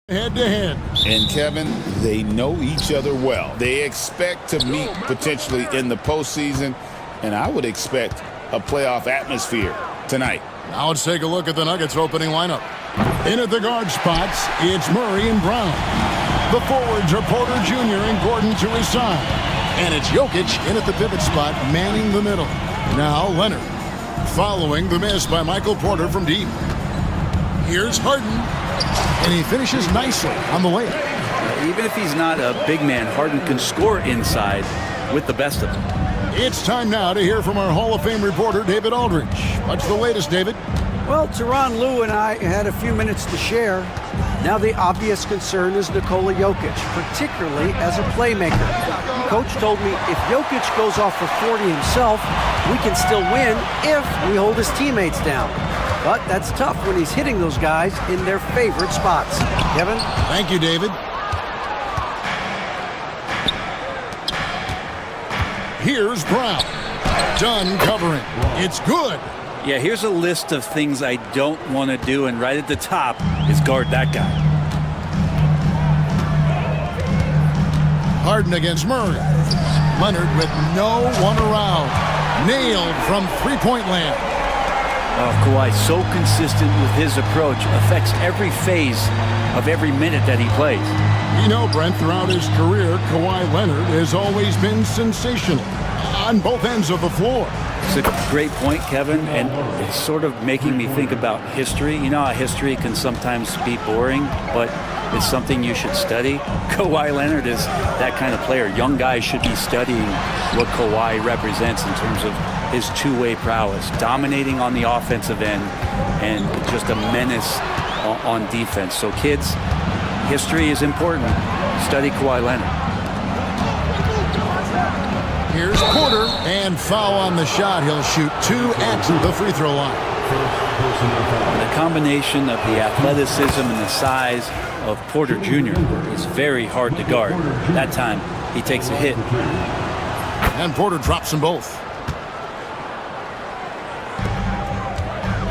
Head-to-head. And Kevin, they know each other well. They expect to meet potentially in the postseason, and I would expect a playoff atmosphere tonight. Now let's take a look at the Nuggets opening lineup. In at the guard spots, it's Murray and Brown. The forwards are Porter Jr. and Gordon to his side. And it's Jokic in at the pivot spot, manning the middle. Now Leonard, following the miss by Michael Porter from deep. Here's Harden, and he finishes nicely on the layup. Even if he's not a big man, Harden can score inside with the best of them. It's time now to hear from our Hall of Fame reporter, David Aldridge. What's the latest, David? Well, Tyronn Lue and I had a few minutes to share. Now the obvious concern is Nikola Jokic, particularly as a playmaker. Coach told me if Jokic goes off for 40 himself, we can still win if we hold his teammates down. But that's tough when he's hitting those guys in their favorite spots. Kevin? Thank you, David. Here's Brown. Done covering. It's good. Yeah, here's a list of things I don't want to do, and right at the top is guard that guy. Harden against Murray. Leonard with no one around. Nailed from three-point land. Oh, Kawhi, so consistent with his approach, affects every phase of every minute that he plays. You know, Brent, throughout his career, Kawhi Leonard has always been sensational on both ends of the floor. It's a great point, Kevin, and it's sort of making me think about history. You know how history can sometimes be boring, but it's something you should study. Kawhi Leonard is that kind of player. Young guys should be studying what Kawhi represents in terms of his two-way prowess, dominating on the offensive end, and just a menace on defense. So kids, history is important. Study Kawhi Leonard. Here's Porter, and foul on the shot. He'll shoot 2 at the free throw line. The combination of the athleticism and the size of Porter Jr. is very hard to guard. That time, he takes a hit. And Porter drops them both.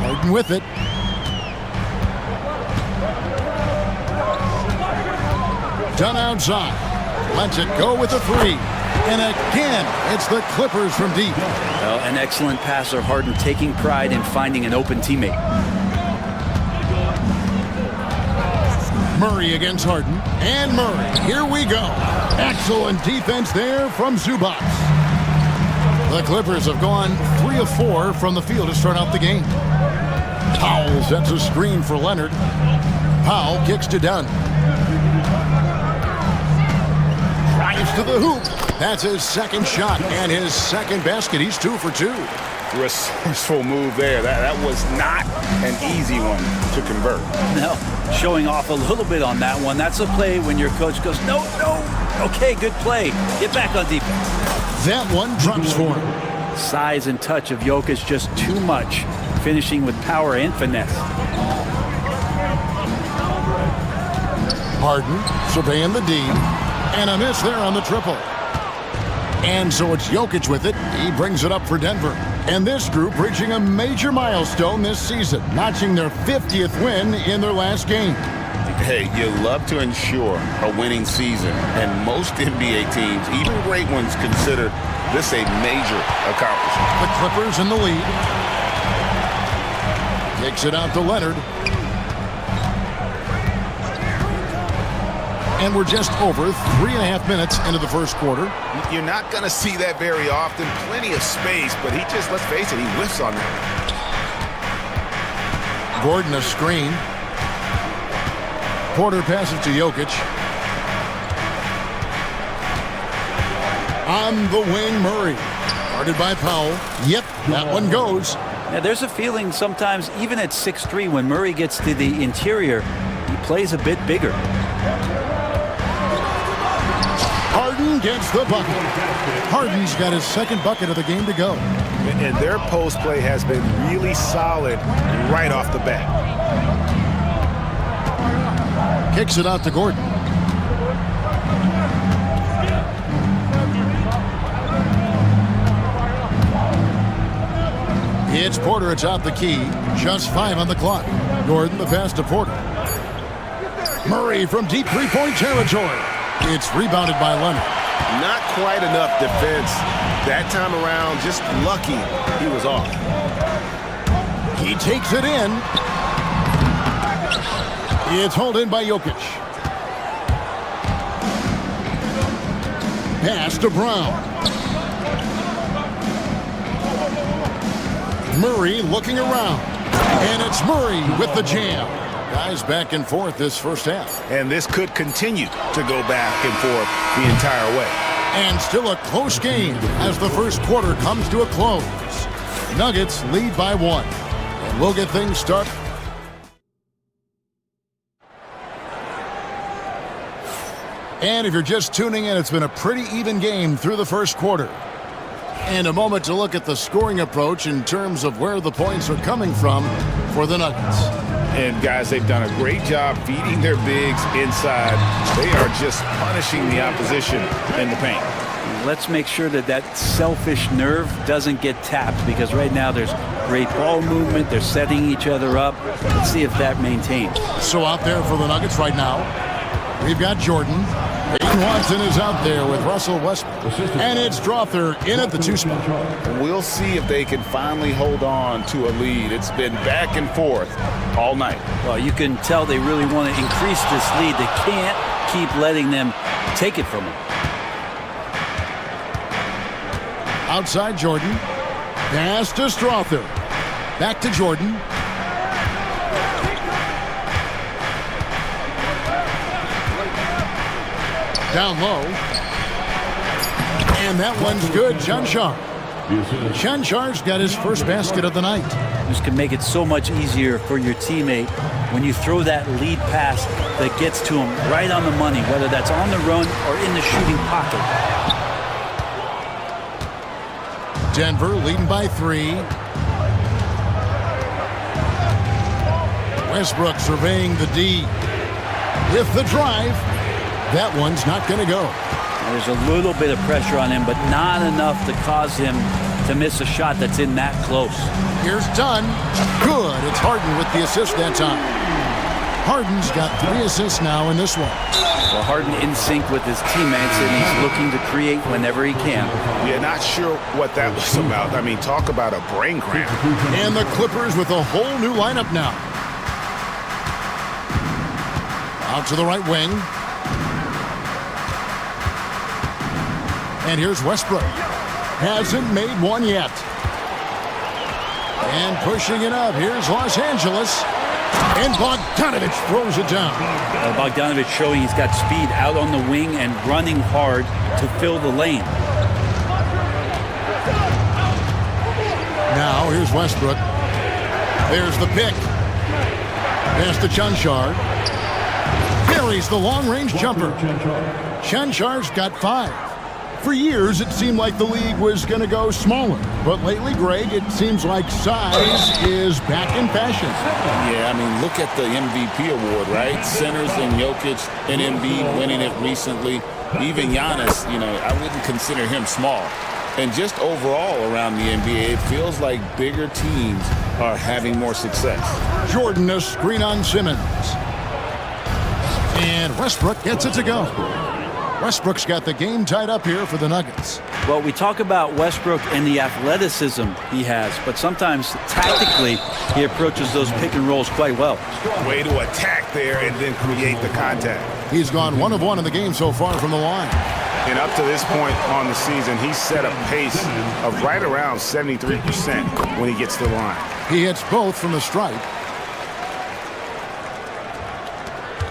Harden with it. Done outside. Lets it go with the three. And again, it's the Clippers from deep. Well, an excellent passer, Harden taking pride in finding an open teammate. Murray against Harden. And Murray, here we go. Excellent defense there from Zubac. The Clippers have gone 3 of 4 from the field to start out the game. Powell sets a screen for Leonard. Powell kicks to Dunn. Drives to the hoop. That's his second shot and his second basket. He's 2 for 2. Resourceful move there. That was not an easy one to convert. Now, showing off a little bit on that one. That's a play when your coach goes, no. Okay, good play. Get back on defense. That one drops for him. Size and touch of Jokic just too much. Finishing with power and finesse. Harden surveying the D. And a miss there on the triple. And so it's Jokic with it. He brings it up for Denver. And this group reaching a major milestone this season, notching their 50th win in their last game. Hey, you love to ensure a winning season, and most NBA teams, even great ones, consider this a major accomplishment. The Clippers in the lead. Takes it out to Leonard. And we're just over 3.5 minutes into the first quarter. You're not going to see that very often. Plenty of space, but he just, let's face it, he whiffs on that. Gordon a screen. Porter passes to Jokic. On the wing, Murray. Guarded by Powell. Yep, that one goes. Yeah, there's a feeling sometimes, even at 6'3", when Murray gets to the interior, he plays a bit bigger. Harden gets the bucket. Harden's got his second bucket of the game to go. And their post play has been really solid right off the bat. Kicks it out to Gordon. It's Porter atop the key. Just 5 on the clock. Gordon the pass to Porter. Murray from deep three-point territory. It's rebounded by Leonard. Not quite enough defense. That time around, just lucky he was off. He takes it in. It's hauled in by Jokic. Pass to Brown. Murray looking around. And it's Murray with the jam. Guys back and forth this first half. And this could continue to go back and forth the entire way. And still a close game as the first quarter comes to a close. Nuggets lead by 1. And we'll get things started. And if you're just tuning in, it's been a pretty even game through the first quarter. And a moment to look at the scoring approach in terms of where the points are coming from for the Nuggets. And guys, they've done a great job feeding their bigs inside. They are just punishing the opposition in the paint. Let's make sure that that selfish nerve doesn't get tapped, because right now there's great ball movement. They're setting each other up. Let's see if that maintains. So out there for the Nuggets right now, we've got Jordan. Peyton Watson is out there with Russell Westbrook. And it's Strother in at the 2 spot. We'll see if they can finally hold on to a lead. It's been back and forth all night. Well, you can tell they really want to increase this lead. They can't keep letting them take it from them. Outside Jordan. Pass to Strother. Back to Jordan. Down low. And that one's good. Chanchar. Chanchar's got his first basket of the night. This can make it so much easier for your teammate when you throw that lead pass that gets to him right on the money, whether that's on the run or in the shooting pocket. Denver leading by 3. Westbrook surveying the D. With the drive. That one's not going to go. There's a little bit of pressure on him, but not enough to cause him to miss a shot that's in that close. Here's Dunn. Good. It's Harden with the assist that time. Harden's got 3 assists now in this one. Well, Harden in sync with his teammates, and he's looking to create whenever he can. Yeah, not sure what that was about. I mean, talk about a brain cramp. And the Clippers with a whole new lineup now. Out to the right wing. And here's Westbrook. Hasn't made one yet. And pushing it up. Here's Los Angeles. And Bogdanovich throws it down. Bogdanovich showing he's got speed out on the wing and running hard to fill the lane. Now here's Westbrook. There's the pick. Pass to Chanchar. Buries the long-range jumper. Chanchar's got 5. For years, it seemed like the league was going to go smaller. But lately, Greg, it seems like size is back in fashion. Yeah, I mean, look at the MVP award, right? Centers and Jokic and Embiid winning it recently. Even Giannis, you know, I wouldn't consider him small. And just overall around the NBA, it feels like bigger teams are having more success. Jordan, a screen on Simmons. And Westbrook gets it to go. Westbrook's got the game tied up here for the Nuggets. Well, we talk about Westbrook and the athleticism he has, but sometimes tactically he approaches those pick and rolls quite well. Way to attack there and then create the contact. He's gone 1 of 1 in the game so far from the line. And up to this point on the season, he's set a pace of right around 73% when he gets to the line. He hits both from the stripe.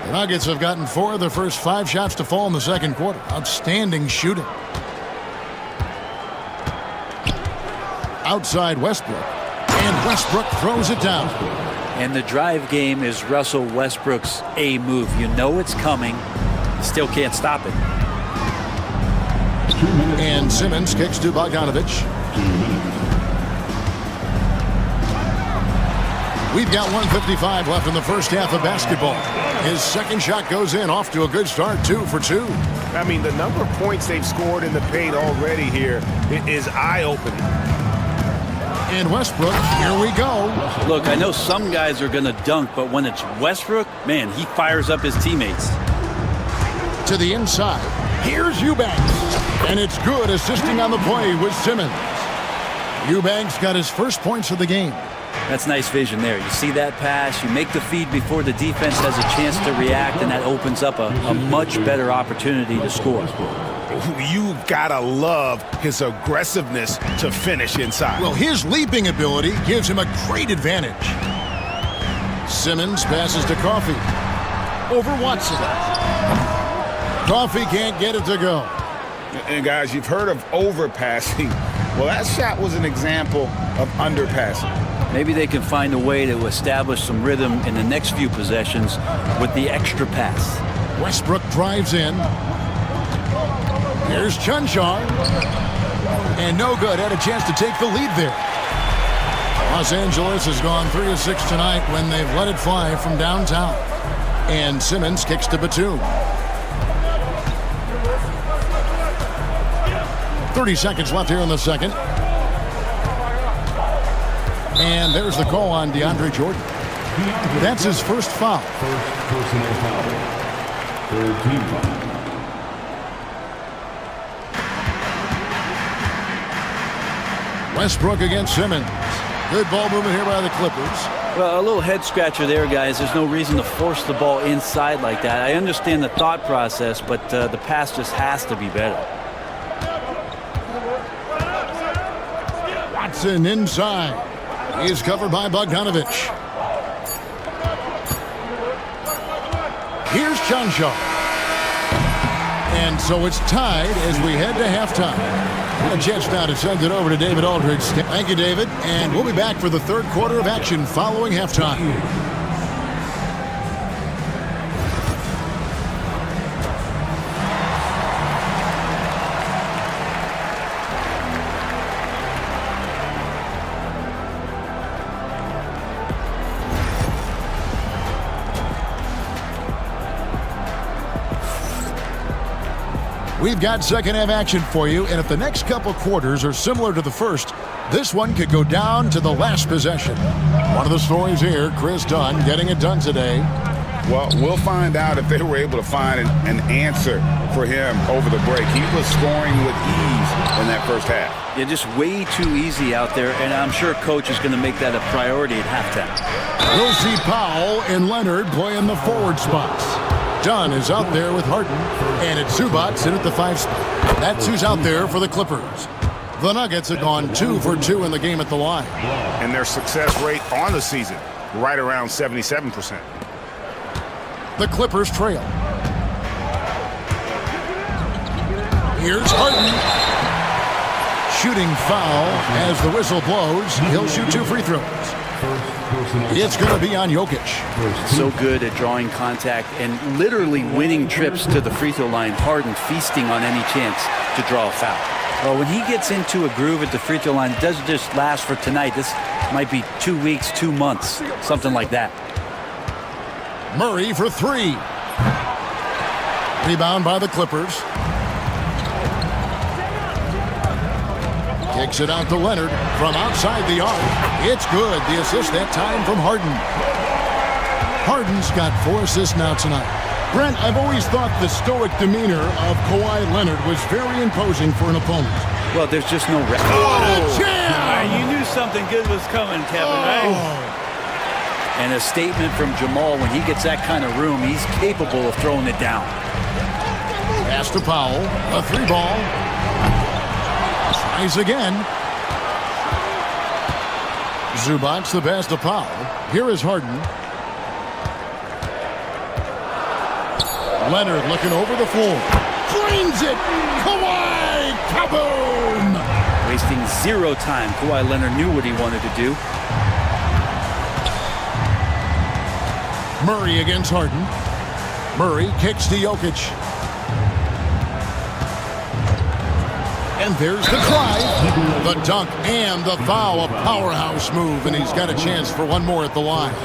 The Nuggets have gotten 4 of their first 5 shots to fall in the second quarter. Outstanding shooting. Outside Westbrook. And Westbrook throws it down. And the drive game is Russell Westbrook's A move. You know it's coming. Still can't stop it. And Simmons kicks to Bogdanovich. We've got 1:55 left in the first half of basketball. His second shot goes in, off to a good start, 2 for 2. I mean, the number of points they've scored in the paint already here is eye-opening. And Westbrook, here we go. Look, I know some guys are going to dunk, but when it's Westbrook, man, he fires up his teammates. To the inside. Here's Eubanks. And it's good, assisting on the play with Simmons. Eubanks got his first points of the game. That's nice vision there. You see that pass, you make the feed before the defense has a chance to react, and that opens up a much better opportunity to score. You gotta love his aggressiveness to finish inside. Well, his leaping ability gives him a great advantage. Simmons passes to Coffey. Over Watson. Coffey can't get it to go. And guys, you've heard of overpassing. Well, that shot was an example of underpassing. Maybe they can find a way to establish some rhythm in the next few possessions with the extra pass. Westbrook drives in. Here's Chunchar. And no good. Had a chance to take the lead there. Los Angeles has gone 3 of 6 tonight when they've let it fly from downtown. And Simmons kicks to Batum. 30 seconds left here in the second. And there's the call on DeAndre Jordan. That's his first foul. First personal foul. Third team foul. Westbrook against Simmons. Good ball movement here by the Clippers. Well, a little head scratcher there, guys. There's no reason to force the ball inside like that. I understand the thought process, but the pass just has to be better. Watson inside. He's covered by Bogdanovich. Here's Chunchar. And so it's tied as we head to halftime. A chance now to send it over to David Aldridge. Thank you, David. And we'll be back for the third quarter of action following halftime. We've got second half action for you, and if the next couple quarters are similar to the first, this one could go down to the last possession. One of the stories here, Chris Dunn getting it done today. Well, we'll find out if they were able to find an answer for him over the break. He was scoring with ease in that first half. Yeah, just way too easy out there, and I'm sure Coach is going to make that a priority at halftime. We'll see Powell and Leonard playing the forward spots. Dunn is out there with Harden, and it's Zubac in at the 5 spot. That's who's out there for the Clippers. The Nuggets have gone 2 for 2 in the game at the line. And their success rate on the season, right around 77%. The Clippers trail. Here's Harden. Shooting foul as the whistle blows. He'll shoot 2 free throws. It's going to be on Jokic. So good at drawing contact and literally winning trips to the free throw line. Harden feasting on any chance to draw a foul. Well, when he gets into a groove at the free throw line, it doesn't just last for tonight. This might be 2 weeks, 2 months, something like that. Murray for 3. Rebound by the Clippers. Kicks it out to Leonard from outside the arc. It's good. The assist that time from Harden. Harden's got 4 assists now tonight. Brent, I've always thought the stoic demeanor of Kawhi Leonard was very imposing for an opponent. Well, there's just no rest. What a jam! You knew something good was coming, Kevin, right? And a statement from Jamal, when he gets that kind of room, he's capable of throwing it down. Pass to Powell. A 3 ball. Tries again. Zubac the pass to Powell. Here is Harden. Leonard looking over the floor. Cleans it. Kawhi. Kaboom. Wasting 0 time. Kawhi Leonard knew what he wanted to do. Murray against Harden. Murray kicks to Jokic. And there's the drive, the dunk, and the foul. A powerhouse move, and he's got a chance for one more at the line.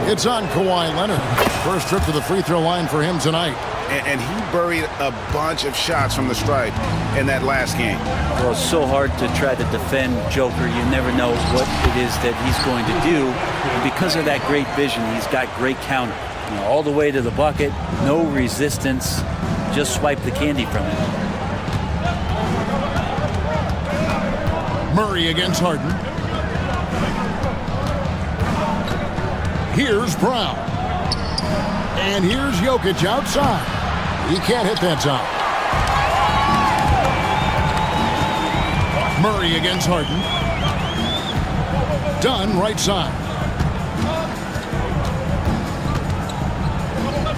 It's on Kawhi Leonard. First trip to the free throw line for him tonight. and he buried a bunch of shots from the stripe in that last game. Well, it's so hard to try to defend Joker. You never know what it is that he's going to do. And because of that great vision, he's got great counter. You know, all the way to the bucket, no resistance, just swipe the candy from it. Murray against Harden. Here's Brown. And here's Jokic outside. He can't hit that time. Murray against Harden. Dunn right side.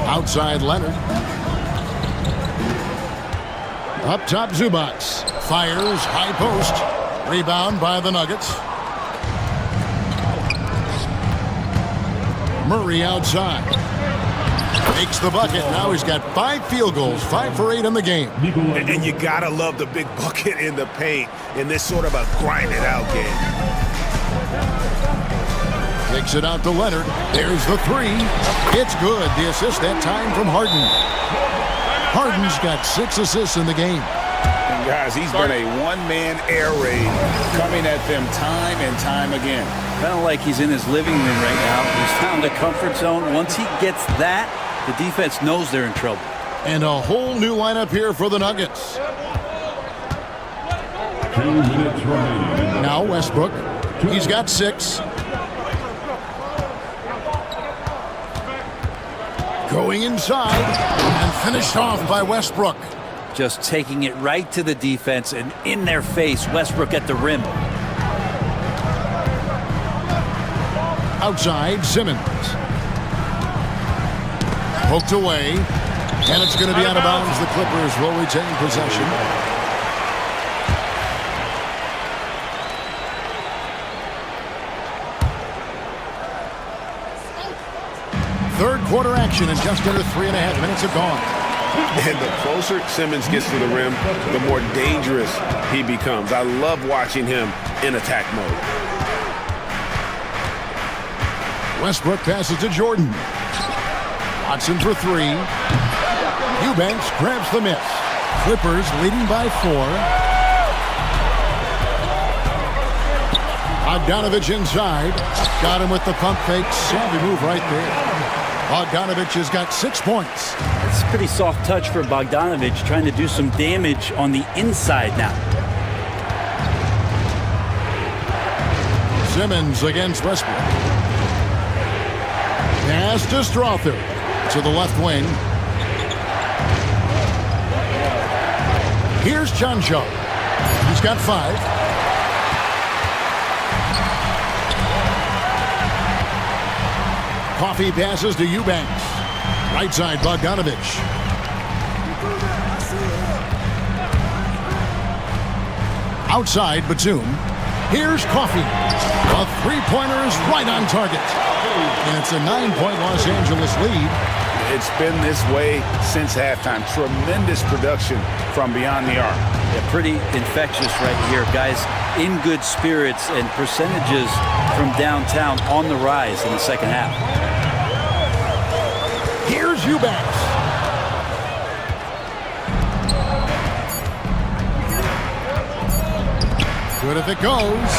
Outside Leonard. Up top Zubac. Fires high post. Rebound by the Nuggets. Murray outside. Makes the bucket. Now he's got 5 field goals, 5 for 8 in the game. And you gotta love the big bucket in the paint in this sort of a grinded out game. Takes it out to Leonard. There's the 3. It's good. The assist that time from Harden. Harden's got 6 assists in the game. And guys, he's been a one-man air raid coming at them time and time again. Kind of like he's in his living room right now. He's found a comfort zone. Once he gets that, the defense knows they're in trouble. And a whole new lineup here for the Nuggets. 2 minutes remaining. Now Westbrook. He's got 6. Going inside and finished off by Westbrook. Just taking it right to the defense and in their face. Westbrook at the rim. Outside Simmons. Poked away. And it's going to be out of bounds. The Clippers will retain possession. Third quarter action and just under 3.5 minutes have gone. And the closer Simmons gets to the rim, the more dangerous he becomes. I love watching him in attack mode. Westbrook passes to Jordan. Watson for 3. Eubanks grabs the miss. Clippers leading by 4. Bogdanovich inside. Got him with the pump fake. Savvy move right there. Bogdanovich has got 6 points. It's a pretty soft touch for Bogdanovich, trying to do some damage on the inside now. Simmons against Westbrook. Pass to Strother to the left wing. Here's Chancho. He's got 5. Coffee passes to Eubanks. Right side, Bogdanovich. Outside, Batum. Here's Coffee. A 3-pointer is right on target. And it's a 9-point Los Angeles lead. It's been this way since halftime. Tremendous production from beyond the arc. Yeah, pretty infectious right here. Guys in good spirits and percentages from downtown on the rise in the second half. Here's Eubanks. Good if it goes.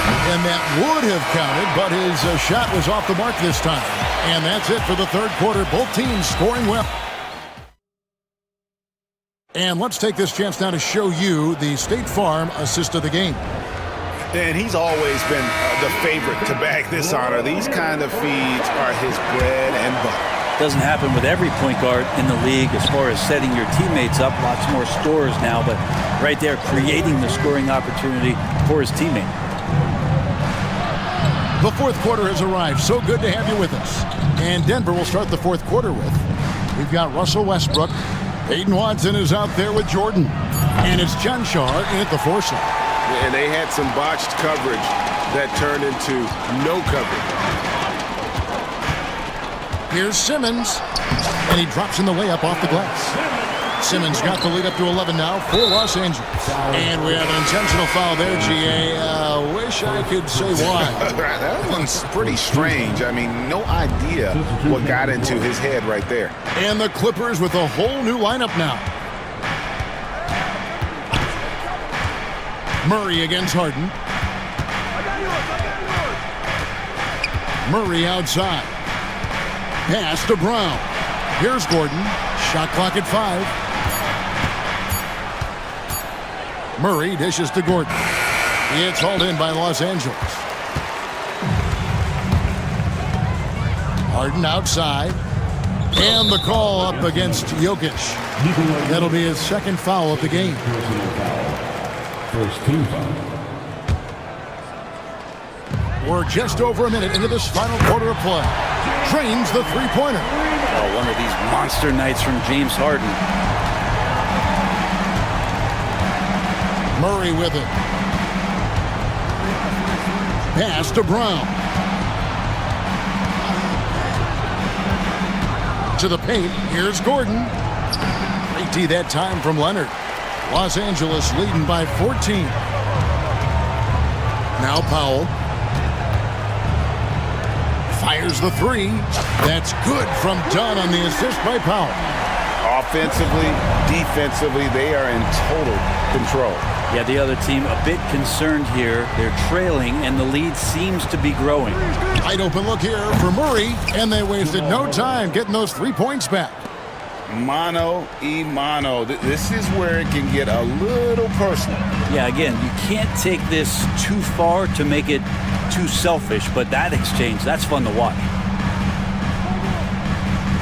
And that would have counted, but his shot was off the mark this time. And that's it for the third quarter. Both teams scoring well. And let's take this chance now to show you the State Farm assist of the game. And he's always been the favorite to bag this honor. These kind of feeds are his bread and butter. Doesn't happen with every point guard in the league as far as setting your teammates up. Lots more scorers now, but right there creating the scoring opportunity for his teammate. The fourth quarter has arrived. So good to have you with us. And Denver will start the fourth quarter with. We've got Russell Westbrook. Peyton Watson is out there with Jordan. And it's John Shaw in at the 4 slot. And they had some botched coverage that turned into no coverage. Here's Simmons. And he drops in the layup off the glass. Simmons got the lead up to 11 now for Los Angeles. And we have an intentional foul there, GA. Wish I could say why. That one's pretty strange. I mean, no idea what got into his head right there. And the Clippers with a whole new lineup now. Murray against Harden. Murray outside. Pass to Brown. Here's Gordon. Shot clock at 5. Murray dishes to Gordon. It's hauled in by Los Angeles. Harden outside. And the call up against Jokic. That'll be his second foul of the game. First team foul. We're just over a minute into this final quarter of play. Drains the three-pointer. Oh, one of these monster nights from James Harden. Murray with it. Pass to Brown. To the paint. Here's Gordon. Great D that time from Leonard. Los Angeles leading by 14. Now Powell. Fires the three. That's good from Dunn on the assist by Powell. Offensively, defensively, they are in total control. Yeah, the other team a bit concerned here. They're trailing, and the lead seems to be growing. Wide open look here for Murray, and they wasted no time getting those 3 points back. Mano y mano. This is where it can get a little personal. Yeah, again, you can't take this too far to make it too selfish, but that exchange, that's fun to watch.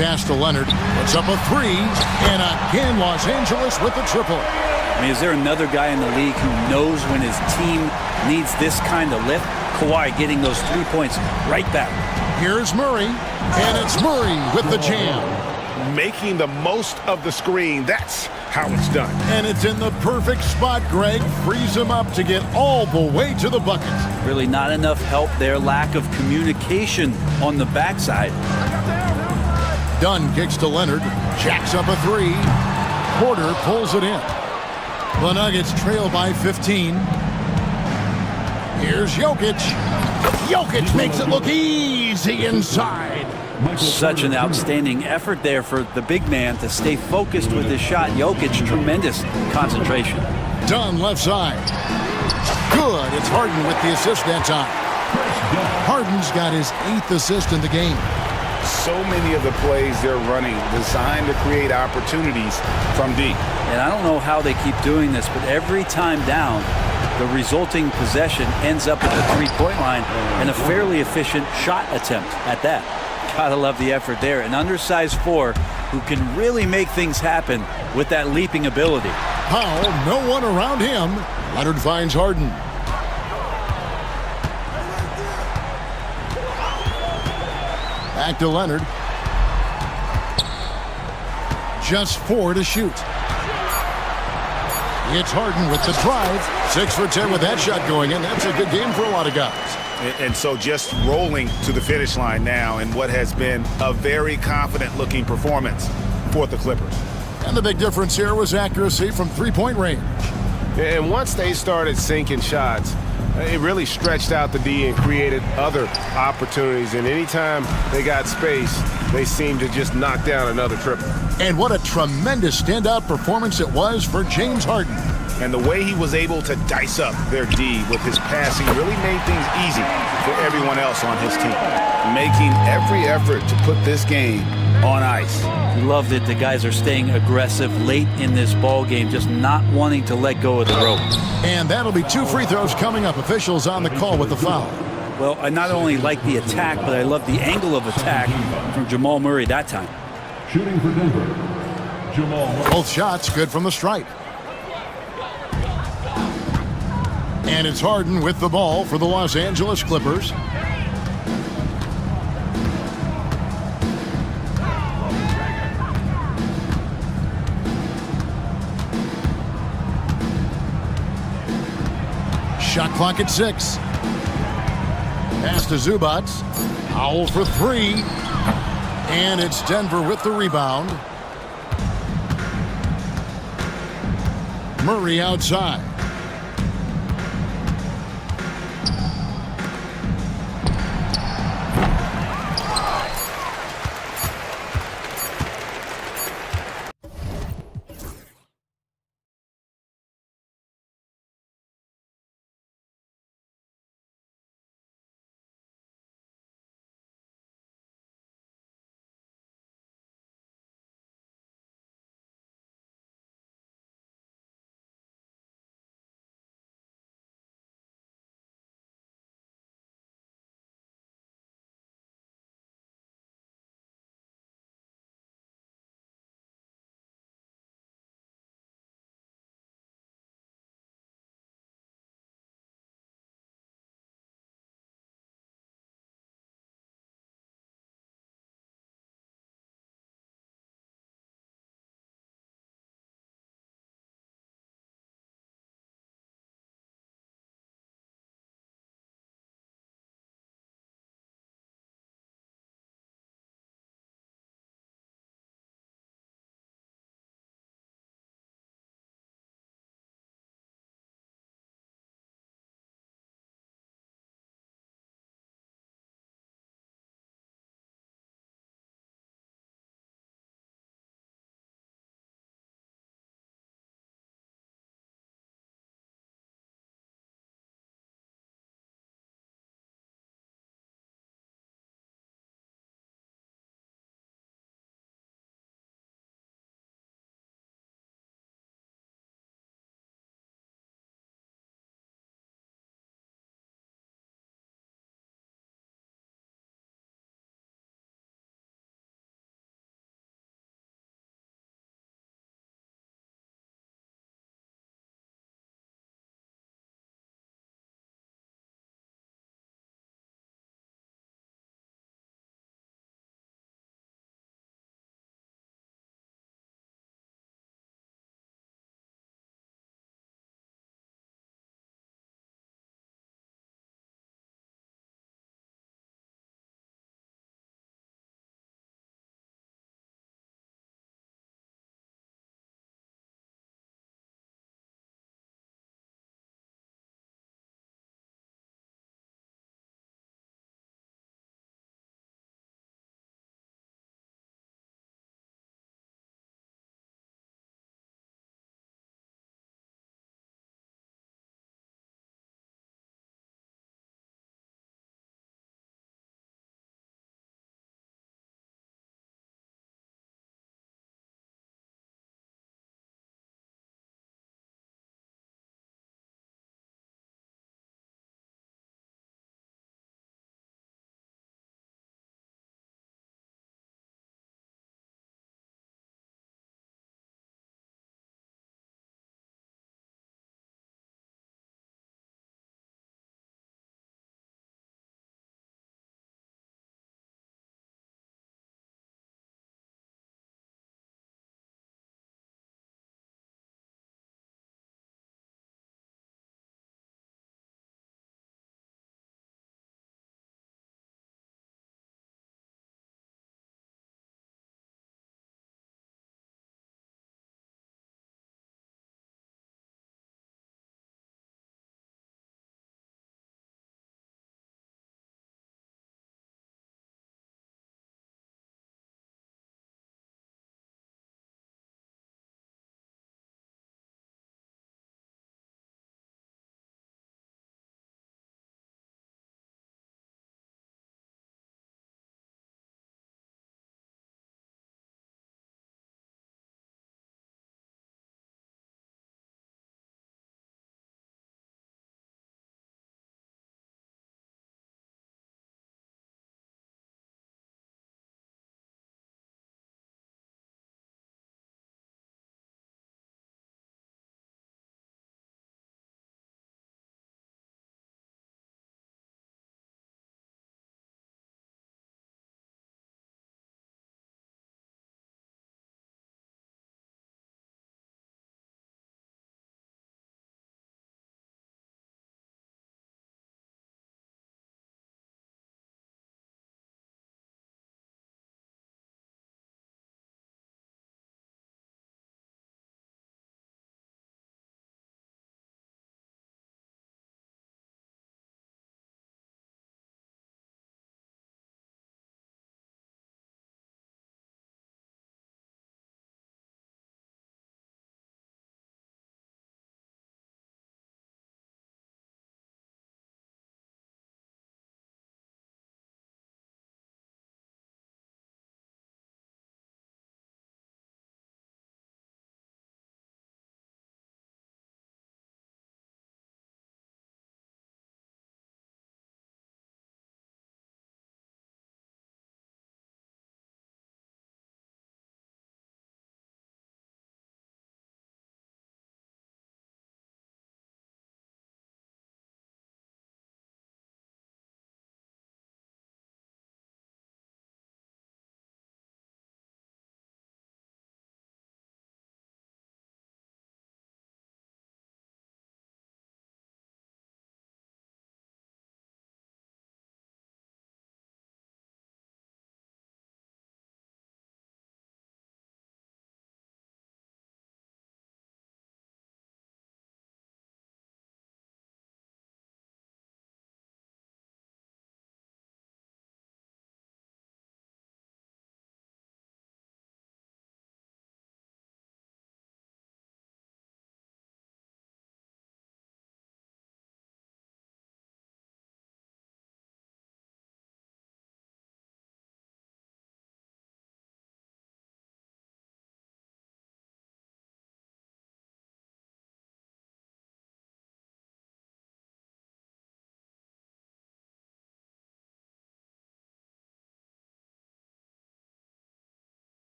Pass to Leonard. Puts up a three, and again Los Angeles with the triple. I mean, is there another guy in the league who knows when his team needs this kind of lift? Kawhi getting those 3 points right back. Here's Murray, and it's Murray with the jam. Making the most of the screen, that's how it's done. And it's in the perfect spot, Greg. Frees him up to get all the way to the bucket. Really not enough help there. Lack of communication on the backside. Dunn kicks to Leonard. Jacks up a three. Porter pulls it in. The Nuggets trail by 15. Here's Jokic. Jokic makes it look easy inside. Such an outstanding effort there for the big man to stay focused with his shot. Jokic, tremendous concentration. Dunn left side. Good. It's Harden with the assist that time. Harden's got his 8th assist in the game. So many of the plays they're running designed to create opportunities from deep. And I don't know how they keep doing this, but every time down, the resulting possession ends up at the three-point line and a fairly efficient shot attempt at that. Gotta love the effort there. An undersized 4 who can really make things happen with that leaping ability. Powell, no one around him. Leonard finds Harden. Back to Leonard. Just 4 to shoot. It's Harden with the drive. 6 for 10 with that shot going in. That's a good game for a lot of guys. And so just rolling to the finish line now in what has been a very confident-looking performance for the Clippers. And the big difference here was accuracy from three-point range. And once they started sinking shots, it really stretched out the D and created other opportunities. And anytime they got space, they seemed to just knock down another triple. And what a tremendous standout performance it was for James Harden. And the way he was able to dice up their D with his passing really made things easy for everyone else on his team. Making every effort to put this game on ice. Love that the guys are staying aggressive late in this ball game, just not wanting to let go of the rope. And that'll be 2 free throws coming up. Officials on the call with the foul. Well, I not only like the attack, but I love the angle of attack from Jamal Murray that time. Shooting for Denver, Jamal Murray. Both shots good from the stripe. And it's Harden with the ball for the Los Angeles Clippers. Shot clock at 6. Pass to Zubac. Powell for 3. And it's Denver with the rebound. Murray outside.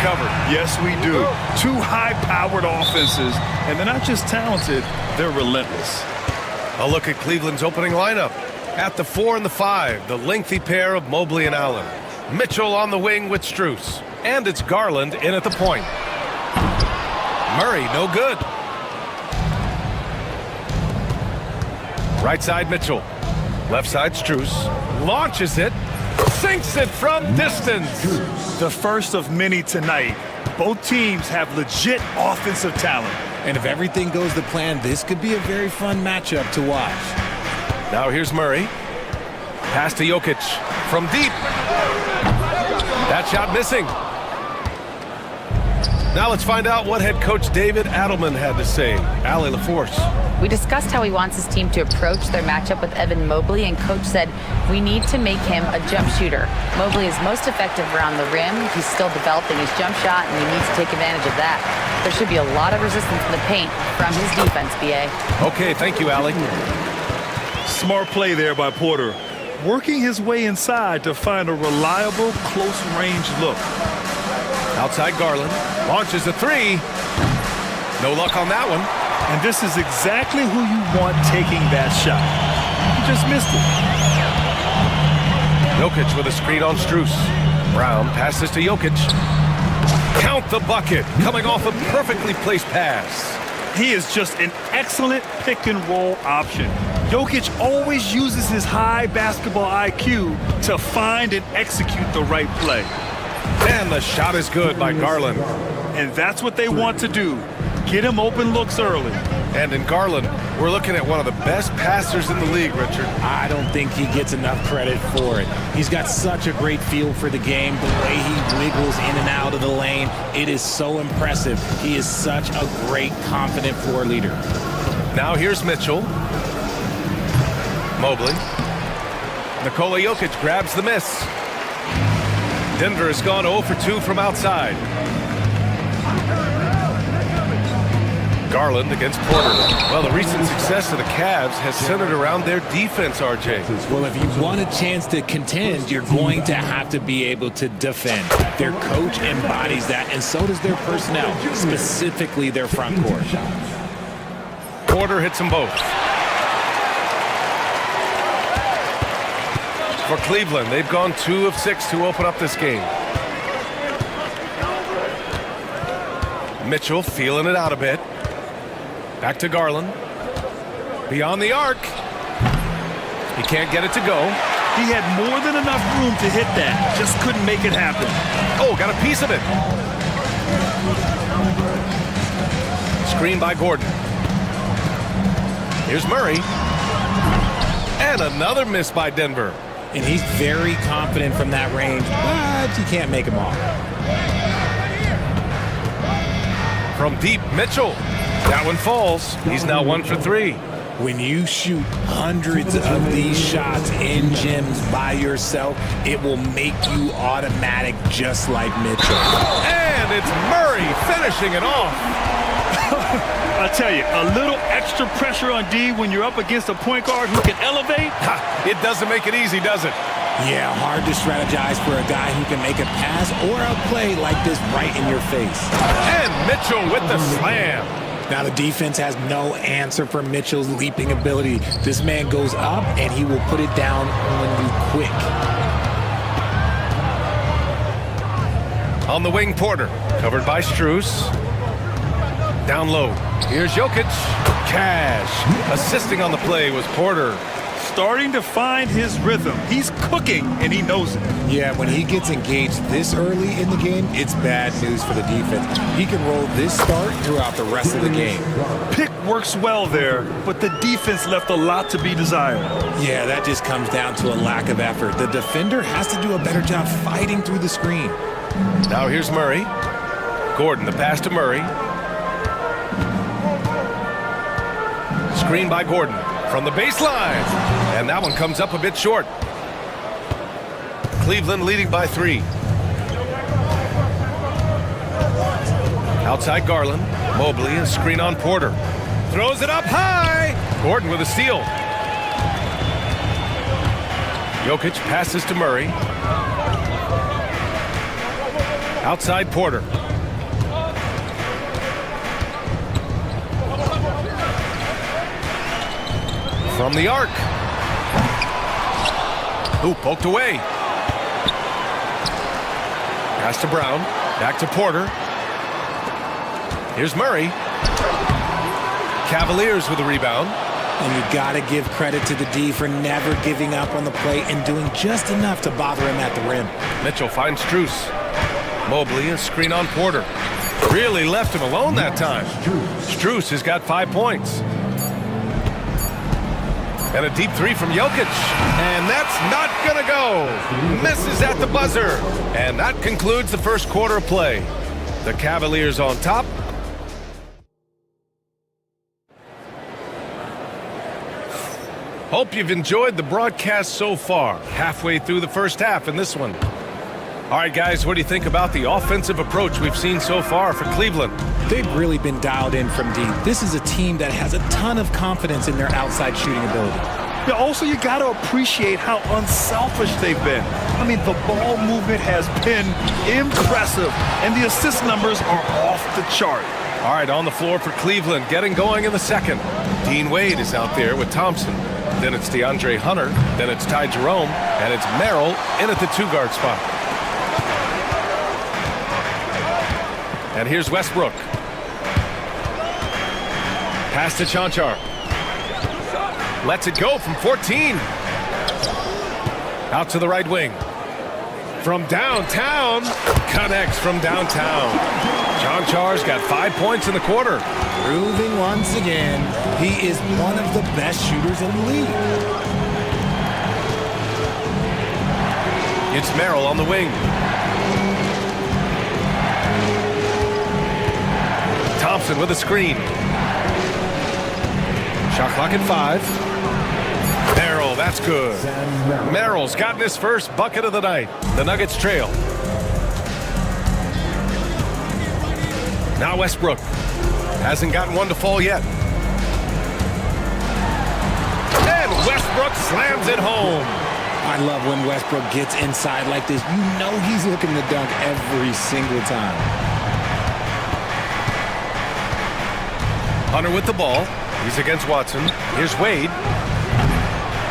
covered. Yes, we do. Two high-powered offenses, and they're not just talented, they're relentless. A look at Cleveland's opening lineup. At the 4 and the 5, the lengthy pair of Mobley and Allen. Mitchell on the wing with Strus. And it's Garland in at the point. Murray, no good. Right side, Mitchell. Left side, Strus. Launches it. Sinks it from distance. The first of many tonight. Both teams have legit offensive talent. And if everything goes to plan, this could be a very fun matchup to watch. Now here's Murray. Pass to Jokic. From deep. That shot missing. Now let's find out what head coach David Adelman had to say. Allie LaForce. We discussed how he wants his team to approach their matchup with Evan Mobley, and Coach said, we need to make him a jump shooter. Mobley is most effective around the rim. He's still developing his jump shot, and he needs to take advantage of that. There should be a lot of resistance in the paint from his defense, B.A. Okay, thank you, Allie. Smart play there by Porter. Working his way inside to find a reliable, close-range look. Outside Garland. Launches a three. No luck on that one. And this is exactly who you want taking that shot. He just missed it. Jokic with a screen on Strus. Brown passes to Jokic. Count the bucket. Coming off a perfectly placed pass. He is just an excellent pick-and-roll option. Jokic always uses his high basketball IQ to find and execute the right play. And the shot is good by Garland. And that's what they want to do. Get him open looks early. And in Garland, we're looking at one of the best passers in the league, Richard. I don't think he gets enough credit for it. He's got such a great feel for the game, the way he wiggles in and out of the lane. It is so impressive. He is such a great, confident floor leader. Now here's Mitchell. Mobley. Nikola Jokic grabs the miss. Denver has gone 0 for 2 from outside. Garland against Porter. Well, the recent success of the Cavs has centered around their defense, RJ. Well, if you want a chance to contend, you're going to have to be able to defend. Their coach embodies that, and so does their personnel, specifically their front court. Porter hits them both. For Cleveland, they've gone 2 of 6 to open up this game. Mitchell feeling it out a bit. Back to Garland. Beyond the arc. He can't get it to go. He had more than enough room to hit that. Just couldn't make it happen. Oh, got a piece of it. Screen by Gordon. Here's Murray. And another miss by Denver. And he's very confident from that range, but you can't make him off. From deep, Mitchell. That one falls. He's now 1 for 3. When you shoot hundreds of these shots in gyms by yourself, it will make you automatic just like Mitchell. And it's Murray finishing it off. I tell you, a little extra pressure on D when you're up against a point guard who can elevate. It doesn't make it easy, does it? Yeah, hard to strategize for a guy who can make a pass or a play like this right in your face. And Mitchell with the slam. Now the defense has no answer for Mitchell's leaping ability. This man goes up and he will put it down on you quick. On the wing, Porter. Covered by Strus. Down low. Here's Jokic. Cash. Assisting on the play was Porter. Starting to find his rhythm. He's cooking, and he knows it. Yeah, when he gets engaged this early in the game, it's bad news for the defense. He can roll this start throughout the rest of the game. Pick works well there, but the defense left a lot to be desired. Yeah, that just comes down to a lack of effort. The defender has to do a better job fighting through the screen. Now here's Murray. Gordon, the pass to Murray. Screen by Gordon from the baseline. And that one comes up a bit short. Cleveland leading by 3. Outside Garland. Mobley, a screen on Porter. Throws it up high. Gordon with a steal. Jokic passes to Murray. Outside Porter. From the arc. Ooh, poked away. Pass to Brown. Back to Porter. Here's Murray. Cavaliers with a rebound. And you got to give credit to the D for never giving up on the play and doing just enough to bother him at the rim. Mitchell finds Strus. Mobley, a screen on Porter. Really left him alone that time. Strus has got 5 points. And a deep three from Jokic. And that's not gonna go. Misses at the buzzer. And that concludes the first quarter of play. The Cavaliers on top. Hope you've enjoyed the broadcast so far. Halfway through the first half in this one. All right, guys, what do you think about the offensive approach we've seen so far for Cleveland? They've really been dialed in from deep. This is a team that has a ton of confidence in their outside shooting ability. Yeah, also, you got to appreciate how unselfish they've been. I mean, the ball movement has been impressive, and the assist numbers are off the chart. All right, on the floor for Cleveland, getting going in the second. Dean Wade is out there with Thompson. Then it's DeAndre Hunter. Then it's Ty Jerome. And it's Merrill in at the two-guard spot. And here's Westbrook. Pass to Chanchar. Lets it go from 14. Out to the right wing. From downtown. Connects from downtown. Chanchar's got 5 points in the quarter. Proving once again, he is one of the best shooters in the league. It's Merrill on the wing. Thompson with a screen. Shot clock at 5. Merrill, that's good. Merrill's gotten his first bucket of the night. The Nuggets trail. Now Westbrook. Hasn't gotten one to fall yet. And Westbrook slams it home. I love when Westbrook gets inside like this. You know he's looking to dunk every single time. Hunter with the ball. He's against Watson. Here's Wade.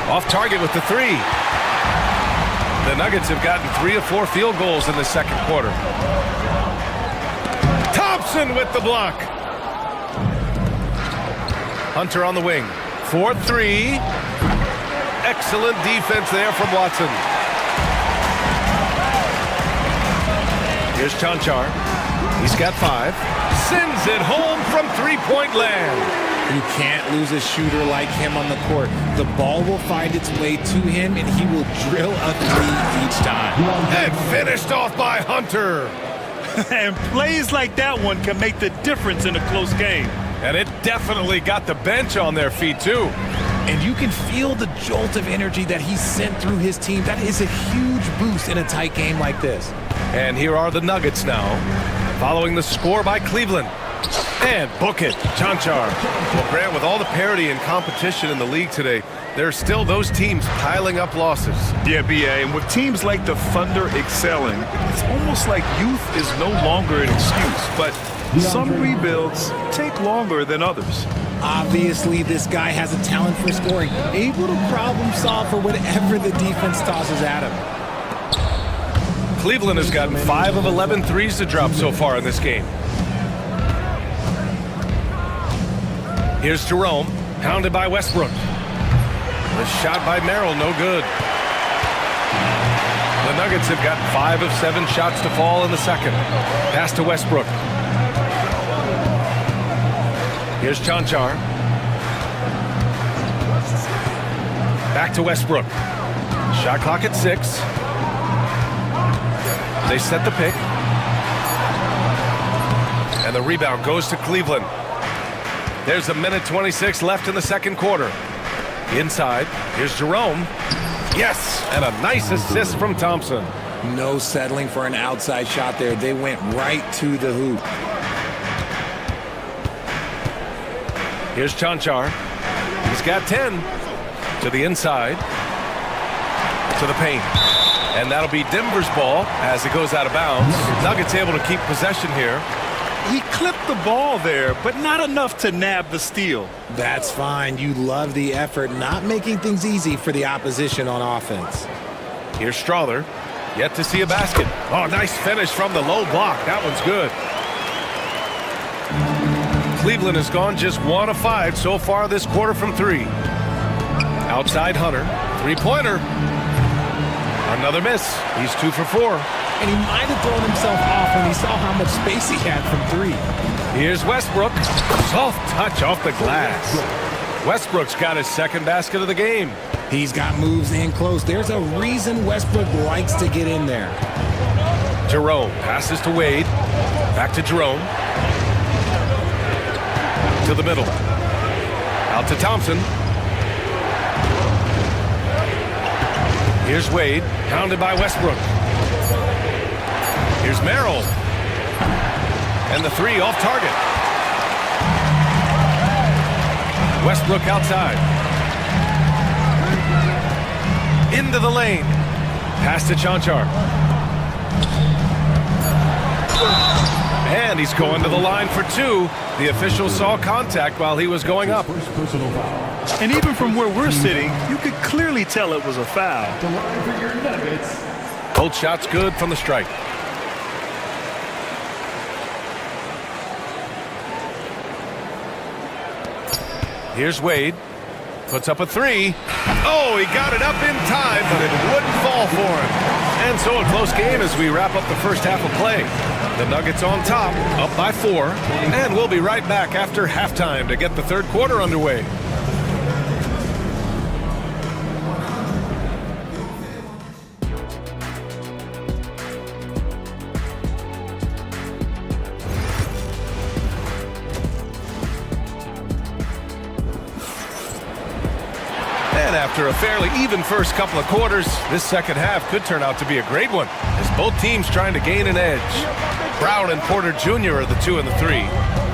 Off target with the three. The Nuggets have gotten 3 of 4 field goals in the second quarter. Thompson with the block. Hunter on the wing. 4-3. Excellent defense there from Watson. Here's Chanchar. He's got 5. Sends it home from three-point land. You can't lose a shooter like him on the court. The ball will find its way to him, and he will drill a 3 each time. And finished off by Hunter. And plays like that one can make the difference in a close game. And it definitely got the bench on their feet, too. And you can feel the jolt of energy that he sent through his team. That is a huge boost in a tight game like this. And here are the Nuggets now, following the score by Cleveland. And book it, Chanchar. Well, Grant, with all the parity and competition in the league today, there are still those teams piling up losses. Yeah, B.A., and with teams like the Thunder excelling, it's almost like youth is no longer an excuse. But some rebuilds take longer than others. Obviously, this guy has a talent for scoring, able to problem solve for whatever the defense tosses at him. Cleveland has gotten 5 of 11 threes to drop so far in this game. Here's Jerome, pounded by Westbrook. The shot by Merrill, no good. The Nuggets have gotten 5 of 7 shots to fall in the second. Pass to Westbrook. Here's Chanchar. Back to Westbrook. Shot clock at 6. They set the pick. And the rebound goes to Cleveland. There's 1:26 left in the second quarter. Inside, here's Jerome. Yes, and a nice assist from Thompson. No settling for an outside shot there. They went right to the hoop. Here's Chanchar. He's got 10. To the inside. To the paint. And that'll be Denver's ball as it goes out of bounds. Nuggets able to keep possession here. He clipped the ball there, but not enough to nab the steal. That's fine. You love the effort, not making things easy for the opposition on offense. Here's Strother. Yet to see a basket. Oh, nice finish from the low block. That one's good. Cleveland has gone just 1 of 5 so far this quarter from 3. Outside Hunter. Three-pointer. Another miss. He's 2 for 4. And he might have thrown himself off when he saw how much space he had from 3. Here's Westbrook. Soft touch off the glass. Westbrook's got his second basket of the game. He's got moves in close. There's a reason Westbrook likes to get in there. Jerome passes to Wade. Back to Jerome. To the middle. Out to Thompson. Here's Wade. Pounded by Westbrook. Here's Merrill. And the 3 off target. Westbrook outside. Into the lane. Pass to Chanchar. And he's going to the line for 2. The official saw contact while he was going up. And even from where we're sitting, you could clearly tell it was a foul. Both shots good from the strike. Here's Wade. Puts up a 3. Oh, he got it up in time, but it wouldn't fall for him. And so a close game as we wrap up the first half of play. The Nuggets on top, up by 4. And we'll be right back after halftime to get the third quarter underway. And after a fairly even first couple of quarters, this second half could turn out to be a great one as both teams trying to gain an edge. Brown and Porter Jr. are the 2 and the 3.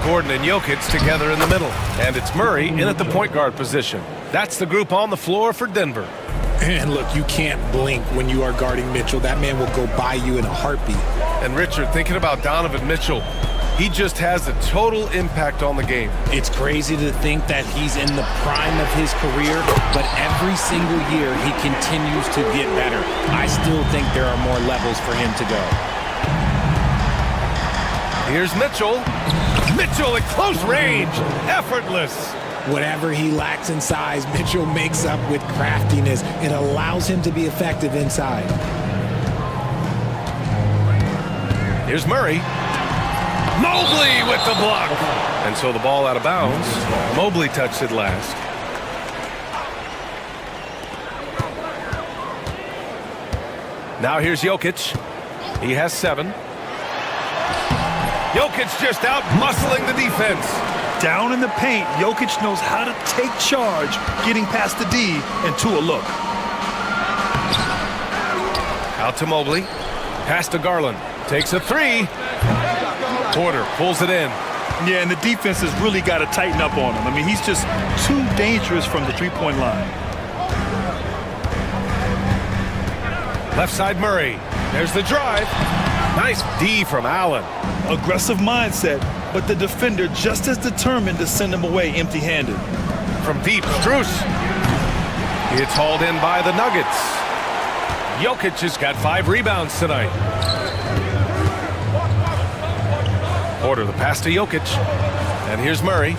Gordon and Jokic together in the middle. And it's Murray in at the point guard position. That's the group on the floor for Denver. And look, you can't blink when you are guarding Mitchell. That man will go by you in a heartbeat. And Richard, thinking about Donovan Mitchell, he just has a total impact on the game. It's crazy to think that he's in the prime of his career, but every single year he continues to get better. I still think there are more levels for him to go. Here's Mitchell. Mitchell at close range. Effortless. Whatever he lacks in size, Mitchell makes up with craftiness. It allows him to be effective inside. Here's Murray. Mobley with the block. And so the ball out of bounds. Mobley touched it last. Now here's Jokic. He has 7. Jokic just out muscling the defense. Down in the paint, Jokic knows how to take charge, getting past the D and to a look. Out to Mobley. Pass to Garland. Takes a 3. Porter pulls it in. Yeah, and the defense has really got to tighten up on him. I mean, he's just too dangerous from the three-point line. Left side Murray. There's the drive. Nice D from Allen. Aggressive mindset, but the defender just as determined to send him away empty-handed. From deep, Strus. It's hauled in by the Nuggets. Jokic has got 5 rebounds tonight. Porter, the pass to Jokic. And here's Murray.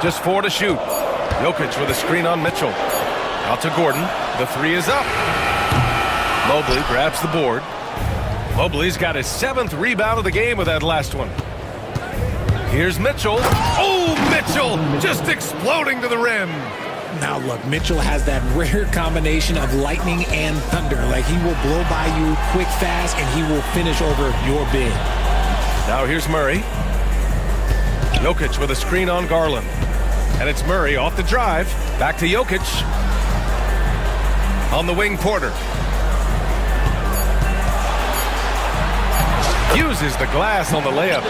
Just 4 to shoot. Jokic with a screen on Mitchell. Out to Gordon. The 3 is up. Mobley grabs the board. Mobley's got his 7th rebound of the game with that last one. Here's Mitchell. Oh, Mitchell just exploding to the rim. Now look, Mitchell has that rare combination of lightning and thunder. Like, he will blow by you quick, fast, and he will finish over your bid. Now here's Murray. Jokic with a screen on Garland. And it's Murray off the drive. Back to Jokic. On the wing, Porter. Uses the glass on the layup.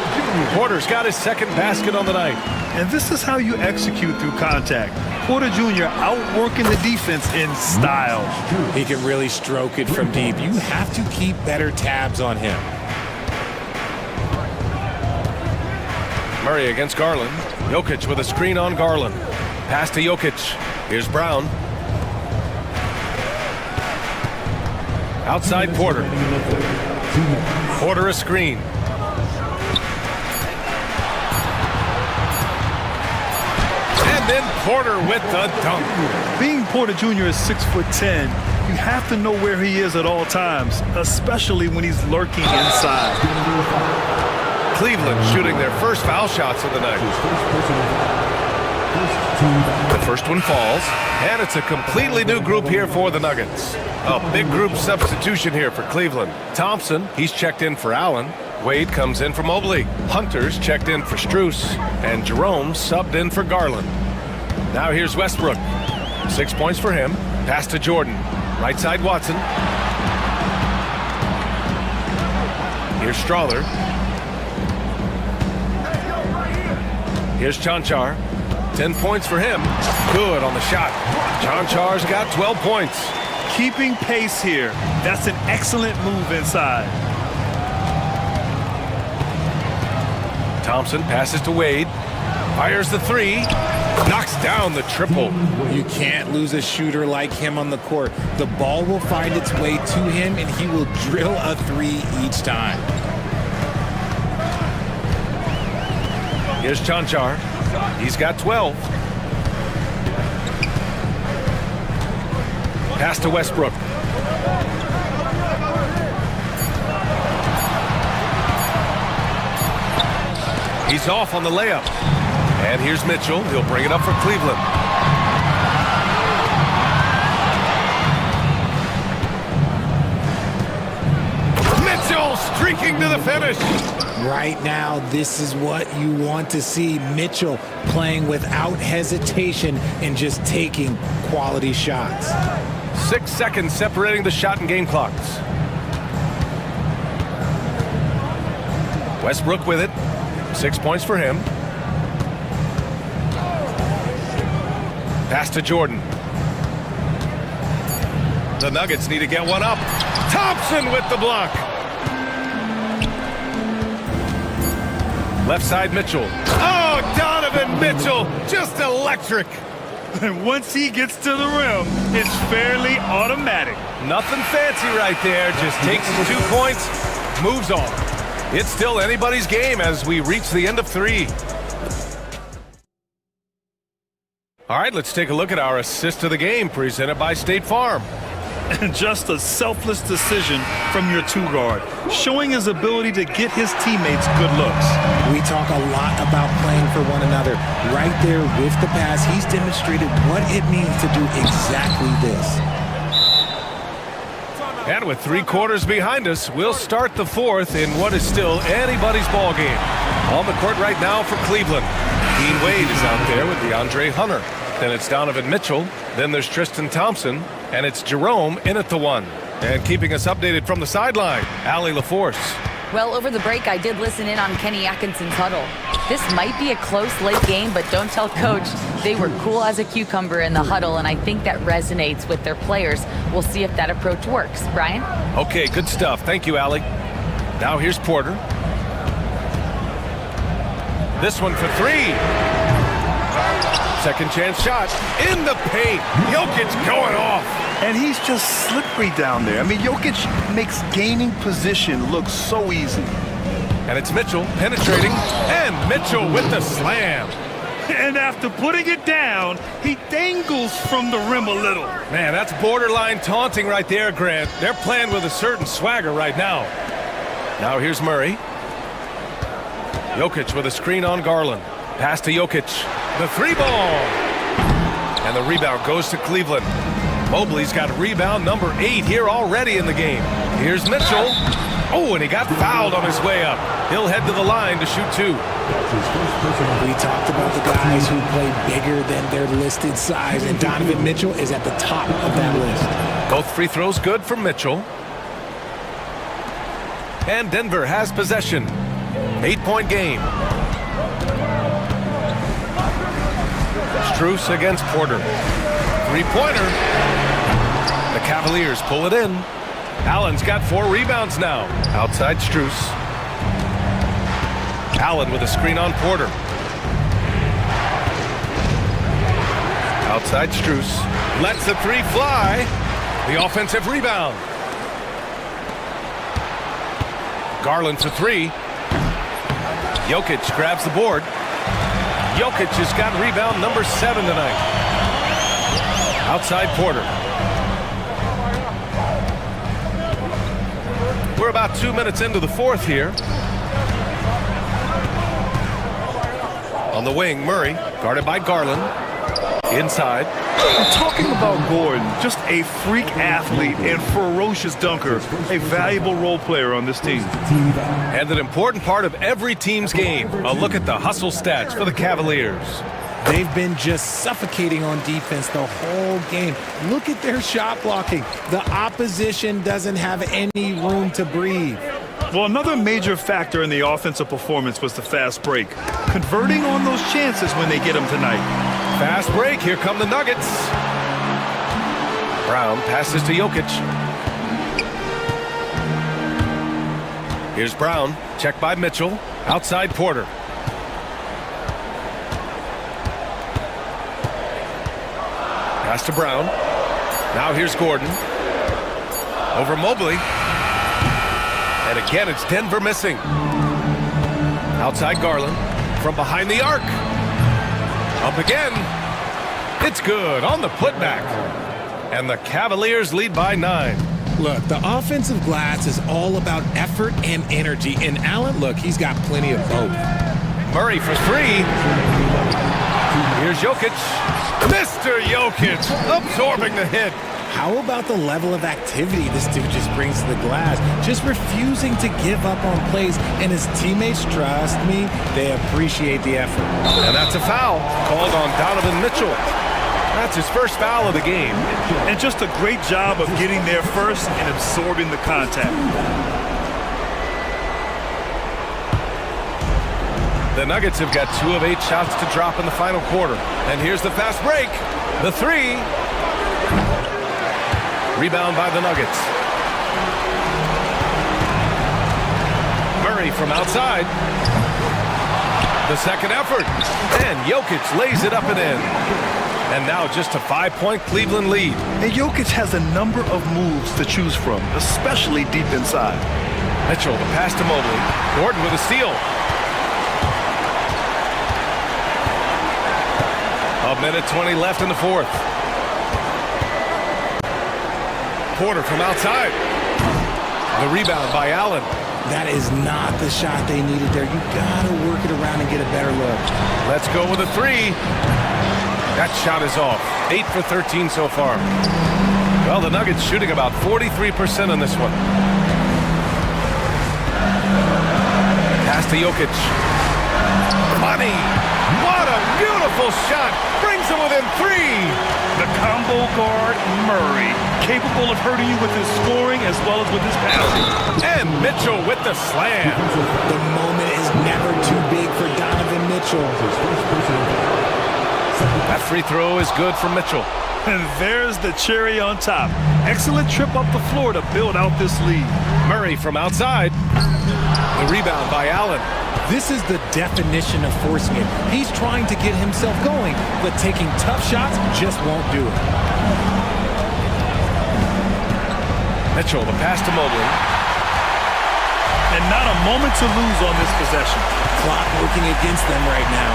Porter's got his second basket on the night. And this is how you execute through contact. Porter Jr. outworking the defense in style. He can really stroke it from deep. You have to keep better tabs on him. Murray against Garland. Jokic with a screen on Garland. Pass to Jokic. Here's Brown. Outside Porter. Porter a screen. And then Porter with the dunk. Being Porter Jr. is 6'10", you have to know where he is at all times, especially when he's lurking inside. Cleveland shooting their first foul shots of the night. The first one falls, and it's a completely new group here for the Nuggets. A big group substitution here for Cleveland. Thompson, he's checked in for Allen. Wade comes in for Mobley. Hunter's checked in for Strus. And Jerome subbed in for Garland. Now here's Westbrook. 6 points for him. Pass to Jordan. Right side Watson. Here's Strawther. Here's Chanchar. 10 points for him. Good on the shot. Chanchar's got 12 points. Keeping pace here. That's an excellent move inside. Thompson passes to Wade. Fires the three. Knocks down the triple. You can't lose a shooter like him on the court. The ball will find its way to him, and he will drill a three each time. Here's Chanchar. He's got 12. Pass to Westbrook. He's off on the layup. And here's Mitchell. He'll bring it up for Cleveland. Mitchell streaking to the finish. Right now, this is what you want to see. Mitchell playing without hesitation and just taking quality shots. 6 seconds separating the shot and game clocks. Westbrook with it. 6 points for him. Pass to Jordan. The Nuggets need to get one up. Thompson with the block. Left side Mitchell. Oh, Donovan Mitchell, just electric. And once he gets to the rim, it's fairly automatic. Nothing fancy right there. Just takes his 2 points, moves on. It's still anybody's game as we reach the end of three. All right, let's take a look at our assist of the game presented by State Farm. And just a selfless decision from your two guard, showing his ability to get his teammates good looks. We talk a lot about playing for one another. Right there with the pass, he's demonstrated what it means to do exactly this. And with 3 quarters behind us, we'll start the fourth in what is still anybody's ball game. On the court right now for Cleveland. Dean Wade is out there with DeAndre Hunter. Then it's Donovan Mitchell. Then there's Tristan Thompson. And it's Jerome in at the 1. And keeping us updated from the sideline, Allie LaForce. Well, over the break, I did listen in on Kenny Atkinson's huddle. This might be a close late game, but don't tell Coach. They were cool as a cucumber in the huddle, and I think that resonates with their players. We'll see if that approach works. Brian? Okay, good stuff. Thank you, Allie. Now here's Porter. This one for 3. Second chance shot in the paint. Jokic going off. And he's just slippery down there. I mean, Jokic makes gaining position look so easy. And it's Mitchell penetrating. And Mitchell with the slam. And after putting it down, he dangles from the rim a little. Man, that's borderline taunting right there, Grant. They're playing with a certain swagger right now. Now here's Murray. Jokic with a screen on Garland. Pass to Jokic. The 3 ball. And the rebound goes to Cleveland. Mobley's got rebound number 8 here already in the game. Here's Mitchell. Oh, and he got fouled on his way up. He'll head to the line to shoot 2. We talked about the guys who play bigger than their listed size, and Donovan Mitchell is at the top of that list. Both free throws good for Mitchell. And Denver has possession. 8-point game. Strus against Porter. Three-pointer. The Cavaliers pull it in. Allen's got 4 rebounds now. Outside Strus. Allen with a screen on Porter. Outside Strus. Lets the 3 fly. The offensive rebound. Garland for 3. Jokic grabs the board. Jokic has got rebound number 7 tonight. Outside Porter. We're about 2 minutes into the fourth here. On the wing, Murray, guarded by Garland. Inside. I'm talking about Gordon, just a freak athlete and ferocious dunker, a valuable role player on this team. And an important part of every team's game. A look at the hustle stats for the Cavaliers. They've been just suffocating on defense the whole game. Look at their shot blocking. The opposition doesn't have any room to breathe. Well, another major factor in the offensive performance was the fast break. Converting on those chances when they get them tonight. Fast break, here come the Nuggets. Brown passes to Jokic. Here's Brown, checked by Mitchell. Outside Porter. Pass to Brown. Now here's Gordon. Over Mobley. And again, it's Denver missing. Outside Garland. From behind the arc. Up again. It's good on the putback. And the Cavaliers lead by 9. Look, the offensive glass is all about effort and energy. And Allen, look, he's got plenty of both. Murray for 3. Here's Jokic. Mr. Jokic absorbing the hit. How about the level of activity this dude just brings to the glass? Just refusing to give up on plays, and his teammates, trust me, they appreciate the effort. And that's a foul called on Donovan Mitchell. That's his first foul of the game. And just a great job of getting there first and absorbing the contact. The Nuggets have got 2 of 8 shots to drop in the final quarter. And here's the fast break. The 3. Rebound by the Nuggets. Murray from outside. The second effort. And Jokic lays it up and in. And now just a 5-point Cleveland lead. And Jokic has a number of moves to choose from, especially deep inside. Mitchell, the pass to Mobley. Gordon with a steal. A minute 20 left in the fourth. Porter from outside. The rebound by Allen. That is not the shot they needed there. You gotta work it around and get a better look. Let's go with a 3. That shot is off. 8 for 13 so far. Well, the Nuggets shooting about 43% on this one. Pass to Jokic. Money. What a beautiful shot. Brings him within 3. The combo guard, Murray, capable of hurting you with his scoring as well as with his passing. And Mitchell with the slam. The moment is never too big for Donovan Mitchell. That free throw is good for Mitchell. And there's the cherry on top. Excellent trip up the floor to build out this lead. Murray from outside. The rebound by Allen. This is the definition of forcing it. He's trying to get himself going, but taking tough shots just won't do it. Mitchell, the pass to Mobley. And not a moment to lose on this possession. Clock working against them right now.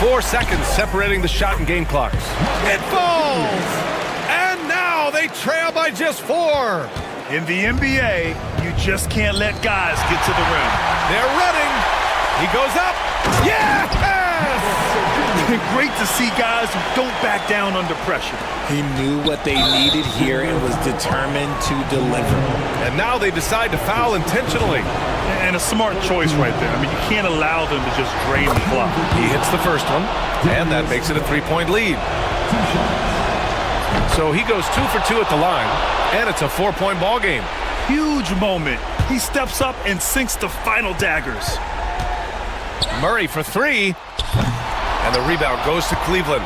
4 seconds separating the shot and game clocks. It falls! And now they trail by just 4. In the NBA, you just can't let guys get to the rim. They're running. He goes up. Yes! Great to see guys who don't back down under pressure. He knew what they needed here and was determined to deliver. And now they decide to foul intentionally. And a smart choice right there. I mean, you can't allow them to just drain the clock. He hits the first one, and that makes it a 3-point lead. So he goes 2 for 2 at the line, and it's a 4-point ball game. Huge moment. He steps up and sinks the final daggers. Murray for three. And the rebound goes to Cleveland.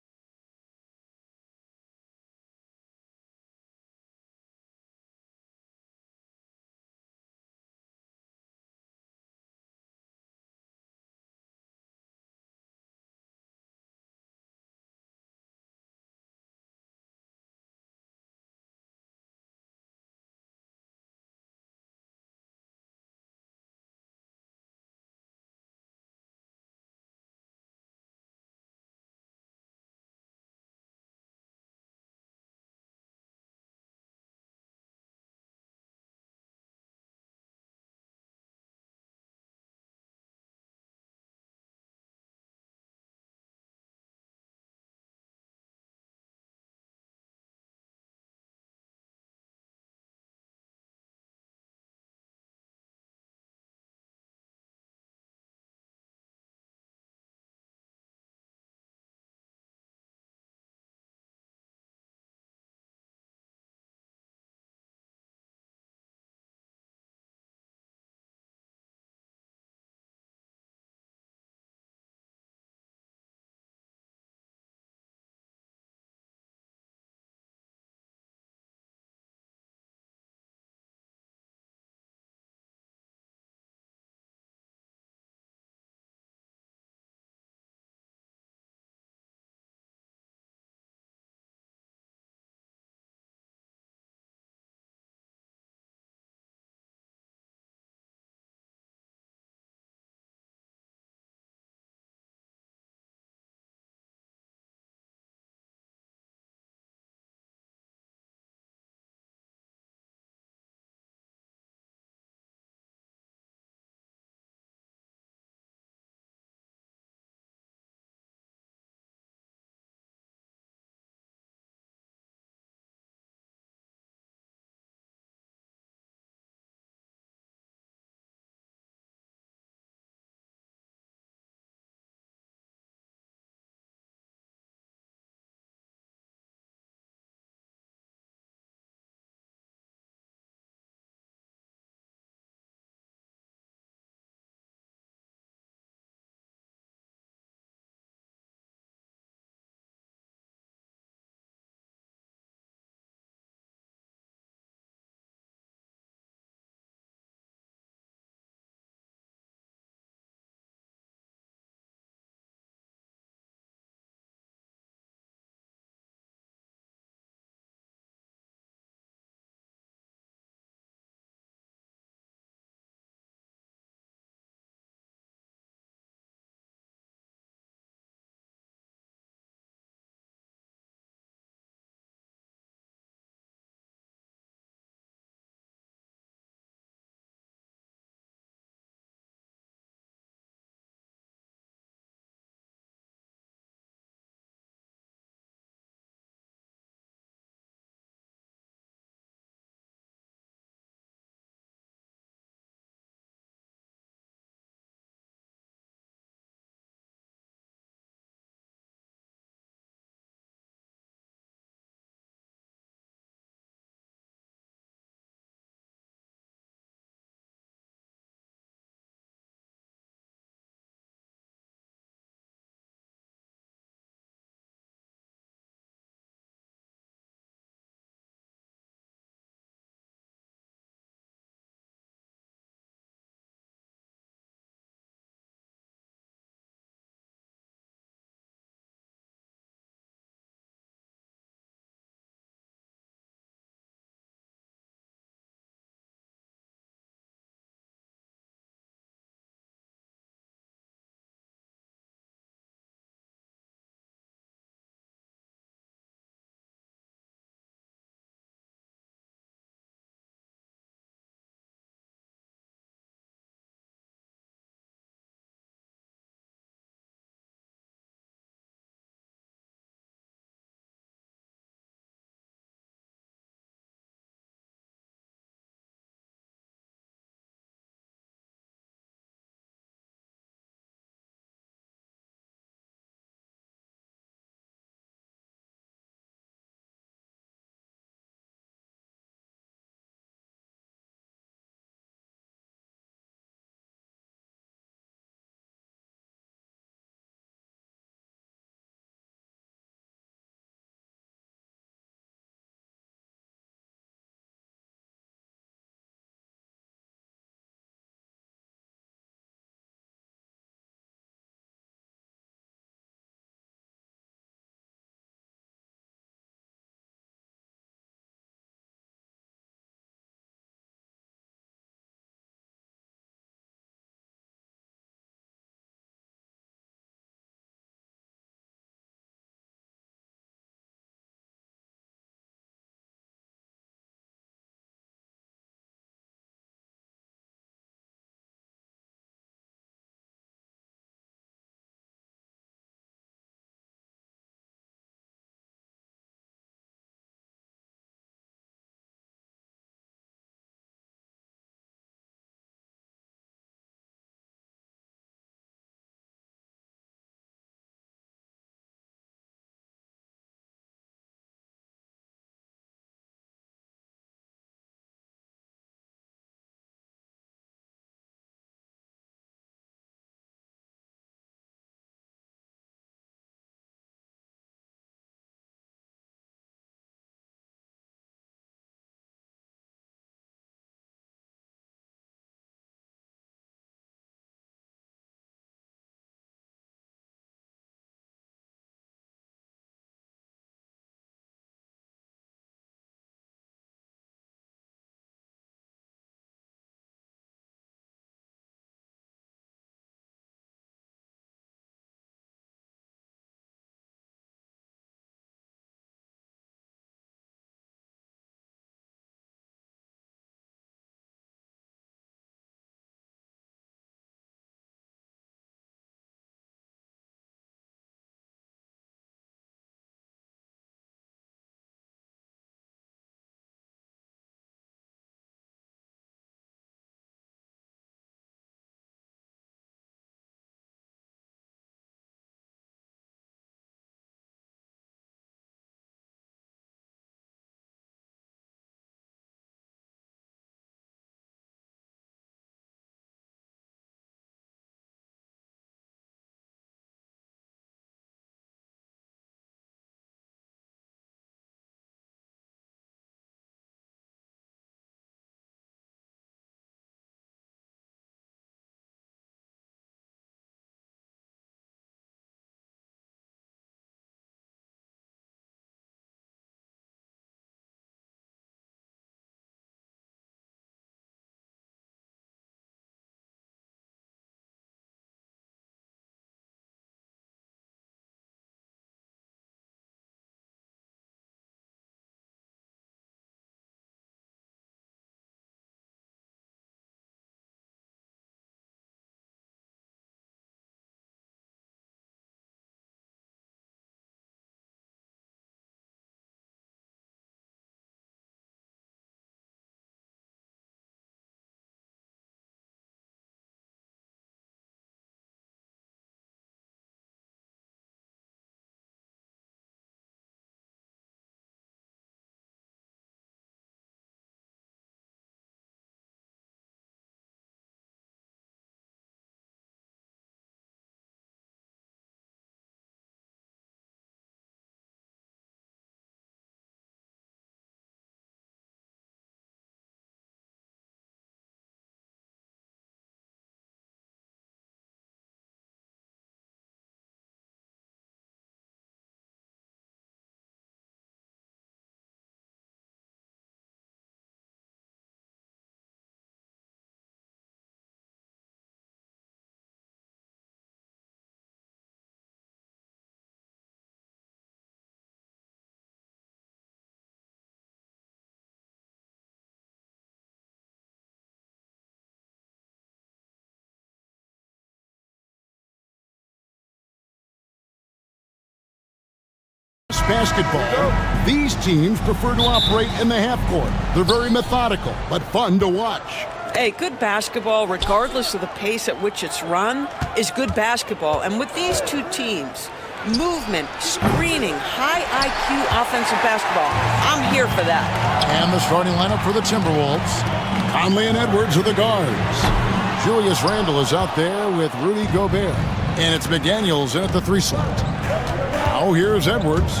basketball, these teams prefer to operate in the half court. They're very methodical, but fun to watch. Hey, good basketball, regardless of the pace at which it's run, is good basketball. And with these two teams, movement, screening, high IQ offensive basketball, I'm here for that. And the starting lineup for the Timberwolves. Conley and Edwards are the guards. Julius Randle is out there with Rudy Gobert. And it's McDaniels in at the 3 slot. Now here's Edwards.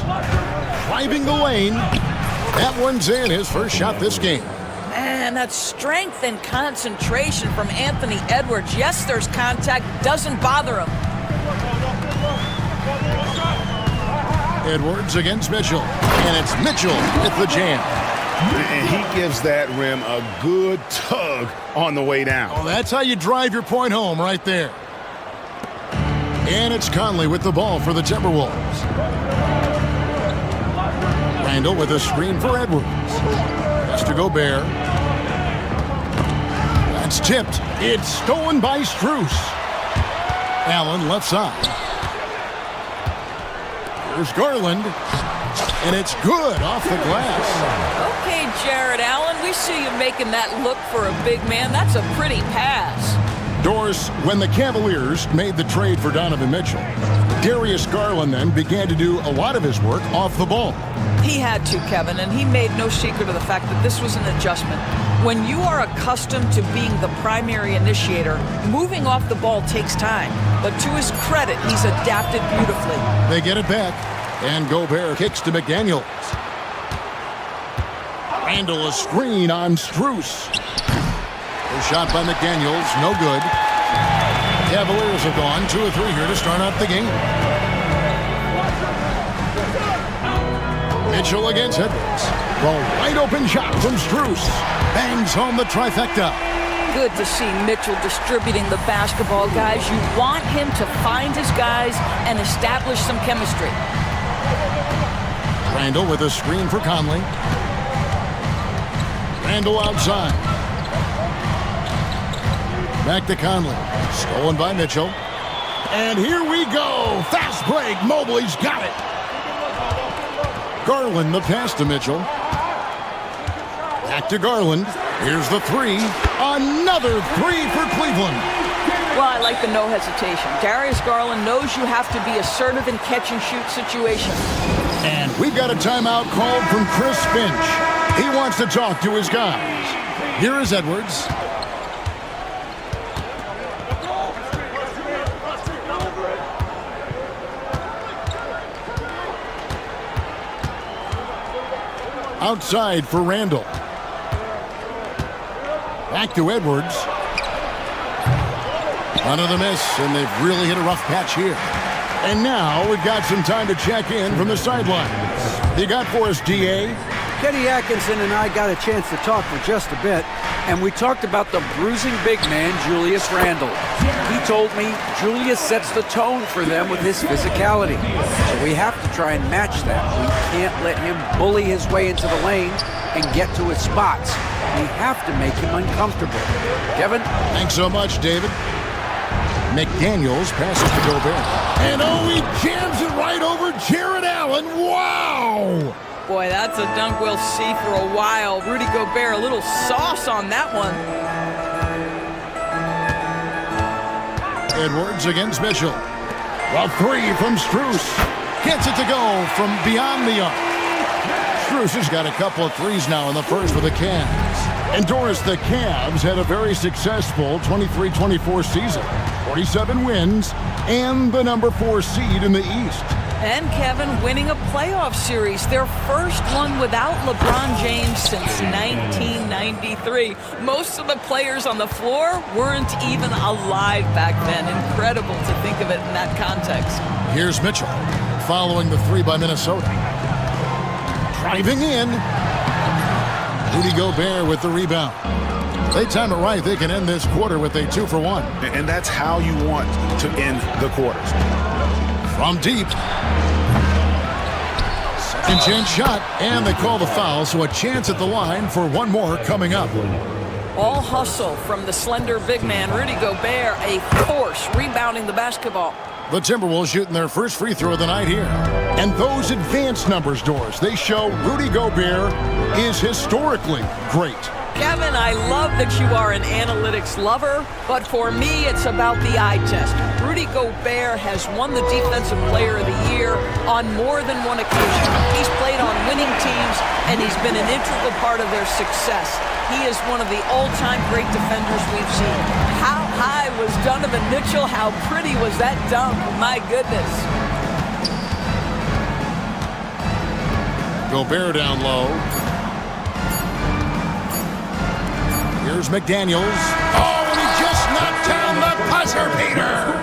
Driving the lane. That one's in, his first shot this game. And that strength and concentration from Anthony Edwards. Yes, there's contact, doesn't bother him. Edwards against Mitchell. And it's Mitchell with the jam. And he gives that rim a good tug on the way down. Oh, that's how you drive your point home right there. And it's Conley with the ball for the Timberwolves. Randle with a screen for Edwards. Has to Gobert. That's tipped. It's stolen by Strus. Allen left side. Here's Garland. And it's good off the glass. Okay, Jared Allen, we see you making that look for a big man. That's a pretty pass. Doris, when the Cavaliers made the trade for Donovan Mitchell, Darius Garland then began to do a lot of his work off the ball. He had to, Kevin, and he made no secret of the fact that this was an adjustment. When you are accustomed to being the primary initiator, moving off the ball takes time. But to his credit, he's adapted beautifully. They get it back, and Gobert kicks to McDaniels. Randle a screen on Strus. A shot by McDaniels, no good. Cavaliers have gone 2 of 3 here to start out the game. Mitchell against Edwards. The wide open shot from Strus. Bangs home the trifecta. Good to see Mitchell distributing the basketball, guys. You want him to find his guys and establish some chemistry. Randle with a screen for Conley. Randle outside. Back to Conley. Stolen by Mitchell. And here we go. Fast break. Mobley's got it. Garland the pass to Mitchell. Back to Garland. Here's the 3. Another 3 for Cleveland. Well, I like the no hesitation. Darius Garland knows you have to be assertive in catch-and-shoot situations. And we've got a timeout called from Chris Finch. He wants to talk to his guys. Here is Edwards. Outside for Randle. Back to Edwards. Another miss, and they've really hit a rough patch here. And now we've got some time to check in from the sidelines. You got for us, D.A.? Kenny Atkinson and I got a chance to talk for just a bit, and we talked about the bruising big man, Julius Randle. He told me Julius sets the tone for them with his physicality. So we have to try and match that. We can't let him bully his way into the lane and get to his spots. We have to make him uncomfortable. Kevin? Thanks so much, David. McDaniels passes to Gobert. And he jams it right over Jared Allen. Wow! Boy, that's a dunk we'll see for a while. Rudy Gobert, a little sauce on that one. Edwards against Mitchell. A 3 from Strus. Gets it to go from beyond the arc. Strus has got a couple of threes now in the first with the Cavs. And Doris, the Cavs had a very successful 23-24 season. 47 wins and the number 4 seed in the East. And Kevin winning a playoff series, their first one without LeBron James since 1993. Most of the players on the floor weren't even alive back then. Incredible to think of it in that context. Here's Mitchell following the 3 by Minnesota. Driving in. Rudy Gobert with the rebound. They time it right. They can end this quarter with a 2-for-1. And that's how you want to end the quarters. From deep. Second chance shot, and they call the foul, so a chance at the line for one more coming up. All hustle from the slender big man, Rudy Gobert, a force rebounding the basketball. The Timberwolves shooting their first free throw of the night here. And those advanced numbers, Doris, they show Rudy Gobert is historically great. Kevin, I love that you are an analytics lover, but for me, it's about the eye test. Rudy Gobert has won the Defensive Player of the Year on more than one occasion. He's played on winning teams, and he's been an integral part of their success. He is one of the all-time great defenders we've seen. How high was Donovan Mitchell? How pretty was that dunk? My goodness. Gobert down low. Here's McDaniels. Oh, and he just knocked down the buzzer beater.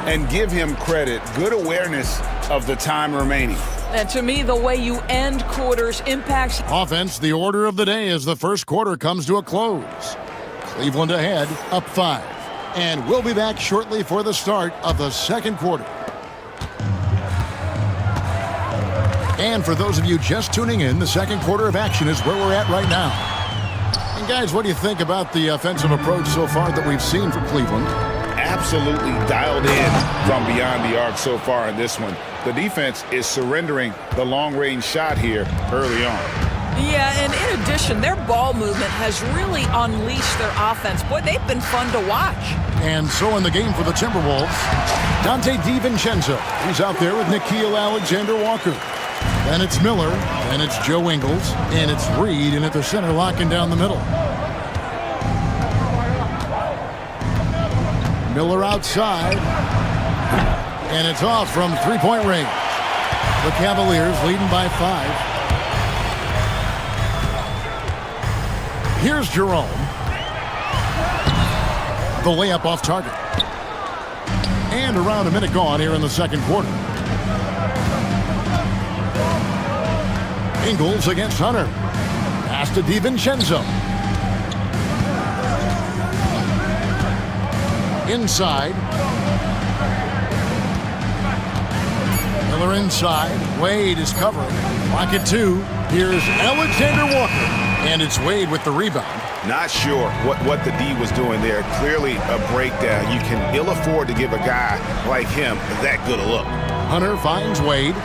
And give him credit. Good awareness of the time remaining. And to me, the way you end quarters impacts... Offense, the order of the day as the first quarter comes to a close. Cleveland ahead, up 5. And we'll be back shortly for the start of the second quarter. And for those of you just tuning in, the second quarter of action is where we're at right now. And guys, what do you think about the offensive approach so far that we've seen from Cleveland? Absolutely dialed in from beyond the arc so far in this one. The defense is surrendering the long-range shot here early on. Yeah, and in addition, their ball movement has really unleashed their offense. Boy, they've been fun to watch. And so in the game for the Timberwolves, Dante DiVincenzo. He's out there with Nickeil Alexander-Walker. Then it's Miller, and it's Joe Ingles, and it's Reed, and at the center, locking down the middle. Miller outside, and it's off from three-point range. The Cavaliers leading by 5. Here's Jerome. The layup off target. And around a minute gone here in the second quarter. Ingles against Hunter. Pass to DiVincenzo. Inside. Miller inside. Wade is covering. Lock it 2. Here's Alexander Walker. And it's Wade with the rebound. Not sure what the D was doing there. Clearly a breakdown. You can ill afford to give a guy like him that good a look. Hunter finds Wade.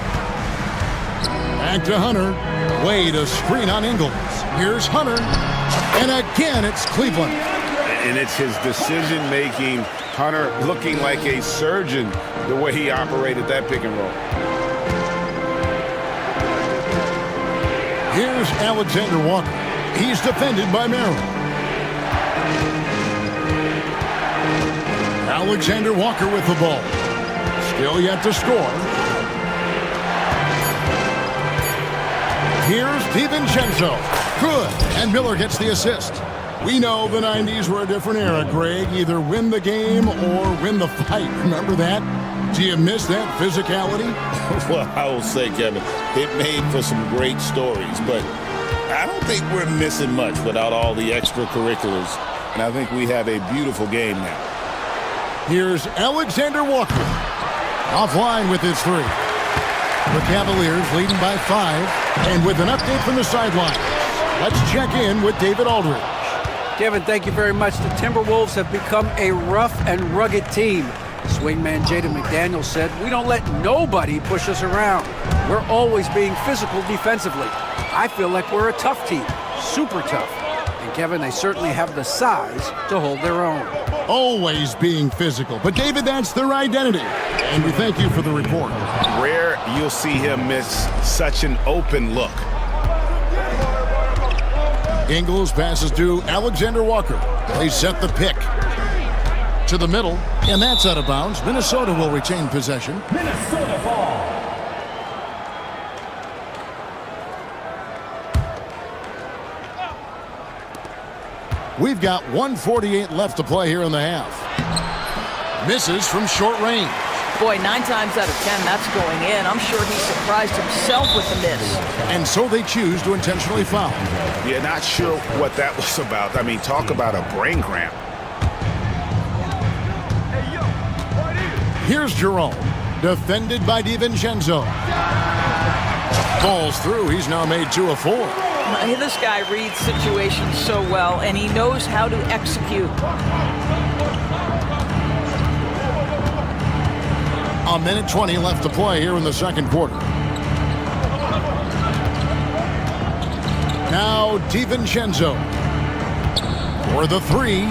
Back to Hunter. Wade, a screen on Ingles. Here's Hunter. And again, it's Cleveland. And it's his decision-making. Hunter looking like a surgeon the way he operated that pick and roll. Here's Alexander Walker. He's defended by Merrill. Alexander Walker with the ball. Still yet to score. Here's DiVincenzo. Good. And Miller gets the assist. We know the 90s were a different era, Greg. Either win the game or win the fight. Remember that? Do you miss that physicality? Well, I will say, Kevin, it made for some great stories, but I don't think we're missing much without all the extracurriculars. And I think we have a beautiful game now. Here's Alexander Walker. Offline with his 3. The Cavaliers leading by 5. And with an update from the sideline, let's check in with David Aldridge. Kevin, thank you very much. The Timberwolves have become a rough and rugged team. Swingman Jaden McDaniels said, "We don't let nobody push us around. We're always being physical defensively. I feel like we're a tough team, super tough." And Kevin, they certainly have the size to hold their own. Always being physical. But David, that's their identity. And we thank you for the report. Rare you'll see him miss such an open look. Ingles passes to Alexander Walker. They set the pick to the middle, and that's out of bounds. Minnesota will retain possession. Minnesota ball. We've got 1:48 left to play here in the half. Misses from short range. Boy, 9 times out of 10, that's going in. I'm sure he surprised himself with the miss. And so they choose to intentionally foul. Yeah, not sure what that was about. I mean, talk about a brain cramp. Here's Jerome, defended by DiVincenzo. Falls through. He's now made 2 of 4. This guy reads situations so well, and he knows how to execute. A minute 20 left to play here in the second quarter. Now DiVincenzo for the three.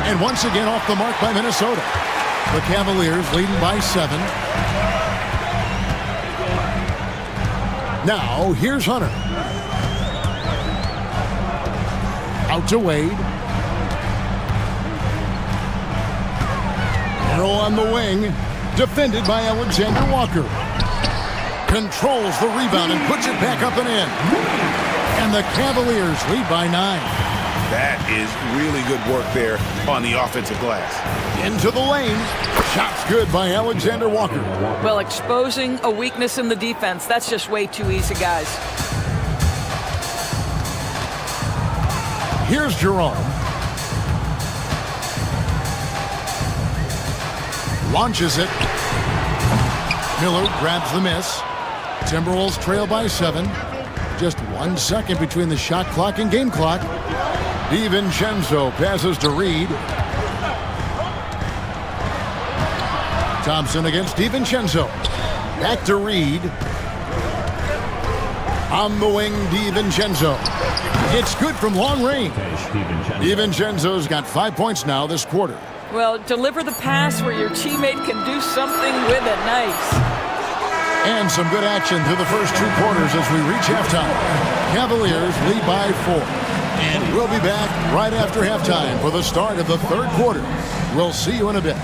And once again off the mark by Minnesota. The Cavaliers leading by 7. Now here's Hunter. Out to Wade. Arrow on the wing. Defended by Alexander Walker. Controls the rebound and puts it back up and in. And the Cavaliers lead by 9. That is really good work there on the offensive glass. Into the lane. Shots good by Alexander Walker. Well, exposing a weakness in the defense, that's just way too easy, guys. Here's Jerome. Launches it. Miller grabs the miss. Timberwolves trail by 7. Just 1 second between the shot clock and game clock. DiVincenzo passes to Reed. Thompson against DiVincenzo. Back to Reed. On the wing, DiVincenzo. It's good from long range. DiVincenzo's got 5 points now this quarter. Well, deliver the pass where your teammate can do something with it. Nice. And some good action through the first 2 quarters as we reach halftime. Cavaliers lead by 4. And we'll be back right after halftime for the start of the third quarter. We'll see you in a bit.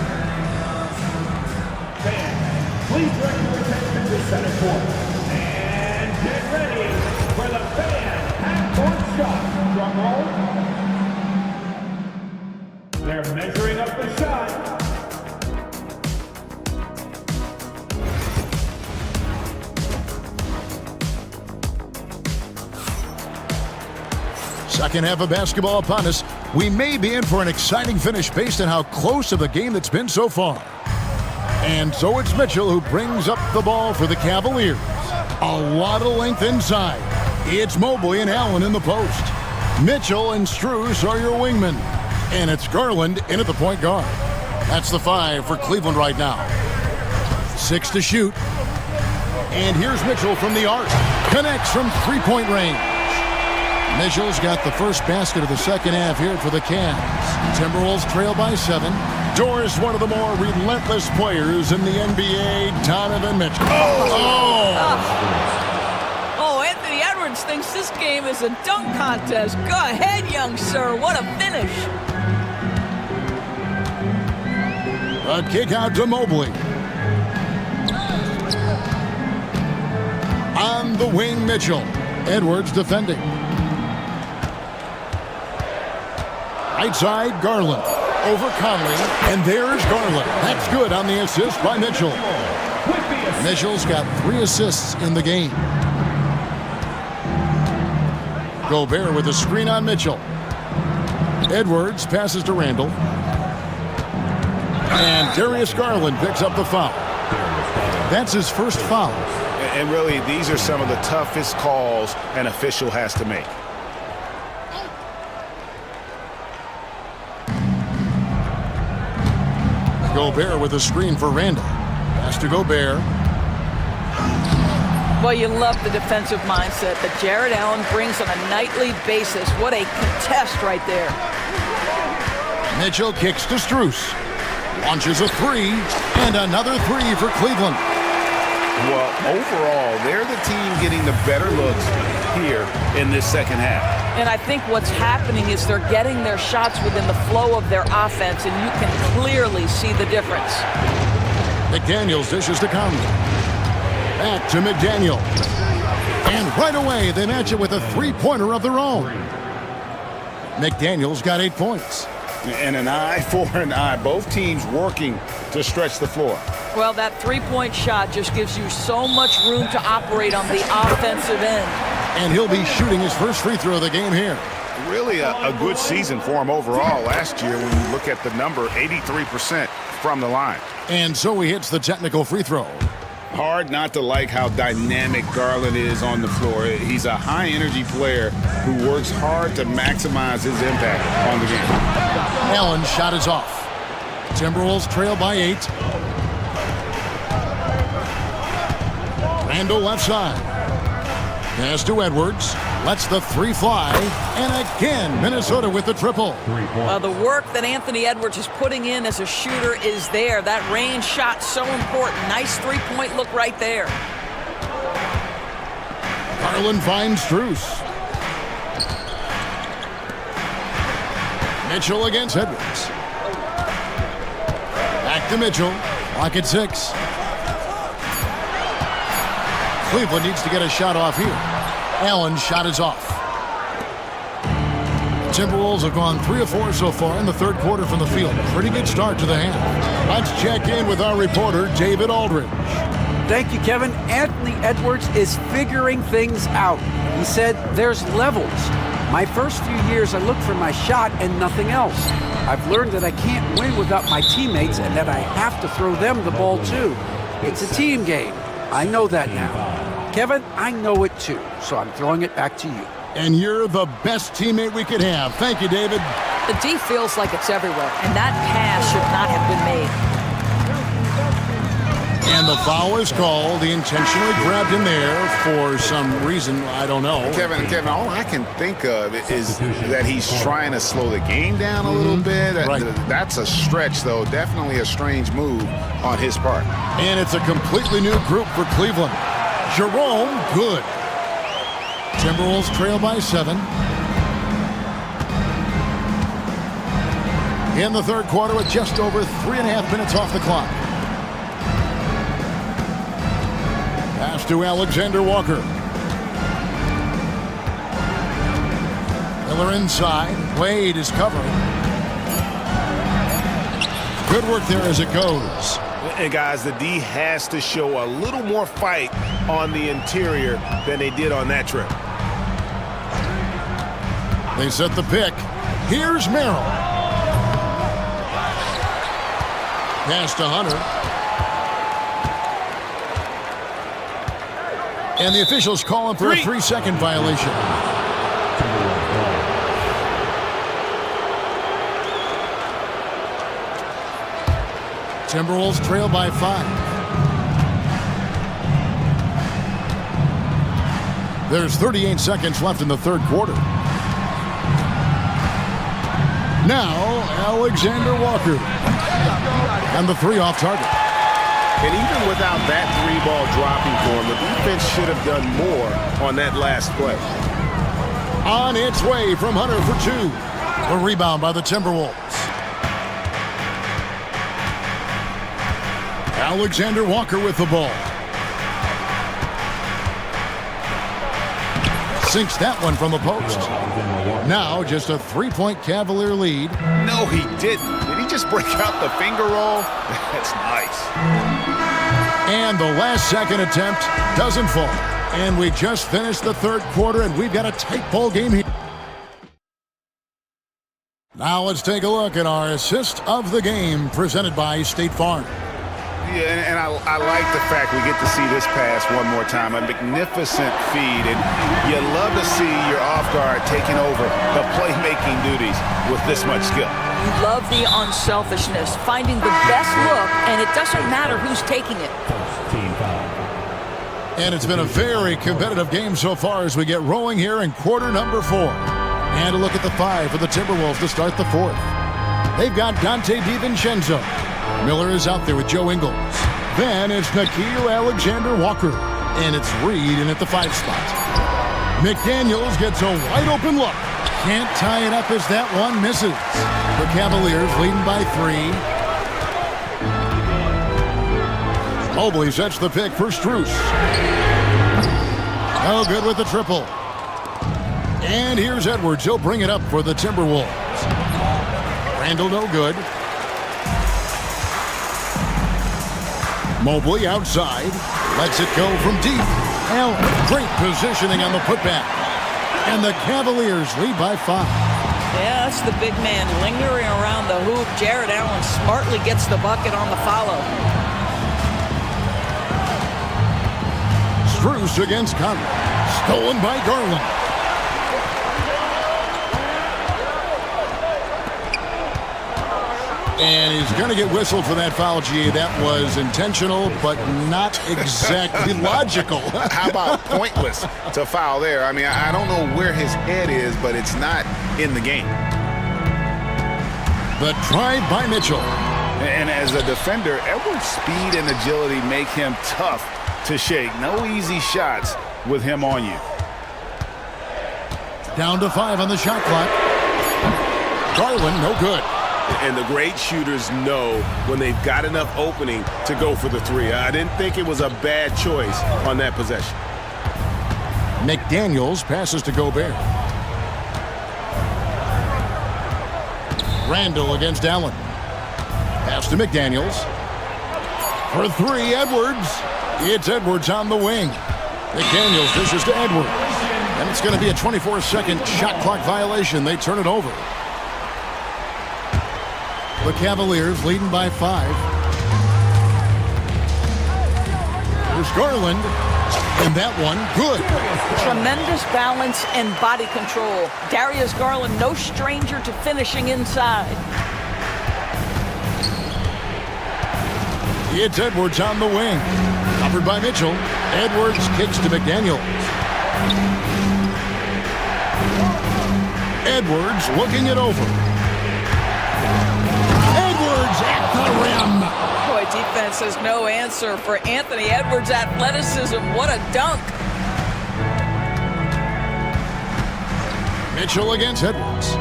Please direct your attention to center court. And get ready for the fan half-court shot. Drum roll. They're measuring up the shot. Second half of basketball upon us. We may be in for an exciting finish based on how close of the game that's been so far. And so it's Mitchell who brings up the ball for the Cavaliers. A lot of length inside. It's Mobley and Allen in the post. Mitchell and Strus are your wingmen. And it's Garland in at the point guard. That's the 5 for Cleveland right now. 6 to shoot. And here's Mitchell from the arc. Connects from three-point range. Mitchell's got the first basket of the second half here for the Cavs. Timberwolves trail by 7. Doris, one of the more relentless players in the NBA, Donovan Mitchell. Oh, Anthony Edwards thinks this game is a dunk contest. Go ahead, young sir. What a finish. A kick out to Mobley. On the wing, Mitchell. Edwards defending. Right side, Garland. Over Conley, and there's Garland. That's good on the assist by Mitchell. Mitchell's got 3 assists in the game. Gobert with a screen on Mitchell. Edwards passes to Randall. And Darius Garland picks up the foul. That's his first foul. And really, these are some of the toughest calls an official has to make. Gobert with a screen for Randall. Pass to Gobert. Well, you love the defensive mindset that Jared Allen brings on a nightly basis. What a contest right there. Mitchell kicks to Strus. Launches a 3, and another 3 for Cleveland. Well, overall, they're the team getting the better looks here in this second half. And I think what's happening is they're getting their shots within the flow of their offense, and you can clearly see the difference. McDaniels dishes to Conley. Back to McDaniel. And right away, they match it with a 3-pointer of their own. McDaniels got 8 points. And an eye for an eye. Both teams working to stretch the floor. Well, that 3-point shot just gives you so much room to operate on the offensive end. And he'll be shooting his first free throw of the game here. Really a good season for him overall last year when you look at the number, 83% from the line. And so he hits the technical free throw. Hard not to like how dynamic Garland is on the floor. He's a high-energy player who works hard to maximize his impact on the game. Allen's shot is off. Timberwolves trail by 8. Randall left side. Pass to Edwards. Lets the three fly. And again, Minnesota with the triple. Well, the work that Anthony Edwards is putting in as a shooter is there. That range shot so important. Nice three-point look right there. Garland finds Strus. Mitchell against Edwards. Back to Mitchell. Clock at 6. Cleveland needs to get a shot off here. Allen's shot is off. Timberwolves have gone 3 of 4 so far in the third quarter from the field. Pretty good start to the half. Let's check in with our reporter, David Aldridge. Thank you, Kevin. Anthony Edwards is figuring things out. He said there's levels. My first few years, I looked for my shot and nothing else. I've learned that I can't win without my teammates and that I have to throw them the ball too. It's a team game. I know that now. Kevin, I know it too, so I'm throwing it back to you. And you're the best teammate we could have. Thank you, David. The D feels like it's everywhere, and that pass should not have been made. And the foul is called. He intentionally grabbed him there for some reason. I don't know. Kevin, all I can think of is that he's trying to slow the game down a little bit. Right. That's a stretch, though. Definitely a strange move on his part. And it's a completely new group for Cleveland. Jerome, good. Timberwolves trail by 7. In the third quarter with just over 3.5 minutes off the clock. Pass to Alexander Walker. Miller inside. Wade is covering. Good work there as it goes. And guys, the D has to show a little more fight on the interior than they did on that trip. They set the pick. Here's Merrill. Pass to Hunter. And the officials call him for a 3-second violation. Timberwolves trail by 5. There's 38 seconds left in the third quarter. Now, Alexander Walker. And the 3 off target. And even without that 3-ball dropping for him, the defense should have done more on that last play. On its way from Hunter for 2. A rebound by the Timberwolves. Alexander Walker with the ball. Sinks that one from the post. Now just a 3-point Cavalier lead. No, he didn't. Did he just break out the finger roll? That's nice. And the last second attempt doesn't fall. And we just finished the third quarter, and we've got a tight ball game here. Now let's take a look at our assist of the game presented by State Farm. Yeah, and I like the fact we get to see this pass one more time. A magnificent feed, and you love to see your off guard taking over the playmaking duties with this much skill. You love the unselfishness, finding the best look, and it doesn't matter who's taking it. And it's been a very competitive game so far as we get rolling here in quarter number 4. And a look at the 5 for the Timberwolves to start the 4th. They've got Dante DiVincenzo. Miller is out there with Joe Ingles. Then it's Nickeil Alexander-Walker. And it's Reed in at the 5 spot. McDaniels gets a wide open look. Can't tie it up as that one misses. The Cavaliers leading by 3. Mobley sets the pick for Strus. No good with the triple. And here's Edwards. He'll bring it up for the Timberwolves. Randall no good. Mobley outside. Lets it go from deep. Allen, great positioning on the putback. And the Cavaliers lead by 5. Yeah, that's the big man lingering around the hoop. Jared Allen smartly gets the bucket on the follow. Strus against Conley. Stolen by Garland. And he's going to get whistled for that foul, G. That was intentional, but not exactly logical. How about pointless to foul there? I mean, I don't know where his head is, but it's not in the game. The drive by Mitchell. And as a defender, Edwards' speed and agility make him tough to shake. No easy shots with him on you. Down to 5 on the shot clock. Garland, no good. And the great shooters know when they've got enough opening to go for the three. I didn't think it was a bad choice on that possession. McDaniels passes to Gobert. Randall against Allen. Pass to McDaniels. For 3, Edwards. It's Edwards on the wing. McDaniels dishes to Edwards. And it's going to be a 24-second shot clock violation. They turn it over. The Cavaliers leading by 5. There's Garland. And that one, good. Tremendous balance and body control. Darius Garland, no stranger to finishing inside. It's Edwards on the wing. Covered by Mitchell. Edwards kicks to McDaniels. Edwards looking it over. Edwards at the rim. Boy, defense has no answer for Anthony Edwards' athleticism. What a dunk. Mitchell against Edwards.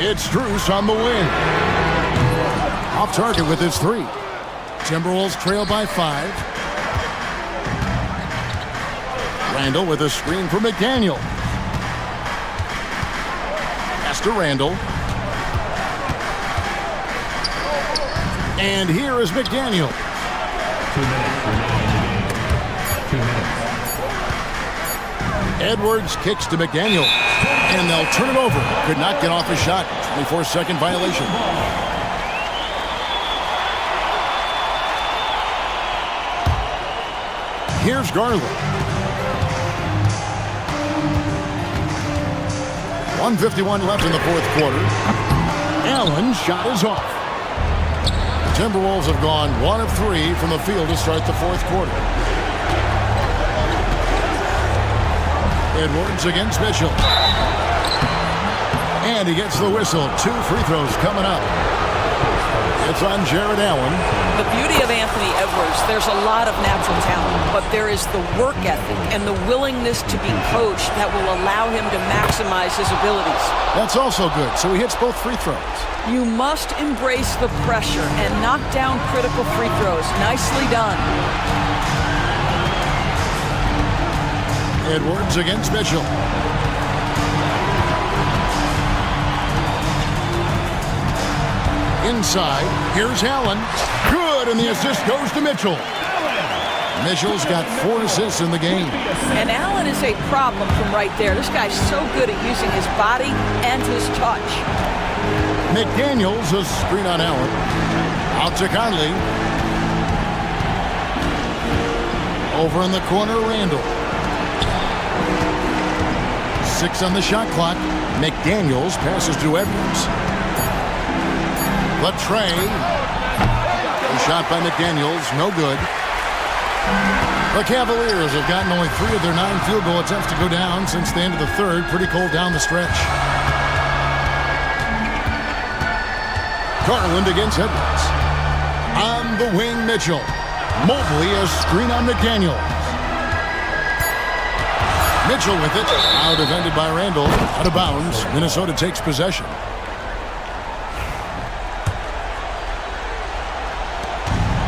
It's Strus on the wing. Off target with his 3. Timberwolves trail by 5. Randall with a screen for McDaniel. Pass to Randall. And here is McDaniel. 2 minutes remaining. 2 minutes. Edwards kicks to McDaniel. And they'll turn it over. Could not get off a shot. 24-second violation. Here's Garland. 1:51 left in the fourth quarter. Allen's shot is off. The Timberwolves have gone 1 of 3 from the field to start the fourth quarter. Edwards against Mitchell. And he gets the whistle. 2 free throws coming up. It's on Jared Allen. The beauty of Anthony Edwards, there's a lot of natural talent, but there is the work ethic and the willingness to be coached that will allow him to maximize his abilities. That's also good. So he hits both free throws. You must embrace the pressure and knock down critical free throws. Nicely done. Edwards against Mitchell. Inside, here's Allen. Good, and the assist goes to Mitchell. Mitchell's got 4 assists in the game. And Allen is a problem from right there. This guy's so good at using his body and his touch. McDaniels, a screen on Allen. Out to Conley. Over in the corner, Randall. 6 on the shot clock. McDaniels passes to Edwards. Latrey. A shot by McDaniels, no good. The Cavaliers have gotten only 3 of their 9 field goal attempts to go down since the end of the third. Pretty cold down the stretch. Garland against Edwards. On the wing, Mitchell. Mobley a screen on McDaniels. Mitchell with it. Now defended by Randall. Out of bounds. Minnesota takes possession.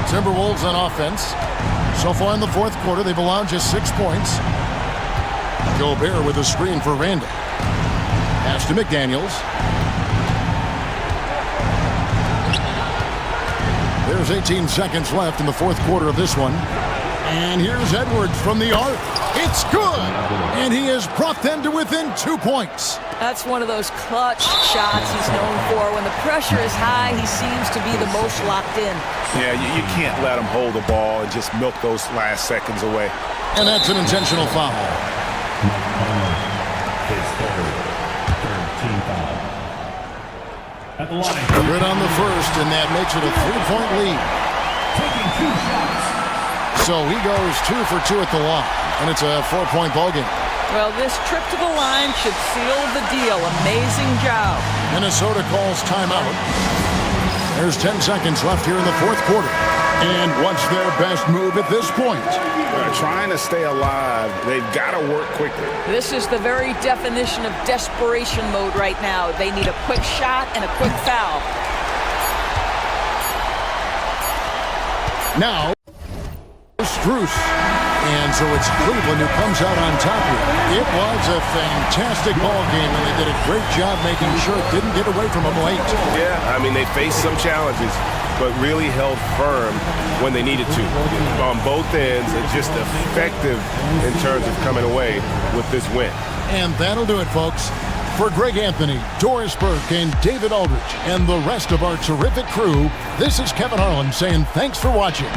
Timberwolves on offense. So far in the fourth quarter, they've allowed just 6 points. Gobert with a screen for Randall. Pass to McDaniels. There's 18 seconds left in the fourth quarter of this one. And here's Edwards from the arc. It's good! And he has brought them to within 2 points. That's one of those clutch shots he's known for. When the pressure is high, he seems to be the most locked in. Yeah, you can't let him hold the ball and just milk those last seconds away. And that's an intentional foul. His third team foul. at the line. Good on the first, and that makes it a 3-point lead. Taking 2 shots. So he goes 2 for 2 at the line, and it's a 4-point ballgame. Well, this trip to the line should seal the deal. Amazing job. Minnesota calls timeout. There's 10 seconds left here in the fourth quarter. And what's their best move at this point? They're trying to stay alive. They've got to work quickly. This is the very definition of desperation mode right now. They need a quick shot and a quick foul. Now, Struce. And so it's Cleveland who comes out on top here. It was a fantastic ball game, and they did a great job making sure it didn't get away from them late. Yeah, I mean, they faced some challenges, but really held firm when they needed to. On both ends, and just effective in terms of coming away with this win. And that'll do it, folks. For Greg Anthony, Doris Burke, and David Aldridge, and the rest of our terrific crew, this is Kevin Harlan saying thanks for watching.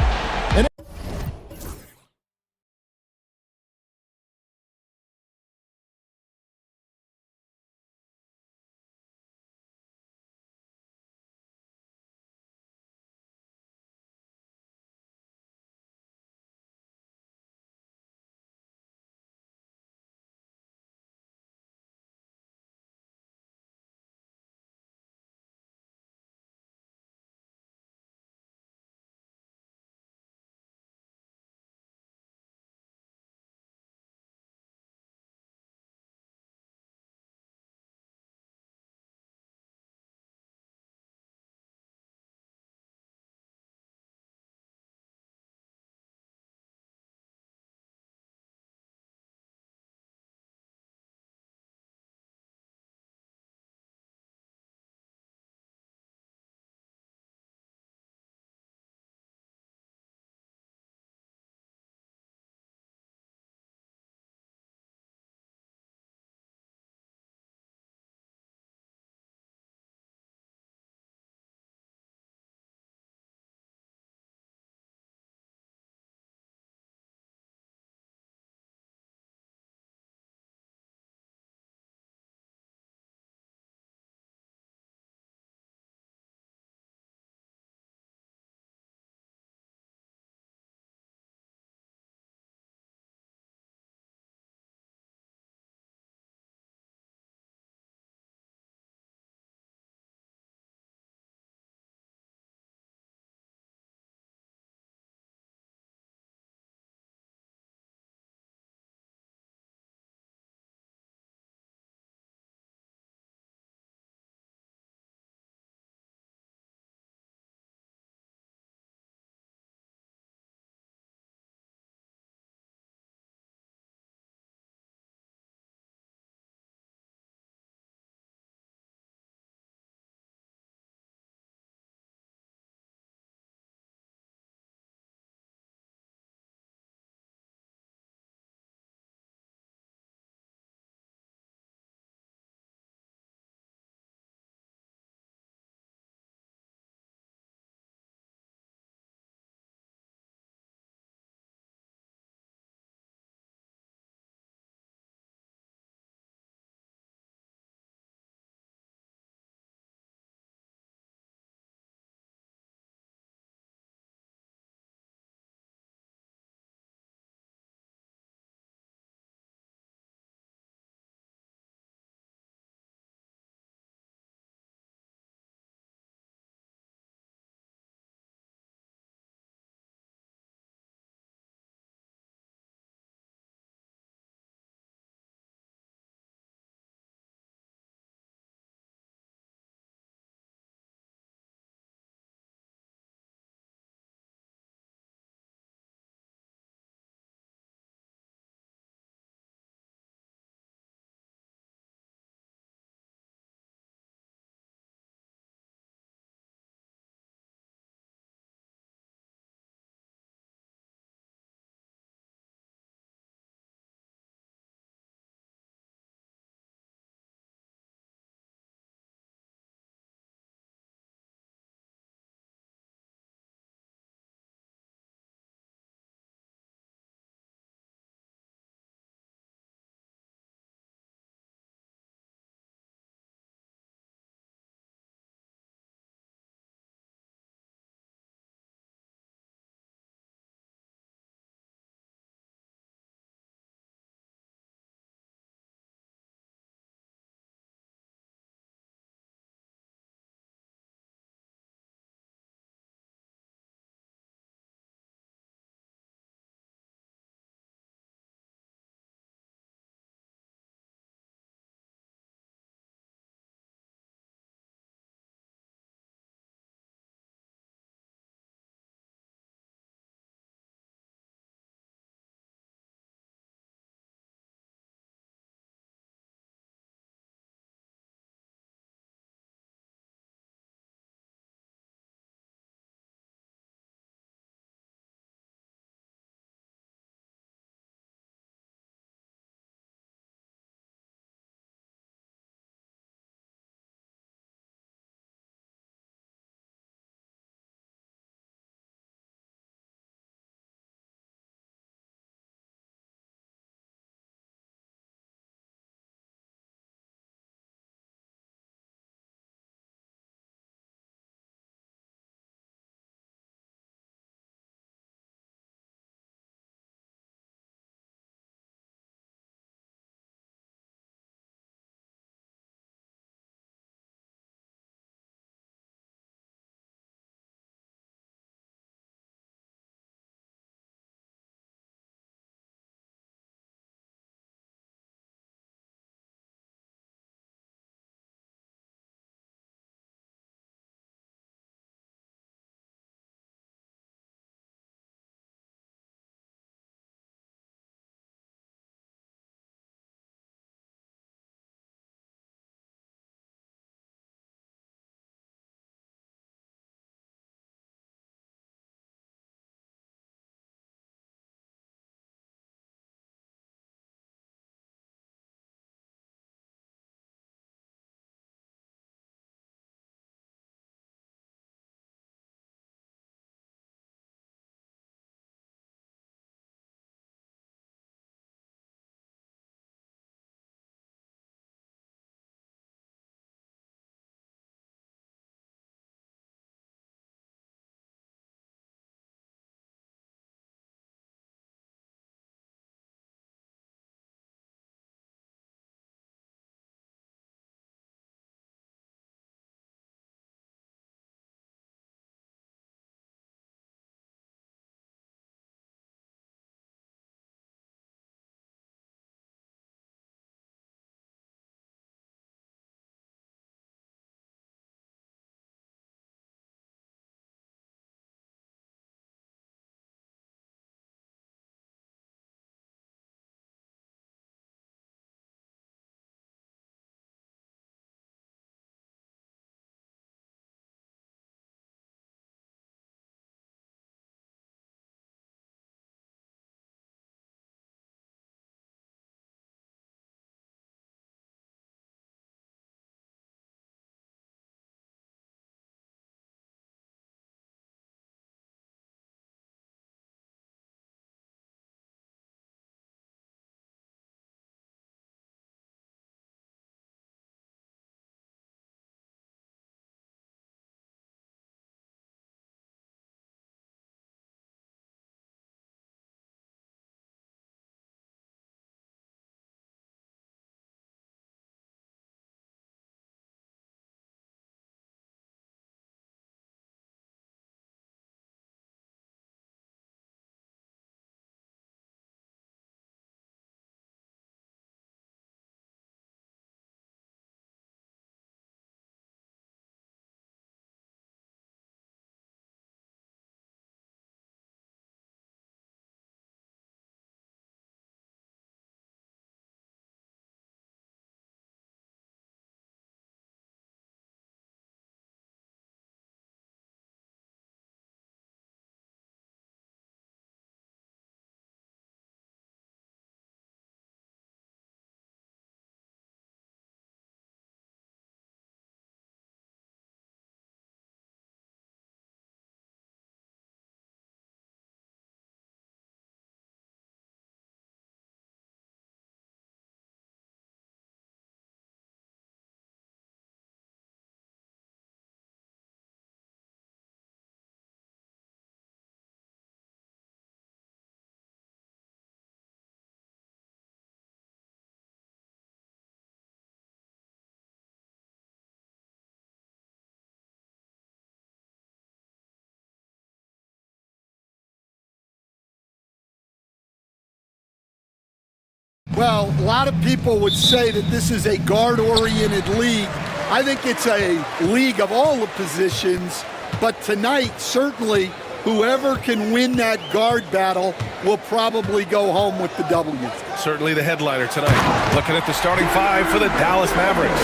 Well, a lot of people would say that this is a guard-oriented league. I think it's a league of all the positions, but tonight, certainly, whoever can win that guard battle will probably go home with the W. Certainly the headliner tonight. Looking at the starting five for the Dallas Mavericks.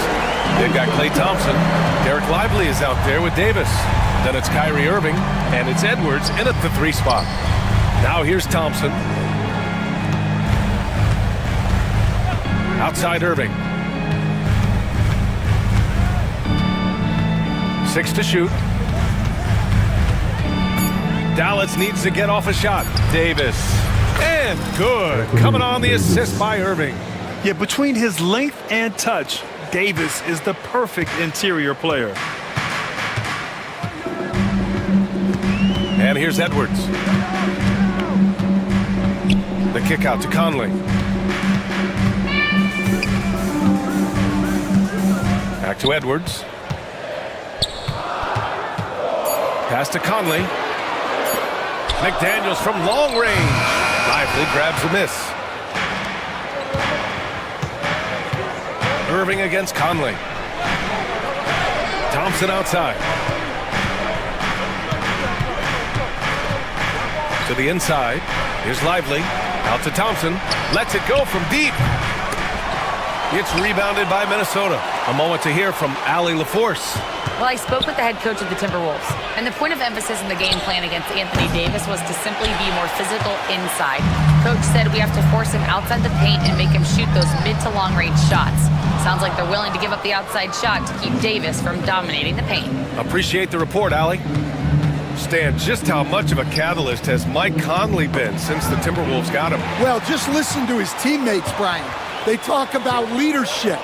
They've got Klay Thompson. Derek Lively is out there with Davis. Then it's Kyrie Irving, and it's Edwards in at the 3 spot. Now here's Thompson. Outside Irving. 6 to shoot. Dallas needs to get off a shot. Davis. And good. Coming on the assist by Irving. Yeah, between his length and touch, Davis is the perfect interior player. And here's Edwards. The kick out to Conley. Back to Edwards. Pass to Conley. McDaniels from long range. Lively grabs the miss. Irving against Conley. Thompson outside. To the inside. Here's Lively. Out to Thompson. Lets it go from deep. It's rebounded by Minnesota. A moment to hear from Allie LaForce. Well, I spoke with the head coach of the Timberwolves, and the point of emphasis in the game plan against Anthony Davis was to simply be more physical inside. Coach said we have to force him outside the paint and make him shoot those mid to long range shots. Sounds like they're willing to give up the outside shot to keep Davis from dominating the paint. Appreciate the report, Allie. Stan, just how much of a catalyst has Mike Conley been since the Timberwolves got him? Well, just listen to his teammates, Brian. They talk about leadership,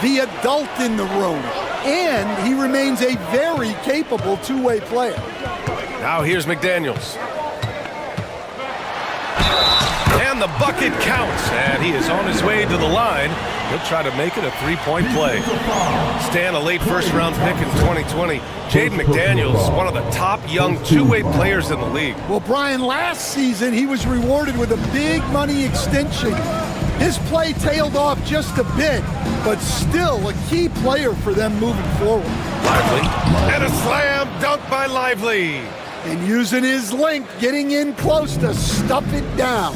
the adult in the room, and he remains a very capable two-way player. Now here's McDaniels. And the bucket counts, and he is on his way to the line. He'll try to make it a three-point play. Stan, a late first-round pick in 2020. Jaden McDaniels, one of the top young two-way players in the league. Well, Brian, last season he was rewarded with a big money extension. His play tailed off just a bit, but still a key player for them moving forward. Lively, and a slam dunk by Lively. And using his length, getting in close to stuff it down.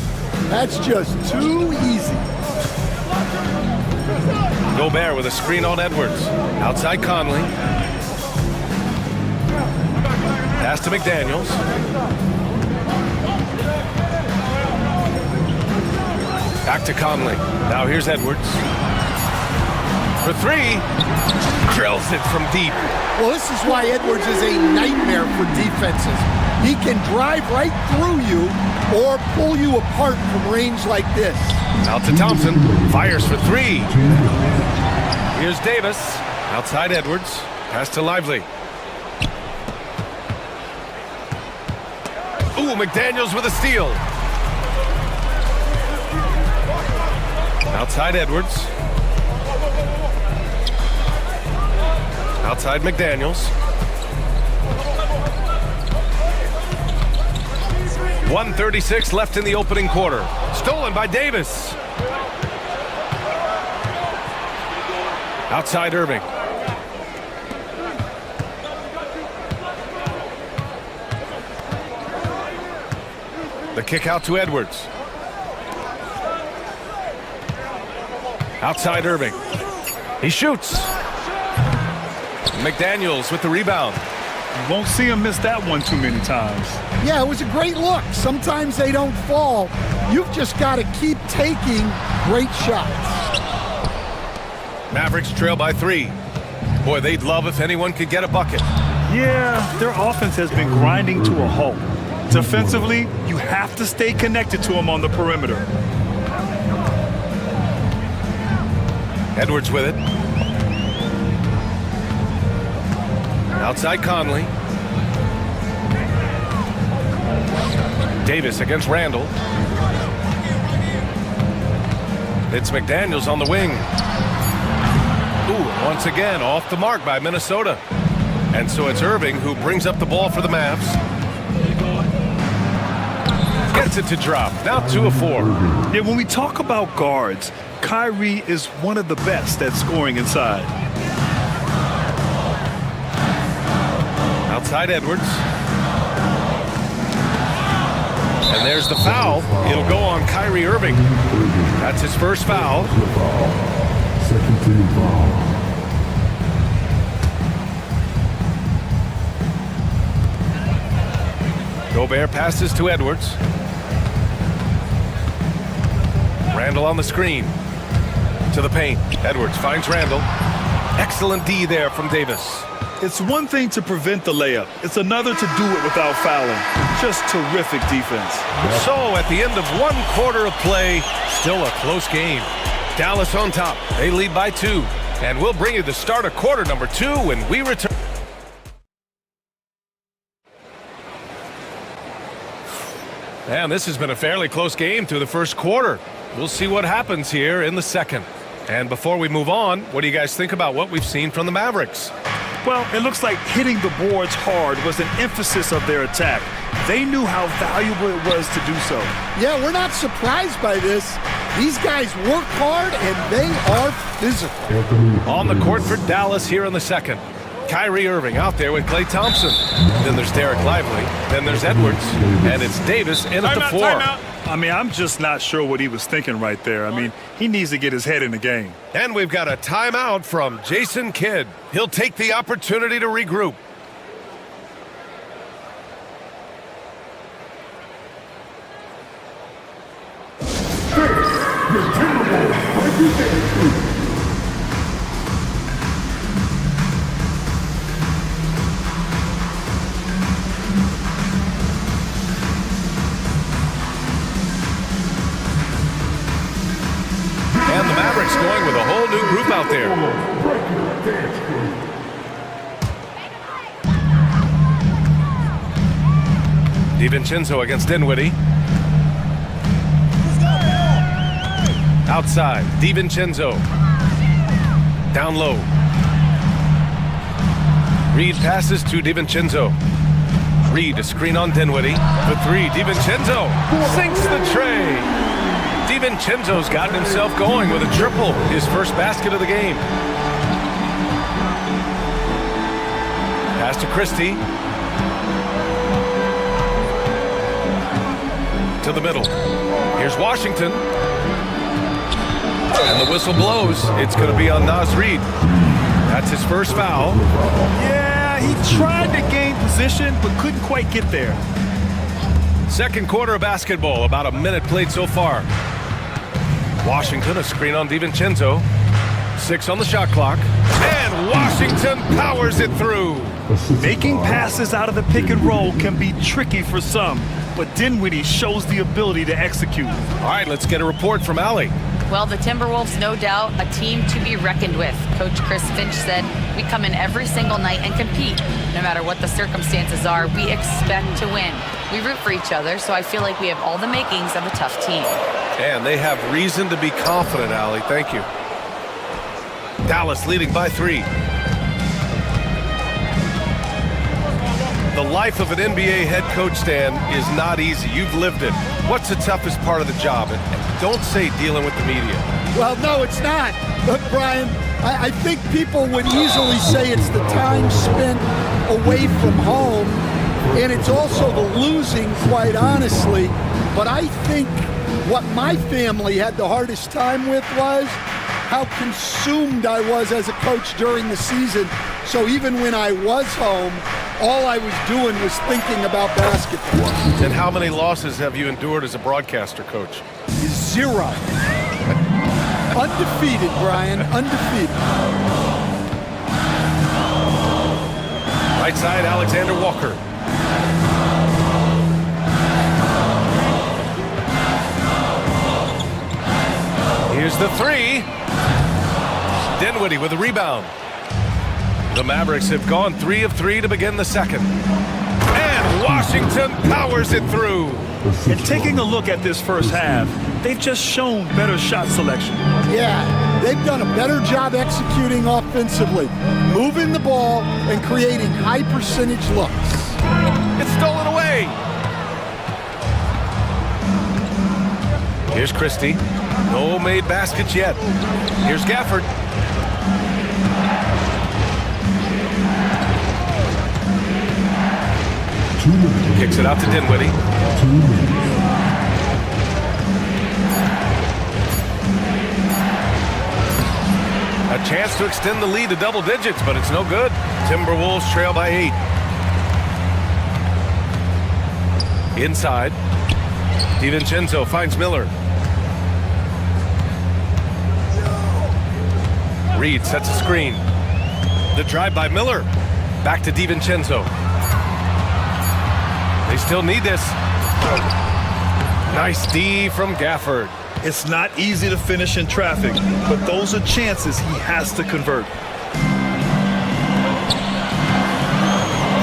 That's just too easy. Gobert with a screen on Edwards. Outside Conley. Pass to McDaniels. Back to Conley. Now here's Edwards. For three. Drills it from deep. Well, this is why Edwards is a nightmare for defenses. He can drive right through you or pull you apart from range like this. Out to Thompson. Fires for three. Here's Davis. Outside Edwards. Pass to Lively. Ooh, McDaniels with a steal. Outside Edwards. Outside McDaniels. 1:36 left in the opening quarter. Stolen by Davis. Outside Irving. The kick out to Edwards. Outside Irving. He shoots. McDaniels with the rebound. You won't see him miss that one too many times. Yeah, it was a great look. Sometimes they don't fall. You've just got to keep taking great shots. Mavericks trail by 3. Boy, they'd love if anyone could get a bucket. Yeah, their offense has been grinding to a halt. Defensively, you have to stay connected to him on the perimeter. Edwards with it. Outside Conley. Davis against Randall. It's McDaniels on the wing. Ooh, once again off the mark by Minnesota. And so it's Irving who brings up the ball for the Mavs. gets it to drop. Now 2 of 4. Yeah, when we talk about guards, Kyrie is one of the best at scoring inside. Outside Edwards. And there's the foul. It'll go on Kyrie Irving. That's his first foul. Second team foul. Gobert passes to Edwards. Randall on the screen. To the paint. Edwards finds Randall. Excellent D there from Davis. It's one thing to prevent the layup. It's another to do it without fouling. Just terrific defense. So at the end of 1 quarter of play, still a close game. Dallas on top. They lead by 2. And we'll bring you the start of quarter number 2 when we return. And this has been a fairly close game through the first quarter. We'll see what happens here in the second. And before we move on, what do you guys think about what we've seen from the Mavericks? Well, it looks like hitting the boards hard was an emphasis of their attack. They knew how valuable it was to do so. Yeah, we're not surprised by this. These guys work hard and they are physical. On the court for Dallas here in the second. Kyrie Irving out there with Klay Thompson. Then there's Derek Lively. Then there's Edwards. And it's Davis in at the 4. I mean, I'm just not sure what he was thinking right there. I mean, he needs to get his head in the game. And we've got a timeout from Jason Kidd. He'll take the opportunity to regroup. And the Mavericks going with a whole new group out there. DiVincenzo against Dinwiddie. Outside, DiVincenzo. Down low. Reed passes to DiVincenzo. Reed, a screen on Dinwiddie. For 3, DiVincenzo sinks the tray. DiVincenzo's gotten himself going with a triple, his first basket of the game. Pass to Christie. To the middle. Here's Washington. And the whistle blows. It's going to be on Naz Reid. That's his first foul. Yeah, he tried to gain position, but couldn't quite get there. Second quarter of basketball, about a minute played so far. Washington, a screen on DiVincenzo. 6 on the shot clock. And Washington powers it through. Making passes out of the pick and roll can be tricky for some, but Dinwiddie shows the ability to execute. All right, let's get a report from Allie. Well, the Timberwolves, no doubt, a team to be reckoned with. Coach Chris Finch said, we come in every single night and compete. No matter what the circumstances are, we expect to win. We root for each other, so I feel like we have all the makings of a tough team. And they have reason to be confident, Allie. Thank you. Dallas leading by 3. The life of an NBA head coach, Stan, is not easy. You've lived it. What's the toughest part of the job? And don't say dealing with the media. Well, no, it's not. But, Brian, I think people would easily say it's the time spent away from home, and it's also the losing, quite honestly. But I think what my family had the hardest time with was how consumed I was as a coach during the season. So even when I was home, all I was doing was thinking about basketball. And how many losses have you endured as a broadcaster, Coach? 0. Undefeated, Brian, undefeated. Right side, Alexander Walker. Here's the 3. Dinwiddie with a rebound. The Mavericks have gone 3 of 3 to begin the second. And Washington powers it through. And taking a look at this first half, they've just shown better shot selection. Yeah, they've done a better job executing offensively, moving the ball and creating high percentage looks. It's stolen away. Here's Christie. No made baskets yet. Here's Gafford. Kicks it out to Dinwiddie. A chance to extend the lead to double digits, but it's no good. Timberwolves trail by 8. Inside. DiVincenzo finds Miller. Reed sets a screen. The drive by Miller. Back to DiVincenzo. They still need this. Nice D from Gafford. It's not easy to finish in traffic, but those are chances he has to convert.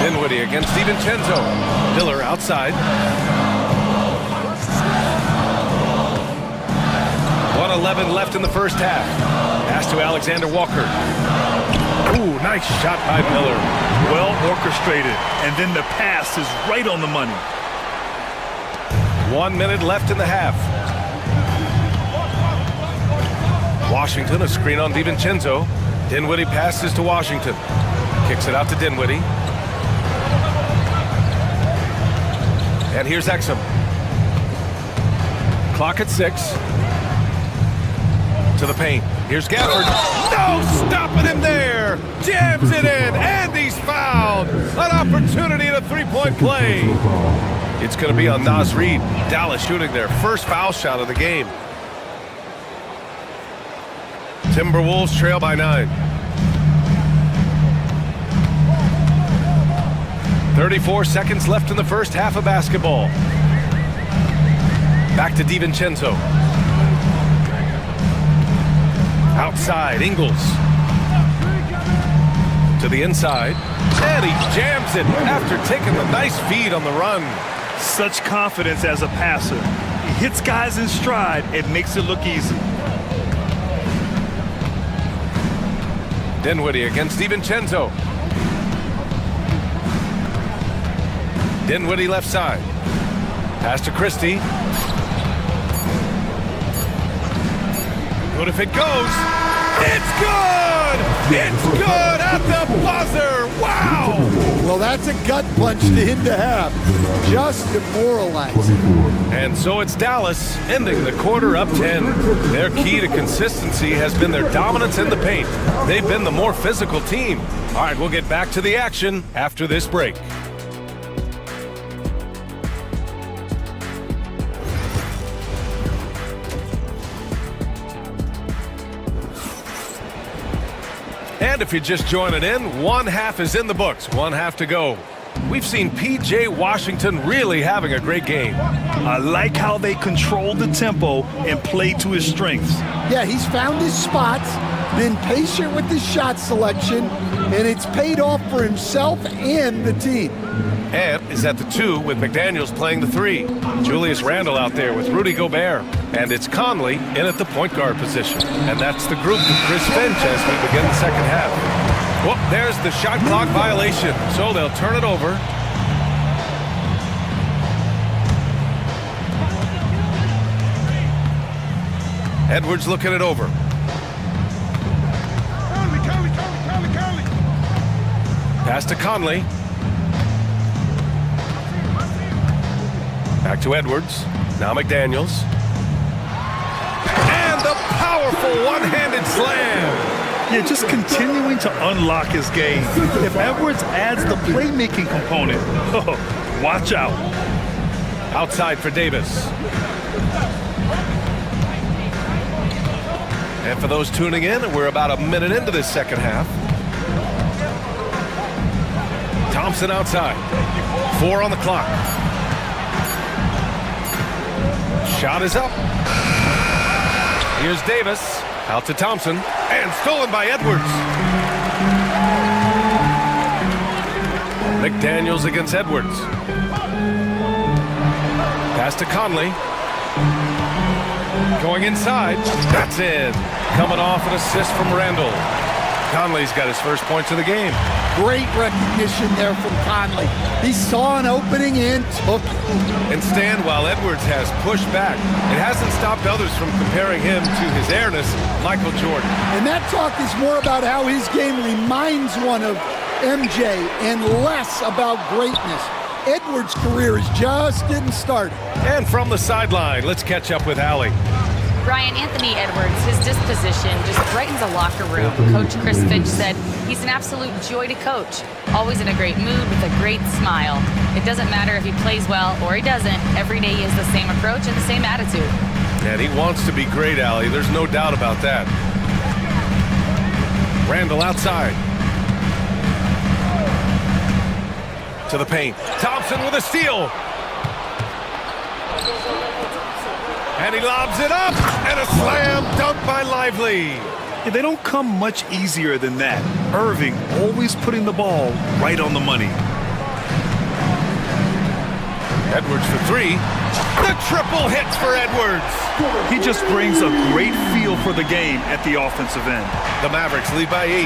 Dinwiddie against DiVincenzo. Miller outside. 1:11 left in the first half. Pass to Alexander Walker. Ooh, nice shot by Miller. Well orchestrated, and then the pass is right on the money. 1 minute left in the half. Washington, a screen on DiVincenzo. Dinwiddie passes to Washington. Kicks it out to Dinwiddie. And here's Exum. Clock at 6. To the paint. Here's Gafford. No stopping him there. Jams it in, and he's fouled. An opportunity and a three-point play. It's going to be on Naz Reid. Dallas shooting their first foul shot of the game. Timberwolves trail by 9. 34 seconds left in the first half of basketball. Back to DiVincenzo. Outside, Ingles. To the inside. And he jams it after taking the nice feed on the run. Such confidence as a passer. He hits guys in stride and makes it look easy. Dinwiddie against DiVincenzo. Dinwiddie left side. Pass to Christie. Good if it goes. It's good! It's good at the buzzer! Wow! Well, that's a gut punch to him to have. Just demoralizing. And so it's Dallas ending the quarter up 10. Their key to consistency has been their dominance in the paint. They've been the more physical team. All right, we'll get back to the action after this break. And if you're just joining in, one half is in the books, one half to go. We've seen P.J. Washington really having a great game. I like how they control the tempo and play to his strengths. Yeah, he's found his spots, been patient with his shot selection, and it's paid off for himself and the team. Ant is at the 2 with McDaniels playing the 3. Julius Randle out there with Rudy Gobert. And it's Conley in at the point guard position. And that's the group to Chris Finch as we begin the second half. Well, there's the shot clock violation, so they'll turn it over. Edwards looking it over. Pass to Conley. Back to Edwards. Now McDaniels. And the powerful one-handed slam. Yeah, just continuing to unlock his game. If Edwards adds the playmaking component, watch out. Outside for Davis. And for those tuning in, we're about a minute into this second half. Thompson outside. 4 on the clock. Shot is up. Here's Davis. Out to Thompson. And stolen by Edwards. McDaniels against Edwards. Pass to Conley. Going inside. That's in. Coming off an assist from Randle. Conley's got his first points of the game. Great recognition there from Conley. He saw an opening and took it. And stand while Edwards has pushed back. It hasn't stopped others from comparing him to his airness, Michael Jordan. And that talk is more about how his game reminds one of MJ and less about greatness. Edwards' career is just getting started. And from the sideline, let's catch up with Allie. Ryan, Anthony Edwards, his disposition just brightens a locker room. Coach Chris Finch said he's an absolute joy to coach. Always in a great mood with a great smile. It doesn't matter if he plays well or he doesn't. Every day he has the same approach and the same attitude. And he wants to be great, Allie. There's no doubt about that. Randall outside. To the paint. Thompson with a steal. And he lobs it up. And a slam dunk by Lively. Yeah, they don't come much easier than that. Irving always putting the ball right on the money. Edwards for three. The triple hits for Edwards. He just brings a great feel for the game at the offensive end. The Mavericks lead by 8.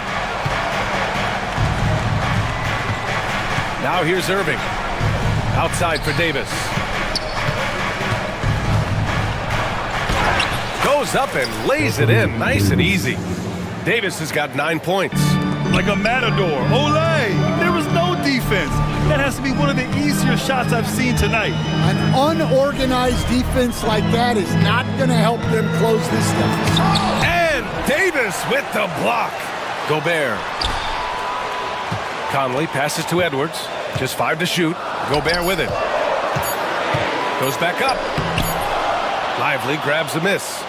Now here's Irving. Outside for Davis. Goes up and lays it in nice and easy. Davis has got 9 points. Like a matador. Olay! There was no defense. That has to be one of the easier shots I've seen tonight. An unorganized defense like that is not going to help them close this deficit. And Davis with the block. Gobert. Conley passes to Edwards. Just 5 to shoot. Gobert with it. Goes back up. Lively grabs a miss.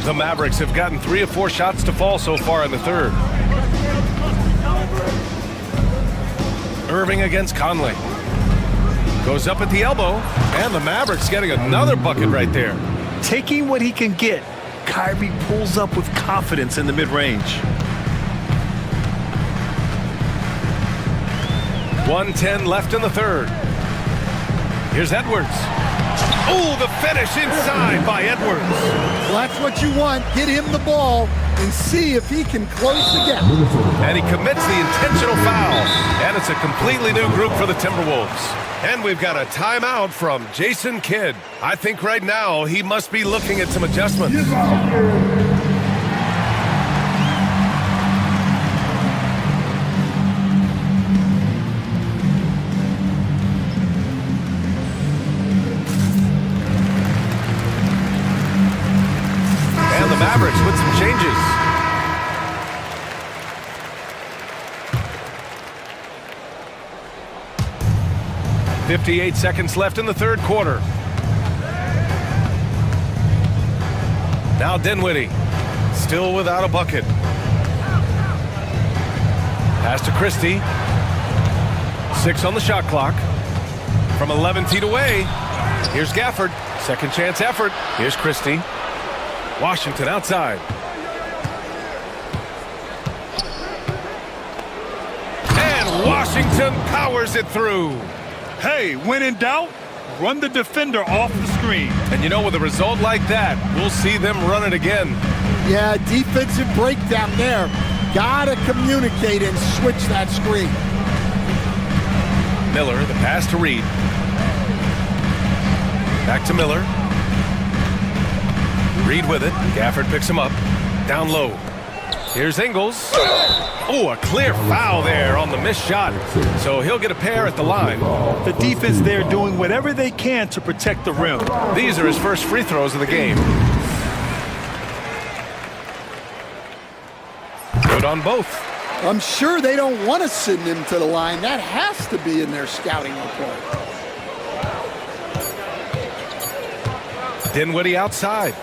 The Mavericks have gotten 3 of 4 shots to fall so far in the third. Irving against Conley. Goes up at the elbow, and the Mavericks getting another bucket right there. Taking what he can get, Kyrie pulls up with confidence in the mid-range. 1:10 left in the third. Here's Edwards. Oh, the finish inside by Edwards. Well, that's what you want. Get him the ball and see if he can close the gap. And he commits the intentional foul. And it's a completely new group for the Timberwolves. And we've got a timeout from Jason Kidd. I think right now he must be looking at some adjustments. Mavericks with some changes. .58 seconds left in the third quarter. Now Dinwiddie, still without a bucket. Pass to Christie. 6 on the shot clock. From 11 feet away, here's Gafford. Second chance effort. Here's Christie. Washington outside. And Washington powers it through. Hey, when in doubt, run the defender off the screen. And you know, with a result like that, we'll see them run it again. Yeah, defensive breakdown there. Gotta communicate and switch that screen. Miller, the pass to Reed. Back to Miller. Reed with it. Gafford picks him up. Down low. Here's Ingles. Oh, a clear foul there on the missed shot. So he'll get a pair at the line. The defense there doing whatever they can to protect the rim. These are his first free throws of the game. Good on both. I'm sure they don't want to send him to the line. That has to be in their scouting report. Dinwiddie outside.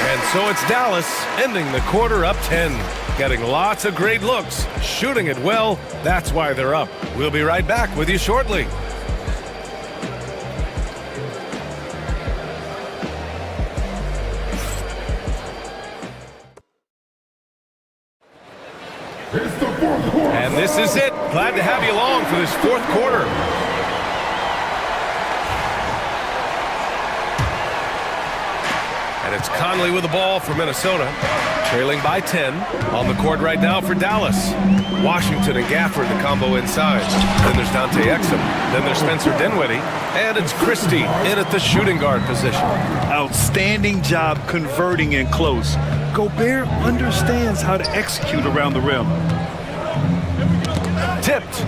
And so it's Dallas ending the quarter up 10. Getting lots of great looks, shooting it well. That's why they're up. We'll be right back with you shortly. And this is it. Glad to have you along for this fourth quarter. And it's Conley with the ball for Minnesota. Trailing by 10. On the court right now for Dallas. Washington and Gafford, the combo inside. Then there's Dante Exum. Then there's Spencer Dinwiddie. And it's Christie in at the shooting guard position. Outstanding job converting in close. Gobert understands how to execute around the rim. Tipped.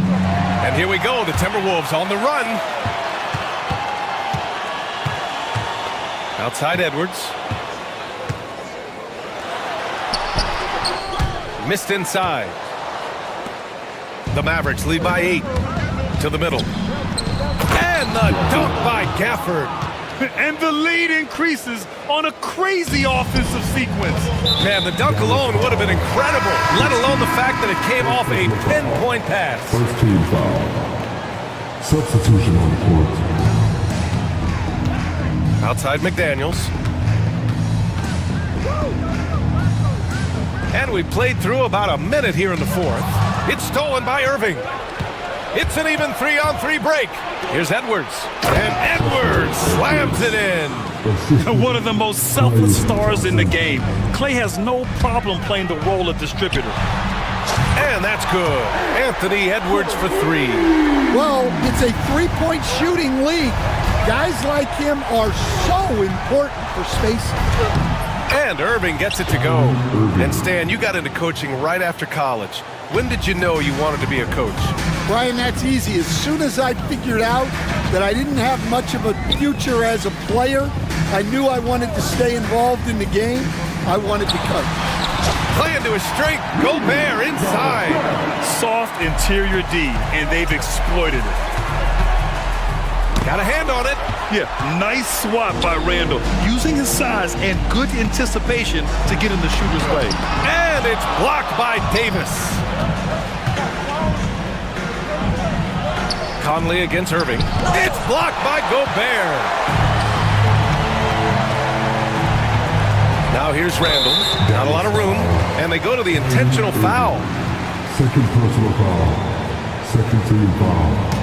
And here we go. The Timberwolves on the run. Outside Edwards. Missed inside. The Mavericks lead by 8. To the middle. And the dunk by Gafford. And the lead increases on a crazy offensive sequence. Man, the dunk alone would have been incredible, let alone the fact that it came off a pinpoint pass. First team foul. Substitution on the court. Outside McDaniels. And we played through about a minute here in the fourth. It's stolen by Irving. It's an even 3-on-3 break. Here's Edwards. And Edwards slams it in. One of the most selfless stars in the game. Clay has no problem playing the role of distributor. And that's good. Anthony Edwards for 3. Well, it's a three-point shooting league. Guys like him are so important for spacing. And Irving gets it to go. And Stan, you got into coaching right after college. When did you know you wanted to be a coach? Brian, that's easy. As soon as I figured out that I didn't have much of a future as a player, I knew I wanted to stay involved in the game. I wanted to coach. Play into a straight. Gobert inside. Soft interior D, and they've exploited it. Got a hand on it. Yeah, nice swat by Randall, using his size and good anticipation to get in the shooter's way. And it's blocked by Davis. Conley against Irving. It's blocked by Gobert. Now here's Randall. Not a lot of room. And they go to the intentional foul. Second personal foul. Second team foul.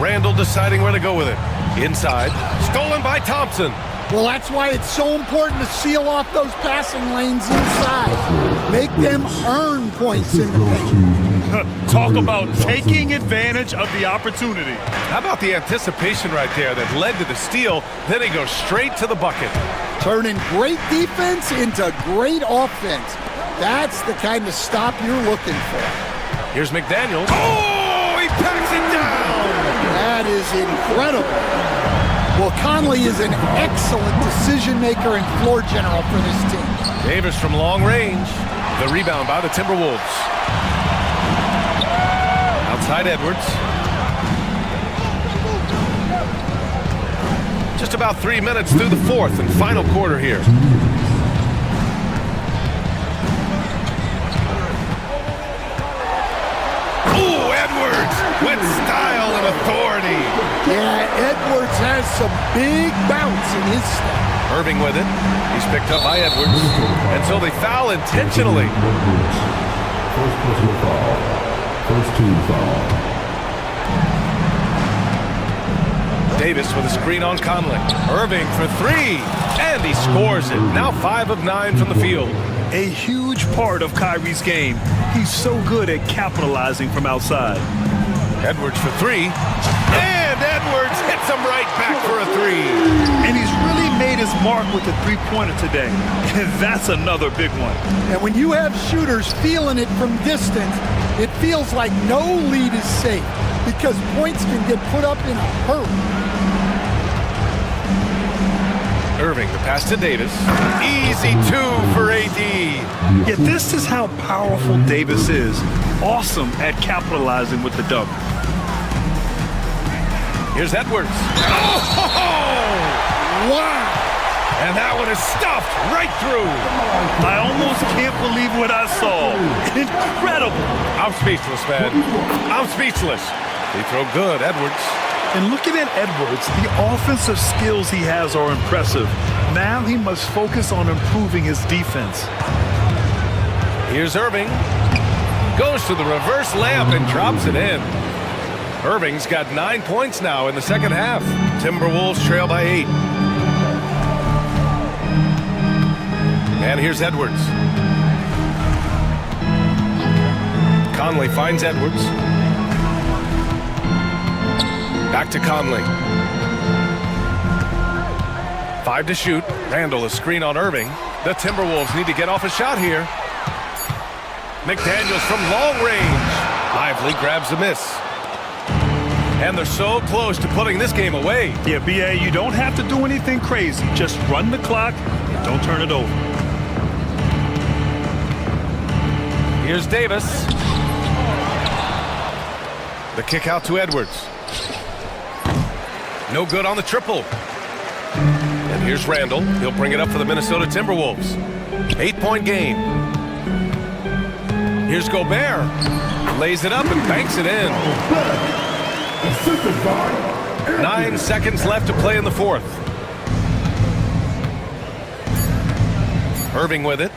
Randall deciding where to go with it. Inside. Stolen by Thompson. Well, that's why it's so important to seal off those passing lanes inside. Make them earn points in the paint. Talk about taking advantage of the opportunity. How about the anticipation right there that led to the steal? Then he goes straight to the bucket. Turning great defense into great offense. That's the kind of stop you're looking for. Here's McDaniels. Oh, he packs it down. That is incredible. Well, Conley is an excellent decision maker and floor general for this team. Davis from long range. The rebound by the Timberwolves. Outside Edwards. Just about 3 minutes through the fourth and final quarter here. Ooh, Edwards with style and authority. Yeah, Edwards has some big bounce in his step. Irving with it. He's picked up by Edwards. And so they foul intentionally. First personal foul. First team foul. Davis with a screen on Conley. Irving for 3. And he scores it. Now 5 of 9 from the field. A huge part of Kyrie's game. He's so good at capitalizing from outside. Edwards for 3. And Edwards hits him right back for a 3. And he's really made his mark with the three-pointer today. And that's another big one. And when you have shooters feeling it from distance, it feels like no lead is safe because points can get put up in a hurry. Irving, the pass to Davis. Easy 2 for AD. Yeah, this is how powerful Davis is. Awesome at capitalizing with the dunk. Here's Edwards. Oh! Wow! And that one is stuffed right through. I almost can't believe what I saw. Incredible. I'm speechless, man. I'm speechless. They throw good, Edwards. And looking at Edwards, the offensive skills he has are impressive. Now he must focus on improving his defense. Here's Irving. Goes to the reverse layup and drops it in. Irving's got 9 points now in the second half. Timberwolves trail by 8. And here's Edwards. Conley finds Edwards. Back to Conley. 5 to shoot. Randall a screen on Irving. The Timberwolves need to get off a shot here. McDaniels from long range. Lively grabs a miss. And they're so close to putting this game away. Yeah, BA, you don't have to do anything crazy. Just run the clock and don't turn it over. Here's Davis. The kick out to Edwards. No good on the triple. And here's Randall. He'll bring it up for the Minnesota Timberwolves. 8-point game. Here's Gobert. Lays it up and banks it in. 9 seconds left to play in the fourth. Irving with it.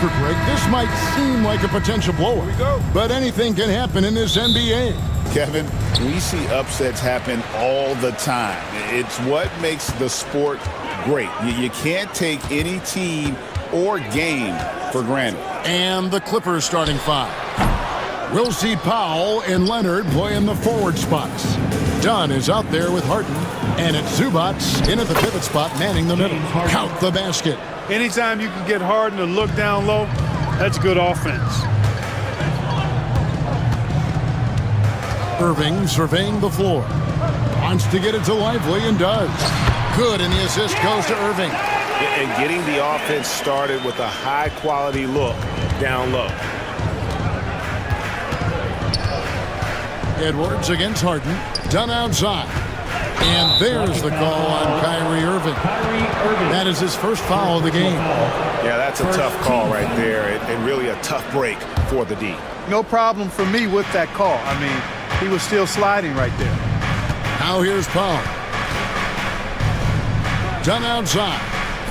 after break, this might seem like a potential blowout. But anything can happen in this NBA. Kevin, we see upsets happen all the time. It's what makes the sport great. You can't take any team or game for granted. And the Clippers starting five. We'll see Powell and Leonard play in the forward spots. Dunn is out there with Harden, and it's Zubats in at the pivot spot, manning the middle. Count the basket. Anytime you can get Harden to look down low, that's good offense. Irving surveying the floor. Wants to get it to Lively and does. Good, and the assist goes to Irving. And getting the offense started with a high-quality look down low. Edwards against Harden. Dunn outside. And there's the call on Kyrie Irving. That is his first foul of the game. Yeah, that's a tough call right there, and really a tough break for the D. No problem for me with that call. I mean, he was still sliding right there. Now here's Powell. Dunn outside.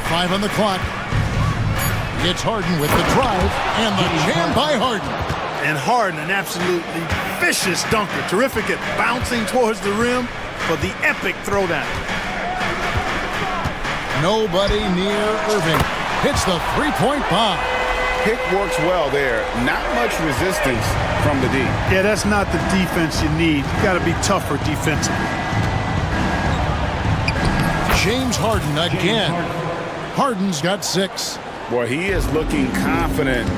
5 on the clock. It's Harden with the drive, and the jam by Harden. And Harden, an absolutely vicious dunker. Terrific at bouncing towards the rim for the epic throwdown. Nobody near Irving. Hits the three-point bomb. Pick works well there. Not much resistance from the D. Yeah, that's not the defense you need. You got to be tougher defensively. James Harden again. Harden's got 6. Boy, he is looking confident.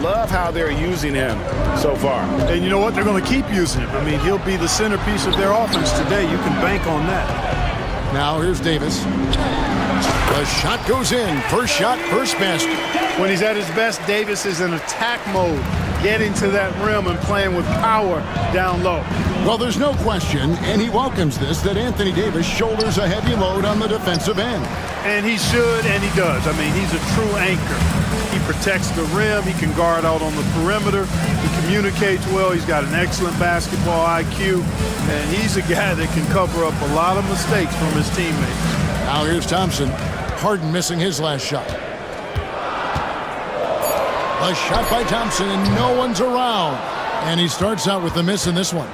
Love how they're using him so far. And you know what? They're going to keep using him. I mean, he'll be the centerpiece of their offense today. You can bank on that. Now here's Davis. The shot goes in. First shot, first basket. When he's at his best, Davis is in attack mode, getting to that rim and playing with power down low. Well, there's no question, and he welcomes this, that Anthony Davis shoulders a heavy load on the defensive end. And he should, and he does. I mean, he's a true anchor. He protects the rim. He can guard out on the perimeter. He communicates well. He's got an excellent basketball IQ. And he's a guy that can cover up a lot of mistakes from his teammates. Now here's Thompson. Harden missing his last shot. A shot by Thompson, and no one's around. And he starts out with the miss in this one.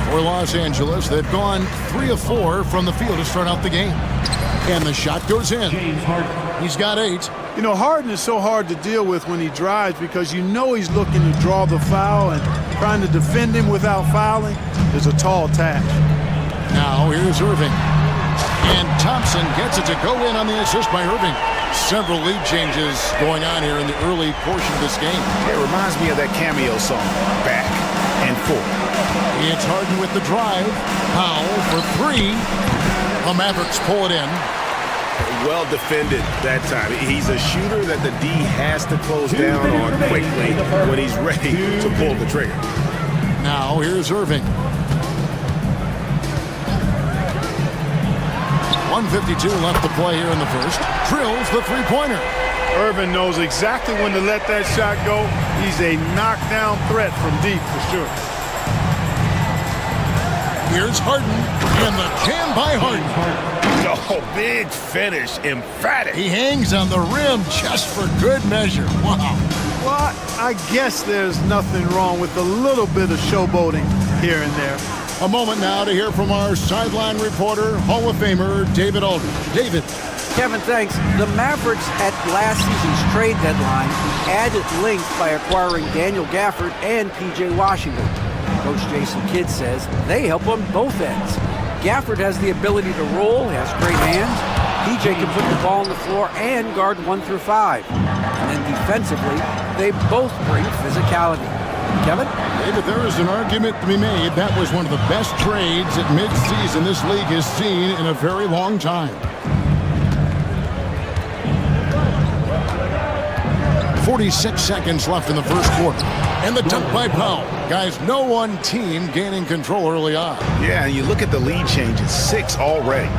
For Los Angeles, they've gone 3 of 4 from the field to start out the game. And the shot goes in. He's got 8. You know, Harden is so hard to deal with when he drives because you know he's looking to draw the foul, and trying to defend him without fouling is a tall task. Now here's Irving. And Thompson gets it to go in on the assist by Irving. Several lead changes going on here in the early portion of this game. It reminds me of that cameo song, Back and Forth. It's Harden with the drive. Powell for 3. The Mavericks pull it in. Well defended that time. He's a shooter that the D has to close down on quickly when he's ready to pull the trigger. Now here's Irving. 1:52 left to play here in the first. Drills the three-pointer. Irving knows exactly when to let that shot go. He's a knockdown threat from deep for sure. Here's Harden, and the jam by Harden. Oh, big finish, emphatic. He hangs on the rim just for good measure. Wow. Well, I guess there's nothing wrong with a little bit of showboating here and there. A moment now to hear from our sideline reporter, Hall of Famer David Aldridge. David. Kevin, thanks. The Mavericks at last season's trade deadline added length by acquiring Daniel Gafford and P.J. Washington. Coach Jason Kidd says they help on both ends. Gafford has the ability to roll, has great hands. P.J. can put the ball on the floor and guard 1 through 5. And then defensively, they both bring physicality. Kevin? David, there is an argument to be made. That was one of the best trades at mid-season this league has seen in a very long time. 46 seconds left in the first quarter. And the dunk by Powell. Guys, no one team gaining control early on. Yeah, and you look at the lead changes, 6 already.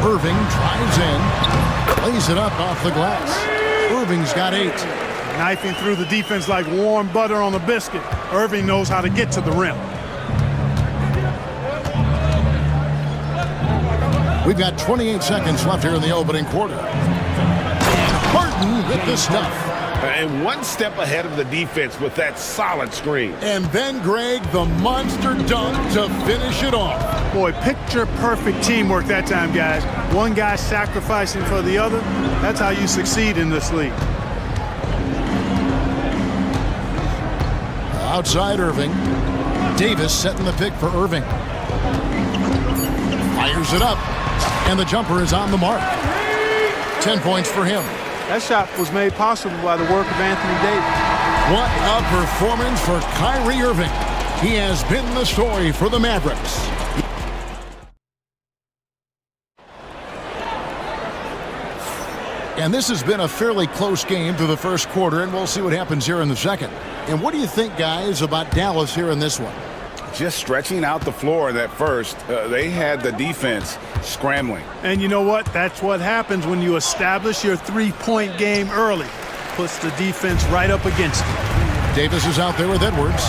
Irving drives in, lays it up off the glass. Irving's got 8. Knifing through the defense like warm butter on a biscuit. Irving knows how to get to the rim. We've got 28 seconds left here in the opening quarter. Harden with the stuff. And one step ahead of the defense with that solid screen. And then, Greg, the monster dunk to finish it off. Boy, picture-perfect teamwork that time, guys. One guy sacrificing for the other. That's how you succeed in this league. Outside Irving. Davis setting the pick for Irving. Fires it up. And the jumper is on the mark. 10 points for him. That shot was made possible by the work of Anthony Davis. What a performance for Kyrie Irving. He has been the story for the Mavericks. And this has been a fairly close game through the first quarter, and we'll see what happens here in the second. And what do you think, guys, about Dallas here in this one? Just stretching out the floor that first. They had the defense scrambling. And you know what? That's what happens when you establish your three-point game early. Puts the defense right up against it. Davis is out there with Edwards.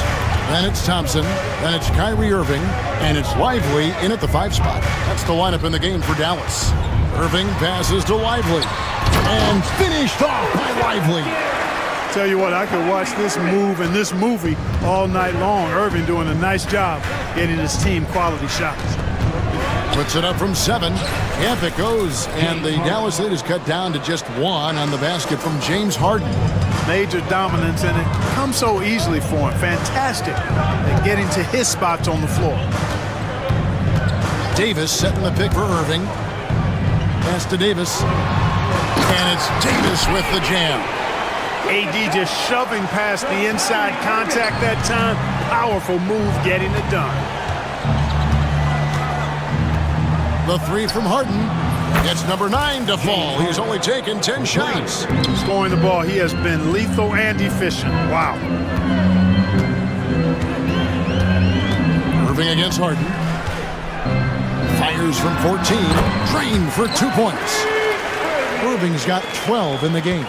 Then it's Thompson. Then it's Kyrie Irving. And it's Lively in at the 5 spot. That's the lineup in the game for Dallas. Irving passes to Lively. And finished off by Lively. Tell you what, I could watch this move and this movie all night long. Irving doing a nice job getting his team quality shots. Puts it up from 7. Camp it goes. And the Dallas lead is cut down to just 1 on the basket from James Harden. Major dominance, and it comes so easily for him. Fantastic at getting to his spots on the floor. Davis setting the pick for Irving. Pass to Davis. And it's Davis with the jam. AD just shoving past the inside contact that time. Powerful move getting it done. The 3 from Harden. It's number 9 to fall. He's only taken 10 shots. Scoring the ball, he has been lethal and efficient. Wow. Irving against Harden. Fires from 14. Drained for 2 points. Irving's got 12 in the game.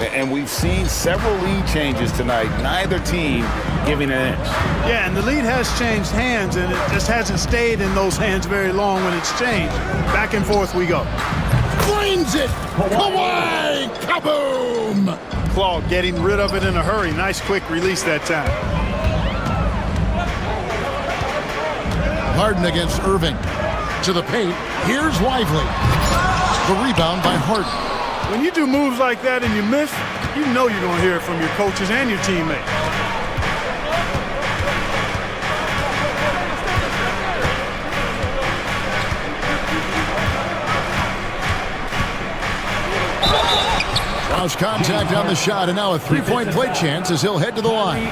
And we've seen several lead changes tonight. Neither team giving an inch. Yeah, and the lead has changed hands, and it just hasn't stayed in those hands very long when it's changed. Back and forth we go. Finds it! Kawhi! Kaboom! Claude getting rid of it in a hurry. Nice quick release that time. Harden against Irving. To the paint. Here's Lively. The rebound by Harden. When you do moves like that and you miss, you know you're going to hear it from your coaches and your teammates. Lost contact on the shot, and now a 3-point play chance as he'll head to the line.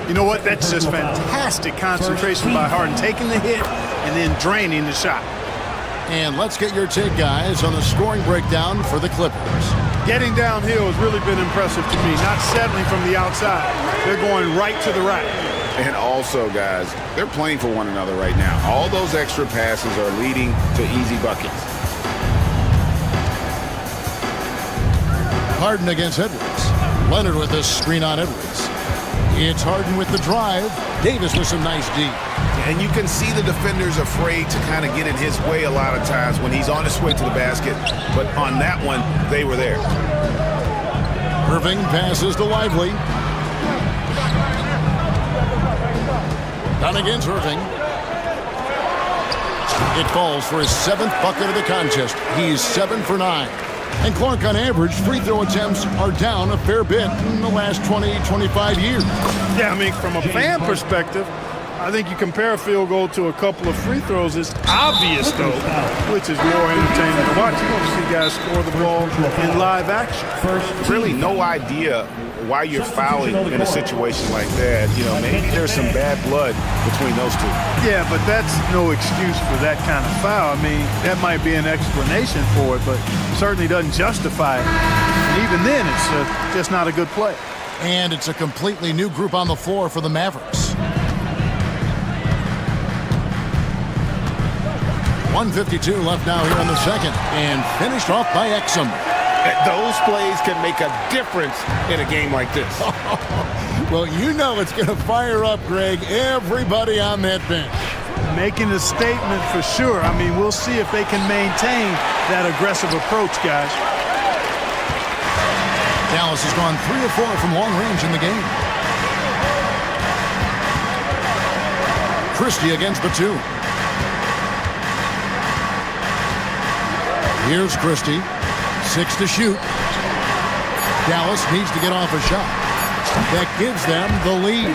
You know what? That's just fantastic concentration by Harden, taking the hit and then draining the shot. And let's get your take, guys, on the scoring breakdown for the Clippers. Getting downhill has really been impressive to me, not settling from the outside. They're going right to the rack. And also, guys, they're playing for one another right now. All those extra passes are leading to easy buckets. Harden against Edwards. Leonard with a screen on Edwards. It's Harden with the drive. Davis with some nice D. And you can see the defenders afraid to kind of get in his way a lot of times when he's on his way to the basket. But on that one, they were there. Irving passes to Lively. Down against Irving. It falls for his 7th bucket of the contest. He's 7 for 9. And Clark, on average, free throw attempts are down a fair bit in the last 20, 25 years. Yeah, I mean, from a fan perspective, I think you compare a field goal to a couple of free throws. It's obvious, though, which is more entertaining to watch. You want to see guys score the ball in live action. Really no idea why you're fouling in a situation like that. You know, maybe there's some bad blood between those two. Yeah, but that's no excuse for that kind of foul. I mean, that might be an explanation for it, but certainly doesn't justify it. And even then, it's just not a good play. And it's a completely new group on the floor for the Mavericks. 1:52 left now here in the second, and finished off by Exum. Those plays can make a difference in a game like this. Well, you know it's going to fire up, Greg, everybody on that bench. Making a statement for sure. I mean, we'll see if they can maintain that aggressive approach, guys. Dallas has gone 3 of 4 from long range in the game. Christie against Batum. Here's Christie. 6 to shoot. Dallas needs to get off a shot. That gives them the lead.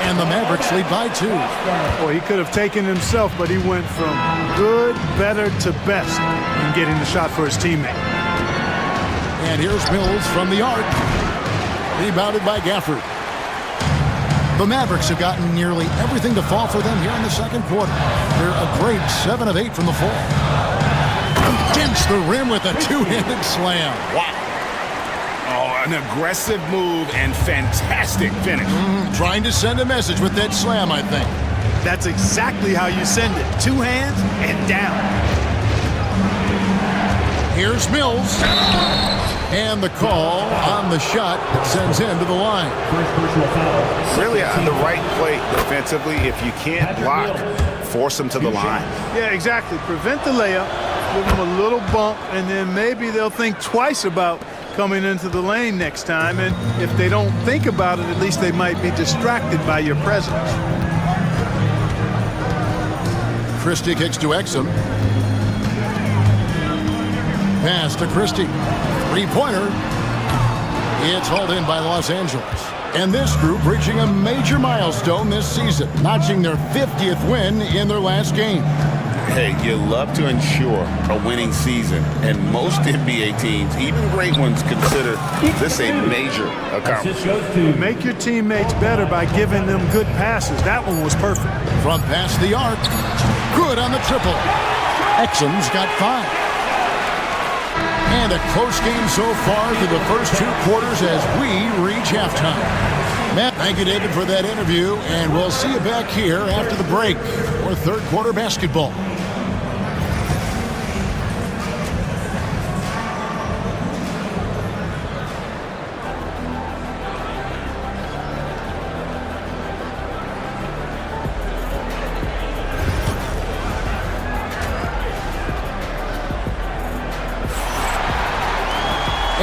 And the Mavericks lead by 2. Well, he could have taken himself, but he went from good, better to best in getting the shot for his teammate. And here's Mills from the arc. Rebounded by Gafford. The Mavericks have gotten nearly everything to fall for them here in the second quarter. They're a great 7 of 8 from the floor. Against the rim with a two-handed slam. Wow. Oh, an aggressive move and fantastic finish. Trying to send a message with that slam, I think. That's exactly how you send it. 2 hands and down. Here's Mills. And the call on the shot that sends him to the line. Really on the right play defensively. If you can't block, force him to the line. Yeah, exactly. Prevent the layup, give them a little bump, and then maybe they'll think twice about coming into the lane next time. And if they don't think about it, at least they might be distracted by your presence. Christie kicks to Exum. Pass to Christie. 3-pointer. It's hauled in by Los Angeles. And this group reaching a major milestone this season, notching their 50th win in their last game. Hey, you love to ensure a winning season, and most NBA teams, even great ones, consider this a major accomplishment. Make your teammates better by giving them good passes. That one was perfect. From past the arc. Good on the triple. Exum's got 5. And a close game so far through the first 2 quarters as we reach halftime. Matt, thank you, David, for that interview, and we'll see you back here after the break for third quarter basketball.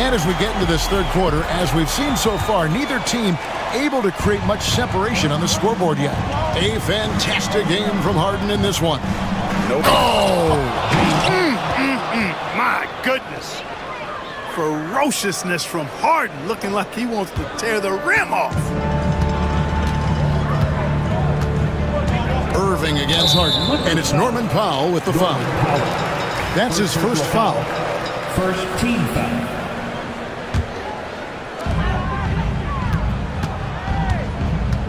And as we get into this third quarter, as we've seen so far, neither team able to create much separation on the scoreboard yet. A fantastic game from Harden in this one. Nope. Oh! My goodness. Ferociousness from Harden, looking like he wants to tear the rim off. Irving against Harden, and it's Norman Powell with the foul. That's his first foul. First team foul.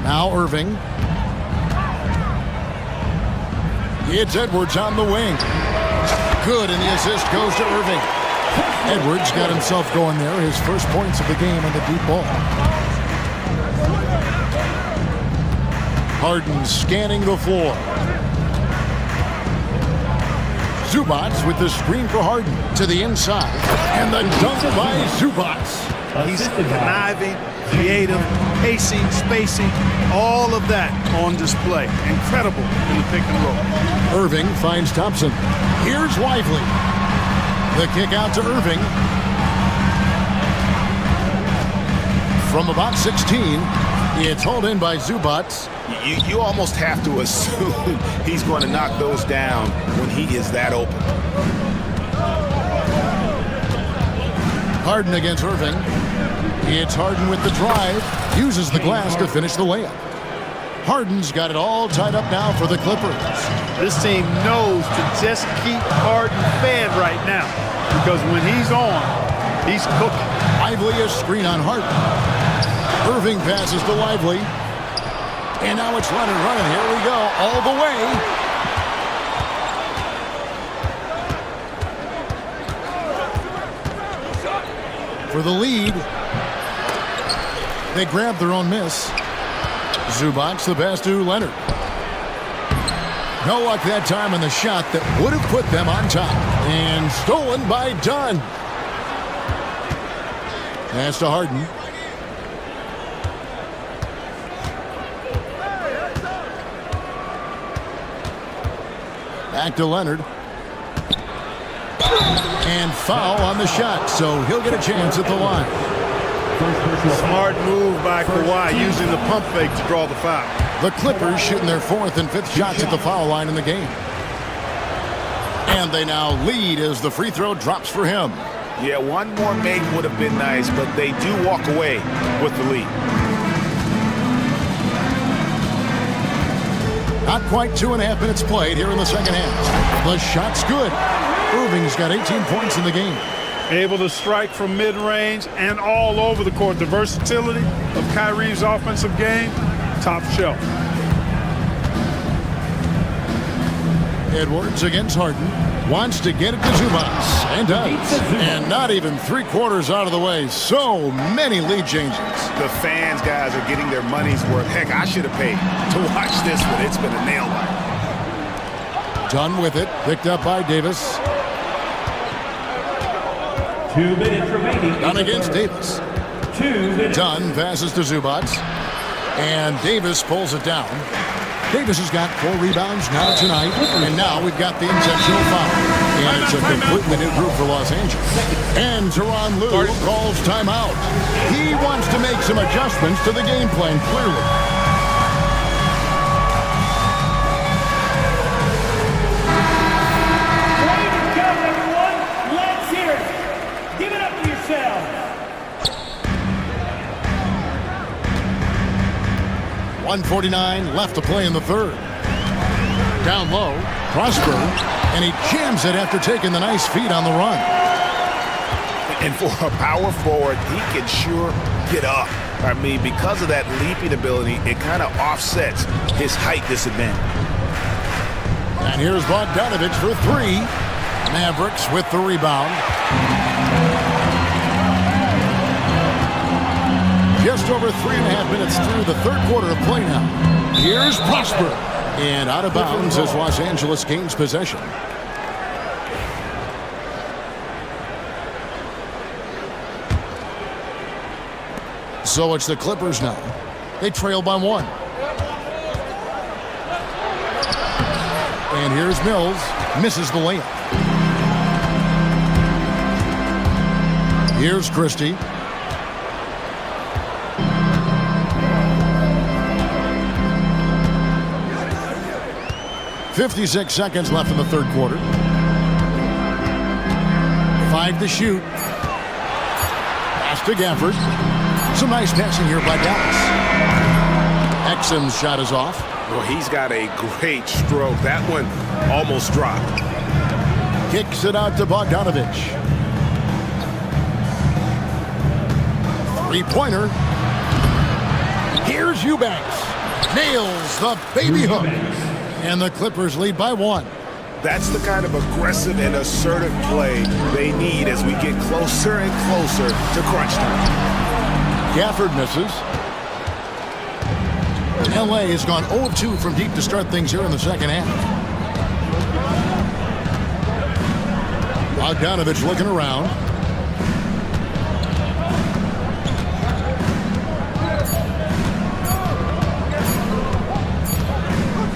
Now Irving. It's Edwards on the wing. Good, and the assist goes to Irving. Edwards got himself going there, his first points of the game on the deep ball. Harden scanning the floor. Zubats with the screen for Harden to the inside. And the dunk by Zubats. He's conniving, creative, pacing, spacing, all of that on display. Incredible in the pick and roll. Irving finds Thompson. Here's Lively. The kick out to Irving. From about 16, it's hauled in by Zubats. You almost have to assume he's going to knock those down when he is that open. Harden against Irving. It's Harden with the drive. Uses the glass to finish the layup. Harden's got it all tied up now for the Clippers. This team knows to just keep Harden fed right now, because when he's on, he's cooking. Lively a screen on Harden. Irving passes to Lively. And now it's Leonard running. Here we go, all the way. For the lead. They grab their own miss. Zubats the pass to Leonard. No luck that time on the shot that would have put them on top. And stolen by Dunn. Pass to Harden. Back to Leonard. And foul on the shot, so he'll get a chance at the line. Smart move by Kawhi, using the pump fake to draw the foul. The Clippers shooting their 4th and 5th shots at the foul line in the game. And they now lead as the free throw drops for him. Yeah, one more make would have been nice, but they do walk away with the lead. Not quite 2.5 minutes played here in the second half. The shot's good. Irving's got 18 points in the game. Able to strike from mid-range and all over the court. The versatility of Kyrie's offensive game, top shelf. Edwards against Harden. Wants to get it to Zubac. And does. And not even 3/4 out of the way. So many lead changes. The fans, guys, are getting their money's worth. Heck, I should have paid to watch this one. It's been a nail biter. Done with it. Picked up by Davis. 2 minutes remaining. Done against Davis. 2 minutes. Dunn passes to Zubac. And Davis pulls it down. Davis has got 4 rebounds now tonight. And now we've got the intentional foul. And it's a completely new group for Los Angeles. And Tyronn Lue calls timeout. He wants to make some adjustments to the game plan, clearly. Ready to go, everyone. Let's hear it. Give it up for yourselves. 1:49 left to play in the third. Down low, Prosper, and he jams it after taking the nice feed on the run. And for a power forward, he can sure get up. I mean, because of that leaping ability, it kind of offsets his height disadvantage. And here's Bogdanovich for 3. Mavericks with the rebound. Just over 3.5 minutes through the third quarter of play now. Here's Prosper. And out of bounds as Los Angeles gains possession. So it's the Clippers now. They trail by 1. And here's Mills. Misses the layup. Here's Christie. 56 seconds left in the third quarter. 5 to shoot. Pass to Gafford. Some nice passing here by Dallas. Exum's shot is off. Well, he's got a great stroke. That one almost dropped. Kicks it out to Bogdanovich. 3-pointer. Here's Eubanks. Nails the baby hook. And the Clippers lead by 1. That's the kind of aggressive and assertive play they need as we get closer and closer to crunch time. Gafford misses. LA has gone 0 of 2 from deep to start things here in the second half. Bogdanovich looking around.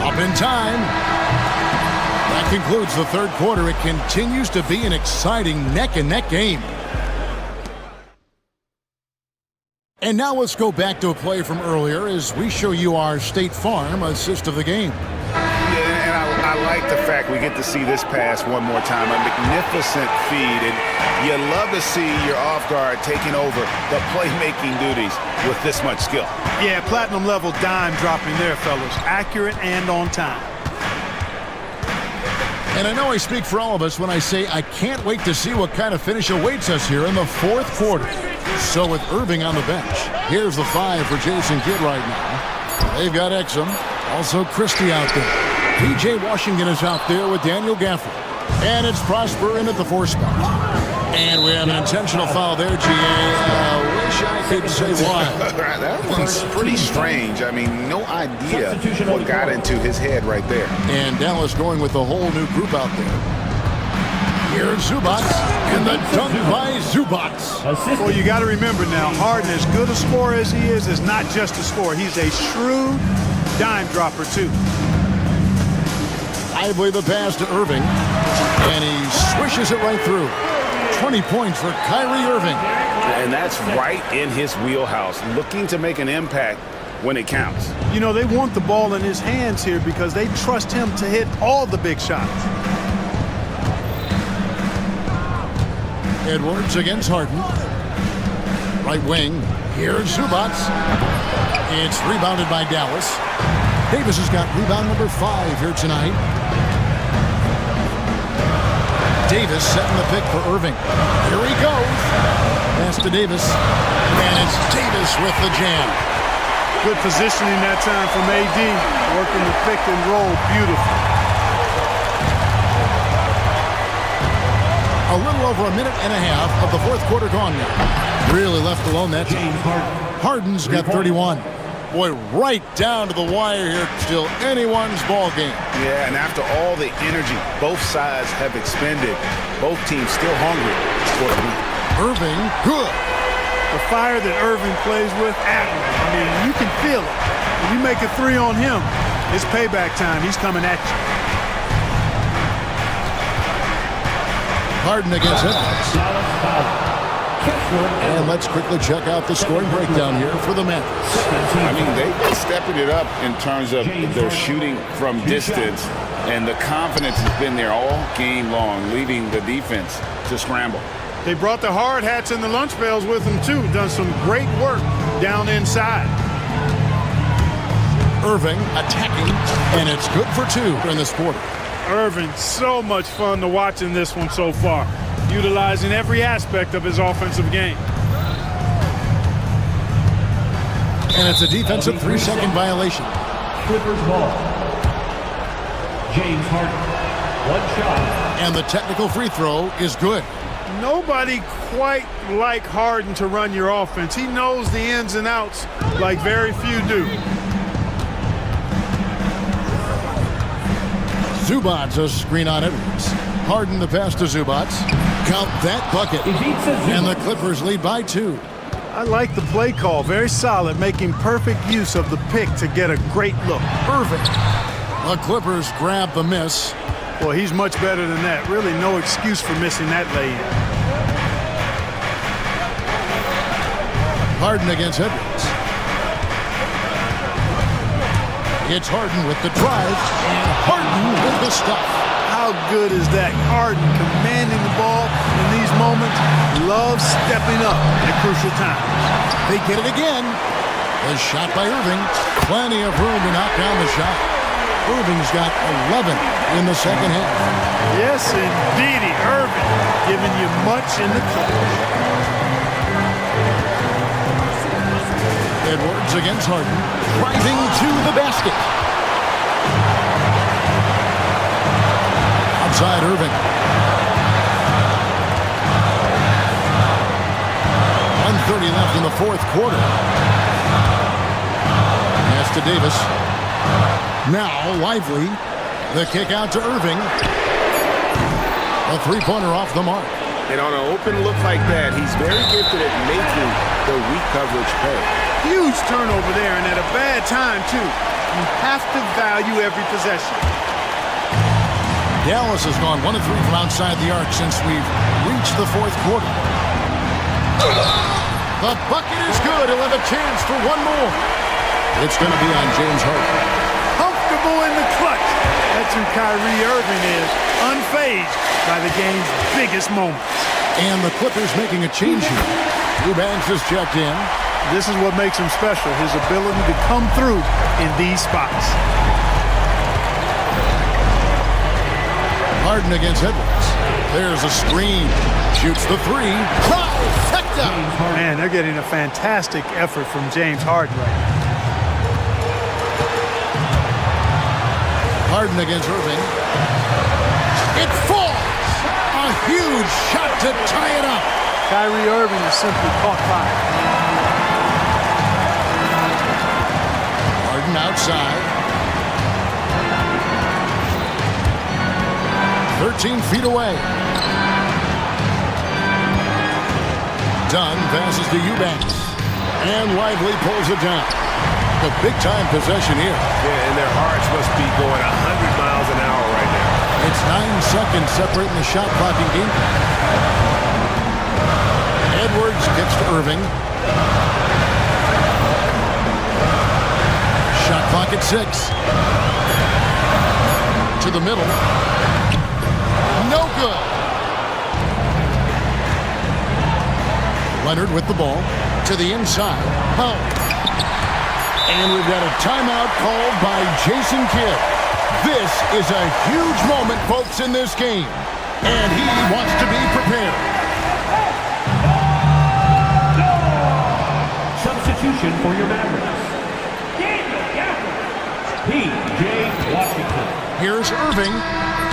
Up in time. That concludes the third quarter. It continues to be an exciting neck-and-neck game. And now let's go back to a play from earlier as we show you our State Farm assist of the game. Yeah, and I like the fact we get to see this pass one more time. A magnificent feed, and you love to see your off guard taking over the playmaking duties with this much skill. Yeah, platinum level dime dropping there, fellas. Accurate and on time. And I know I speak for all of us when I say I can't wait to see what kind of finish awaits us here in the fourth quarter. So with Irving on the bench, here's the 5 for Jason Kidd right now. They've got Exum, also Christie out there. P.J. Washington is out there with Daniel Gafford. And it's Prosper in at the 4 spot. And we have an intentional foul there, G.A. Wish I could say why. That one's pretty strange. I mean, no idea what got into his head right there. And Dallas going with a whole new group out there. Here's Zubac, and the dunk by Zubac. Well, you got to remember now, Harden, as good a scorer as he is not just a scorer. He's a shrewd dime dropper, too. Lively the pass to Irving, and he swishes it right through. 20 points for Kyrie Irving. And that's right in his wheelhouse, looking to make an impact when it counts. You know, they want the ball in his hands here because they trust him to hit all the big shots. Edwards against Harden. Right wing. Here's Zubats. It's rebounded by Dallas. Davis has got rebound number 5 here tonight. Davis setting the pick for Irving. Here he goes. Pass to Davis. And it's Davis with the jam. Good positioning that time from AD. Working the pick and roll. Beautiful. A little over a minute and a half of the fourth quarter gone now. Really left alone that time. Harden's got 31. Boy, right down to the wire here. Still anyone's ball game. Yeah, and after all the energy both sides have expended, both teams still hungry for the win. Irving, good. The fire that Irving plays with, I mean, you can feel it. When you make a 3 on him, it's payback time. He's coming at you. Harden against Edwards. And let's quickly check out the scoring breakdown here for the men. I mean, they've been stepping it up in terms of their shooting from distance, and the confidence has been there all game long, leading the defense to scramble. They brought the hard hats and the lunch bells with them, too. Done some great work down inside. Irving attacking, and it's good for 2 in this quarter. Irving, so much fun to watch in this one so far, utilizing every aspect of his offensive game. And it's a defensive 3-second violation. Clippers ball. James Harden. 1 shot. And the technical free throw is good. Nobody quite like Harden to run your offense. He knows the ins and outs like very few do. Zubats a screen on Edwards. Harden the pass to Zubats. Count that bucket. And the Clippers lead by 2. I like the play call. Very solid, making perfect use of the pick to get a great look. Irving. The Clippers grab the miss. Well, he's much better than that. Really no excuse for missing that lay-in. Harden against Edwards. It's Harden with the drive, and Harden with the stuff. How good is that? Harden commanding the ball in these moments. Loves stepping up at crucial times. They get it again. The shot by Irving. Plenty of room to knock down the shot. Irving's got 11 in the second half. Yes, indeedy. Irving giving you much in the clutch. Edwards against Harden. Driving to the basket. Outside Irving. 1:30 left in the fourth quarter. Pass to Davis. Now Lively. The kick out to Irving. A 3-pointer off the mark. And on an open look like that, he's very gifted at making the weak coverage pay. Huge turnover there, and at a bad time, too. You have to value every possession. Dallas has gone 1 of 3 from outside the arc since we've reached the fourth quarter. The bucket is good. He'll have a chance for one more. It's going to be on James Harden. Comfortable in the clutch. That's who Kyrie Irving is, unfazed by the game's biggest moments. And the Clippers making a change here. Eubanks is checked in. This is what makes him special, his ability to come through in these spots. Harden against Edwards. There's a screen. Shoots the 3. Trifecta! Man, they're getting a fantastic effort from James Harden right now. Harden against Irving. It falls! A huge shot to tie it up. Kyrie Irving is simply caught fire. Harden outside. 13 feet away. Dunn passes to Eubanks. And Lively pulls it down. A big-time possession here. Yeah, and their hearts must be going 100 miles an hour right now. It's 9 seconds separating the shot clock and game. Irving. Shot clock at 6. To the middle. No good. Leonard with the ball. To the inside. Oh. And we've got a timeout called by Jason Kidd. This is a huge moment, folks, in this game. And he wants to be prepared. Substitution for your Mavericks. P.J. Washington. Here's Irving.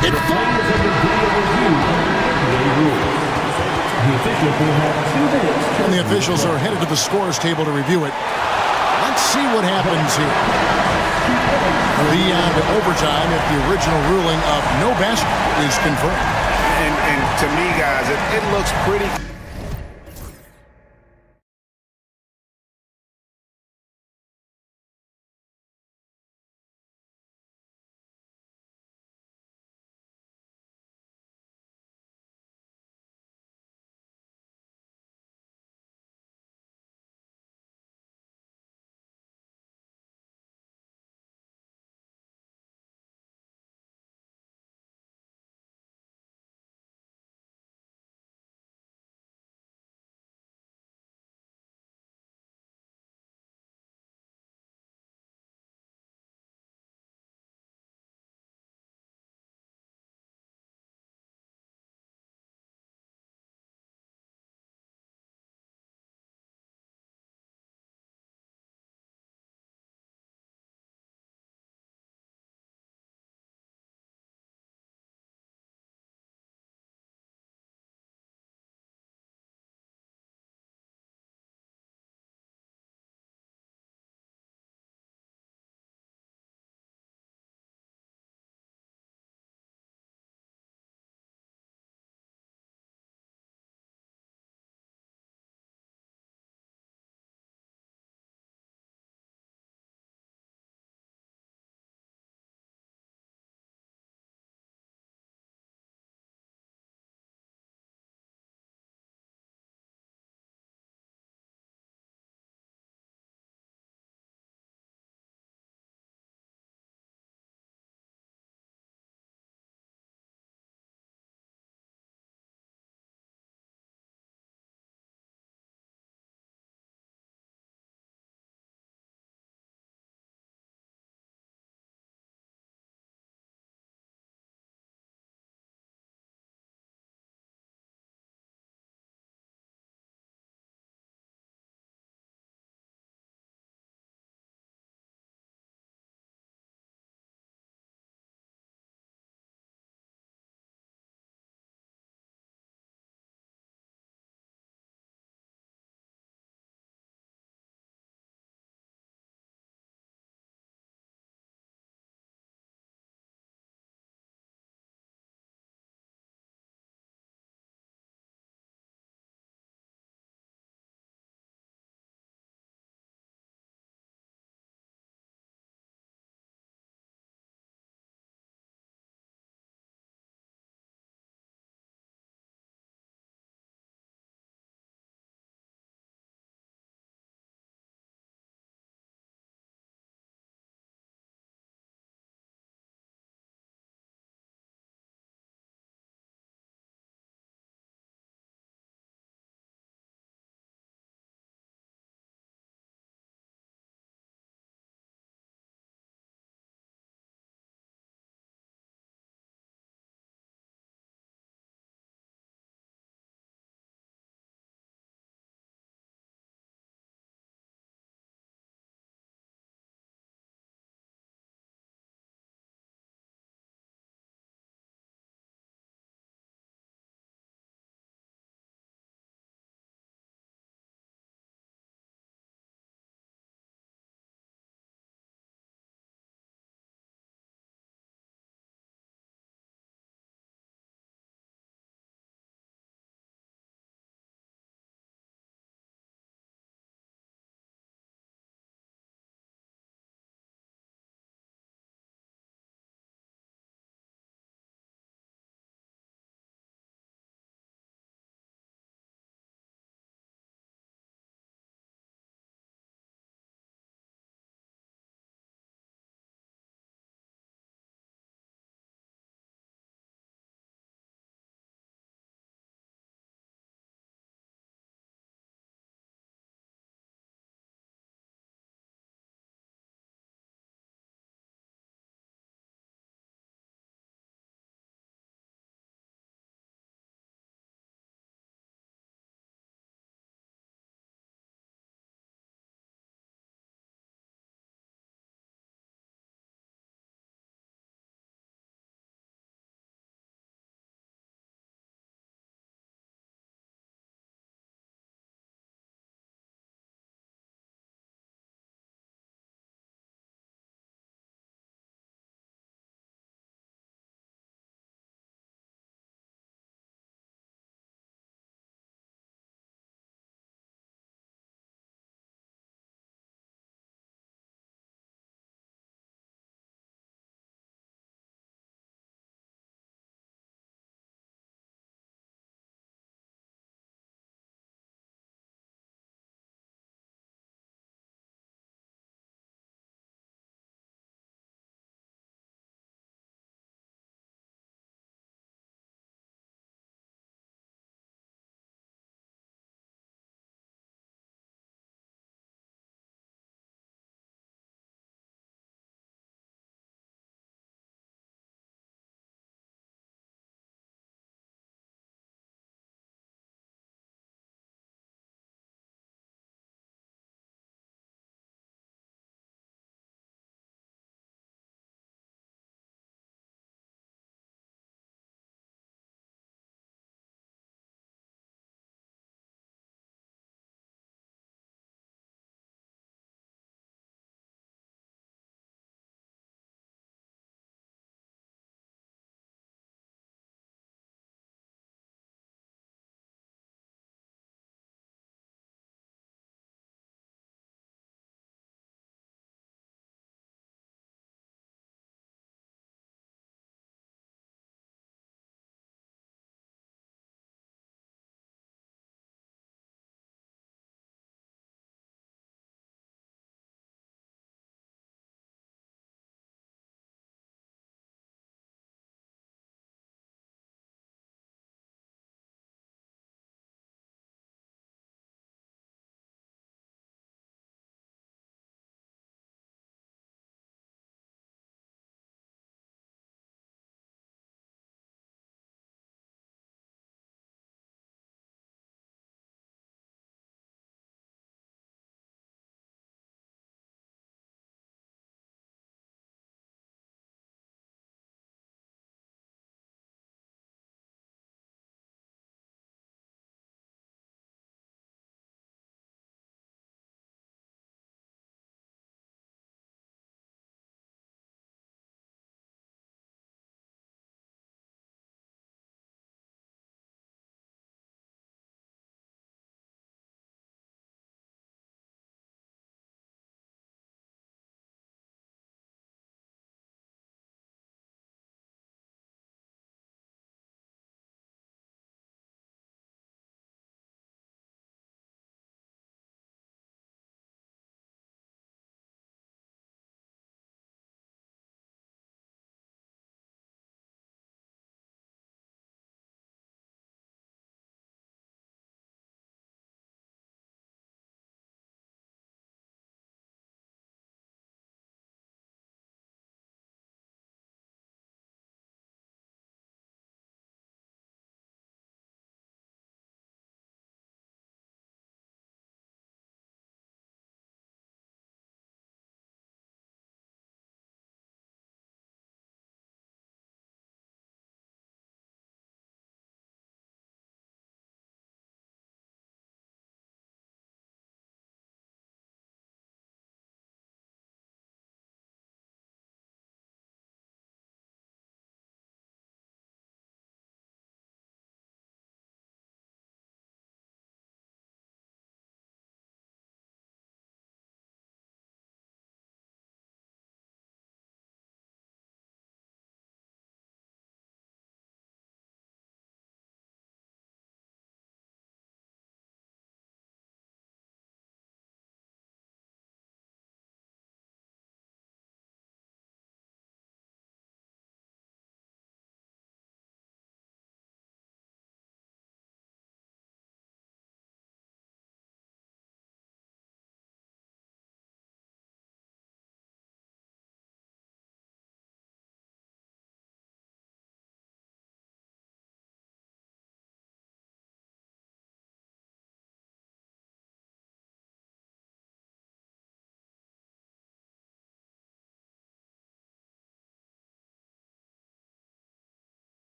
The players under video review. NBA rules. The officials will have 2 minutes. And the officials are headed to the scores table to review it. Let's see what happens here. Beyond overtime if the original ruling of no basket is confirmed. And to me, guys, it looks pretty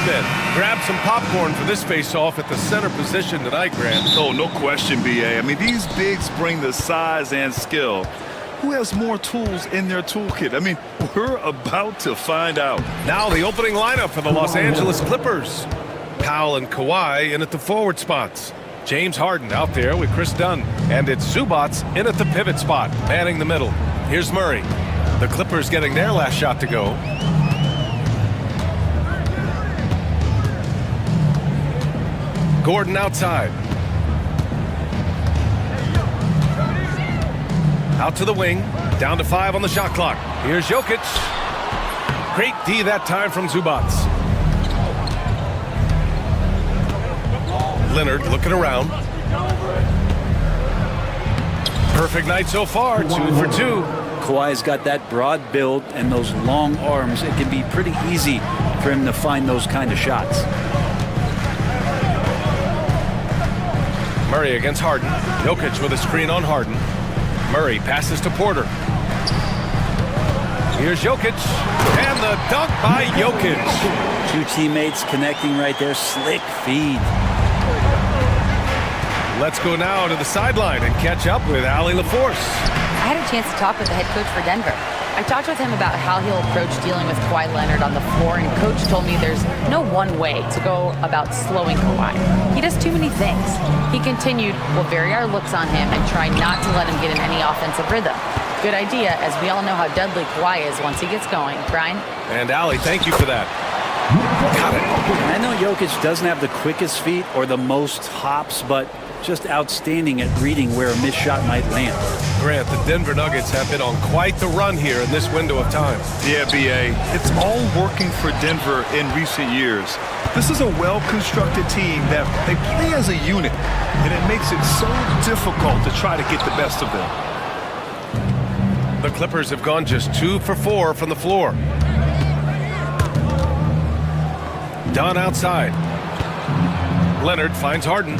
bit. Grab some popcorn for this face-off at the center position tonight, Grant. Oh, no question, B.A. I mean, these bigs bring the size and skill. Who has more tools in their toolkit? I mean, we're about to find out. Now the opening lineup for the Los Angeles Clippers. Powell and Kawhi in at the forward spots. James Harden out there with Chris Dunn. And it's Zubats in at the pivot spot, manning the middle. Here's Murray. The Clippers getting their last shot to go. Gordon outside. Out to the wing. Down to 5 on the shot clock. Here's Jokic. Great D that time from Zubats. Leonard looking around. Perfect night so far, 2 for 2. Kawhi's got that broad build and those long arms. It can be pretty easy for him to find those kind of shots. Murray against Harden. Jokic with a screen on Harden. Murray passes to Porter. Here's Jokic. And the dunk by Jokic. 2 teammates connecting right there. Slick feed. Let's go now to the sideline and catch up with Allie LaForce. I had a chance to talk with the head coach for Denver. I talked with him about how he'll approach dealing with Kawhi Leonard on the floor, and coach told me there's no one way to go about slowing Kawhi. He does too many things. He continued, we'll vary our looks on him and try not to let him get in any offensive rhythm. Good idea, as we all know how deadly Kawhi is once he gets going. Brian? And Allie, thank you for that. Got it. I know Jokic doesn't have the quickest feet or the most hops, but just outstanding at reading where a missed shot might land. Grant, the Denver Nuggets have been on quite the run here in this window of time. Yeah, B.A. It's all working for Denver in recent years. This is a well-constructed team that they play as a unit, and it makes it so difficult to try to get the best of them. The Clippers have gone just 2 for 4 from the floor. Dunn outside. Leonard finds Harden.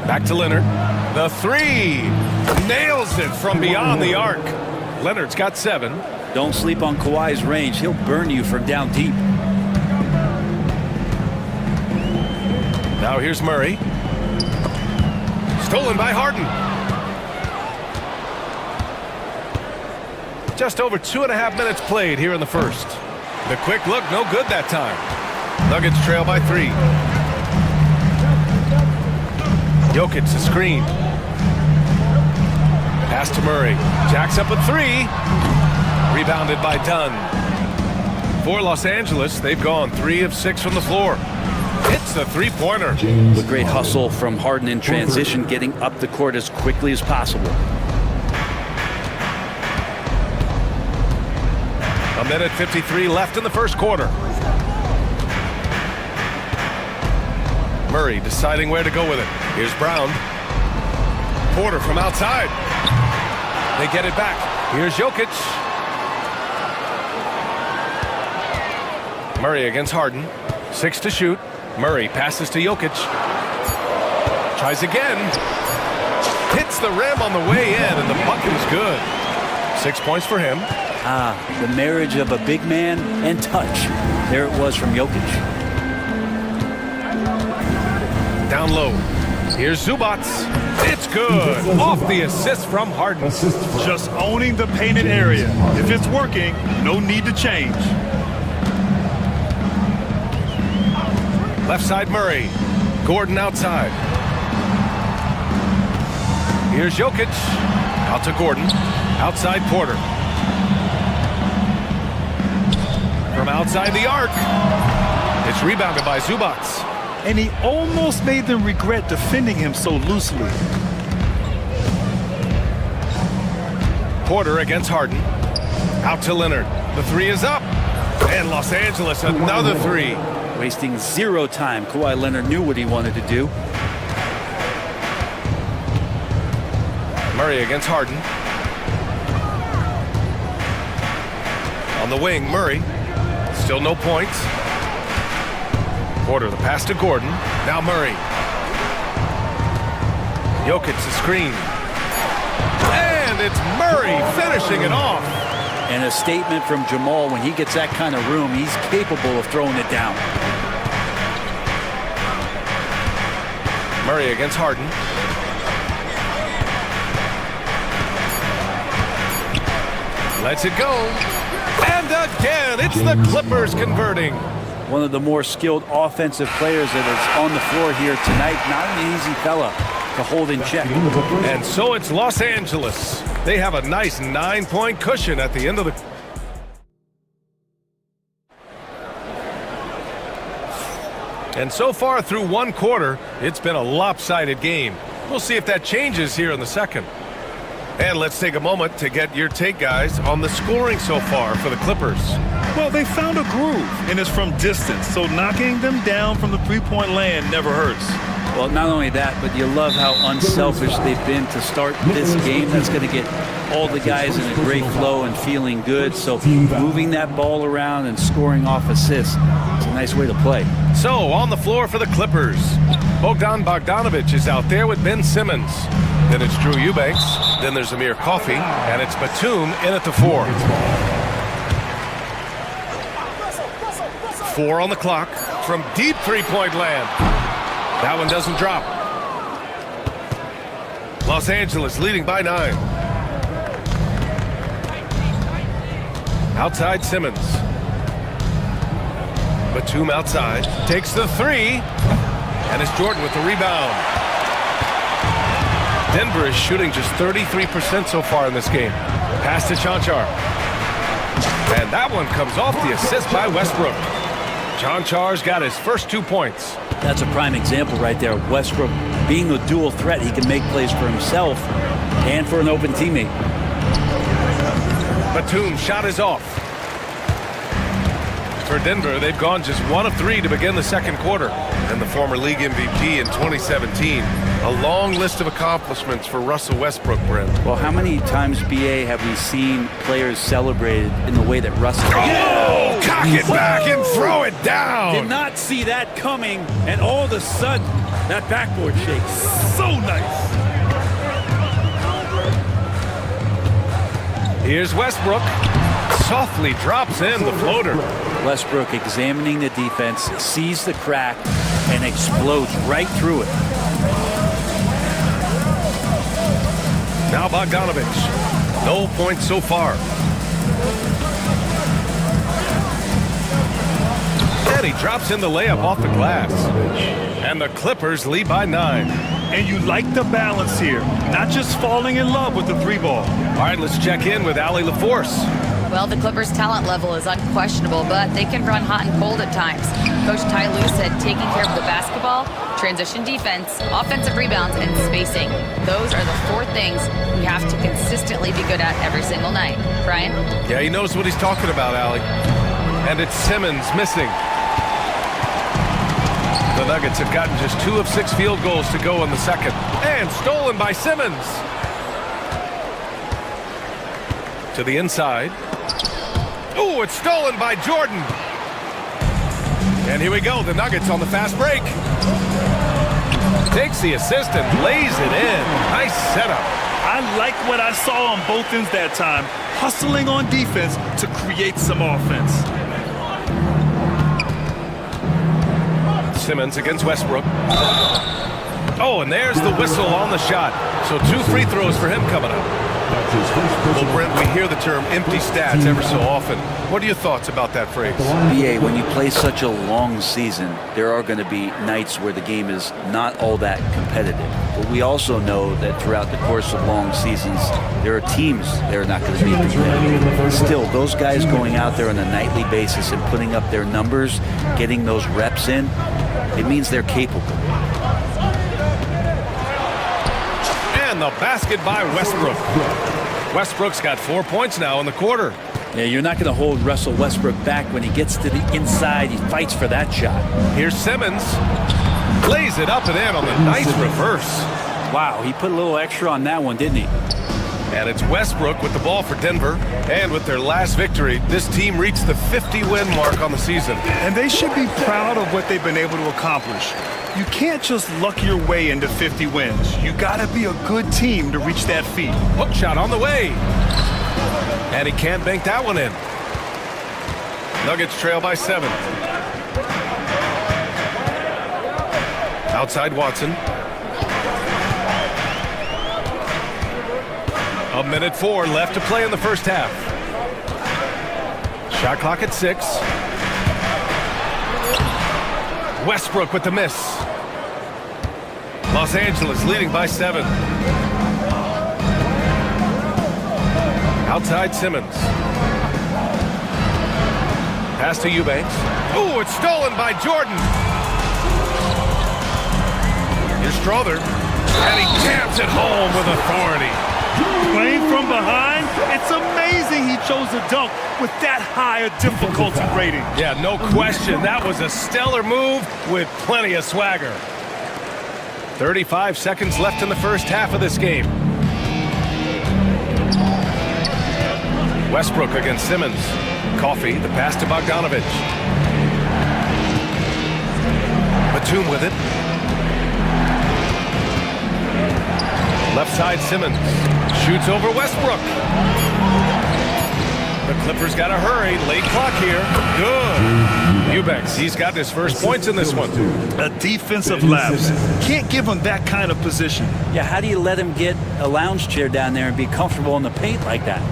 Back to Leonard. The 3. Nails it from beyond the arc. Leonard's got 7. Don't sleep on Kawhi's range. He'll burn you from down deep. Now here's Murray. Stolen by Harden. Just over 2.5 minutes played here in the first. The quick look, no good that time. Nuggets trail by 3. Jokic the screen. Pass to Murray. Jacks up a 3. Rebounded by Dunn. For Los Angeles, they've gone 3 of 6 from the floor. Hits the 3-pointer. The great hustle from Harden in transition, getting up the court as quickly as possible. A minute 53 left in the first quarter. Murray deciding where to go with it. Here's Brown. Porter from outside. They get it back. Here's Jokic. Murray against Harden. 6 to shoot. Murray passes to Jokic. Tries again. Hits the rim on the way in, and the bucket is good. 6 points for him. The marriage of a big man and touch. There it was from Jokic. Down low. Here's Zubats. It's good. Off the assist from Harden. Just owning the painted area. If it's working, no need to change. Left side Murray. Gordon outside. Here's Jokic. Out to Gordon. Outside Porter. From outside the arc. It's rebounded by Zubats. And he almost made them regret defending him so loosely. Porter against Harden. Out to Leonard. The 3 is up. And Los Angeles, another 3. Wasting 0 time. Kawhi Leonard knew what he wanted to do. Murray against Harden. On the wing, Murray. Still no points. Porter, the pass to Gordon. Now Murray. Jokic, the screen. And it's Murray finishing it off. And a statement from Jamal, when he gets that kind of room, he's capable of throwing it down. Murray against Harden. Lets it go. And again, it's the Clippers converting. One of the more skilled offensive players that is on the floor here tonight. Not an easy fella to hold in check. And so it's Los Angeles. They have a nice 9-point cushion at the end of the... And so far through one quarter, it's been a lopsided game. We'll see if that changes here in the second. And let's take a moment to get your take, guys, on the scoring so far for the Clippers. Well, they found a groove, and it's from distance, so knocking them down from the three-point land never hurts. Well, not only that, but you love how unselfish they've been to start this game. That's going to get all the guys in a great flow and feeling good. So moving that ball around and scoring off assists, it's a nice way to play. So on the floor for the Clippers, Bogdan Bogdanovic is out there with Ben Simmons. Then it's Drew Eubanks. Then there's Amir Coffey, and it's Batum in at the 4. 4 on the clock from deep three-point land. That one doesn't drop. Los Angeles leading by 9. Outside Simmons. Batum outside. Takes the 3. And it's Jordan with the rebound. Denver is shooting just 33% so far in this game. Pass to Chanchar. And that one comes off the assist by Westbrook. Chanchar's got his first 2 points. That's a prime example right there. Westbrook being a dual threat. He can make plays for himself and for an open teammate. Batum's shot is off. For Denver, they've gone just 1 of 3 to begin the second quarter. And the former league MVP in 2017. A long list of accomplishments for Russell Westbrook, Brent. Well, how many times, BA, have we seen players celebrated in the way that Russell... Oh! Cock it back and throw it down! Did not see that coming, and all of a sudden, that backboard shakes. So nice! Here's Westbrook. Softly drops in the floater. Westbrook examining the defense, sees the crack, and explodes right through it. Now Bogdanovic. No points so far. And he drops in the layup off the glass. And the Clippers lead by 9. And you like the balance here, not just falling in love with the 3-ball. All right, let's check in with Allie LaForce. Well, the Clippers' talent level is unquestionable, but they can run hot and cold at times. Coach Ty Lue said taking care of the basketball, transition defense, offensive rebounds, and spacing. Those are the 4 things we have to consistently be good at every single night. Brian? Yeah, he knows what he's talking about, Allie. And it's Simmons missing. The Nuggets have gotten just 2 of 6 field goals to go in the second. And stolen by Simmons. To the inside. Oh, it's stolen by Jordan. And here we go, the Nuggets on the fast break. Takes the assist and lays it in. Nice setup. I like what I saw on both ends that time. Hustling on defense to create some offense. Simmons against Westbrook. Oh, and there's the whistle on the shot. So 2 free throws for him coming up. Well, Brent, we hear the term empty stats ever so often. What are your thoughts about that phrase? BA, when you play such a long season, there are going to be nights where the game is not all that competitive. But we also know that throughout the course of long seasons, there are teams that are not going to be competitive. Still, those guys going out there on a nightly basis and putting up their numbers, getting those reps in, it means they're capable. And the basket by Westbrook. Westbrook's got 4 points now in the quarter. Yeah, you're not going to hold Russell Westbrook back when he gets to the inside. He fights for that shot. Here's Simmons. Lays it up and in on the nice reverse. Wow, he put a little extra on that one, didn't he? And it's Westbrook with the ball for Denver. And with their last victory, this team reached the 50-win mark on the season. And they should be proud of what they've been able to accomplish. You can't just luck your way into 50 wins. You got to be a good team to reach that feat. Hook shot on the way. And he can't bank that one in. Nuggets trail by 7. Outside Watson. 1:04 left to play in the first half. Shot clock at 6. Westbrook with the miss. Los Angeles leading by 7. Outside Simmons. Pass to Eubanks. Ooh, it's stolen by Jordan. Here's Strother. And he jams it home with authority. Playing from behind, it's amazing he chose to dunk with that higher difficulty rating. Yeah, no question. That was a stellar move with plenty of swagger. 35 seconds left in the first half of this game. Westbrook against Simmons. Coffey, the pass to Bogdanovic. Batum with it. Left side Simmons. Shoots over Westbrook. The Clippers got to hurry. Late clock here. Good. Eubanks, he's got his first points in this one. A defensive lapse. Can't give him that kind of position. Yeah, how do you let him get a lounge chair down there and be comfortable in the paint like that?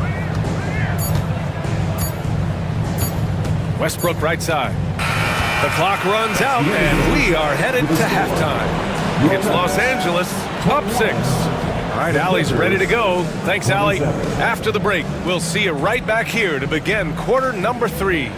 Westbrook right side. The clock runs out, and we are headed to halftime. It's Los Angeles up 6. All right, Allie's ready to go. Thanks, Allie. After the break, we'll see you right back here to begin quarter number 3.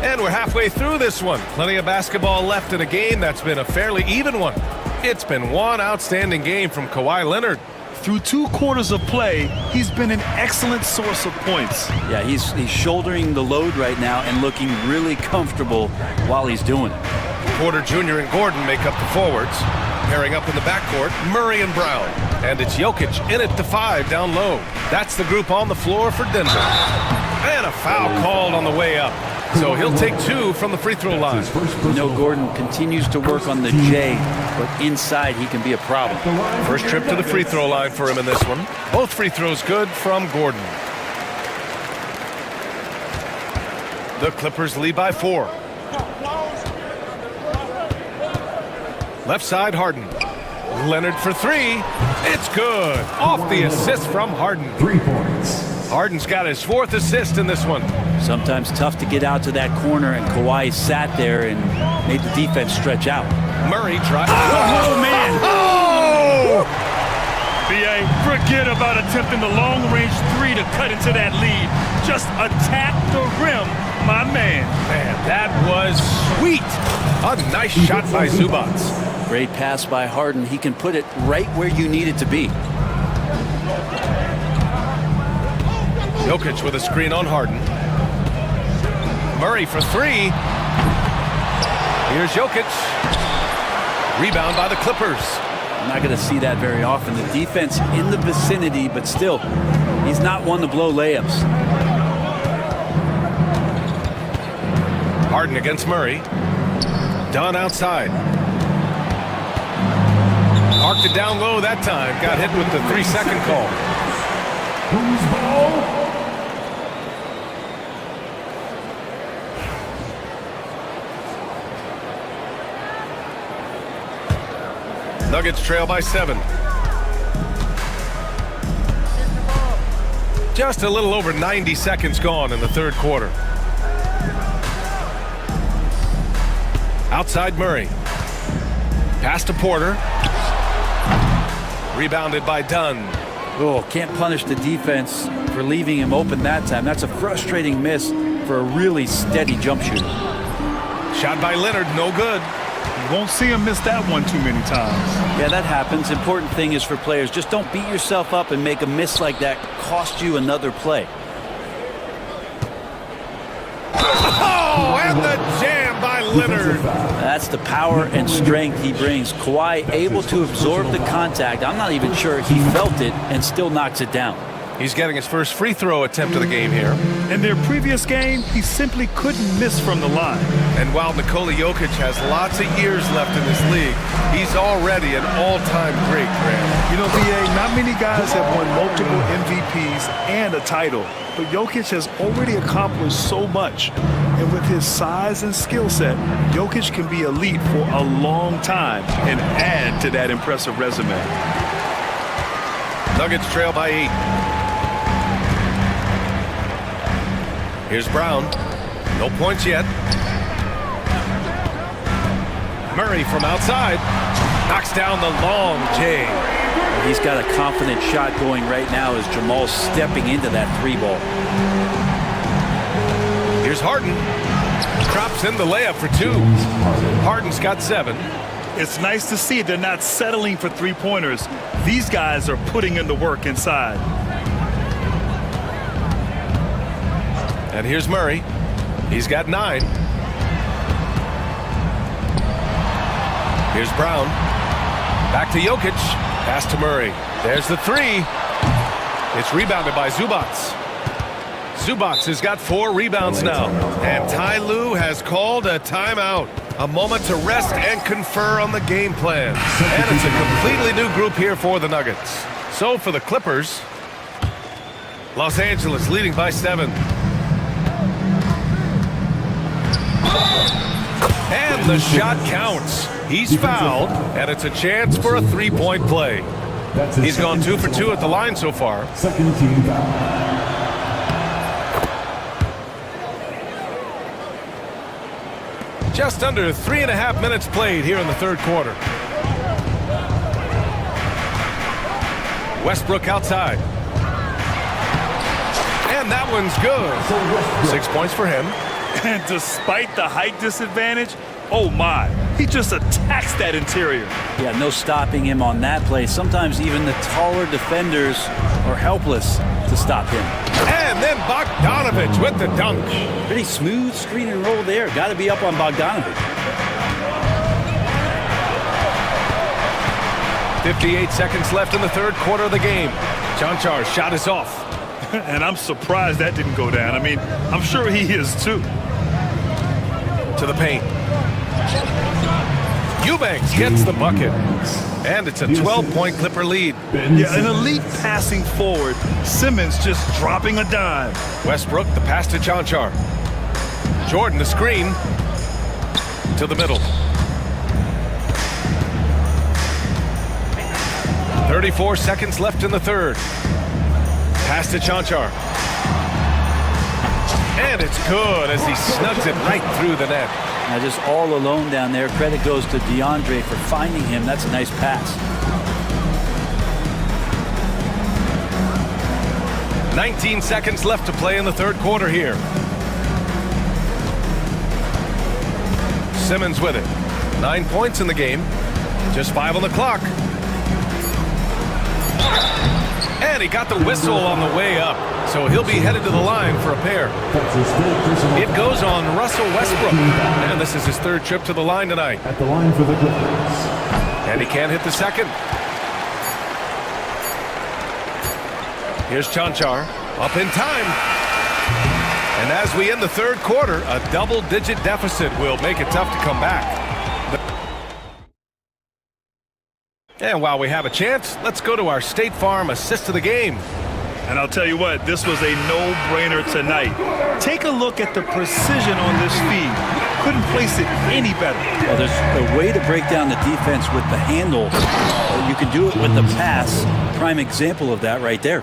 And we're halfway through this one. Plenty of basketball left in a game that's been a fairly even one. It's been one outstanding game from Kawhi Leonard. Through 2 quarters of play, he's been an excellent source of points. Yeah, he's shouldering the load right now and looking really comfortable while he's doing it. Porter Jr. and Gordon make up the forwards. Pairing up in the backcourt, Murray and Brown. And it's Jokic in at the 5 down low. That's the group on the floor for Denver. And a foul called on the way up. So he'll take 2 from the free throw line. You know, Gordon continues to work on the J, but inside he can be a problem. First trip to the free throw line for him in this one. Both free throws good from Gordon. The Clippers lead by 4. Left side, Harden. Leonard for 3. It's good. Off the assist from Harden. 3 points. Harden's got his 4th assist in this one. Sometimes tough to get out to that corner, and Kawhi sat there and made the defense stretch out. Murray tries. Oh, man! Oh! B.A., forget about attempting the long-range 3 to cut into that lead. Just attack the rim, my man. Man, that was sweet. A nice shot by Zubats. Great pass by Harden. He can put it right where you need it to be. Jokic with a screen on Harden. Murray for 3. Here's Jokic. Rebound by the Clippers. I'm not going to see that very often. The defense in the vicinity, but still, he's not one to blow layups. Harden against Murray. Dunn outside. Arced it down low that time. Got hit with the 3-second call. Who's ball? Nuggets trail by 7. Just a little over 90 seconds gone in the third quarter. Outside Murray. Pass to Porter. Rebounded by Dunn. Oh, can't punish the defense for leaving him open that time. That's a frustrating miss for a really steady jump shooter. Shot by Leonard, no good. You won't see him miss that one too many times. Yeah, that happens. Important thing is for players, just don't beat yourself up and make a miss like that cost you another play. Oh, and the jam by Leonard. That's the power and strength he brings. Kawhi able to absorb the contact. I'm not even sure he felt it and still knocks it down. He's getting his first free throw attempt of the game here. In their previous game, he simply couldn't miss from the line. And while Nikola Jokic has lots of years left in this league, he's already an all-time great, Graham. You know, BA, not many guys have won multiple MVPs and a title, but Jokic has already accomplished so much. And with his size and skill set, Jokic can be elite for a long time and add to that impressive resume. Nuggets trail by 8. Here's Brown. No points yet. Murray from outside. Knocks down the long J. He's got a confident shot going right now as Jamal's stepping into that three ball. Here's Harden. Drops in the layup for 2. Harden's got 7. It's nice to see they're not settling for three-pointers. These guys are putting in the work inside. And here's Murray. He's got 9. Here's Brown. Back to Jokic. Pass to Murray. There's the 3. It's rebounded by Zubac. Zubac has got 4 rebounds now. And Ty Lue has called a timeout. A moment to rest and confer on the game plan. And it's a completely new group here for the Nuggets. So for the Clippers, Los Angeles leading by 7. And the shot counts. He's fouled, and it's a chance for a three-point play. He's gone 2 for 2 at the line so far. Second team foul. Just under 3.5 minutes played here in the third quarter. Westbrook outside. And that one's good. 6 points for him. And despite the height disadvantage, oh my, he just attacks that interior. Yeah, no stopping him on that play. Sometimes even the taller defenders are helpless to stop him. And then Bogdanovich with the dunk. Pretty smooth screen and roll there. Got to be up on Bogdanovich. 58 seconds left in the third quarter of the game. Chanchar's shot is off. And I'm surprised that didn't go down. I mean, I'm sure he is too. To the paint. Eubanks gets the bucket. And it's a 12-point Clipper lead. Yeah, an elite passing forward. Simmons just dropping a dime. Westbrook, the pass to Chanchar. Jordan, the screen. To the middle. 34 seconds left in the third. Pass to Chanchar. And it's good as he snugs it right through the net. Now just all alone down there. Credit goes to DeAndre for finding him. That's a nice pass. 19 seconds left to play in the third quarter here. Simmons with it. 9 points in the game. Just 5 on the clock. And he got the whistle on the way up. So he'll be headed to the line for a pair. It goes on Russell Westbrook. And this is his third trip to the line tonight. At the line for the Clippers. And he can't hit the second. Here's Chanchar. Up in time. And as we end the third quarter, a double-digit deficit will make it tough to come back. And while we have a chance, let's go to our State Farm assist of the game. And I'll tell you what, this was a no-brainer tonight. Take a look at the precision on this feed. Couldn't place it any better. Well, there's a way to break down the defense with the handle. You can do it with the pass. Prime example of that right there.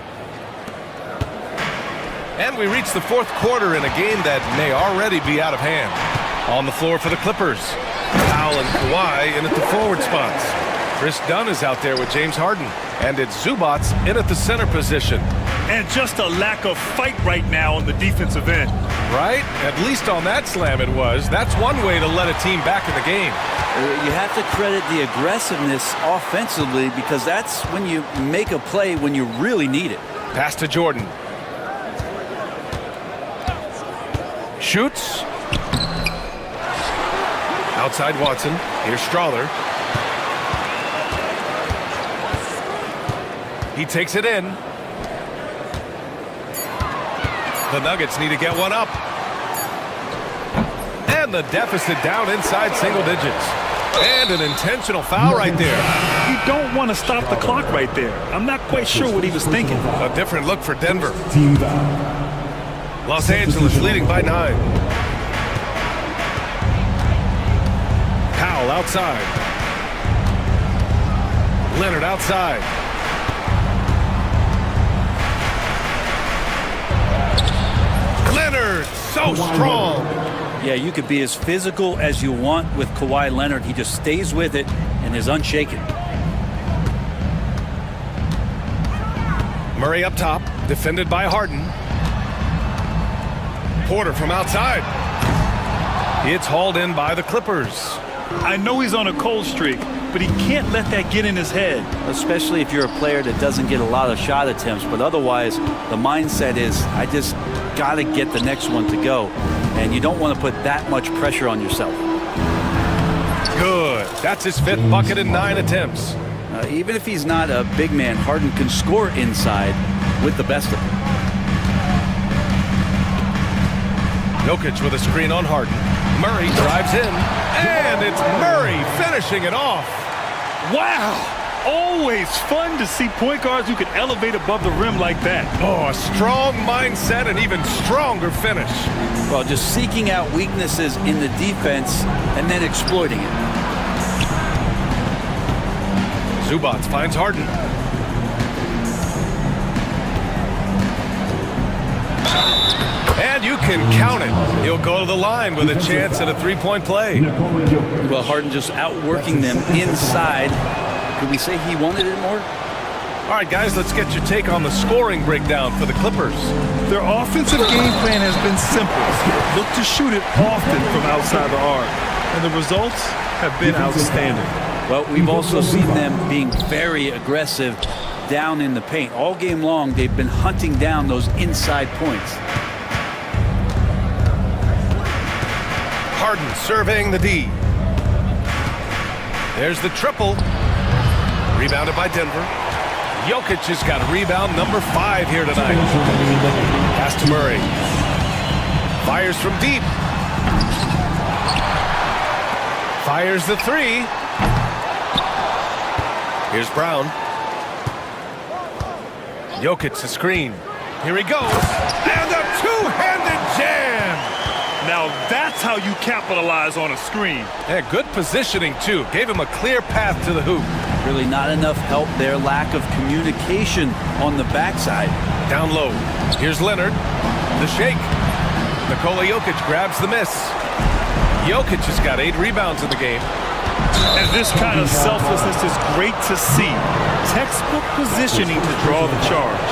And we reach the fourth quarter in a game that may already be out of hand. On the floor for the Clippers. Powell and Kawhi in at the forward spots. Chris Dunn is out there with James Harden. And it's Zubac in at the center position. And just a lack of fight right now on the defensive end. Right? At least on that slam it was. That's one way to let a team back in the game. You have to credit the aggressiveness offensively because that's when you make a play when you really need it. Pass to Jordan. Shoots. Outside Watson. Here's Strother. He takes it in. The Nuggets need to get one up. And the deficit down inside single digits. And an intentional foul right there. You don't want to stop the clock right there. I'm not quite sure what he was thinking. A different look for Denver. Los Angeles leading by 9. Powell outside. Leonard outside. Leonard, so strong. Yeah, you could be as physical as you want with Kawhi Leonard. He just stays with it and is unshaken. Murray up top, defended by Harden. Porter from outside. It's hauled in by the Clippers. I know he's on a cold streak, but he can't let that get in his head. Especially if you're a player that doesn't get a lot of shot attempts, but otherwise the mindset is, I just got to get the next one to go. And you don't want to put that much pressure on yourself. Good. That's his 5th bucket in 9 attempts. Even if he's not a big man, Harden can score inside with the best of them. Jokic with a screen on Harden. Murray drives in, and it's Murray finishing it off. Wow! Always fun to see point guards who can elevate above the rim like that. Oh, a strong mindset and even stronger finish. Well, just seeking out weaknesses in the defense and then exploiting it. Zubac finds Harden. And you can count it. He'll go to the line with a chance at a 3-point play. Well, Harden just outworking them inside. Could we say he wanted it more? All right, guys, let's get your take on the scoring breakdown for the Clippers. Their offensive game plan has been simple. Look to shoot it often from outside the arc. And the results have been outstanding. Well, we've also seen them being very aggressive down in the paint. All game long, they've been hunting down those inside points. Harden surveying the D. There's the triple. Rebounded by Denver. Jokic has got rebound number 5 here tonight. Pass to Murray. Fires from deep. Fires the 3. Here's Brown. Jokic the screen. Here he goes. And a two-handed jam. Now that's how you capitalize on a screen. Yeah, good positioning, too. Gave him a clear path to the hoop. Really not enough help there. Lack of communication on the backside. Down low. Here's Leonard. The shake. Nikola Jokic grabs the miss. Jokic has got 8 rebounds in the game. And this kind of selflessness is great to see. Textbook positioning to draw the charge.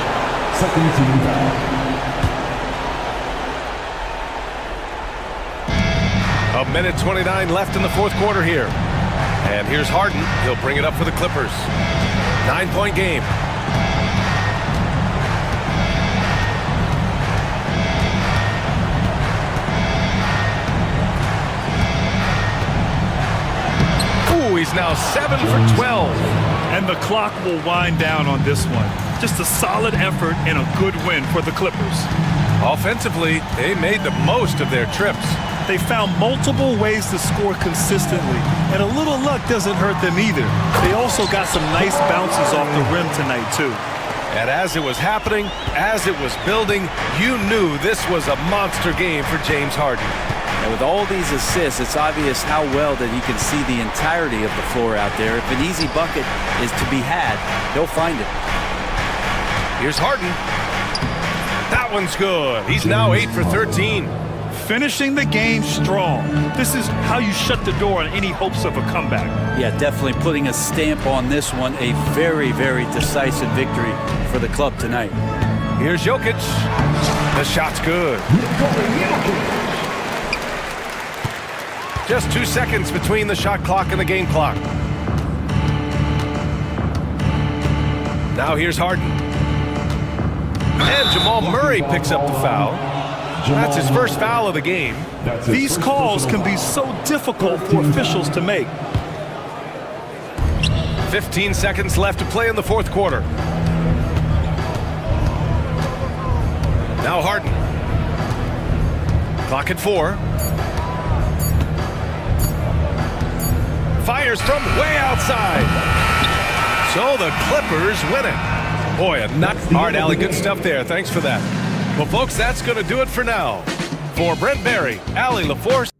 A minute 29 left in the 4th quarter here. And here's Harden. He'll bring it up for the Clippers. 9-point game. Ooh, he's now 7 for 12. And the clock will wind down on this one. Just a solid effort and a good win for the Clippers. Offensively, they made the most of their trips. They found multiple ways to score consistently, and a little luck doesn't hurt them either. They also got some nice bounces off the rim tonight, too. And as it was happening, as it was building, you knew this was a monster game for James Harden. And with all these assists, it's obvious how well that he can see the entirety of the floor out there. If an easy bucket is to be had, he'll find it. Here's Harden. That one's good. He's now 8 for 13. Finishing the game strong. This is how you shut the door on any hopes of a comeback. Yeah, definitely putting a stamp on this one. A very, very decisive victory for the club tonight. Here's Jokic. The shot's good. Just 2 seconds between the shot clock and the game clock. Now here's Harden. And Jamal Murray picks up the foul. That's his first foul of the game. These calls can be so difficult for officials to make. 15 seconds left to play in the fourth quarter. Now Harden. Clock at 4. Fires from way outside. So the Clippers win it. Boy, a not hard, Allie. Good stuff there. Thanks for that. Well, folks, that's going to do it for now. For Brent Barry, Allie LaForce.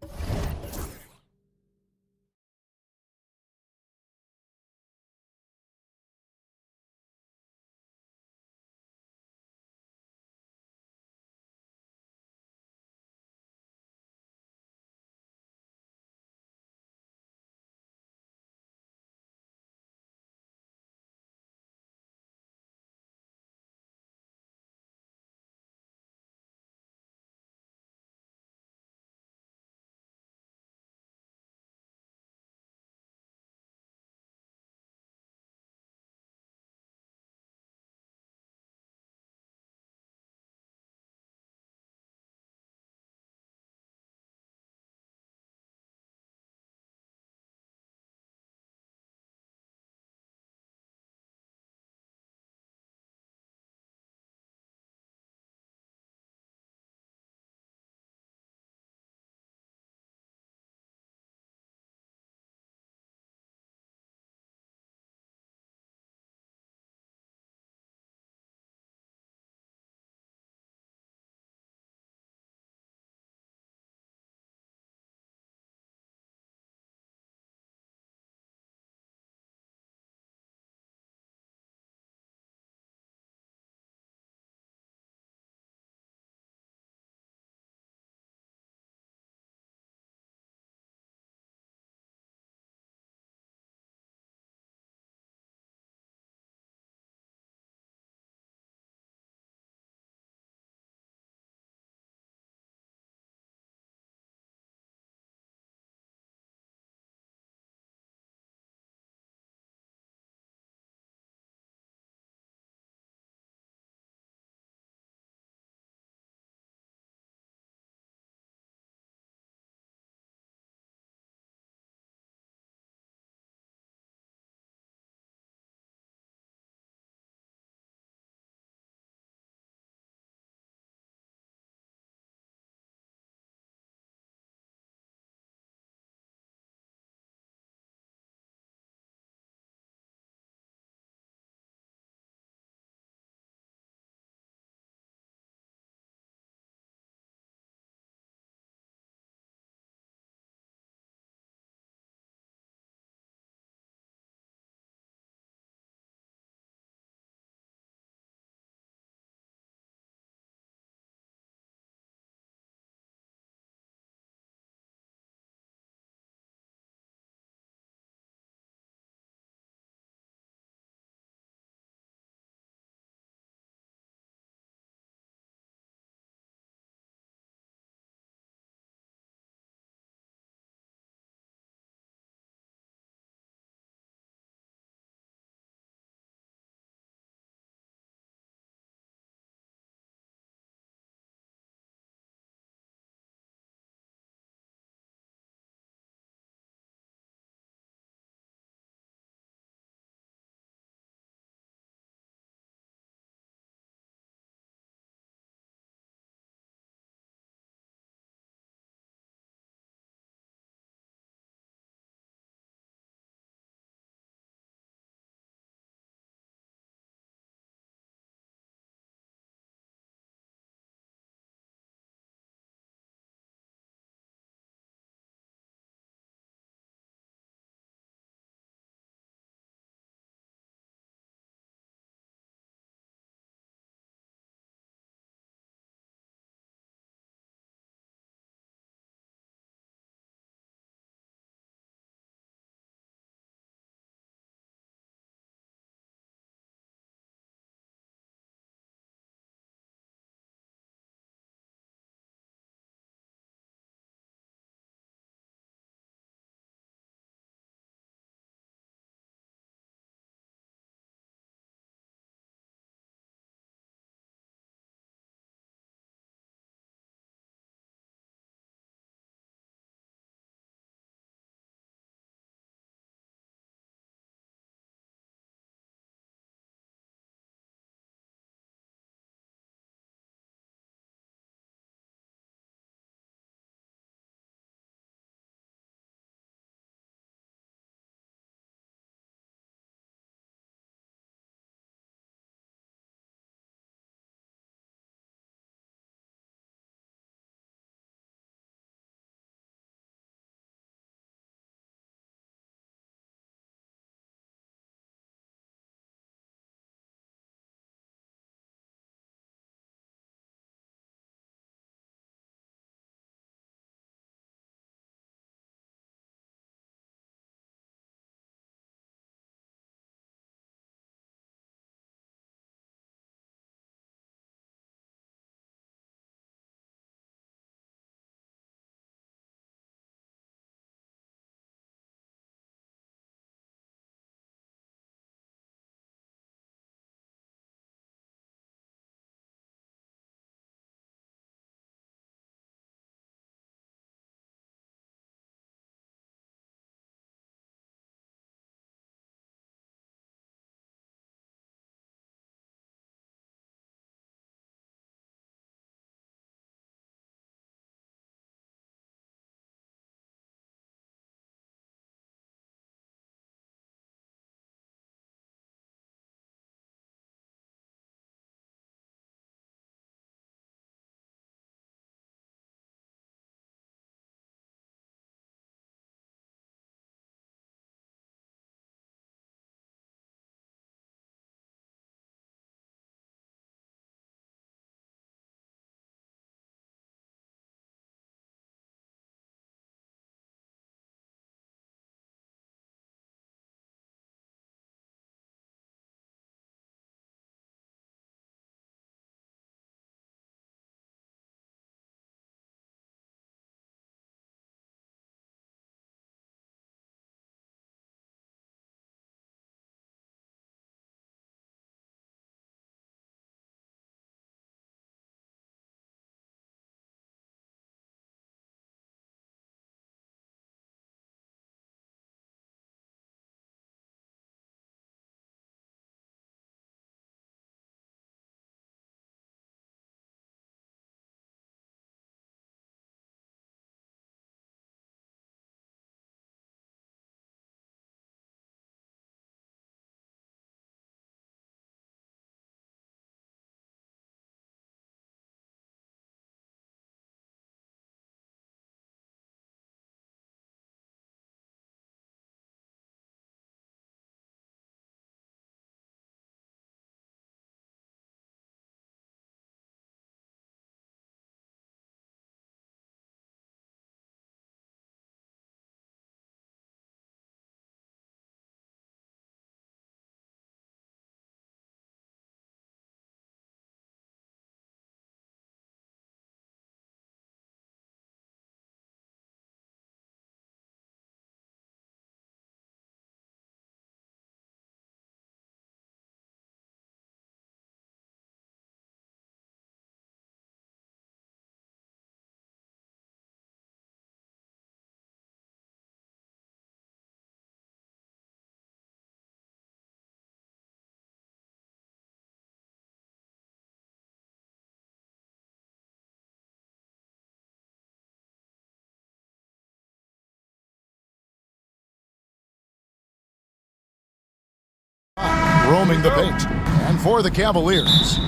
roaming the paint. And for the Cavaliers,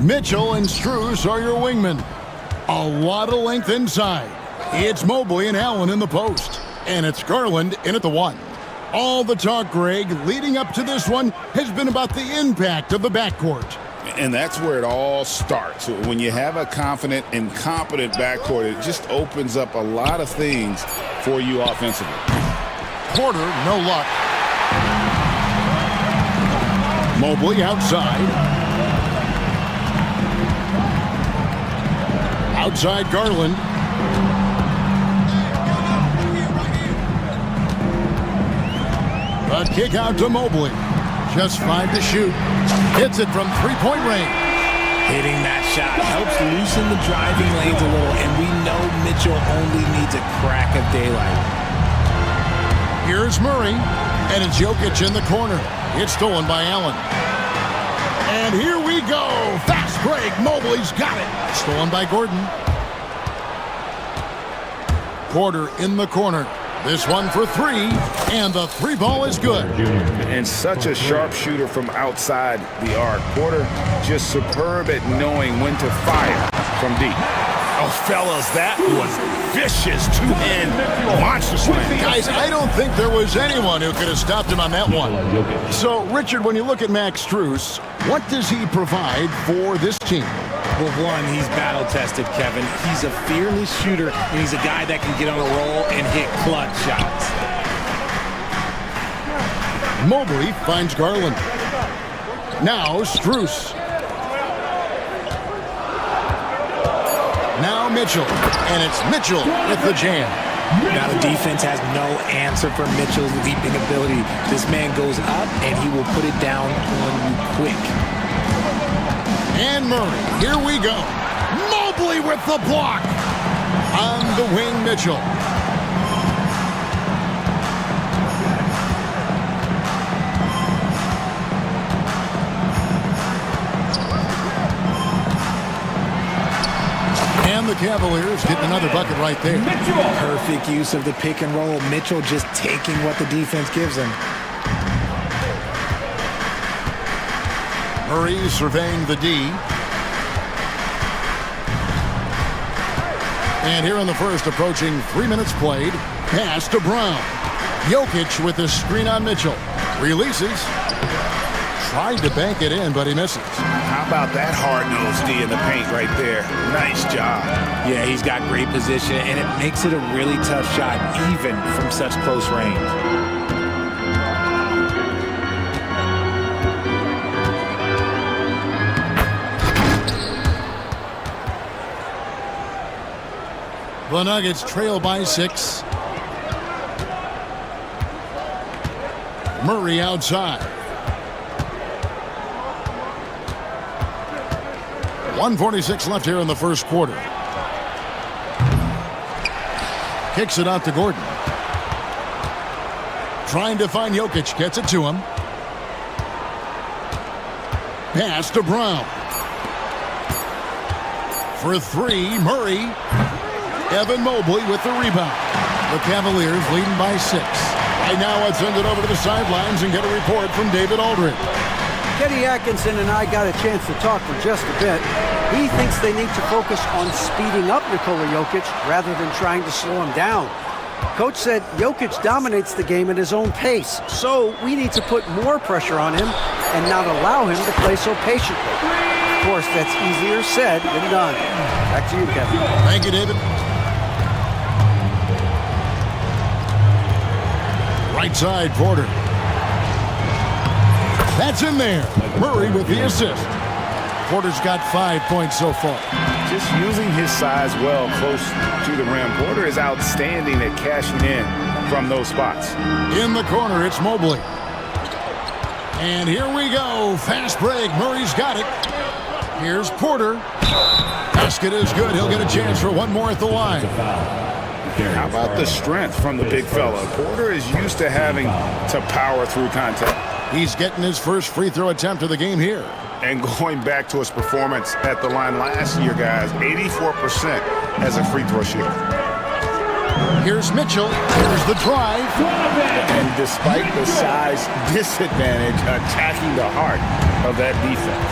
Mitchell and Strus are your wingmen. A lot of length inside. It's Mobley and Allen in the post. And it's Garland in at the 1. All the talk, Greg, leading up to this one has been about the impact of the backcourt. And that's where it all starts. When you have a confident and competent backcourt, it just opens up a lot of things for you offensively. Porter, no luck. Mobley outside. Outside Garland. A kick out to Mobley. Just 5 to shoot. Hits it from three-point range. Hitting that shot helps loosen the driving lanes a little, and we know Mitchell only needs a crack of daylight. Here's Murray, and it's Jokic in the corner. It's stolen by Allen. And here we go. Fast break. Mobley's got it. Stolen by Gordon. Porter in the corner. This one for 3, and the 3 ball is good. And such a sharp shooter from outside the arc. Porter just superb at knowing when to fire from deep. Oh, fellas, that was vicious two-hand monster slam. Guys, I don't think there was anyone who could have stopped him on that one. So, Richard, when you look at Max Strus, what does he provide for this team? Well, one, he's battle-tested, Kevin. He's a fearless shooter, and he's a guy that can get on a roll and hit clutch shots. Mobley finds Garland. Now Strus. Now Mitchell, and it's Mitchell with the jam. Now the defense has no answer for Mitchell's leaping ability. This man goes up, and he will put it down on you quick. And Murray, here we go. Mobley with the block. On the wing, Mitchell. And the Cavaliers get another bucket right there. Perfect use of the pick and roll. Mitchell just taking what the defense gives him. Murray surveying the D. And here in the first, approaching 3 minutes played. Pass to Brown. Jokic with the screen on Mitchell. Releases. Tried to bank it in, but he misses. How about that hard-nosed D in the paint right there? Nice job. Yeah, he's got great position, and it makes it a really tough shot, even from such close range. The Nuggets trail by 6. Murray outside. 1:46 left here in the first quarter. Kicks it out to Gordon. Trying to find Jokic. Gets it to him. Pass to Brown. For 3, Murray. Evan Mobley with the rebound. The Cavaliers leading by 6. Right now, let's send it over to the sidelines and get a report from David Aldridge. Kenny Atkinson and I got a chance to talk for just a bit. He thinks they need to focus on speeding up Nikola Jokic rather than trying to slow him down. Coach said Jokic dominates the game at his own pace, so we need to put more pressure on him and not allow him to play so patiently. Of course, that's easier said than done. Back to you, Kevin. Thank you, David. Right side, Porter. That's in there. Murray with the assist. Porter's got 5 points so far. Just using his size well close to the rim. Porter is outstanding at cashing in from those spots. In the corner, it's Mobley. And here we go. Fast break. Murray's got it. Here's Porter. Basket is good. He'll get a chance for one more at the line. How about the strength from the big fella? Porter is used to having to power through contact. He's getting his first free throw attempt of the game here. And going back to his performance at the line last year, guys, 84% as a free throw shooter. Here's Mitchell. Here's the drive. And despite the size disadvantage, attacking the heart of that defense.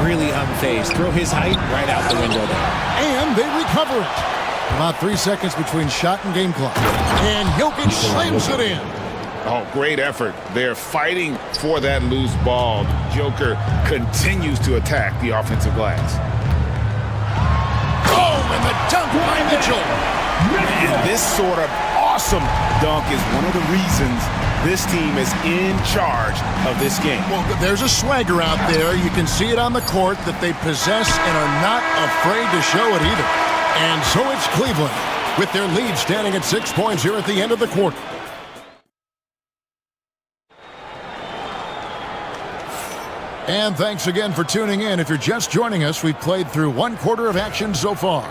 Really unfazed. Throw his height right out the window there. And they recover it. About 3 seconds between shot and game clock. And Jokic slams it in. Oh, great effort. They're fighting for that loose ball. Joker continues to attack the offensive glass. Oh, and the dunk by Mitchell. And this sort of awesome dunk is one of the reasons this team is in charge of this game. Well, there's a swagger out there. You can see it on the court that they possess and are not afraid to show it either. And so it's Cleveland with their lead standing at 6 points here at the end of the quarter. And thanks again for tuning in. If you're just joining us, we've played through 1 quarter of action so far.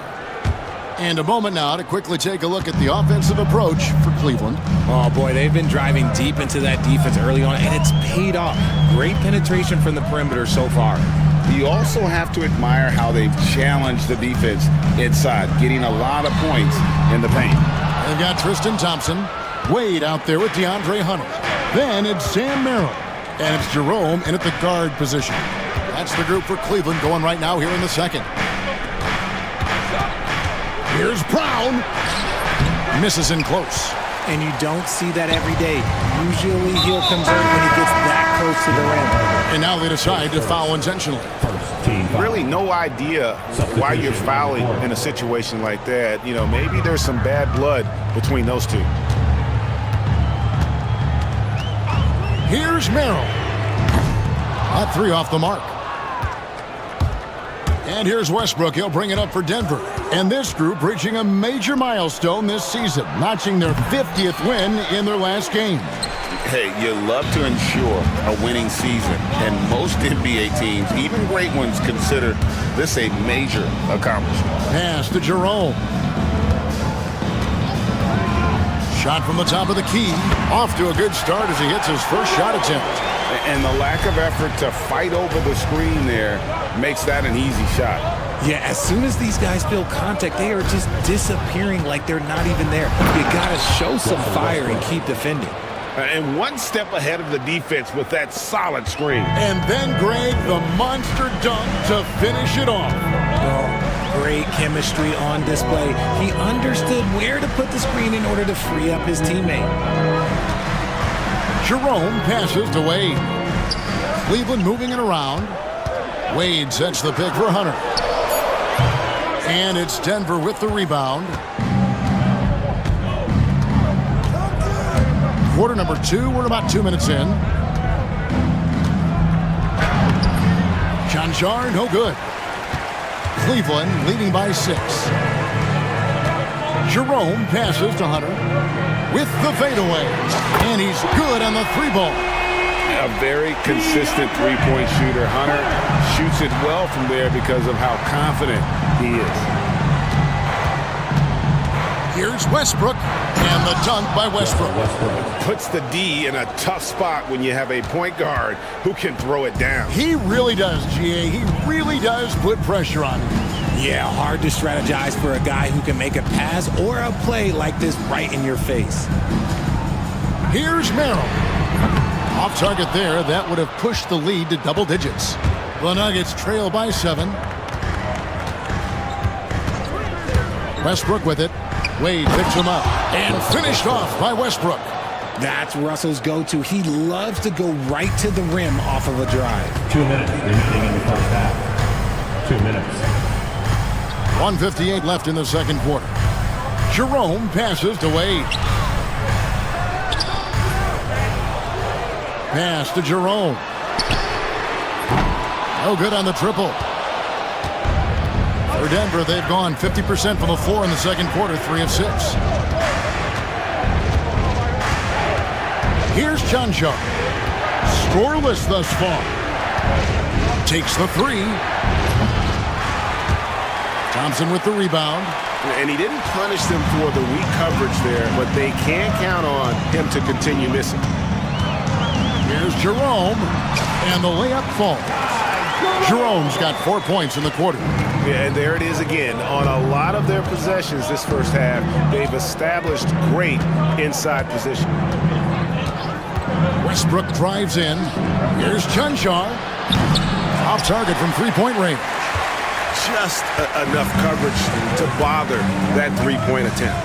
And a moment now to quickly take a look at the offensive approach for Cleveland. Oh, boy, they've been driving deep into that defense early on, and it's paid off. Great penetration from the perimeter so far. You also have to admire how they've challenged the defense inside, getting a lot of points in the paint. They've got Tristan Thompson, Wade out there with DeAndre Hunter. Then it's Sam Merrill, and it's Jerome in at the guard position. That's the group for Cleveland going right now here in the second. Here's Brown. Misses in close. And you don't see that every day. Usually he'll convert when he gets that close to the rim. And now they decide to foul intentionally. Really no idea why you're fouling in a situation like that. You know, maybe there's some bad blood between those two. Here's Merrill. That 3 off the mark. And here's Westbrook. He'll bring it up for Denver. And this group reaching a major milestone this season, notching their 50th win in their last game. Hey, you love to ensure a winning season, and most NBA teams, even great ones, consider this a major accomplishment. Pass to Jerome. Shot from the top of the key. Off to a good start as he hits his first shot attempt. And the lack of effort to fight over the screen there makes that an easy shot. Yeah, as soon as these guys feel contact, they are just disappearing like they're not even there. You got to show some fire and keep defending. And one step ahead of the defense with that solid screen. And then Greg, the monster dunk to finish it off. Oh, great chemistry on display. He understood where to put the screen in order to free up his teammate. Jerome passes to Wade. Cleveland moving it around. Wade sets the pick for Hunter. And it's Denver with the rebound. Quarter number 2, we're about 2 minutes in. Chanchar, no good. Cleveland leading by 6. Jerome passes to Hunter with the fadeaway. And he's good on the 3-ball. A very consistent three-point shooter. Hunter shoots it well from there because of how confident he is. Here's Westbrook, and the dunk by Westbrook. Puts the D in a tough spot when you have a point guard who can throw it down. He really does, GA. He really does put pressure on him. Yeah, hard to strategize for a guy who can make a pass or a play like this right in your face. Here's Merrill. Off target there, that would have pushed the lead to double digits. The Nuggets trail by 7. Westbrook with it. Wade picks him up and finished off by Westbrook. That's Russell's go-to. He loves to go right to the rim off of a drive. 2 minutes remaining in the first half. 2 minutes. 1:58 left in the second quarter. Jerome passes to Wade. Pass to Jerome. No good on the triple. For Denver, they've gone 50% from the floor in the second quarter, 3 of 6. Here's Chanchar. Scoreless thus far. Takes the 3. Thompson with the rebound. And he didn't punish them for the weak coverage there, but they can't count on him to continue missing. Here's Jerome, and the layup falls. Jerome's got 4 points in the quarter. Yeah, and there it is again. On a lot of their possessions this first half, they've established great inside position. Westbrook drives in. Here's Chunshaw. Off target from three-point range. Just enough coverage to bother that three-point attempt.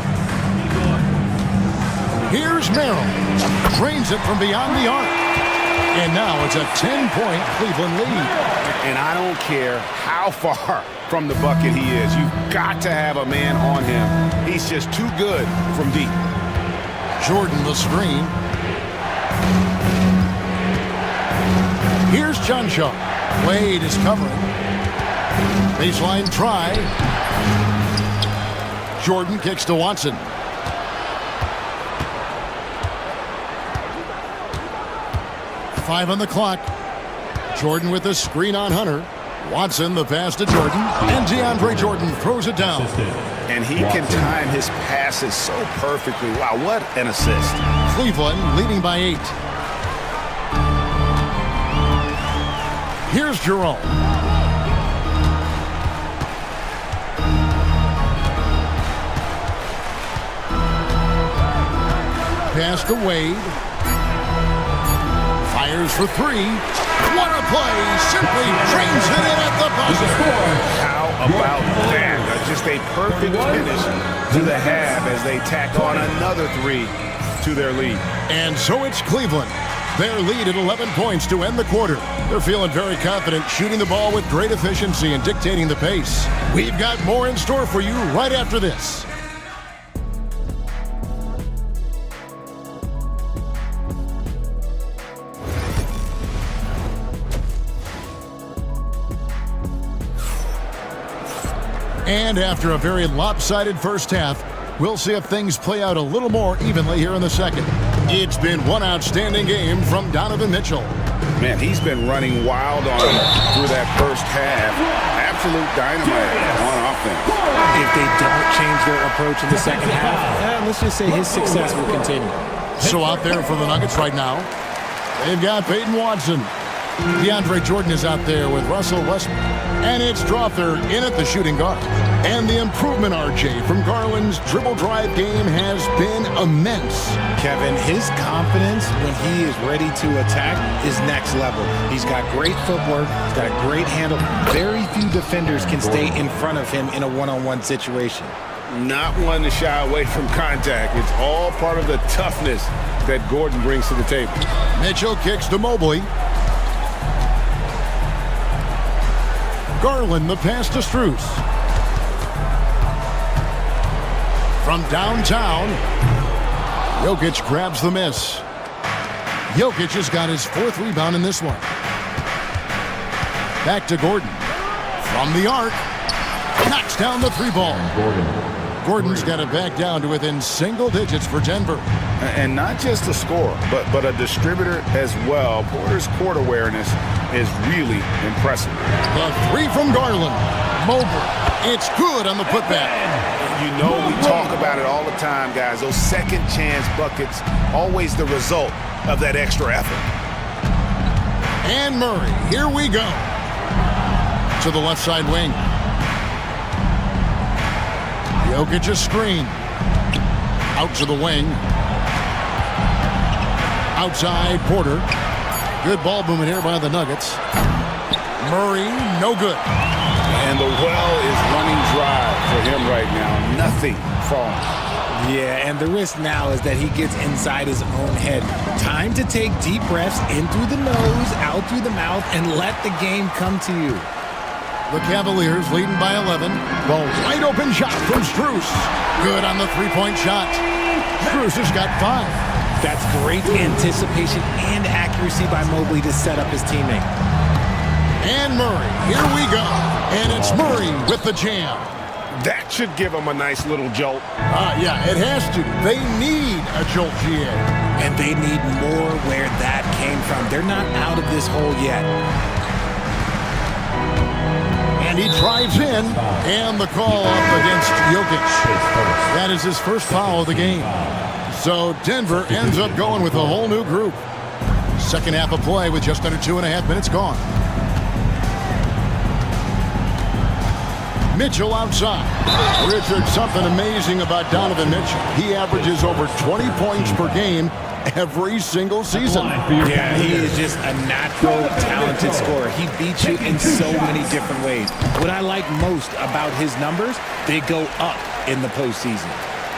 Here's Merrill. Drains it from beyond the arc. And now it's a 10-point Cleveland lead. And I don't care how far from the bucket he is. You've got to have a man on him. He's just too good from deep. Jordan the screen. Here's Chunshaw. Wade is covering. Baseline try. Jordan kicks to Watson. Five on the clock. Jordan with the screen on Hunter. Watson the pass to Jordan. And DeAndre Jordan throws it down. And he can time his passes so perfectly. Wow, what an assist. Cleveland leading by 8. Here's Jerome. Pass to Wade. Fires for 3. What a play! Simply trains it in at the buzzer. How about that? Just a perfect finish to the half as they tack on another 3 to their lead. And so it's Cleveland. Their lead at 11 points to end the quarter. They're feeling very confident, shooting the ball with great efficiency and dictating the pace. We've got more in store for you right after this. And after a very lopsided first half, we'll see if things play out a little more evenly here in the second. It's been one outstanding game from Donovan Mitchell. Man, he's been running wild on him through that first half. Absolute dynamite on offense. If they don't change their approach in the second half, let's just say his success will continue. So out there for the Nuggets right now, they've got Peyton Watson. DeAndre Jordan is out there with Russell Westbrook. And it's Drawther in at the shooting guard. And the improvement, RJ, from Garland's dribble drive game has been immense. Kevin, his confidence when he is ready to attack is next level. He's got great footwork, he's got a great handle. Very few defenders can stay in front of him in a one-on-one situation. Not one to shy away from contact. It's all part of the toughness that Gordon brings to the table. Mitchell kicks to Mobley. Garland the pass to Strus. From downtown, Jokic grabs the miss. Jokic has got his 4th rebound in this one. Back to Gordon. From the arc, knocks down the 3-ball. Gordon's got it back down to within single digits for Denver. And not just a scorer, but a distributor as well. Porter's court awareness is really impressive. The 3 from Garland. Mobley. It's good on the putback. You know we talk about it all the time, guys. Those second chance buckets, always the result of that extra effort. And Murray, here we go. To the left side wing. Jokic a screen. Out to the wing. Outside Porter. Good ball movement here by the Nuggets. Murray, no good. And the well is running dry for him right now. Nothing falling. Yeah, and the risk now is that he gets inside his own head. Time to take deep breaths in through the nose, out through the mouth, and let the game come to you. The Cavaliers leading by 11. The wide open shot from Strus. Good on the 3-point shot. Strus has got 5. That's great anticipation and accuracy by Mobley to set up his teammate. And Murray, here we go. And it's Murray with the jam. That should give them a nice little jolt. Yeah, it has to. They need a jolt, GA. And they need more where that came from. They're not out of this hole yet. And he drives in, and the call up against Jokic. That is his first foul of the game. So Denver ends up going with a whole new group. Second half of play with just under 2.5 minutes gone. Mitchell outside. Richard, something amazing about Donovan Mitchell. He averages over 20 points per game every single season. Yeah, he is just a natural, talented scorer. He beats you in so many different ways. What I like most about his numbers, they go up in the postseason.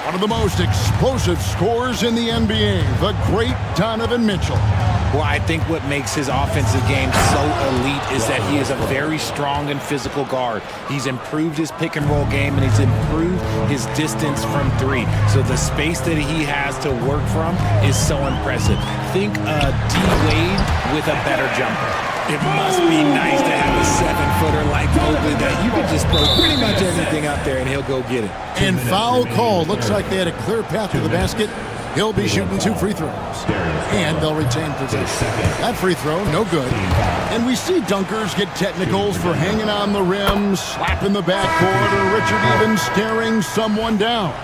One of the most explosive scorers in the NBA, the great Donovan Mitchell. Well, I think what makes his offensive game so elite is that he is a very strong and physical guard. He's improved his pick and roll game, and he's improved his distance from three. So the space that he has to work from is so impressive. Think D-Wade with a better jumper. It must be nice to have a 7-footer like Mobley that you can just throw pretty much everything out there and he'll go get it. And foul call. Looks like they had a clear path to the basket. He'll be shooting 2 free throws. And they'll retain possession. That free throw, no good. And we see dunkers get technicals for hanging on the rim, slapping the backboard, or Richard even staring someone down.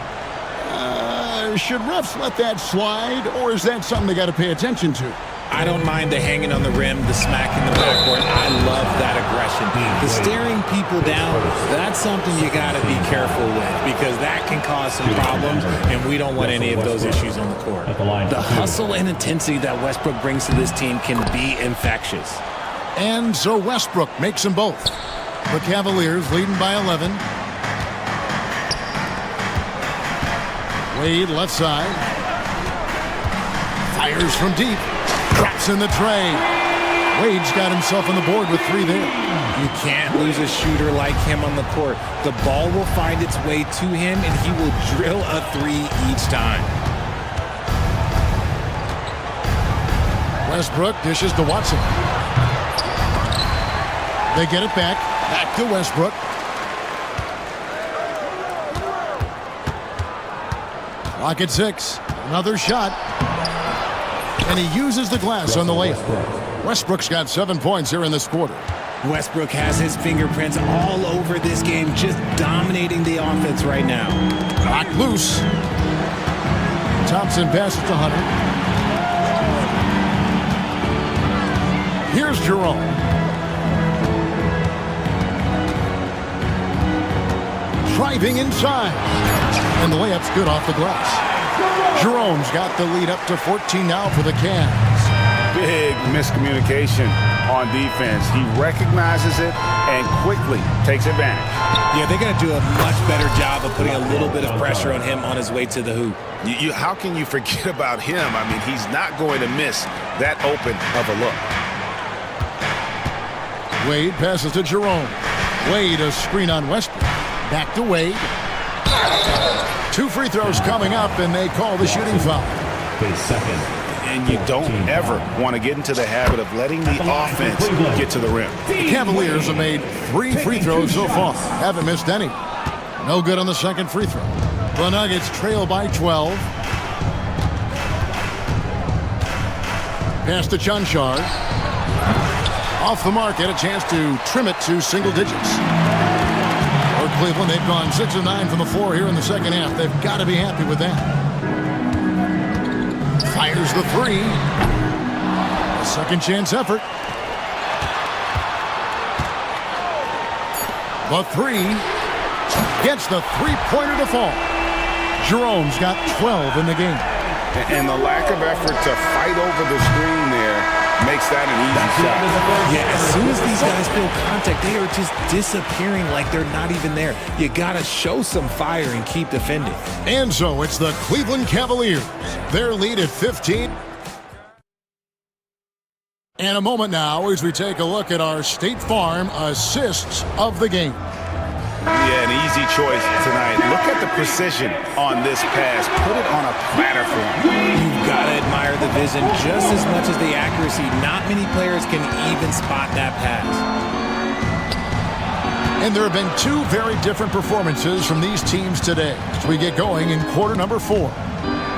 Should refs let that slide, or is that something they got to pay attention to? I don't mind the hanging on the rim, the smacking the backboard. I love that aggression. The staring people down, that's something you got to be careful with because that can cause some problems, and we don't want any of those issues on the court. The hustle and intensity that Westbrook brings to this team can be infectious. And so Westbrook makes them both. The Cavaliers leading by 11. Wade left side. Fires from deep. Drops in the tray. Wade's got himself on the board with 3 there. You can't lose a shooter like him on the court. The ball will find its way to him, and he will drill a 3 each time. Westbrook dishes to Watson. They get it back. Back to Westbrook. Clock at 6. Another shot. And he uses the glass on the layup. Westbrook's got 7 points here in this quarter. Westbrook has his fingerprints all over this game, just dominating the offense right now. Knocked loose. Thompson passes to Hunter. Here's Jerome. Driving inside. And the layup's good off the glass. Jerome's got the lead up to 14 now for the Cavs. Big miscommunication on defense. He recognizes it and quickly takes advantage. Yeah, they're going to do a much better job of putting a little bit of pressure on him on his way to the hoop. How can you forget about him? I mean, he's not going to miss that open of a look. Wade passes to Jerome. Wade a screen on Westbrook. Back to Wade. 2 free throws coming up, and they call the shooting foul. And you don't ever want to get into the habit of letting the offense get to the rim. The Cavaliers have made 3 free throws so far. Haven't missed any. No good on the second free throw. The Nuggets trail by 12. Pass to Chanchar. Off the mark, had a chance to trim it to single digits. For Cleveland, they've gone 6 of 9 from the floor here in the second half. They've got to be happy with that. Fires the 3. A second chance effort. The 3 gets the 3-pointer to fall. Jerome's got 12 in the game. And the lack of effort to fight over the screen there makes that an easy shot. Yeah, as soon as these guys feel contact, they are just disappearing like they're not even there. You got to show some fire and keep defending. And so it's the Cleveland Cavaliers. Their lead at 15. And a moment now as we take a look at our State Farm assists of the game. Yeah, an easy choice tonight. Look at the precision on this pass. Put it on a platter for him. You've got to admire the vision just as much as the accuracy. Not many players can even spot that pass. And there have been 2 very different performances from these teams today as we get going in quarter number 4.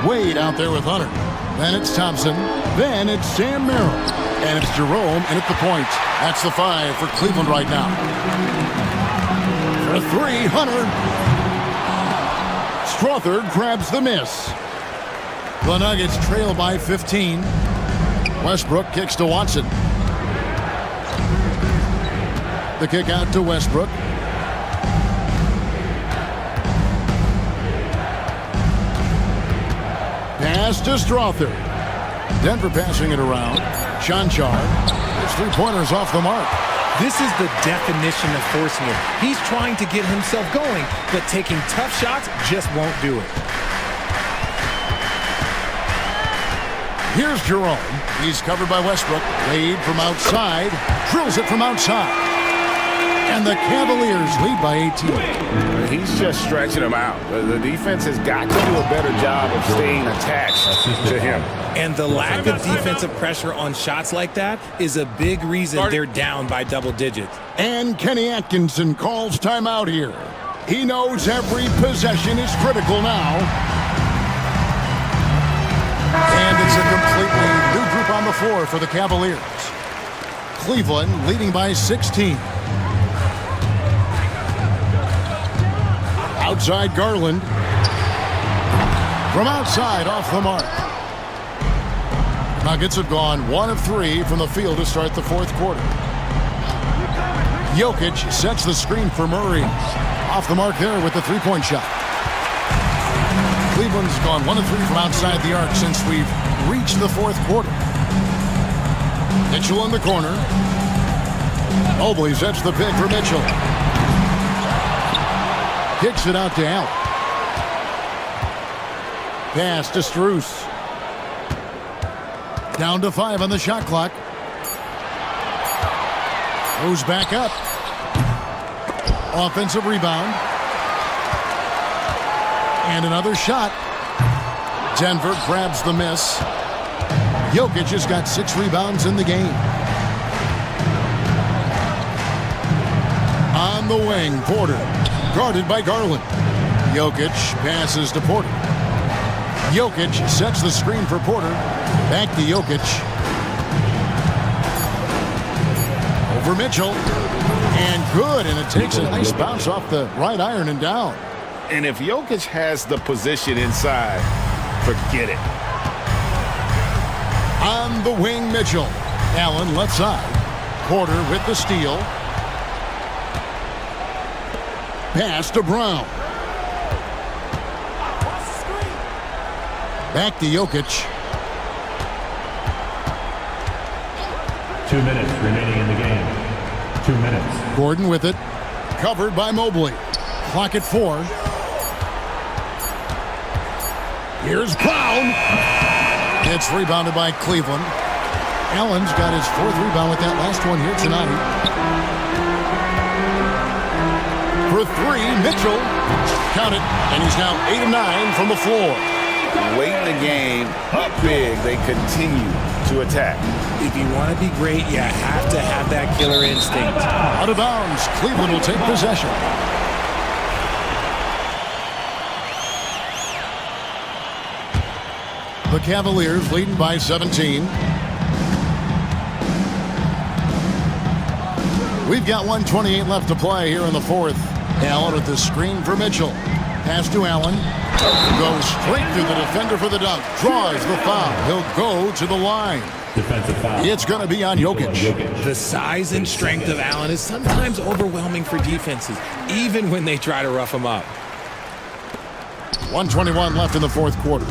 Wade out there with Hunter. Then it's Thompson. Then it's Sam Merrill. And it's Jerome in at the point. That's the 5 for Cleveland right now. For 3, Hunter. Strother grabs the miss. The Nuggets trail by 15. Westbrook kicks to Watson. The kick out to Westbrook. Pass to Strother. Denver passing it around. Chanchar. His three-pointers off the mark. This is the definition of forcing it. He's trying to get himself going, but taking tough shots just won't do it. Here's Jerome. He's covered by Westbrook. Wade from outside. Drills it from outside. And the Cavaliers lead by 18. He's just stretching them out. The defense has got to do a better job of staying attached to him. And the lack of defensive pressure on shots like that is a big reason they're down by double digits. And Kenny Atkinson calls timeout here. He knows every possession is critical now. And it's a completely new group on the floor for the Cavaliers. Cleveland leading by 16. Outside Garland. From outside, off the mark. Nuggets have gone 1 of 3 from the field to start the fourth quarter. Jokic sets the screen for Murray. Off the mark there with the three-point shot. Cleveland's gone 1 of 3 from outside the arc since we've reached the fourth quarter. Mitchell in the corner. Mobley sets the pick for Mitchell. Kicks it out to Allen. Pass to Strus. Down to 5 on the shot clock. Goes back up. Offensive rebound. And another shot. Denver grabs the miss. Jokic has got 6 rebounds in the game. On the wing, Porter. Guarded by Garland. Jokic passes to Porter. Jokic sets the screen for Porter. Back to Jokic. Over Mitchell. And good, and it takes a nice bounce off the right iron and down. And if Jokic has the position inside, forget it. On the wing, Mitchell. Allen left side. Porter with the steal. Pass to Brown. Back to Jokic. 2 minutes remaining in the game. 2 minutes. Gordon with it. Covered by Mobley. Clock at 4. Here's Brown. It's rebounded by Cleveland. Allen's got his 4th rebound with that last one here tonight. For 3, Mitchell. Count it, and he's now 8 of 9 from the floor. Late in the game, up big, they continue to attack. If you want to be great, you have to have that killer instinct. Out of bounds, Cleveland will take possession. The Cavaliers leading by 17. We've got 1:28 left to play here in the fourth. Allen with the screen for Mitchell. Pass to Allen. Goes straight through the defender for the dunk. Draws the foul. He'll go to the line. Defensive foul. It's going to be on Jokic. The size and strength of Allen is sometimes overwhelming for defenses, even when they try to rough him up. 1:21 left in the fourth quarter.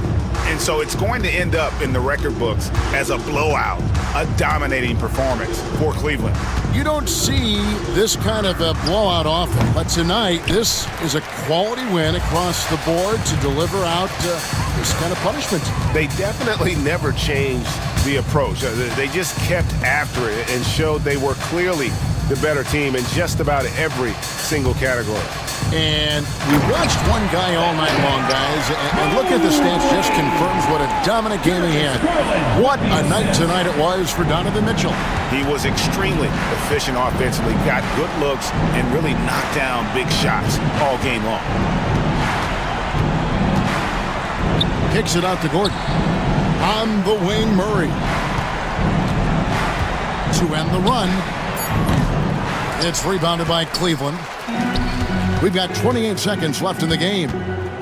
And so it's going to end up in the record books as a blowout, a dominating performance for Cleveland. You don't see this kind of a blowout often, but tonight this is a quality win across the board to deliver out this kind of punishment. They definitely never changed the approach. They just kept after it and showed they were clearly the better team in just about every single category. And we watched one guy all night long, guys, and look at the stats, just confirms what a dominant game he had. What a night tonight it was for Donovan Mitchell. He was extremely efficient offensively, got good looks, and really knocked down big shots all game long. Kicks it out to Gordon. On the wing, Murray. To end the run. It's rebounded by Cleveland. We've got 28 seconds left in the game.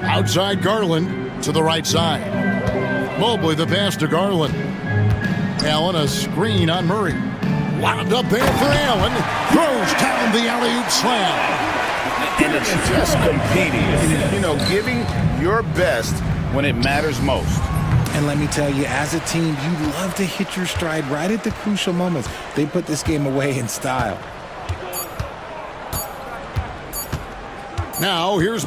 Outside Garland to the right side. Mobley the pass to Garland. Allen a screen on Murray. Wound up there for Allen. Throws down the alley-oop slam. And it's just competing. You know, giving your best when it matters most. And let me tell you, as a team, you love to hit your stride right at the crucial moments. They put this game away in style. Now, here's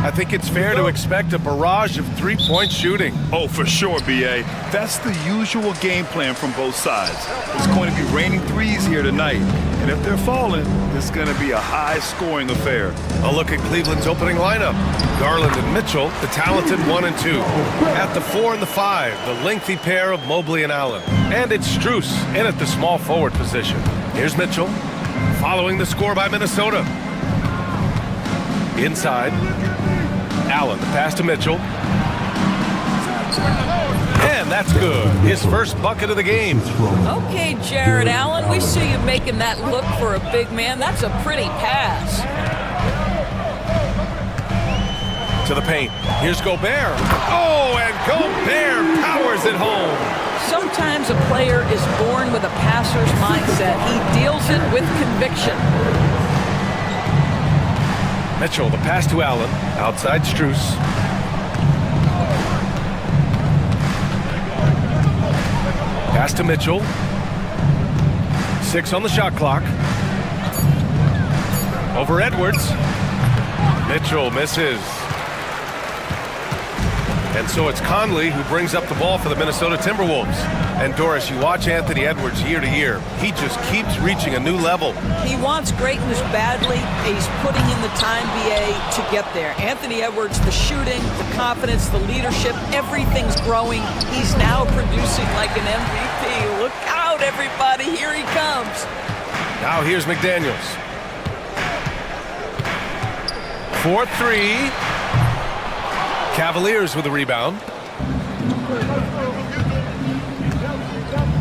I think it's fair to expect a barrage of three-point shooting. Oh, for sure, B.A. That's the usual game plan from both sides. It's going to be raining threes here tonight. And if they're falling, it's going to be a high-scoring affair. A look at Cleveland's opening lineup. Garland and Mitchell, the talented 1 and 2. At the 4 and the 5, the lengthy pair of Mobley and Allen. And it's Strus in at the small forward position. Here's Mitchell, following the score by Minnesota. Inside, Allen, the pass to Mitchell. And that's good. His first bucket of the game. Okay, Jared Allen, we see you making that look for a big man. That's a pretty pass. To the paint. Here's Gobert. Oh, and Gobert powers it home. Sometimes a player is born with a passer's mindset. He deals it with conviction. Mitchell, the pass to Allen. Outside Strus. Pass to Mitchell. 6 on the shot clock. Over Edwards. Mitchell misses. And so it's Conley who brings up the ball for the Minnesota Timberwolves. And Doris, you watch Anthony Edwards year to year. He just keeps reaching a new level. He wants greatness badly. He's putting in the time, BA, to get there. Anthony Edwards, the shooting, the confidence, the leadership, everything's growing. He's now producing like an MVP. Look out, everybody. Here he comes. Now here's McDaniels. 4-3. Cavaliers with the rebound.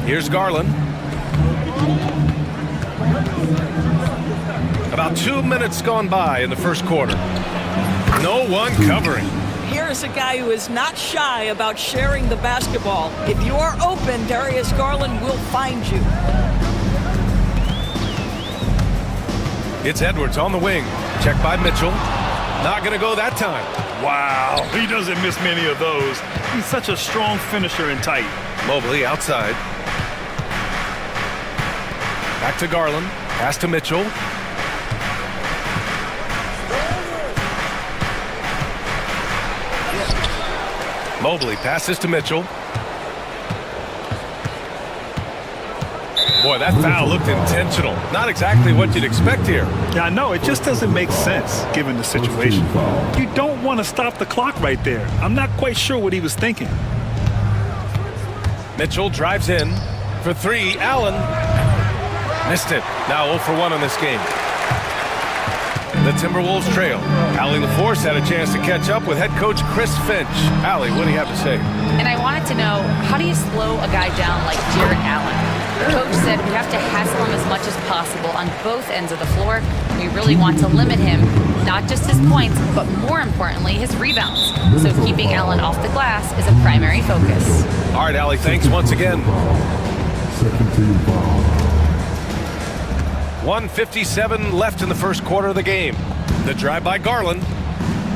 Here's Garland. About 2 minutes gone by in the first quarter. No one covering. Here is a guy who is not shy about sharing the basketball. If you are open, Darius Garland will find you. It's Edwards on the wing. Checked by Mitchell. Not going to go that time. Wow, he doesn't miss many of those. He's such a strong finisher and tight. Mobley outside. Back to Garland. Pass to Mitchell. Mobley passes to Mitchell. Boy, that foul looked intentional. Not exactly what you'd expect here. Yeah, I know. It just doesn't make sense given the situation. You don't want to stop the clock right there. I'm not quite sure what he was thinking. Mitchell drives in for 3. Allen missed it. Now 0 for 1 in this game. The Timberwolves trail. Allie LaForce had a chance to catch up with head coach Chris Finch. Allie, what do you have to say? And I wanted to know, how do you slow a guy down like Jared Allen? The coach said we have to hassle him as much as possible on both ends of the floor. We really want to limit him, not just his points, but more importantly, his rebounds. So keeping Allen off the glass is a primary focus. All right, Allie, thanks once again. Second team foul. 1:57 left in the first quarter of the game. The drive by Garland.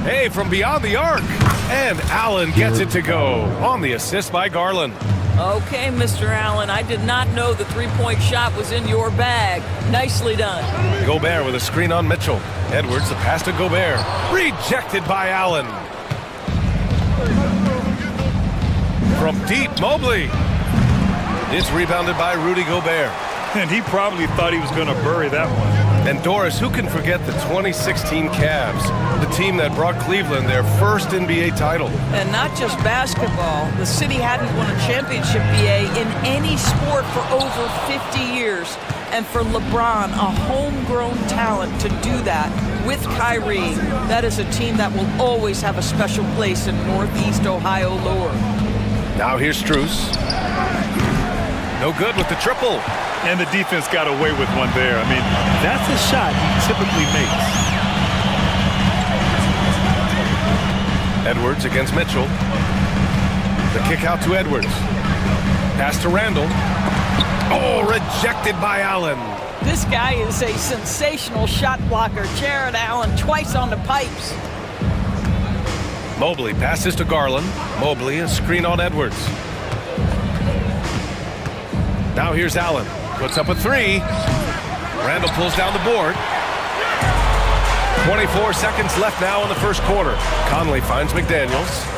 Hey, from beyond the arc. And Allen gets it to go on the assist by Garland. Okay, Mr. Allen, I did not know the three-point shot was in your bag. Nicely done. Gobert with a screen on Mitchell. Edwards, the pass to Gobert. Rejected by Allen. From deep, Mobley. It's rebounded by Rudy Gobert. And he probably thought he was going to bury that one. And Doris, who can forget the 2016 Cavs, the team that brought Cleveland their first NBA title? And not just basketball. The city hadn't won a championship, BA, in any sport for over 50 years. And for LeBron, a homegrown talent, to do that with Kyrie, that is a team that will always have a special place in Northeast Ohio lore. Now here's Strus. No good with the triple. And the defense got away with one there. I mean, that's a shot he typically makes. Edwards against Mitchell. The kick out to Edwards. Pass to Randall. Oh, rejected by Allen. This guy is a sensational shot blocker. Jared Allen twice on the pipes. Mobley passes to Garland. Mobley, a screen on Edwards. Now here's Allen. Puts up a 3. Randall pulls down the board. 24 seconds left now in the first quarter. Conley finds McDaniels.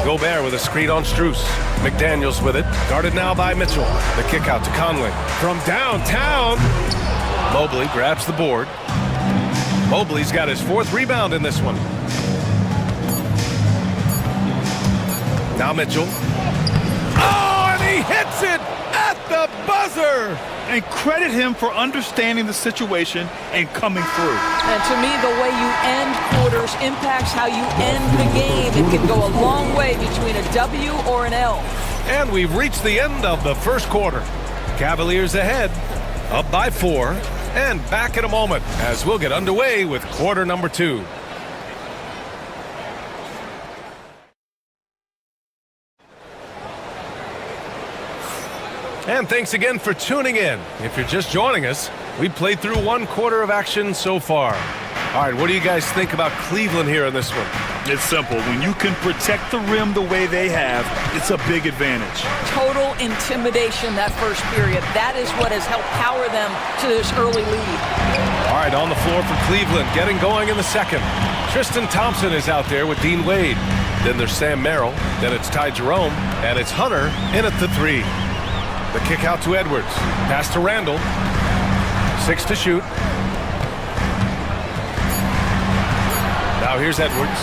Gobert with a screen on Strus. McDaniels with it. Guarded now by Mitchell. The kick out to Conley. From downtown. Mobley grabs the board. Mobley's got his 4th rebound in this one. Now Mitchell. Oh, and he hits it at the buzzer! And credit him for understanding the situation and coming through. And to me, the way you end quarters impacts how you end the game. It can go a long way between a W or an L. And we've reached the end of the first quarter. Cavaliers ahead, up by 4, and back in a moment as we'll get underway with quarter number 2. And thanks again for tuning in. If you're just joining us, we played through 1 quarter of action so far. All right, what do you guys think about Cleveland here in this one? It's simple. When you can protect the rim the way they have, it's a big advantage. Total intimidation that first period. That is what has helped power them to this early lead. All right, on the floor for Cleveland, getting going in the second. Tristan Thompson is out there with Dean Wade. Then there's Sam Merrill. Then it's Ty Jerome. And it's Hunter in at the 3. The kick out to Edwards. Pass to Randall. 6 to shoot. Now here's Edwards.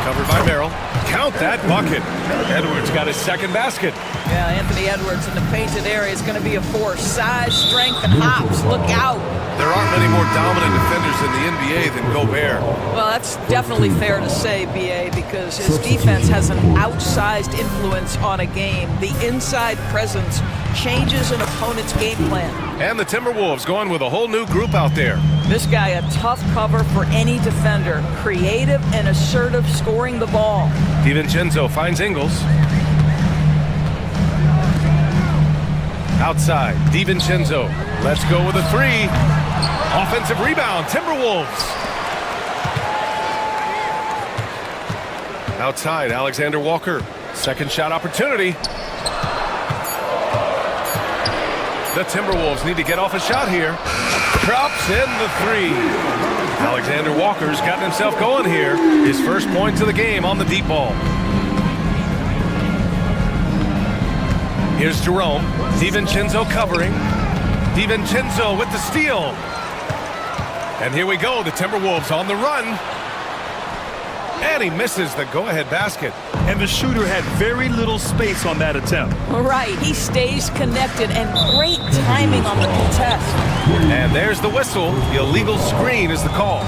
Covered by Merrill. Count that bucket. Edwards got his 2nd basket. Yeah, Anthony Edwards in the painted area is going to be a force. Size, strength, and hops. Look out. There aren't many more dominant defenders in the NBA than Gobert. Well, that's definitely fair to say, B.A., because his defense has an outsized influence on a game. The inside presence changes an opponent's game plan. And the Timberwolves going with a whole new group out there. This guy, a tough cover for any defender. Creative and assertive scoring the ball. DiVincenzo finds Ingles. Outside, DiVincenzo. Let's go with a 3. Offensive rebound, Timberwolves. Outside, Alexander Walker. 2nd shot opportunity. The Timberwolves need to get off a shot here. Drops in the 3. Alexander Walker's gotten himself going here. His first points of the game on the deep ball. Here's Jerome. DiVincenzo covering. DiVincenzo with the steal. And here we go, the Timberwolves on the run. And he misses the go-ahead basket. And the shooter had very little space on that attempt. Right, he stays connected and great timing on the contest. And there's the whistle. The illegal screen is the call.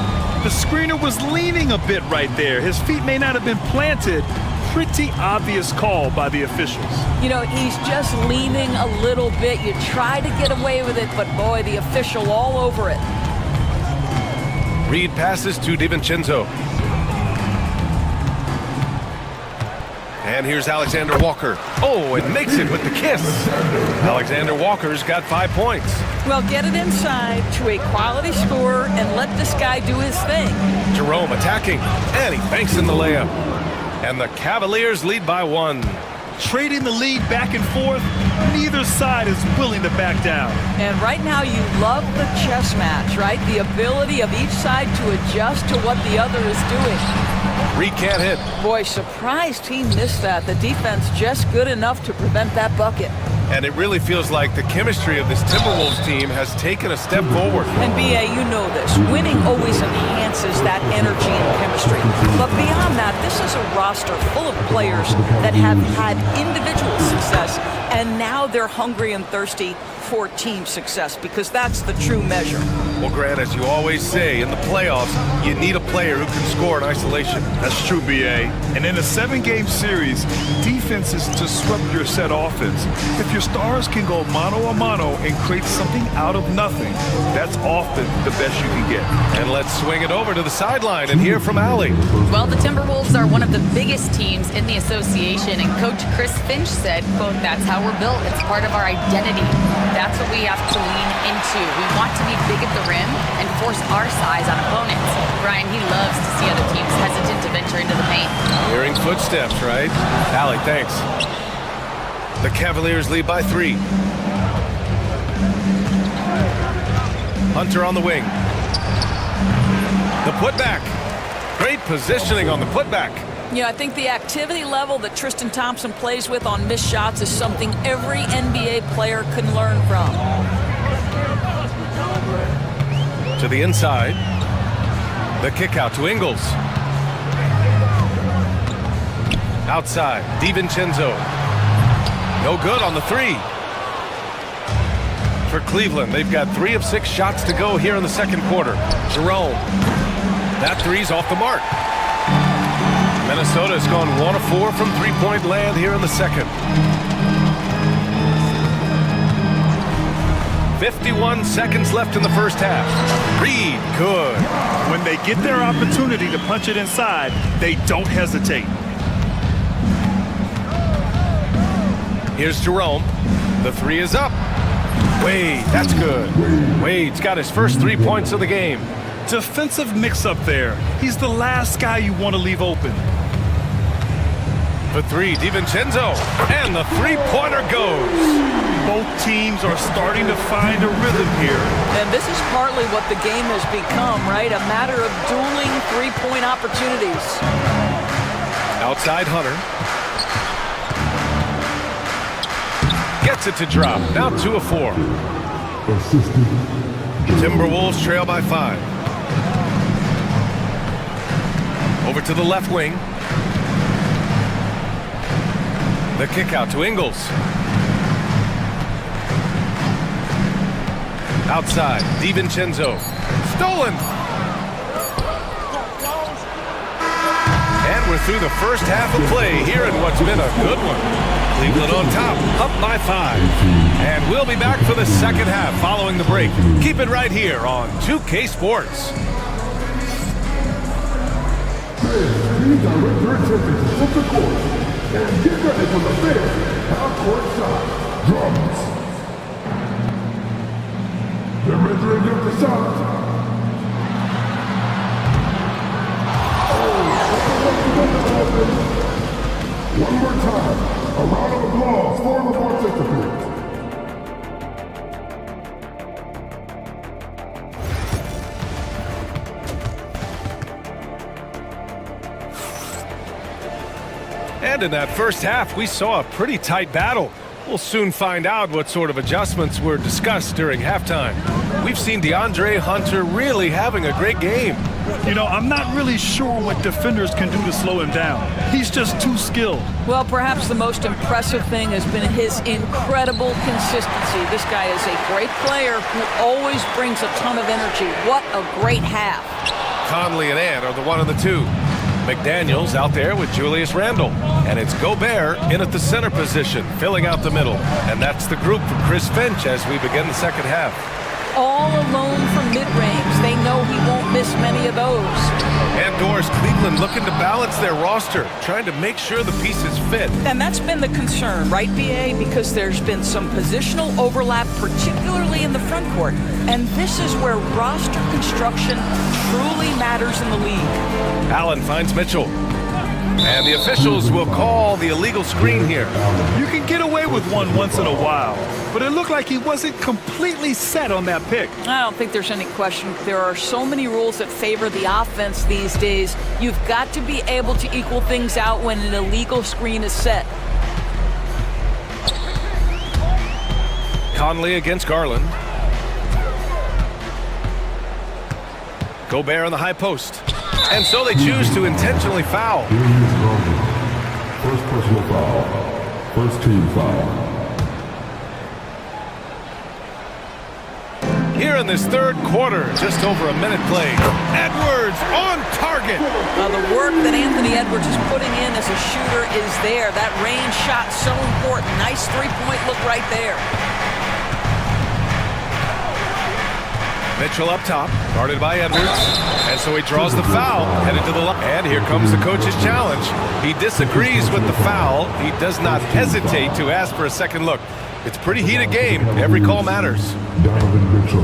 The screener was leaning a bit right there. His feet may not have been planted. Pretty obvious call by the officials. You know, he's just leaning a little bit. You try to get away with it, but boy, the official all over it. Reed passes to DiVincenzo. And here's Alexander Walker. Oh, and makes it with the kiss. Alexander Walker's got 5 points. Well, get it inside to a quality scorer and let this guy do his thing. Jerome attacking, and he banks in the layup. And the Cavaliers lead by 1. Trading the lead back and forth, neither side is willing to back down. And right now you love the chess match, right? The ability of each side to adjust to what the other is doing. Reed can't hit. Boy, surprised he missed that. The defense just good enough to prevent that bucket. And it really feels like the chemistry of this Timberwolves team has taken a step forward. And B.A., you know this. Winning always enhances that energy and chemistry. But beyond that, this is a roster full of players that have had individual success, and now they're hungry and thirsty for team success, because that's the true measure. Well, Grant, as you always say, in the playoffs, you need a player who can score in isolation. That's true, B.A. And in a 7-game series, defense is to disrupt your set offense. If your stars can go mano-a-mano and create something out of nothing, that's often the best you can get. And let's swing it over to the sideline and hear from Allie. Well, the Timberwolves are one of the biggest teams in the association, and Coach Chris Finch said, quote, "That's how we're built. It's part of our identity. That's what we have to lean into. We want to be big at the rim and force our size on opponents." Brian, he loves to see other teams hesitant to venture into the paint. Hearing footsteps, right? Allie, thanks. The Cavaliers lead by 3. Hunter on the wing. The putback. Great positioning on the putback. Yeah, I think the activity level that Tristan Thompson plays with on missed shots is something every NBA player can learn from. To the inside. The kick out to Ingles. Outside, DiVincenzo. No good on the three. For Cleveland, they've got 3 of 6 shots to go here in the second quarter. Jerome. That three's off the mark. Minnesota has gone 1 of 4 from three-point land here in the second. 51 seconds left in the first half. Reed, good. When they get their opportunity to punch it inside, they don't hesitate. Here's Jerome. The three is up. Wade, that's good. Wade's got his first 3 points of the game. Defensive mix-up there. He's the last guy you want to leave open. The three, DiVincenzo. And the three-pointer goes. Both teams are starting to find a rhythm here. And this is partly what the game has become, right? A matter of dueling three-point opportunities. Outside Hunter. Gets it to drop. Now 2 of 4. Timberwolves trail by 5. Over to the left wing. The kick out to Ingles. Outside, DiVincenzo. Stolen! And we're through the first half of play here in what's been a good one. Cleveland on top, up by 5. And we'll be back for the second half following the break. Keep it right here on 2K Sports. Please direct your attention to center court and get ready for the fifth half-court shot. Drums. They're measuring up the shot. One more time. A round of applause for the participants. And in that first half, we saw a pretty tight battle. We'll soon find out what sort of adjustments were discussed during halftime. We've seen DeAndre Hunter really having a great game. You know, I'm not really sure what defenders can do to slow him down. He's just too skilled. Well, perhaps the most impressive thing has been his incredible consistency. This guy is a great player who always brings a ton of energy. What a great half. Conley and Ant are the 1 and the 2. McDaniels out there with Julius Randle. And it's Gobert in at the center position, filling out the middle. And that's the group from Chris Finch as we begin the second half. All alone from mid-range. They know he won't miss many of those. And Doris, Cleveland looking to balance their roster, trying to make sure the pieces fit. And that's been the concern, right, BA? Because there's been some positional overlap, particularly in the front court. And this is where roster construction truly matters in the league. Allen finds Mitchell. And the officials will call the illegal screen here. You can get away with one once in a while, but it looked like he wasn't completely set on that pick. I don't think there's any question. There are so many rules that favor the offense these days. You've got to be able to equal things out when an illegal screen is set. Conley against Garland. Gobert on the high post. And so they choose to intentionally foul. Here he is Garland. First personal foul. First team foul. Here in this third quarter, just over a minute played. Edwards on target. Now the work that Anthony Edwards is putting in as a shooter is there. That range shot so important. Nice three-point look right there. Mitchell up top, guarded by Edwards. And so he draws the foul, headed to the line. And here comes the coach's challenge. He disagrees with the foul. He does not hesitate to ask for a second look. It's a pretty heated game. Every call matters. Donovan Mitchell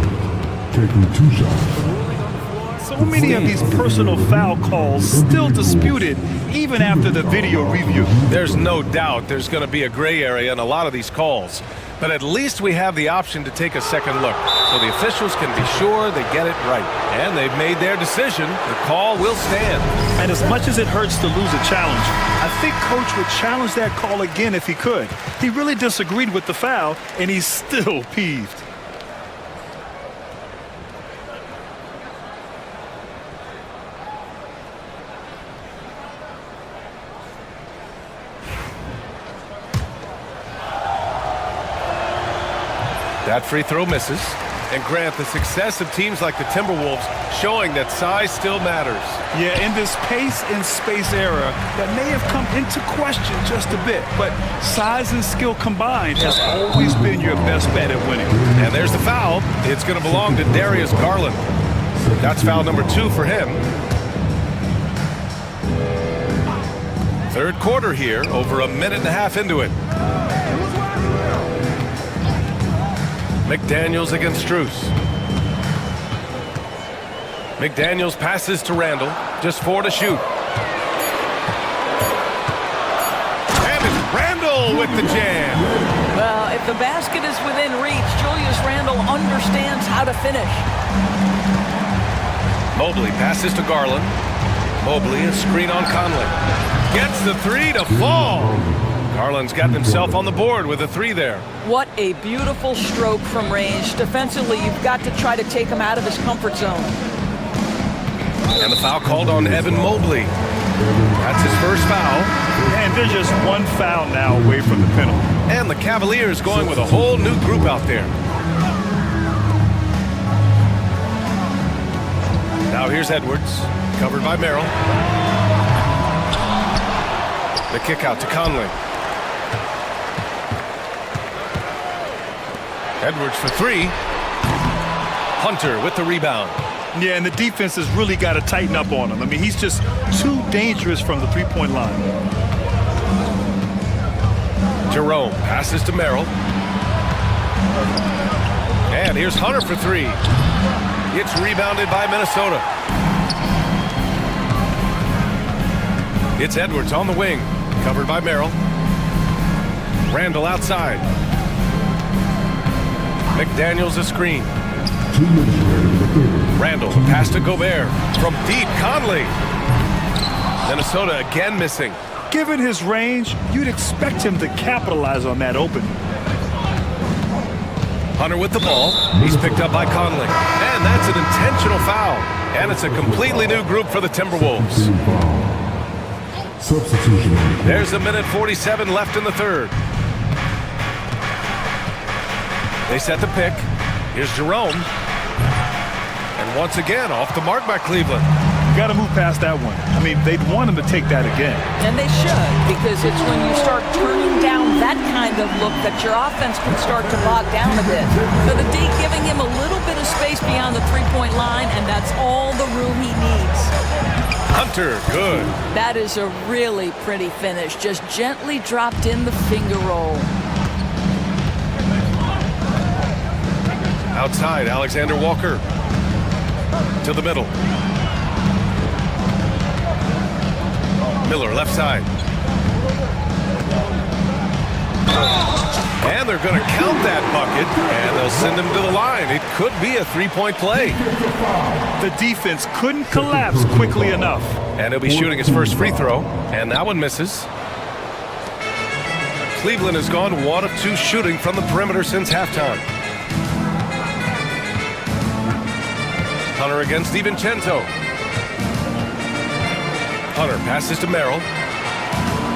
taking 2 shots. So many of these personal foul calls still disputed even after the video review. There's no doubt there's going to be a gray area in a lot of these calls. But at least we have the option to take a second look, so the officials can be sure they get it right. And they've made their decision. The call will stand. And as much as it hurts to lose a challenge, I think Coach would challenge that call again if he could. He really disagreed with the foul, and he's still peeved. That free throw misses. And Grant, the success of teams like the Timberwolves showing that size still matters. Yeah, in this pace and space era, that may have come into question just a bit, but size and skill combined has always been your best bet at winning. And there's the foul. It's going to belong to Darius Garland. That's foul number 2 for him. Third quarter here, over a minute and a half into it. McDaniels against Strus. McDaniels passes to Randall. Just 4 to shoot. And it's Randall with the jam. Well, if the basket is within reach, Julius Randle understands how to finish. Mobley passes to Garland. Mobley, a screen on Conley. Gets the 3 to fall. Garland's got himself on the board with a 3 there. What a beautiful stroke from range. Defensively, you've got to try to take him out of his comfort zone. And the foul called on Evan Mobley. That's his first foul. And they're just one foul now away from the penalty. And the Cavaliers going with a whole new group out there. Now here's Edwards, covered by Merrill. The kick out to Conley. Edwards for 3. Hunter with the rebound. Yeah, and the defense has really got to tighten up on him. I mean, he's just too dangerous from the three-point line. Jerome passes to Merrill. And here's Hunter for 3. It's rebounded by Minnesota. It's Edwards on the wing, covered by Merrill. Randall outside. McDaniels a screen. Randall pass to Gobert. From deep, Conley. Minnesota again missing. Given his range, you'd expect him to capitalize on that opening. Hunter with the ball. He's picked up by Conley. And that's an intentional foul. And it's a completely new group for the Timberwolves. Substitution. There's a minute 47 left in the third. They set the pick. Here's Jerome. And once again, off the mark by Cleveland. You got to move past that one. I mean, they'd want him to take that again. And they should, because it's when you start turning down that kind of look that your offense can start to bog down a bit. So the D giving him a little bit of space beyond the three-point line, and that's all the room he needs. Hunter, good. That is a really pretty finish. Just gently dropped in the finger roll. Outside, Alexander Walker. To the middle. Miller, left side. And they're going to count that bucket, and they'll send him to the line. It could be a three-point play. The defense couldn't collapse quickly enough. And he'll be shooting his first free throw, and that one misses. Cleveland has gone 1 of 2 shooting from the perimeter since halftime. Hunter against DiVincenzo. Hunter passes to Merrill.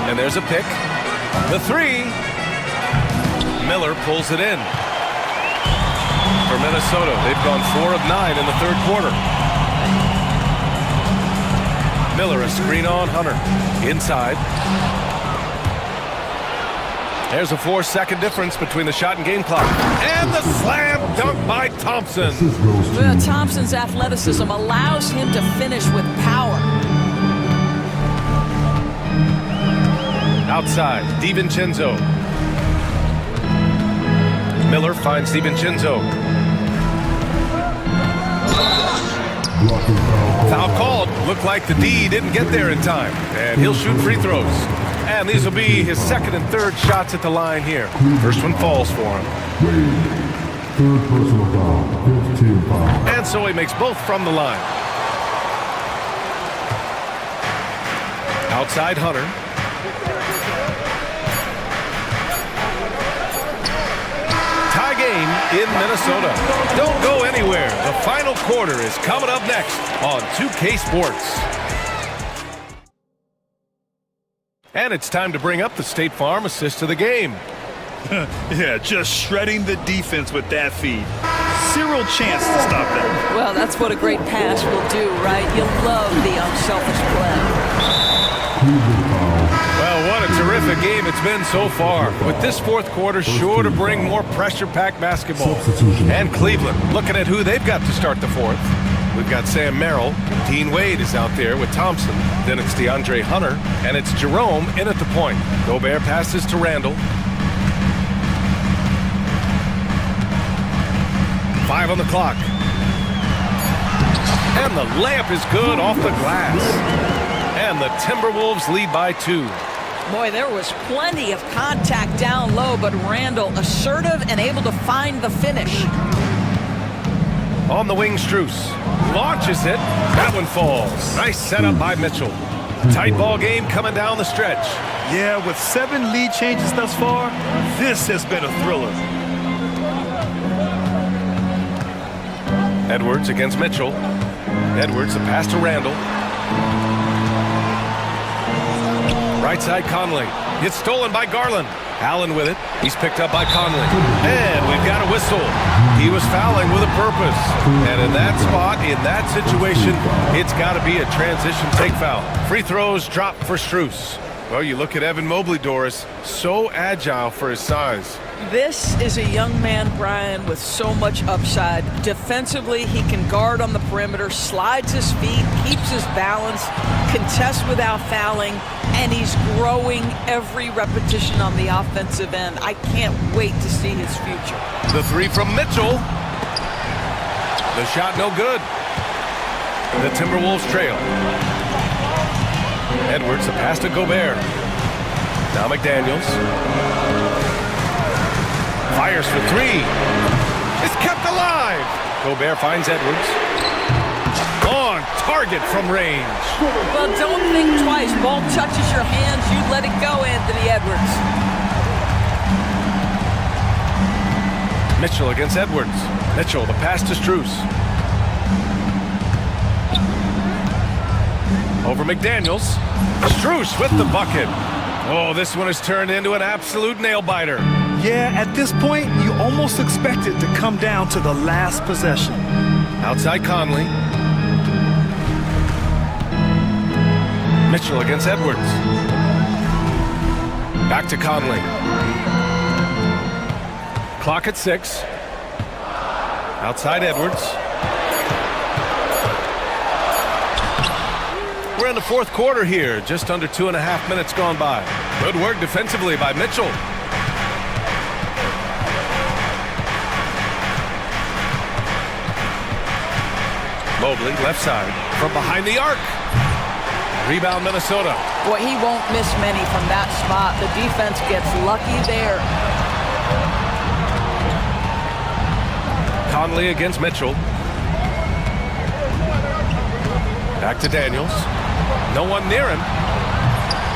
And there's a pick. The 3. Miller pulls it in. For Minnesota, they've gone 4 of 9 in the third quarter. Miller, a screen on Hunter. Inside. There's a 4-second difference between the shot and game clock. And the slam dunk by Thompson. Well, Thompson's athleticism allows him to finish with power. Outside, DiVincenzo. Miller finds DiVincenzo. Foul called. Looked like the D didn't get there in time. And he'll shoot free throws. And these will be his second and third shots at the line here. First one falls for him. Third personal foul, 15 foul. And so he makes both from the line. Outside Hunter. Tie game in Minnesota. Don't go anywhere. The final quarter is coming up next on 2K Sports. And it's time to bring up the State Farm assist of the game. Yeah, just shredding the defense with that feed. Zero chance to stop that. Well, that's what a great pass will do, right? You love the unselfish play. Well, what a terrific game it's been so far. With this fourth quarter sure to bring more pressure-packed basketball. And Cleveland looking at who they've got to start the fourth. We've got Sam Merrill. Dean Wade is out there with Thompson. Then it's DeAndre Hunter. And it's Jerome in at the point. Gobert passes to Randall. 5 on the clock. And the layup is good off the glass. And the Timberwolves lead by 2. Boy, there was plenty of contact down low, but Randall assertive and able to find the finish. On the wing, Strus launches it. That one falls. Nice setup by Mitchell. Tight ball game coming down the stretch. Yeah, with 7 lead changes thus far, this has been a thriller. Edwards against Mitchell. Edwards, the pass to Randall. Right side, Conley. It's stolen by Garland. Allen with it. He's picked up by Conley. And we've got a whistle. He was fouling with a purpose. And in that spot, in that situation, it's got to be a transition take foul. Free throws drop for Strus. Well, you look at Evan Mobley, Doris, so agile for his size. This is a young man, Brian, with so much upside. Defensively, he can guard on the perimeter, slides his feet, keeps his balance, contests without fouling, and he's growing every repetition on the offensive end. I can't wait to see his future. The three from Mitchell. The shot no good. The Timberwolves trail. Edwards, the pass to Gobert. Now McDaniels. Fires for 3. It's kept alive. Gobert finds Edwards. On target from range. Well, don't think twice. Ball touches your hands, you let it go, Anthony Edwards. Mitchell against Edwards. Mitchell, the pass to Strus. Over McDaniels. Strus with the bucket. Oh, this one has turned into an absolute nail-biter. Yeah, at this point, you almost expect it to come down to the last possession. Outside Conley. Mitchell against Edwards. Back to Conley. Clock at 6. Outside Edwards. We're in the fourth quarter here. Just under 2.5 minutes gone by. Good work defensively by Mitchell. Mobley, left side, from behind the arc. Rebound, Minnesota. Boy, he won't miss many from that spot. The defense gets lucky there. Conley against Mitchell. Back to Daniels. No one near him.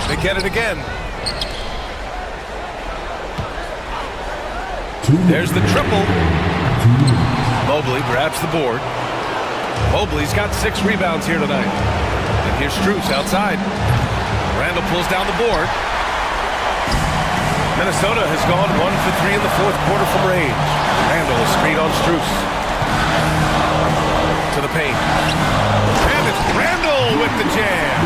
They get it again. There's the triple. Mobley grabs the board. Mobley's got 6 rebounds here tonight. And here's Strus outside. Randall pulls down the board. Minnesota has gone 1 for 3 in the fourth quarter from range. Randall is screen on Strus. To the paint. And it's Randall with the jam.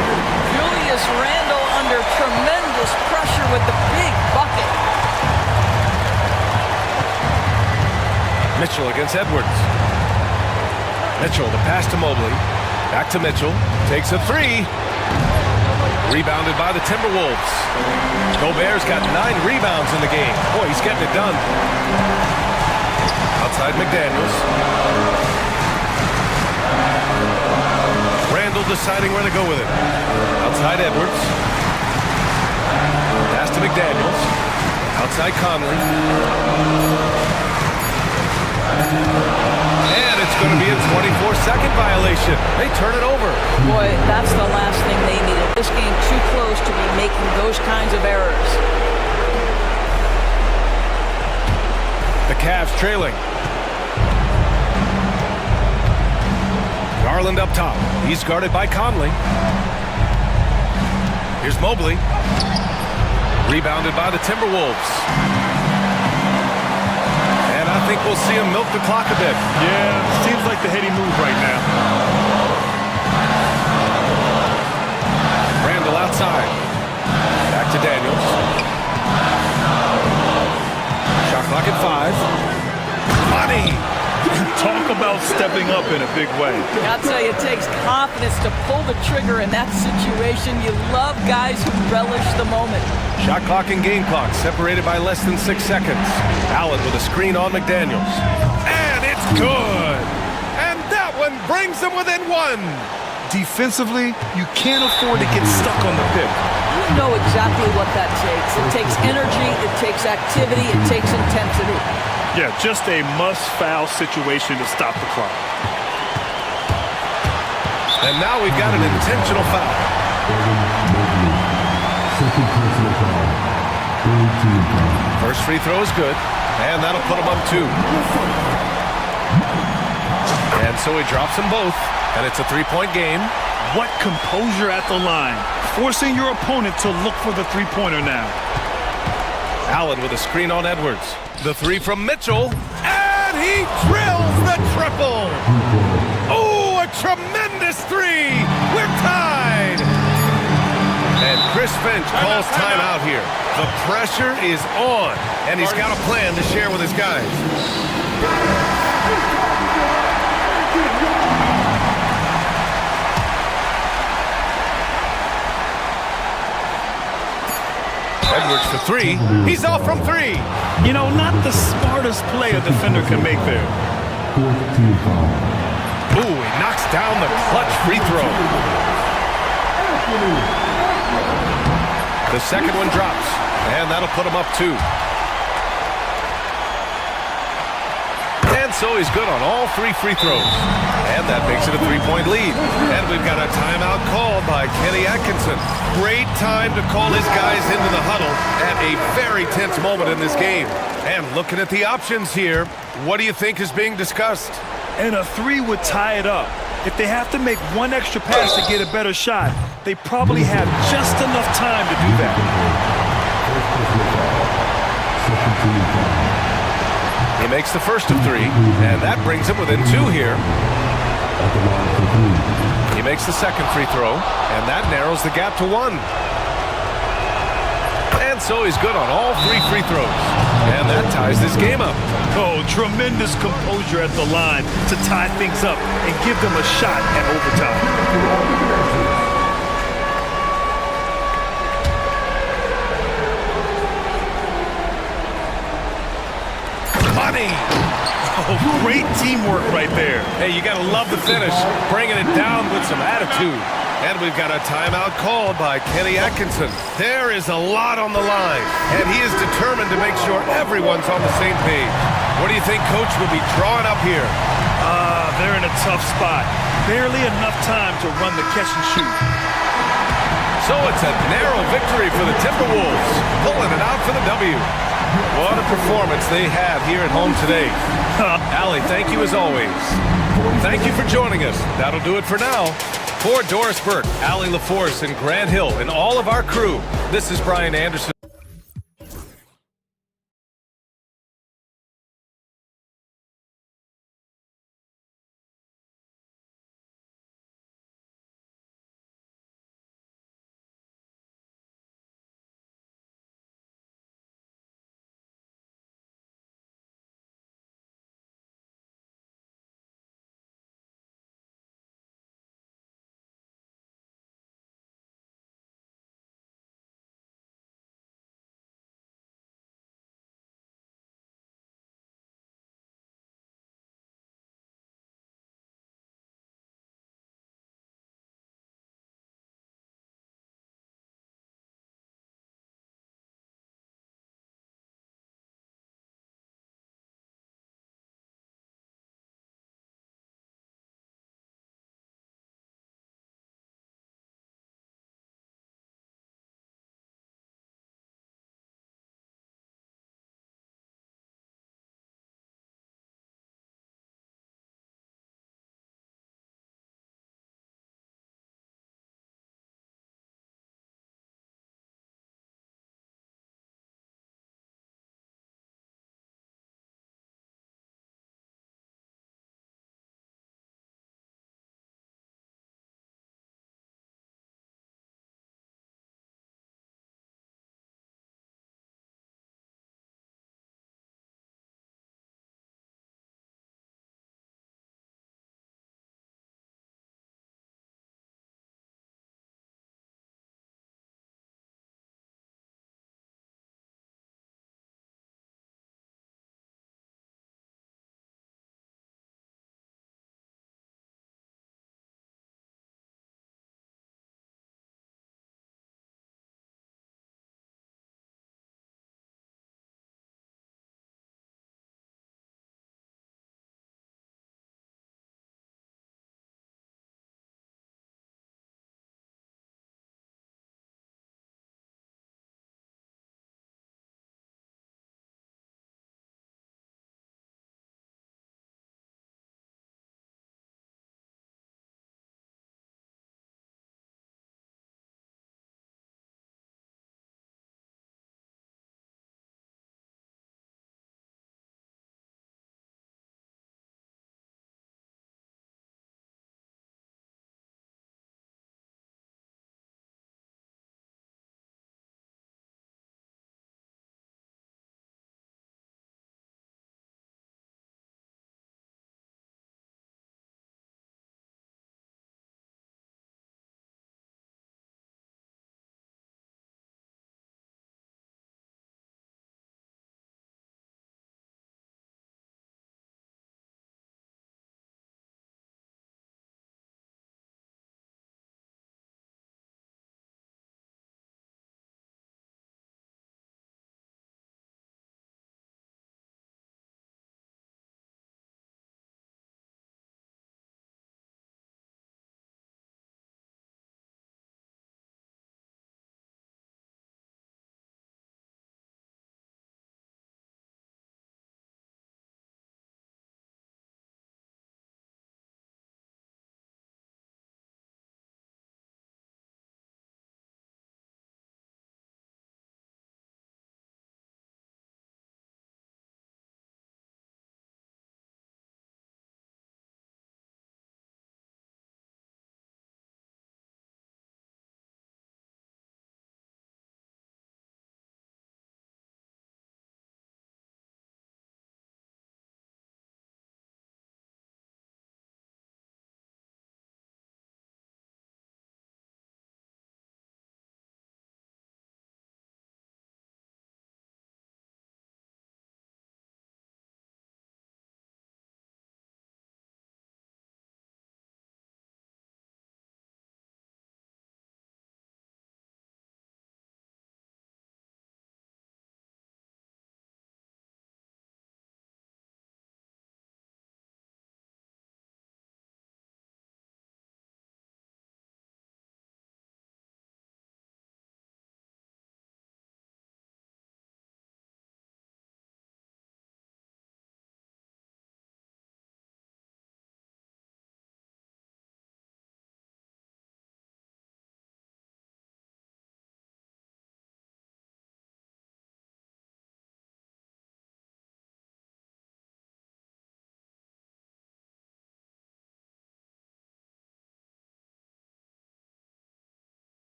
Julius Randall under tremendous pressure with the big bucket. Mitchell against Edwards. Mitchell, the pass to Mobley. Back to Mitchell. Takes a 3. Rebounded by the Timberwolves. Gobert's got 9 rebounds in the game. Boy, he's getting it done. Outside McDaniels. Randall deciding where to go with it. Outside Edwards. McDaniels. Outside Conley. And it's going to be a 24-second violation. They turn it over. Boy, that's the last thing they needed. This game too close to be making those kinds of errors. The Cavs trailing. Garland up top. He's guarded by Conley. Here's Mobley. Rebounded by the Timberwolves. And I think we'll see him milk the clock a bit. Yeah, seems like the heady move right now. Randall outside. Back to Daniels. Shot clock at 5. Money! Talk about stepping up in a big way. I'll tell you, it takes confidence to pull the trigger in that situation. You love guys who relish the moment. Shot clock and game clock separated by less than 6 seconds. Allen with a screen on McDaniels. And it's good! And that one brings them within 1. Defensively, you can't afford to get stuck on the pick. You know exactly what that takes. It takes energy, it takes activity, it takes intensity. Yeah, just a must-foul situation to stop the clock. And now we've got an intentional foul. Second personal foul. Third team foul. First free throw is good, and that'll put him up 2. And so he drops them both, and it's a 3-point game. What composure at the line, forcing your opponent to look for the three-pointer now. Allen with a screen on Edwards. The 3 from Mitchell, and he drills the triple. Oh, a tremendous 3. We're tied. And Chris Finch calls timeout here. The pressure is on, and he's got a plan to share with his guys. Edwards for 3. He's off from 3. You know, not the smartest play a defender can make there. Fourth team foul. Ooh, he knocks down the clutch free throw. The second one drops, and that'll put him up 2. And so he's good on all 3 free throws. And that makes it a 3-point lead. And we've got a timeout called by Kenny Atkinson. Great time to call his guys into the huddle at a very tense moment in this game. And looking at the options here, what do you think is being discussed? And a 3 would tie it up. If they have to make 1 extra pass to get a better shot, they probably have just enough time to do that. Second team foul. He makes the first of 3, and that brings him within 2 here. At the line for 3. He makes the second free throw, and that narrows the gap to 1. And so he's good on all 3 free throws. And that ties this game up. Oh, tremendous composure at the line to tie things up and give them a shot at overtime. Money! Oh, great teamwork right there. Hey, you got to love the finish, bringing it down with some attitude. And we've got a timeout called by Kenny Atkinson. There is a lot on the line, and he is determined to make sure everyone's on the same page. What do you think Coach will be drawing up here? They're in a tough spot. Barely enough time to run the catch and shoot. So it's a narrow victory for the Timberwolves, pulling it out for the W. What a performance they have here at home today. Allie, thank you as always. Thank you for joining us. That'll do it for now. For Doris Burke, Allie LaForce, and Grant Hill, and all of our crew, this is Brian Anderson.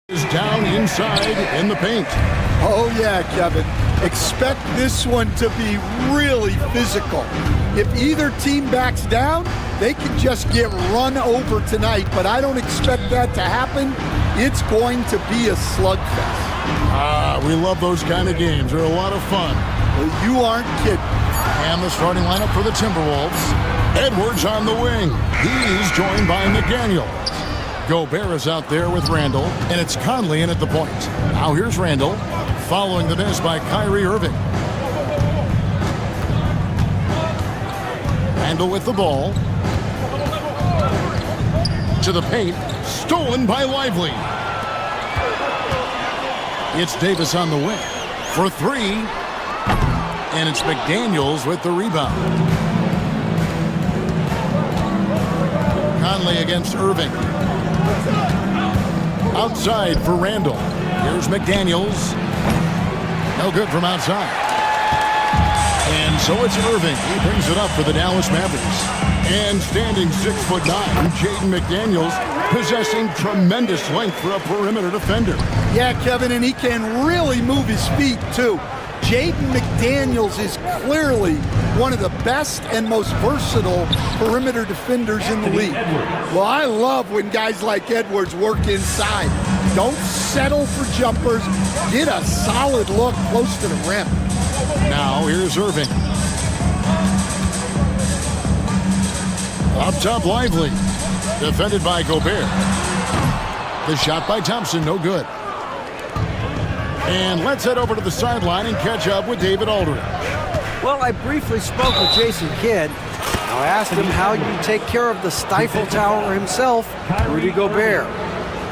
Is down inside in the paint. Oh, yeah, Kevin. Expect this one to be really physical. If either team backs down, they can just get run over tonight, but I don't expect that to happen. It's going to be a slugfest. We love those kind of games. They're a lot of fun. Well, you aren't kidding. And the starting lineup for the Timberwolves. Edwards on the wing. He's joined by McDaniels. Gobert is out there with Randall, and it's Conley in at the point. Now here's Randall, following the miss by Kyrie Irving. Randall with the ball. To the paint, stolen by Lively. It's Davis on the wing for three, and it's McDaniels with the rebound. Conley against Irving. Outside for Randall. Here's McDaniels. No good from outside. And so it's Irving. He brings it up for the Dallas Mavericks. And standing 6'9", Jaden McDaniels, possessing tremendous length for a perimeter defender. Yeah, Kevin, and he can really move his feet, too. Jaden McDaniels is clearly one of the best and most versatile perimeter defenders in the league. Well, I love when guys like Edwards work inside. Don't settle for jumpers. Get a solid look close to the rim. Now here's Irving. Up top, Lively. Defended by Gobert. The shot by Thompson, no good. And let's head over to the sideline and catch up with David Aldridge. Well, I briefly spoke with Jason Kidd. I asked him how you take care of the Stifle Tower himself, Rudy Gobert.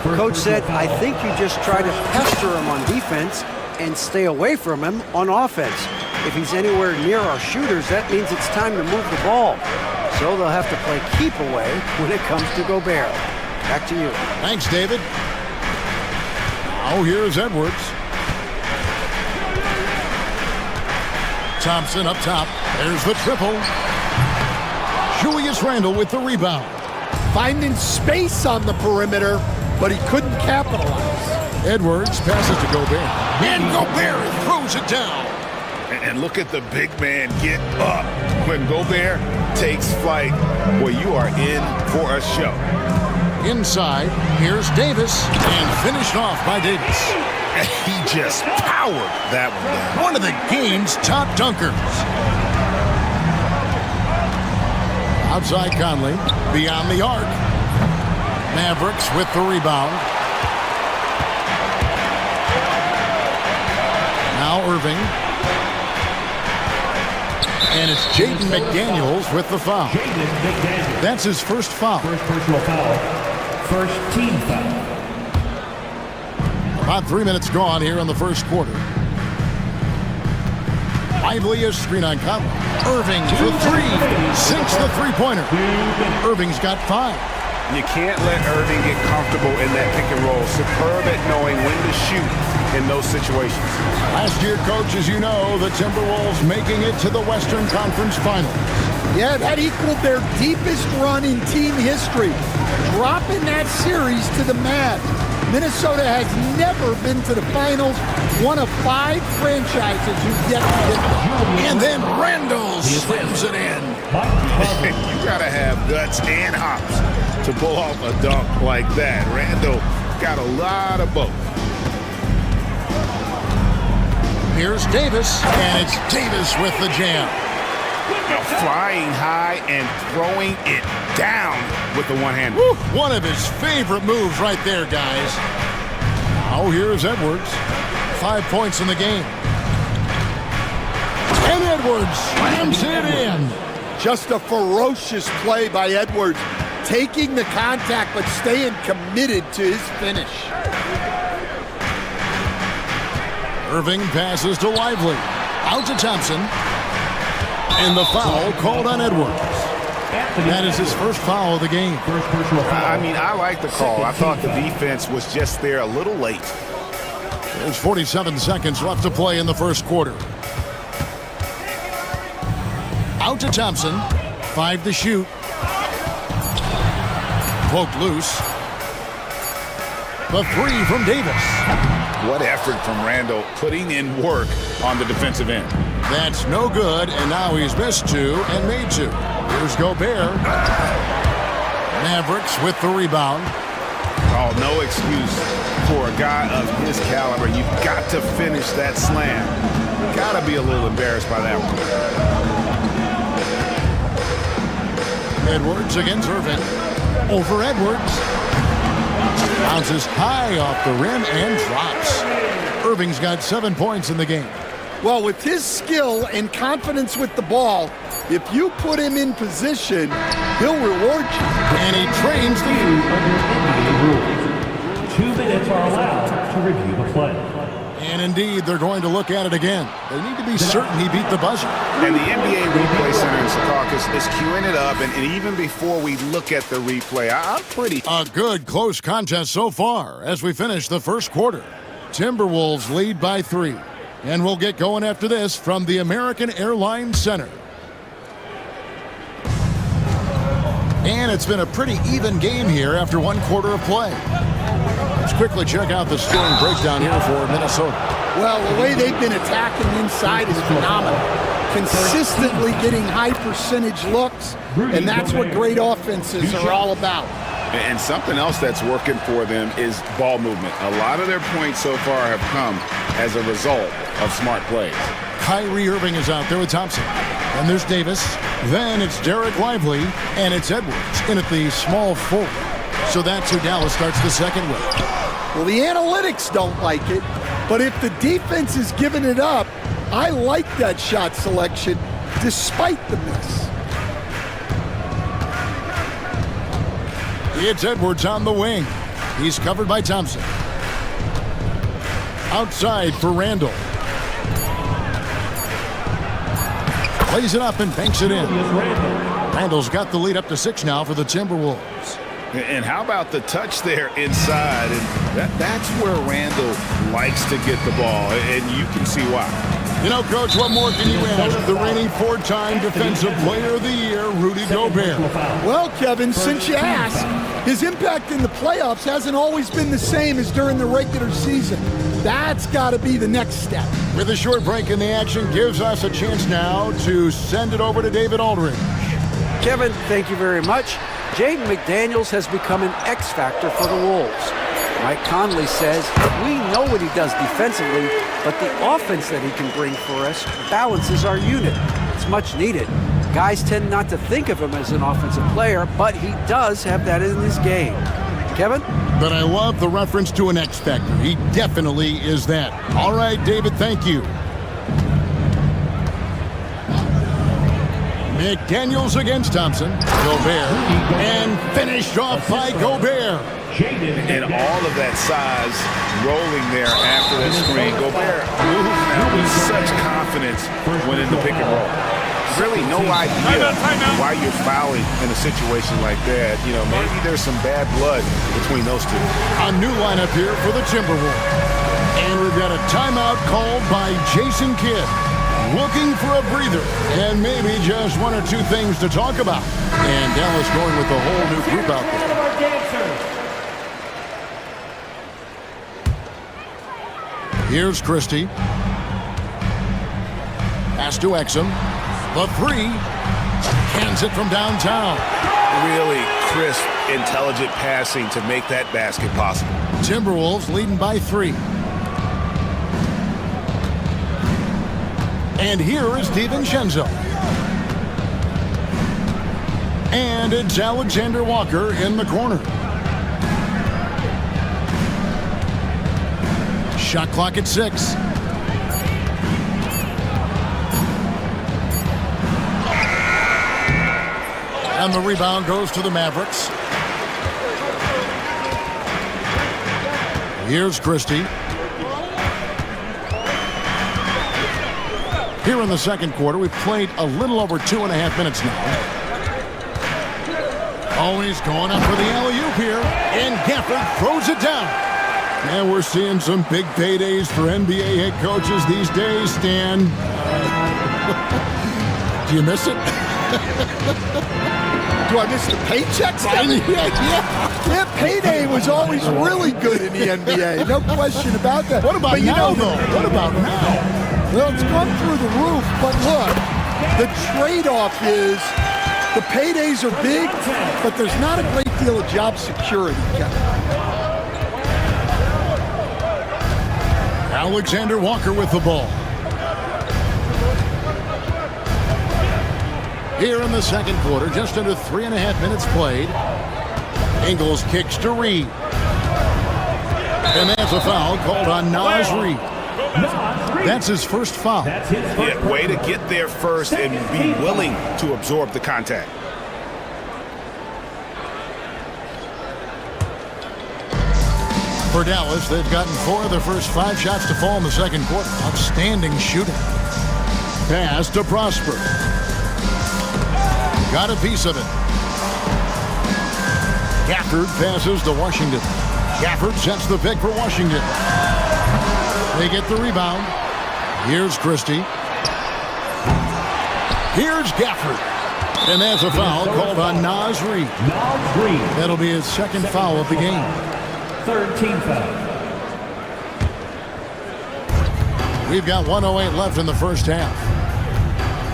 Coach said, I think you just try to pester him on defense and stay away from him on offense. If he's anywhere near our shooters, that means it's time to move the ball. So they'll have to play keep away when it comes to Gobert. Back to you. Thanks, David. Now here's Edwards. Thompson up top. There's the triple. Julius Randle with the rebound. Finding space on the perimeter, but he couldn't capitalize. Edwards passes to Gobert. And Gobert throws it down. And look at the big man get up. When Gobert takes flight, well, you are in for a show. Inside, here's Davis, and finished off by Davis. He just powered that one down. One of the game's top dunkers. Outside Conley, beyond the arc. Mavericks with the rebound. Now Irving. And it's Jaden McDaniels with the foul. That's his first foul. First personal foul. First team foul. About 3 minutes gone here in the first quarter. Lively is screen on Conley. Irving for three. Sinks the three-pointer. Irving's got 5. You can't let Irving get comfortable in that pick and roll. Superb at knowing when to shoot in those situations. Last year, Coach, as you know, the Timberwolves making it to the Western Conference Finals. Yeah, that equaled their deepest run in team history, dropping that series to the Mavs. Minnesota has never been to the finals, one of 5 franchises who've yet to get there. And then Randall slams it in. You gotta have guts and hops to pull off a dunk like that. Randall got a lot of both. Here's Davis, and it's Davis with the jam. Flying high and throwing it down with the one-hand. One of his favorite moves right there, guys. Now here's Edwards. 5 points in the game. And Edwards slams it in. Just a ferocious play by Edwards, taking the contact but staying committed to his finish. Irving passes to Lively. Out to Thompson. And the foul called on Edwards. That is his first foul of the game. I mean, I like the call. I thought the defense was just there a little late. There's 47 seconds left to play in the first quarter. Out to Thompson. 5 to shoot. Poked loose. The three from Davis. What effort from Randall putting in work on the defensive end. That's no good, and now he's missed two and made two. Here's Gobert. Mavericks with the rebound. Oh, no excuse for a guy of his caliber. You've got to finish that slam. Got to be a little embarrassed by that one. Edwards against Irving. Over Edwards. Bounces high off the rim and drops. Irving's got 7 points in the game. Well, with his skill and confidence with the ball, if you put him in position, he'll reward you. And he trains the NBA rules. 2 minutes are allowed to review the play. And indeed, they're going to look at it again. They need to be certain he beat the buzzer. And the NBA Replay Center in Secaucus is queuing it up. And even before we look at the replay, I'm pretty... A good close contest so far as we finish the first quarter. Timberwolves lead by 3. And we'll get going after this from the American Airlines Center. And it's been a pretty even game here after 1 quarter of play. Let's quickly check out the scoring breakdown here for Minnesota. Well, the way they've been attacking inside is phenomenal. Consistently getting high percentage looks, and that's what great offenses are all about. And something else that's working for them is ball movement. A lot of their points so far have come as a result of smart plays. Kyrie Irving is out there with Thompson. And there's Davis. Then it's Derek Lively, and it's Edwards in at the small forward. So that's who Dallas starts the second with. Well, the analytics don't like it, but if the defense is giving it up, I like that shot selection despite the miss. It's Edwards on the wing. He's covered by Thompson. Outside for Randall. Plays it up and banks it in. Randall's got the lead up to 6 now for the Timberwolves. And how about the touch there inside? And that's where Randall likes to get the ball, and you can see why. You know, Coach, what more can you ask? The reigning 4-time Defensive Player of the Year, Rudy Gobert. Well, Kevin, since you asked, his impact in the playoffs hasn't always been the same as during the regular season. That's got to be the next step. With a short break in the action, gives us a chance now to send it over to David Aldridge. Kevin, thank you very much. Jaden McDaniels has become an X factor for the Wolves. Mike Conley says, we know what he does defensively, but the offense that he can bring for us balances our unit. It's much needed. Guys tend not to think of him as an offensive player, but he does have that in his game. Kevin? But I love the reference to an X factor. He definitely is that. All right, David, thank you. McDaniels against Thompson. Gobert. And finished off by Gobert. And all of that size rolling there after that screen. Gobert moves now with such confidence when in the pick and roll. Really no idea why you're fouling in a situation like that. You know, maybe there's some bad blood between those two. A new lineup here for the Timberwolves. And we've got a timeout called by Jason Kidd. Looking for a breather and maybe just 1 or 2 things to talk about. And Dallas going with a whole new group out there. Here's Christie. Pass to Exum. The 3. Hands it from downtown. Really crisp, intelligent passing to make that basket possible. Timberwolves leading by 3. And here is DiVincenzo. And it's Alexander Walker in the corner. Shot clock at 6. And the rebound goes to the Mavericks. Here's Christie. Here in the second quarter, we've played a little over 2.5 minutes now. Always going up for the alley-oop here. And Gafford throws it down. And we're seeing some big paydays for NBA head coaches these days, Stan. Do you miss it? Do I miss the paychecks? Yeah. Yeah, payday was always really good in the NBA. No question about that. What about now, though? What about now? Well, it's gone through the roof, but look, the trade-off is the paydays are big, but there's not a great deal of job security, Kevin. Alexander Walker with the ball. Here in the second quarter, just under 3.5 minutes played. Ingles kicks to Reed. And that's a foul called on Naz Reed. That's his first foul. Yeah, way to get there first and be willing to absorb the contact. For Dallas, they've gotten 4 of their first 5 shots to fall in the second quarter. Outstanding shooting. Pass to Prosper. Got a piece of it. Gafford passes to Washington. Gafford sets the pick for Washington. They get the rebound. Here's Christie. Here's Gafford. And that's a foul called on Naz Reed. That'll be his second foul of the game. Third team foul. We've got 1:08 left in the first half.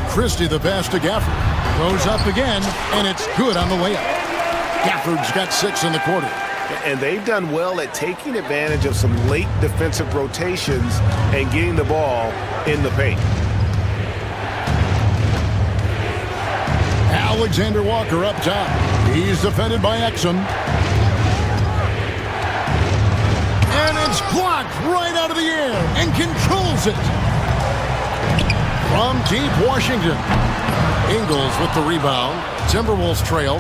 Christie the pass to Gafford. Goes up again, and it's good on the way up. Gafford's got 6 in the quarter. And they've done well at taking advantage of some late defensive rotations and getting the ball in the paint. Alexander Walker up top. He's defended by Exum. And it's blocked right out of the air and controls it. From deep Washington. Ingles with the rebound. Timberwolves trail.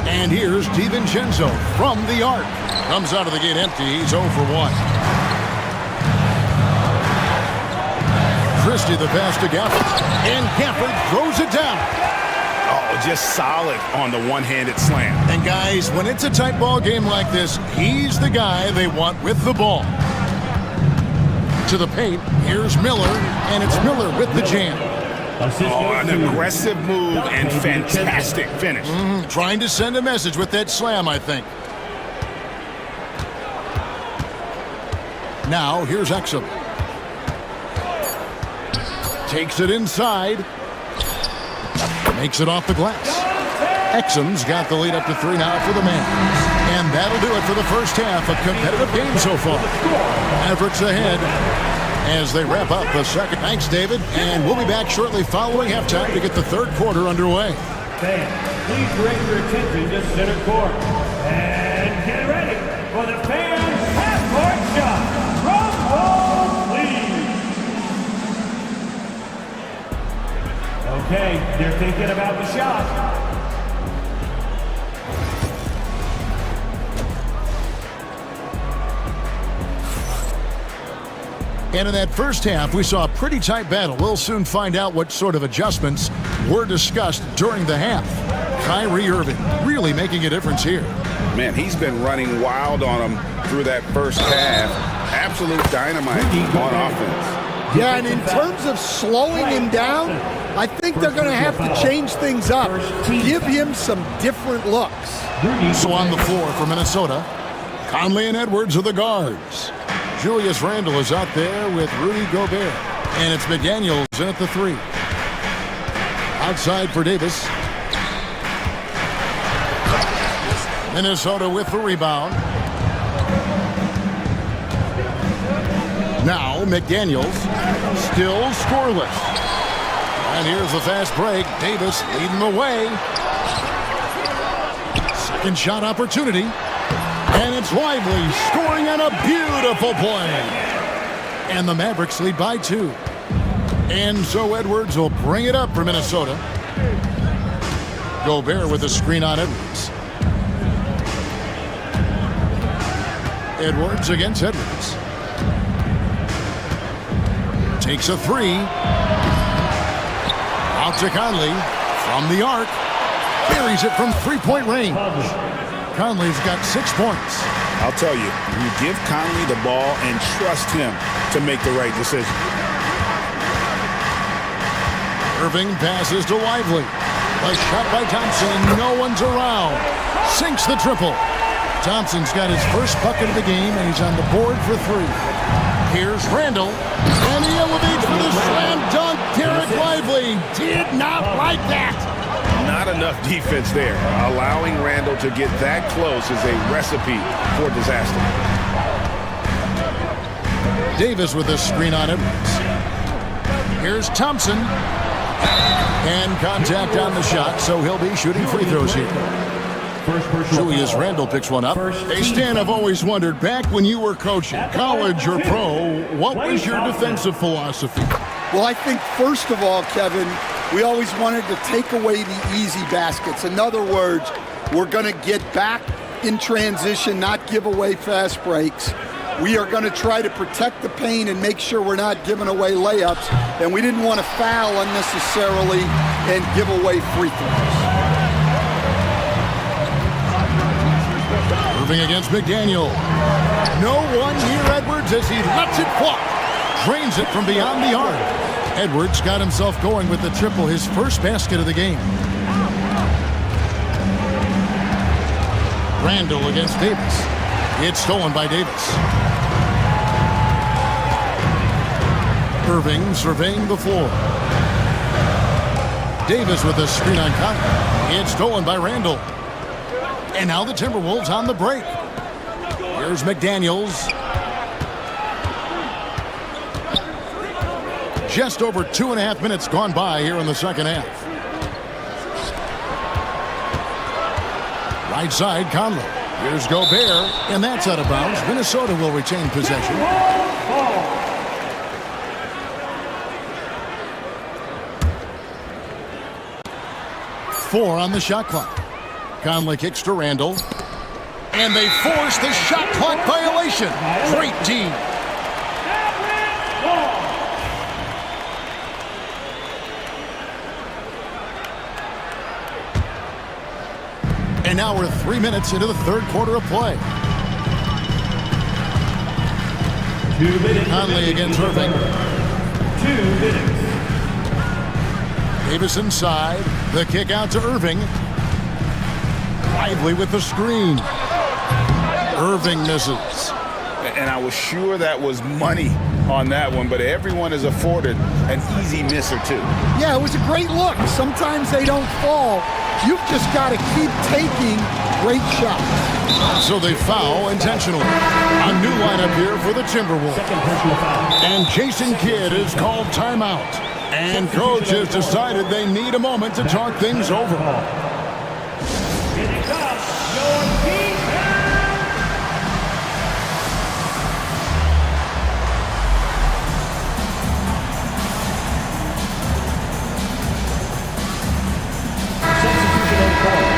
And here's DiVincenzo from the arc. Comes out of the gate empty. He's 0 for 1. Christie the pass to Gafford. And Gafford throws it down. Oh, just solid on the one-handed slam. And guys, when it's a tight ball game like this, he's the guy they want with the ball. To the paint, here's Miller, and it's Miller with the jam. Oh, an aggressive move and fantastic finish. Trying to send a message with that slam, I think. Now, here's Exum. Takes it inside. Makes it off the glass. Exum's got the lead up to 3 now for the man. And that'll do it for the first half. A competitive game so far. Mavericks ahead as they wrap up the second. Thanks, David. And we'll be back shortly following halftime to get the third quarter underway. Fans, please direct your attention to center court. And get ready for the fans' half-court shot. Drum roll, please. Okay, they're thinking about the shot. And in that first half, we saw a pretty tight battle. We'll soon find out what sort of adjustments were discussed during the half. Kyrie Irving really making a difference here. Man, he's been running wild on him through that first half. Absolute dynamite on offense. Yeah, and in terms of slowing him down, I think they're going to have to change things up. Give him some different looks. So on the floor for Minnesota, Conley and Edwards are the guards. Julius Randle is out there with Rudy Gobert. And it's McDaniels in at the 3. Outside for Davis. Minnesota with the rebound. Now McDaniels still scoreless. And here's the fast break. Davis leading the way. Second shot opportunity. And it's Lively scoring on a beautiful play. And the Mavericks lead by 2. And so Edwards will bring it up for Minnesota. Gobert with a screen on Edwards. Edwards against Edwards. Takes a 3. Out to Conley from the arc. Buries it from 3-point range. Conley's got 6 points. I'll tell you, you give Conley the ball and trust him to make the right decision. Irving passes to Lively. A shot by Thompson. No one's around. Sinks the triple. Thompson's got his first bucket of the game, and he's on the board for 3. Here's Randall, and he elevates for the slam dunk. Derek Lively did not like that. Not enough defense there. Allowing Randall to get that close is a recipe for disaster. Davis with a screen on Edwards. Here's Thompson. And contact on the shot, so he'll be shooting free throws here. Julius Randle picks one up. Hey, Stan, I've always wondered, back when you were coaching, college or pro, what was your defensive philosophy? Well, I think, first of all, Kevin, we always wanted to take away the easy baskets. In other words, we're going to get back in transition, not give away fast breaks. We are going to try to protect the paint and make sure we're not giving away layups. And we didn't want to foul unnecessarily and give away free throws. Irving against McDaniel. No one near Edwards as he lets it fly. Drains it from beyond the arc. Edwards got himself going with the triple, his first basket of the game. Randall against Davis. It's stolen by Davis. Irving surveying the floor. Davis with a screen on Conley. It's stolen by Randall. And now the Timberwolves on the break. Here's McDaniels. Just over 2.5 minutes gone by here in the second half. Right side, Conley. Here's Gobert, and that's out of bounds. Minnesota will retain possession. 4 on the shot clock. Conley kicks to Randall. And they force the shot clock violation. Great team. And now we're 3 minutes into the third quarter of play. Conley against Irving. 2 minutes. Davis inside. The kick out to Irving. Lively with the screen. Irving misses. And I was sure that was money on that one, but everyone is afforded an easy miss or two. Yeah, it was a great look. Sometimes they don't fall. You've just got to keep taking great shots. So they foul intentionally. A new lineup here for the Timberwolves. And Jason Kidd is called timeout. And coach has decided they need a moment to talk things over. Here they come, your defense. Substitution call.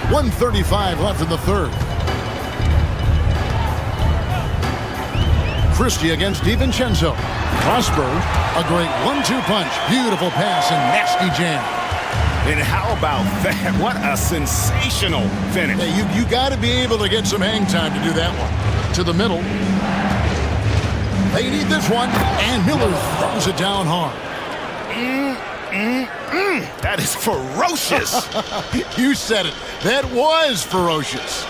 1:35 left in the third. Christie against DiVincenzo. Prosper, a great 1-2 punch. Beautiful pass and nasty jam. And how about that? What a sensational finish. Hey, you got to be able to get some hang time to do that one. To the middle. They need this one. And Miller throws it down hard. That is ferocious. You said it. That was ferocious.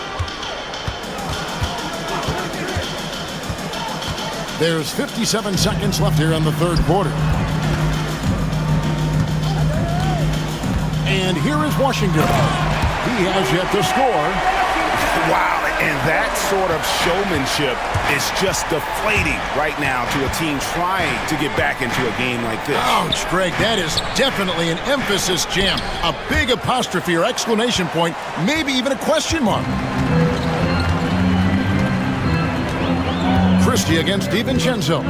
There's 57 seconds left here in the third quarter. And here is Washington. He has yet to score. Wow, and that sort of showmanship is just deflating right now to a team trying to get back into a game like this. Ouch, Greg, that is definitely an emphasis jam. A big apostrophe or exclamation point, maybe even a question mark. Christie against DiVincenzo.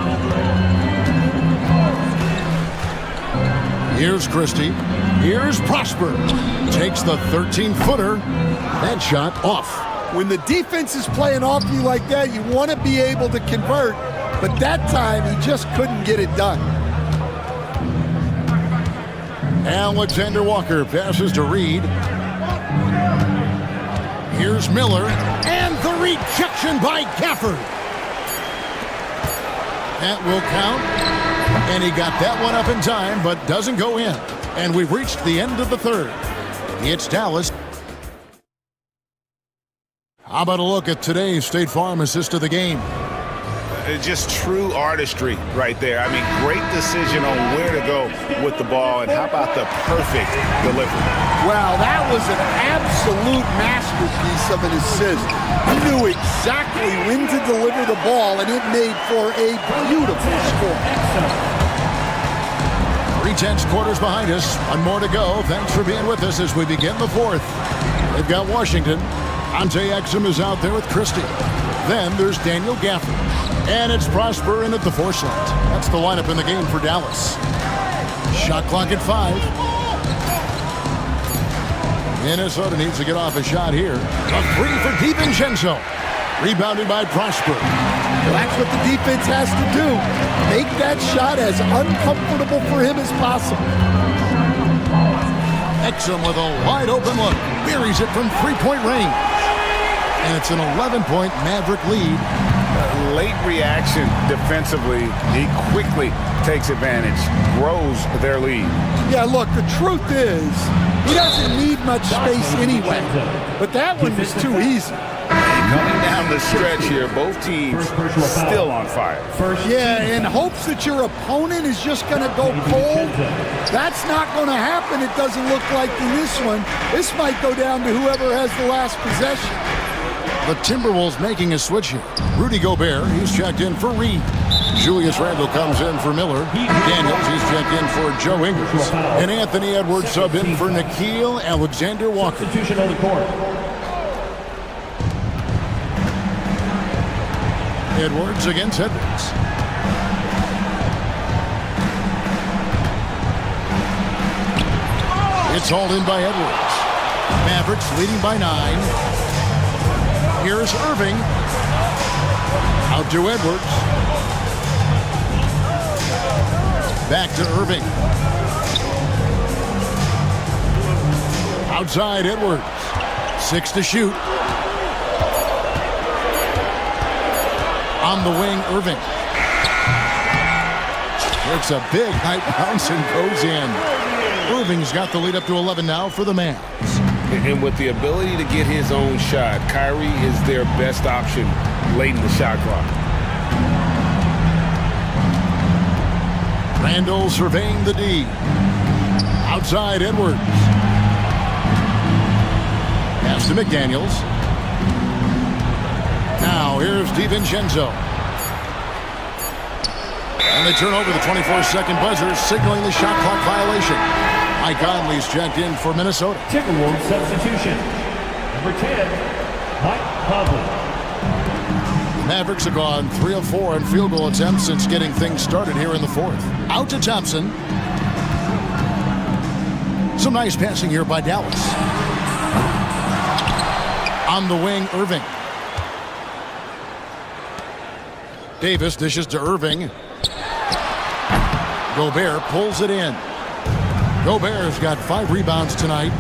Here's Christie. Here's Prosper. Takes the 13-footer. That shot off. When the defense is playing off you like that, you want to be able to convert. But that time, he just couldn't get it done. Alexander Walker passes to Reed. Here's Miller. And the rejection by Gafford. That will count. And he got that one up in time, but doesn't go in. And we've reached the end of the third. It's Dallas. How about a look at today's State Farm assist of the game? Just true artistry right there. I mean, great decision on where to go with the ball, and how about the perfect delivery? Wow, that was an absolute masterpiece of an assist. He knew exactly when to deliver the ball, and it made for a beautiful score. 3/10 quarters behind us. One more to go. Thanks for being with us as we begin the fourth. They've got Washington. Ante Exum is out there with Christie. Then there's Daniel Gafford. And it's Prosper in at the 4 slot. That's the lineup in the game for Dallas. Shot clock at 5. Minnesota needs to get off a shot here. A 3 for DiVincenzo. Rebounded by Prosper. Well, that's what the defense has to do. Make that shot as uncomfortable for him as possible. Exum with a wide open look. Buries it from 3-point range. And it's an 11-point Maverick lead. Late reaction defensively. He quickly takes advantage, grows their lead. Yeah, look, the truth is, he doesn't need much space anyway. But that one was too easy. Coming down the stretch here, both teams still on fire. Yeah, in hopes that your opponent is just going to go cold. That's not going to happen, it doesn't look like in this one. This might go down to whoever has the last possession. The Timberwolves making a switch here. Rudy Gobert, he's checked in for Reed. Julius Randle comes in for Miller. Daniels, he's checked in for Joe Ingles. And Anthony Edwards sub in for Nickeil Alexander-Walker. Substitution on the court. Edwards against Edwards. It's hauled in by Edwards. Mavericks leading by 9. Here's Irving. Out to Edwards. Back to Irving. Outside Edwards. 6 to shoot. On the wing, Irving. It's a big high bounce and goes in. Irving's got the lead up to 11 now for the Mavs. And with the ability to get his own shot, Kyrie is their best option late in the shot clock. Randle surveying the D. Outside Edwards. Pass to McDaniels. Now here's DiVincenzo. And they turn over the 24-second buzzer, signaling the shot clock violation. Mike Conley's checked in for Minnesota. Timberwolves substitution. Number 10, Mike Conley. Mavericks have gone 3 of 4 in field goal attempts since getting things started here in the fourth. Out to Thompson. Some nice passing here by Dallas. On the wing, Irving. Davis dishes to Irving. Gobert pulls it in. Gobert's got 5 rebounds tonight.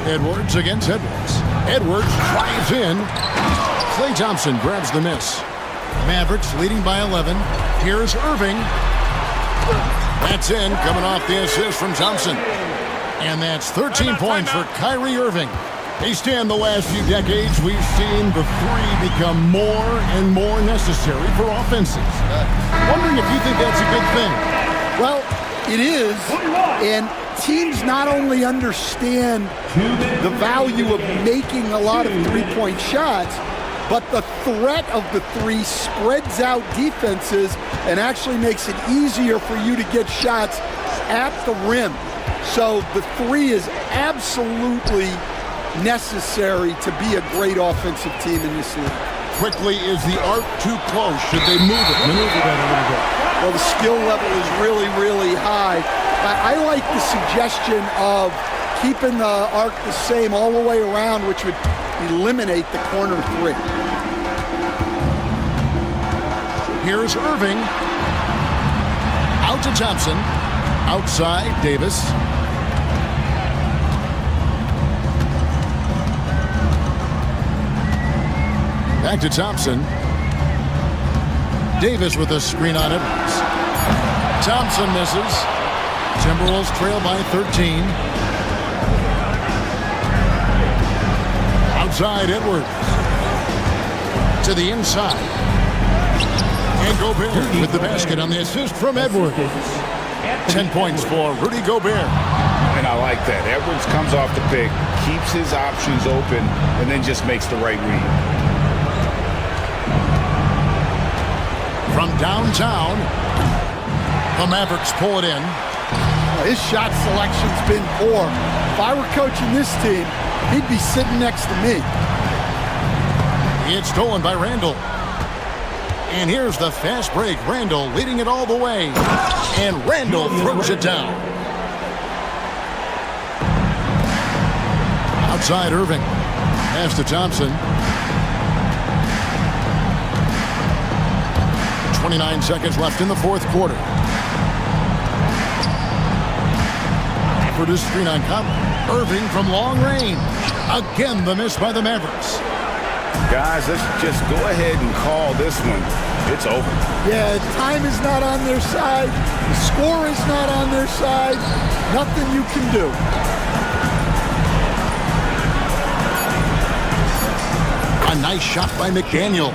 Edwards against Edwards. Edwards drives in. Klay Thompson grabs the miss. Mavericks leading by 11. Here's Irving. That's in, coming off the assist from Thompson. And that's 13 points for Kyrie Irving. Each in the last few decades, we've seen the 3 become more and more necessary for offenses. Wondering if you think that's a good thing. Well, it is, and teams not only understand the value of making a lot of three-point shots, but the threat of the 3 spreads out defenses and actually makes it easier for you to get shots at the rim. So the 3 is absolutely necessary to be a great offensive team in this league. Quickly, is the arc too close? Should they maneuver that a little bit? Well, the skill level is really, really high. I like the suggestion of keeping the arc the same all the way around, which would eliminate the corner 3. Here's Irving. Out to Thompson. Outside, Davis. Back to Thompson. Davis with a screen on Edwards. Thompson misses. Timberwolves trail by 13. Outside Edwards. To the inside. And Gobert with the basket on the assist from Edwards. 10 points for Rudy Gobert. And I like that. Edwards comes off the pick, keeps his options open, and then just makes the right read. From downtown, the Mavericks pull it in. His shot selection's been poor. If I were coaching this team, he'd be sitting next to me. It's stolen by Randall. And here's the fast break. Randall leading it all the way. And Randall throws it down. Outside Irving. Pass to Thompson. 29 seconds left in the fourth quarter. For this screen on Cup. Irving from long range. Again, the miss by the Mavericks. Guys, let's just go ahead and call this one. It's over. Yeah, time is not on their side. The score is not on their side. Nothing you can do. A nice shot by McDaniel.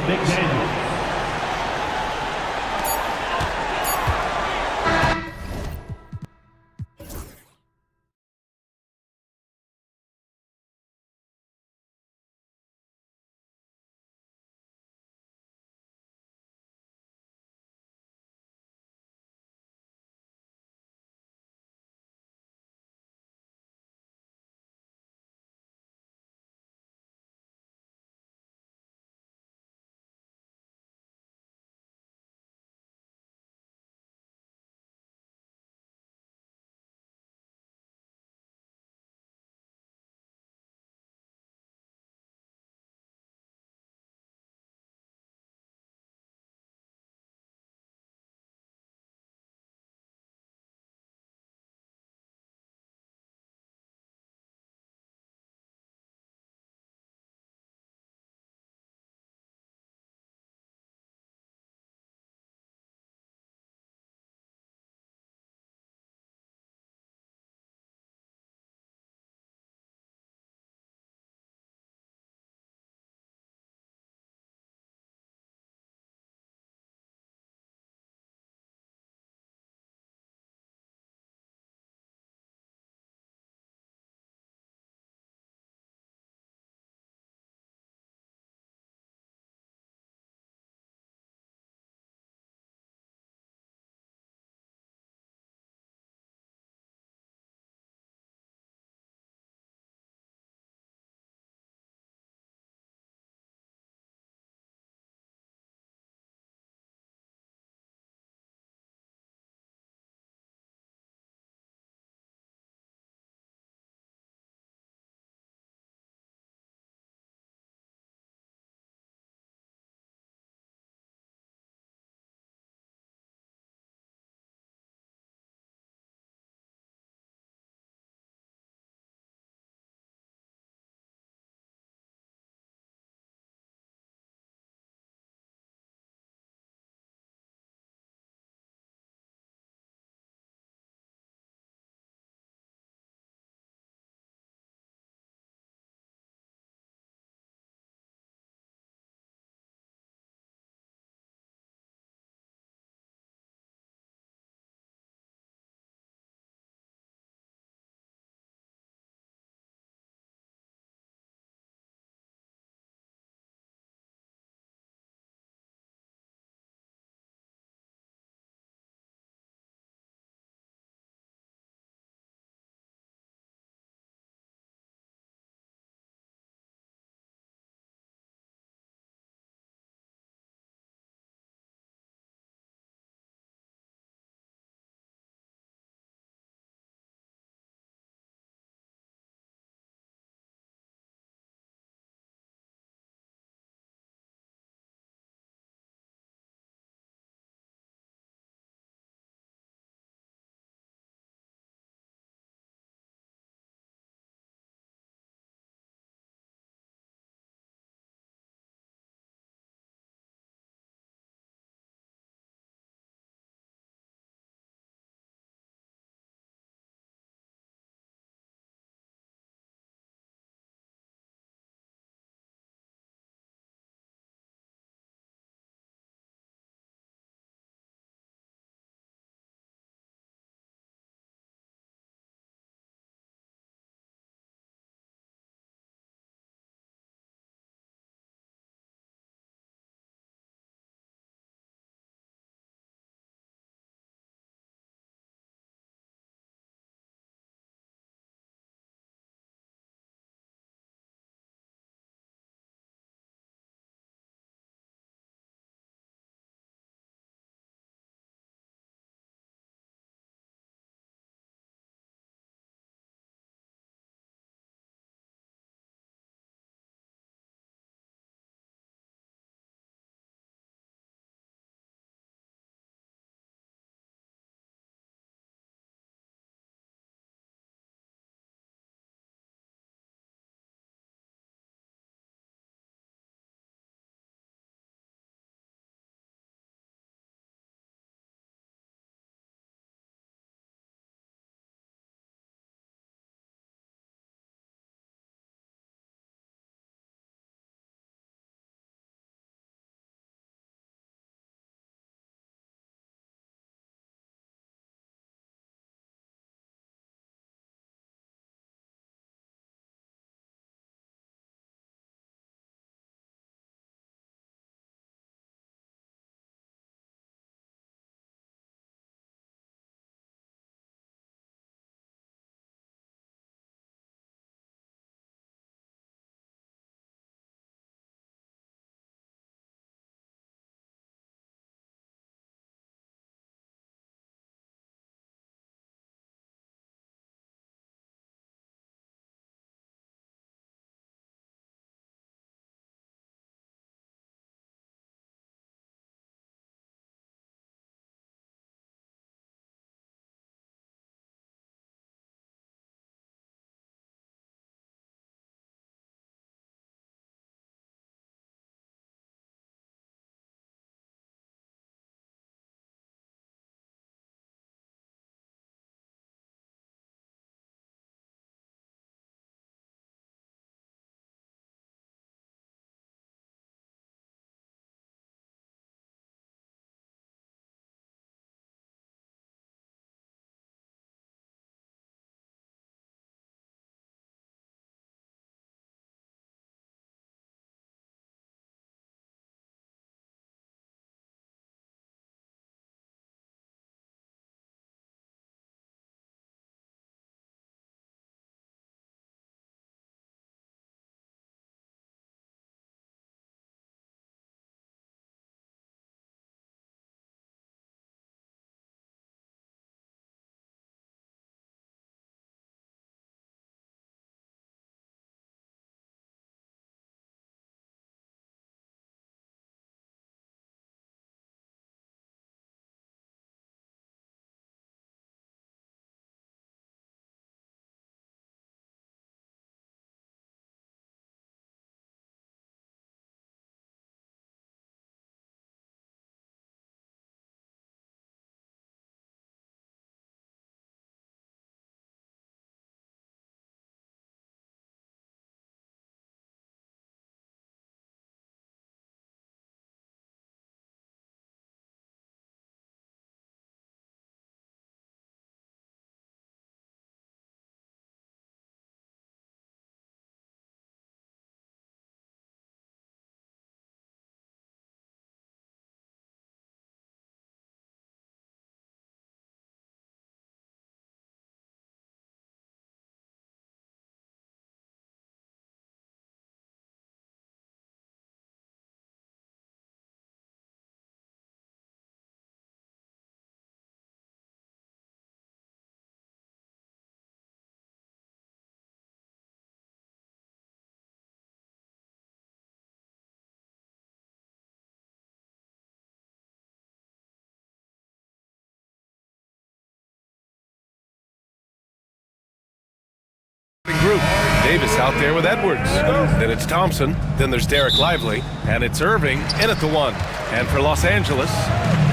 Davis out there with Edwards. Then it's Thompson. Then there's Derek Lively. And it's Irving in at the 1. And for Los Angeles,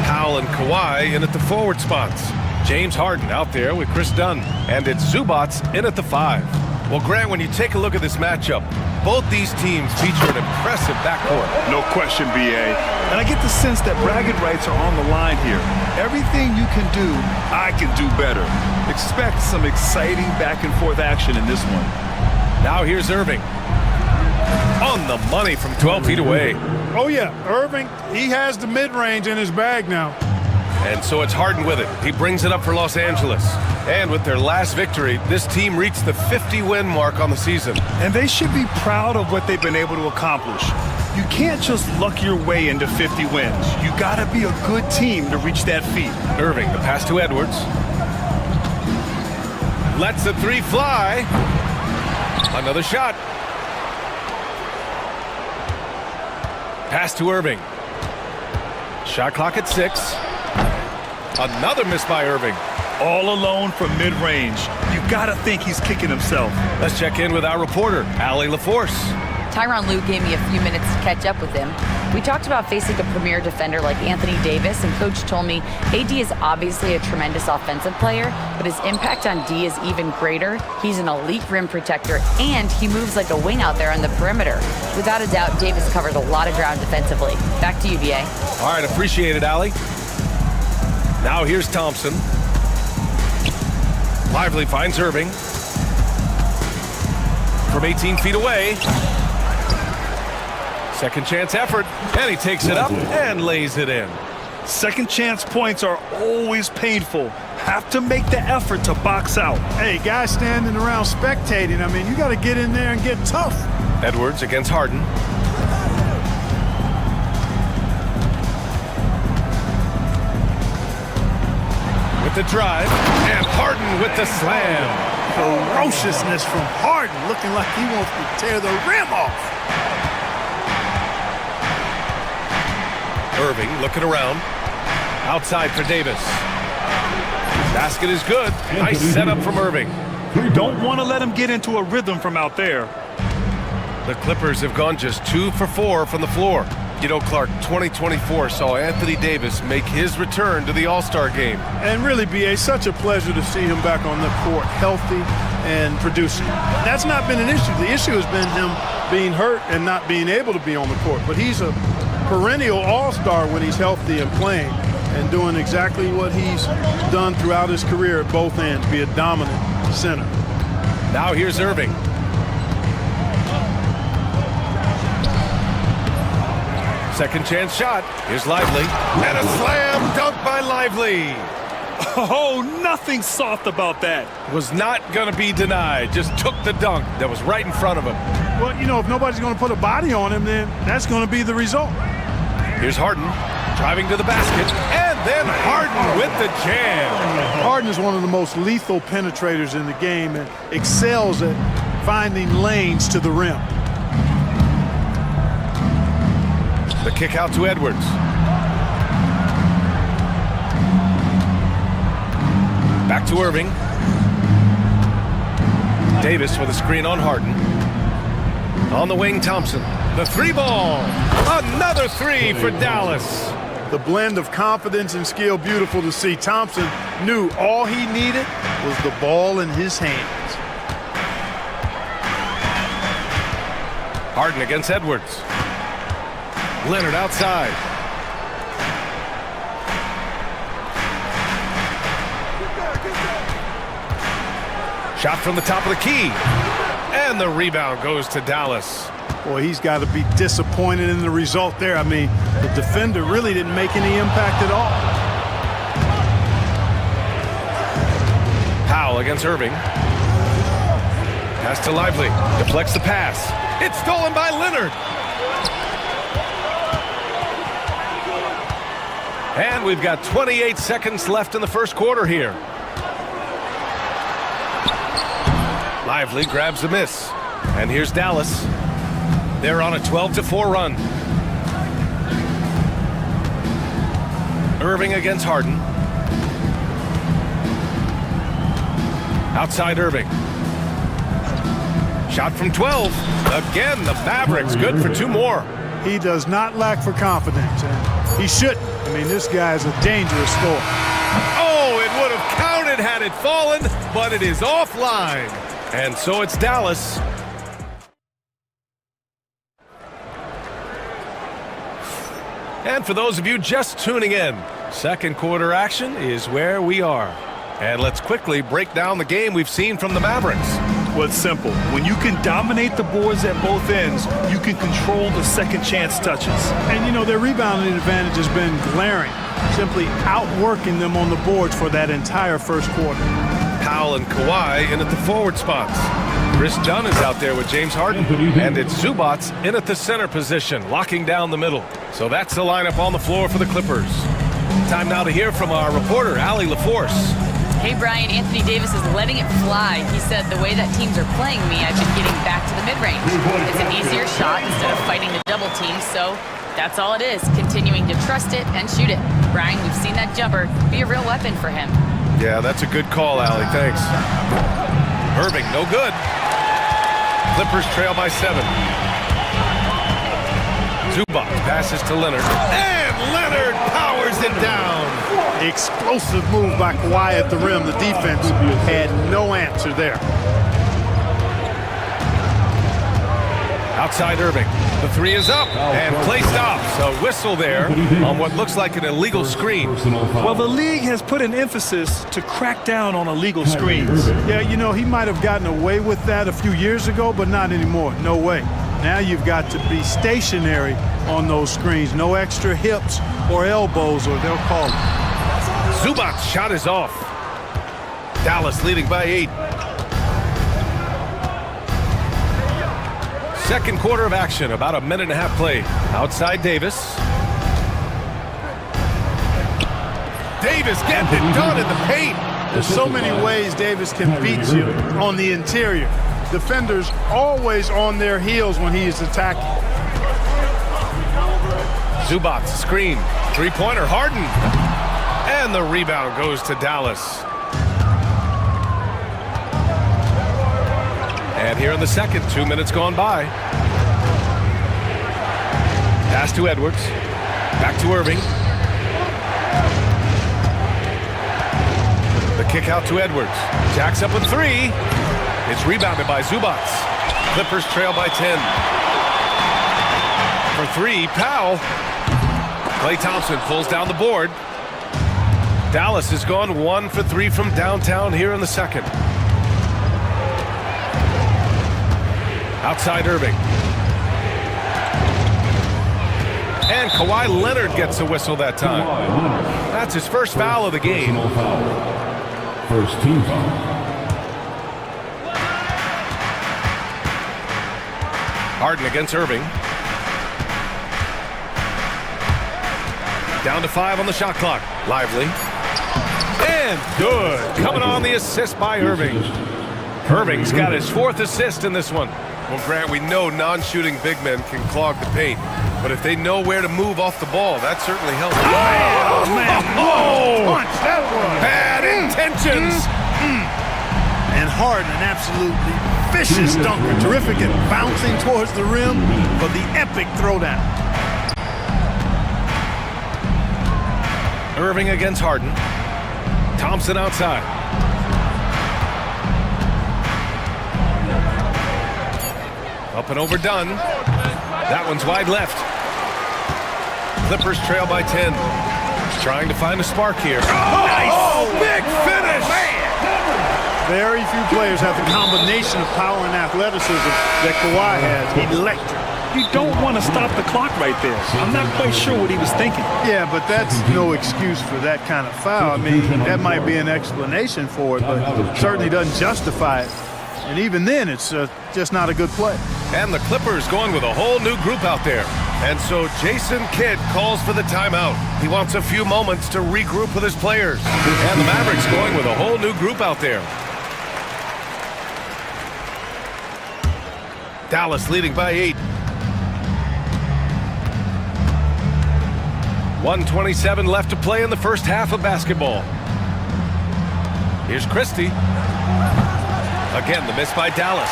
Powell and Kawhi in at the forward spots. James Harden out there with Chris Dunn. And it's Zubats in at the 5. Well, Grant, when you take a look at this matchup, both these teams feature an impressive backcourt. No question, BA. And I get the sense that bragging rights are on the line here. Everything you can do, I can do better. Expect some exciting back-and-forth action in this one. Now here's Irving. On the money from 12 feet away. Oh, yeah, Irving, he has the mid-range in his bag now. And so it's Harden with it. He brings it up for Los Angeles. And with their last victory, this team reached the 50-win mark on the season. And they should be proud of what they've been able to accomplish. You can't just luck your way into 50 wins. You gotta be a good team to reach that feat. Irving, the pass to Edwards. Lets the 3 fly. Another shot. Pass to Irving. Shot clock at 6. Another miss by Irving. All alone from mid-range. You gotta think he's kicking himself. Let's check in with our reporter, Allie LaForce. Tyronn Lue gave me a few minutes to catch up with him. We talked about facing a premier defender like Anthony Davis, and Coach told me AD is obviously a tremendous offensive player, but his impact on D is even greater. He's an elite rim protector, and he moves like a wing out there on the perimeter. Without a doubt, Davis covered a lot of ground defensively. Back to you, BA. All right, appreciate it, Allie. Now here's Thompson. Lively finds Irving. From 18 feet away. Second chance effort, and he takes it up and lays it in. Second chance points are always painful. Have to make the effort to box out. Hey, guys standing around spectating, I mean, you got to get in there and get tough. Edwards against Harden. With the drive, and Harden with the slam. Ferociousness from Harden, looking like he wants to tear the rim off. Irving looking around. Outside for Davis. Basket is good. Nice setup from Irving. You don't want to let him get into a rhythm from out there. The Clippers have gone just 2 for 4 from the floor. You know, Clark, 2024 saw Anthony Davis make his return to the All-Star game. And really, BA, such a pleasure to see him back on the court, healthy and producing. That's not been an issue. The issue has been him being hurt and not being able to be on the court. But he's a perennial all-star when he's healthy and playing and doing exactly what he's done throughout his career at both ends, be a dominant center. Now here's Irving. Second chance shot. Here's Lively. And a slam dunk by Lively. Oh, nothing soft about that. Was not going to be denied. Just took the dunk that was right in front of him. Well, you know, if nobody's going to put a body on him, then that's going to be the result. Here's Harden driving to the basket. And then Harden with the jam. Harden is one of the most lethal penetrators in the game and excels at finding lanes to the rim. The kick out to Edwards. Back to Irving. Davis with a screen on Harden. On the wing, Thompson. The 3 ball. Another 3 for Dallas. The blend of confidence and skill, beautiful to see. Thompson knew all he needed was the ball in his hands. Harden against Edwards. Leonard outside. Shot from the top of the key. And the rebound goes to Dallas. Boy, he's got to be disappointed in the result there. I mean, the defender really didn't make any impact at all. Powell against Irving. Pass to Lively. Deflects the pass. It's stolen by Leonard. And we've got 28 seconds left in the first quarter here. Lively grabs the miss. And here's Dallas. They're on a 12-4 run. Irving against Harden. Outside Irving. Shot from 12. Again, the Mavericks good for 2 more. He does not lack for confidence, and he shouldn't. I mean, this guy is a dangerous scorer. Oh, it would have counted had it fallen, but it is offline. And so it's Dallas. And for those of you just tuning in, second quarter action is where we are. And let's quickly break down the game we've seen from the Mavericks. Well, it's simple. When you can dominate the boards at both ends, you can control the second chance touches. And, you know, their rebounding advantage has been glaring, simply outworking them on the boards for that entire first quarter. Powell and Kawhi in at the forward spots. Chris Dunn is out there with James Harden. And it's Zubac in at the center position, locking down the middle. So that's the lineup on the floor for the Clippers. Time now to hear from our reporter, Allie LaForce. Hey, Brian, Anthony Davis is letting it fly. He said, the way that teams are playing me, I've been getting back to the mid-range. It's an easier shot instead of fighting the double team, so that's all it is, continuing to trust it and shoot it. Brian, we've seen that jumper be a real weapon for him. Yeah, that's a good call, Allie. Thanks. Irving, no good. Clippers trail by 7. Zubac passes to Leonard. And Leonard powers it down. Explosive move by Kawhi at the rim. The defense had no answer there. Outside Irving. The 3 is up and play stops. A whistle there on what looks like an illegal screen. Well, the league has put an emphasis to crack down on illegal screens. Yeah, you know, he might have gotten away with that a few years ago, but not anymore. No way. Now you've got to be stationary on those screens. No extra hips or elbows, or they'll call it. Zubac's shot is off. Dallas leading by 8. Second quarter of action, about a minute and a half played. Outside Davis. Davis getting it done in the paint. There's so many ways Davis can beat you on the interior. Defenders always on their heels when he is attacking. Zubac screen. 3-pointer Harden. And the rebound goes to Dallas. And here in the second, 2 minutes gone by. Pass to Edwards. Back to Irving. The kick out to Edwards. Jacks up with 3. It's rebounded by Zubac. Clippers trail by 10. For 3, Powell. Klay Thompson pulls down the board. Dallas has gone 1 for 3 from downtown here in the second. Outside Irving. And Kawhi Leonard gets a whistle that time. That's his first foul of the game. First team foul. Harden against Irving. Down to 5 on the shot clock. Lively. And good. Coming on the assist by Irving. Irving's got his 4th assist in this one. Well, Grant, we know non-shooting big men can clog the paint, but if they know where to move off the ball, that certainly helps. Oh, man. Oh, Punch, that was. bad intentions. And Harden, an absolutely vicious dunker. Terrific at bouncing towards the rim for the epic throwdown. Irving against Harden. Thompson outside. Up and over Dunn. That one's wide left. Clippers trail by 10. Trying to find a spark here. Oh, nice! Oh, big finish! Very few players have the combination of power and athleticism that Kawhi has. Electric. You don't want to stop the clock right there. I'm not quite sure what he was thinking. Yeah, but that's no excuse for that kind of foul. I mean, that might be an explanation for it, but it certainly doesn't justify it. And even then, it's just not a good play. And the Clippers going with a whole new group out there. And so Jason Kidd calls for the timeout. He wants a few moments to regroup with his players. And the Mavericks going with a whole new group out there. Dallas leading by 8. 1:27 left to play in the first half of basketball. Here's Christie. Again, the miss by Dallas.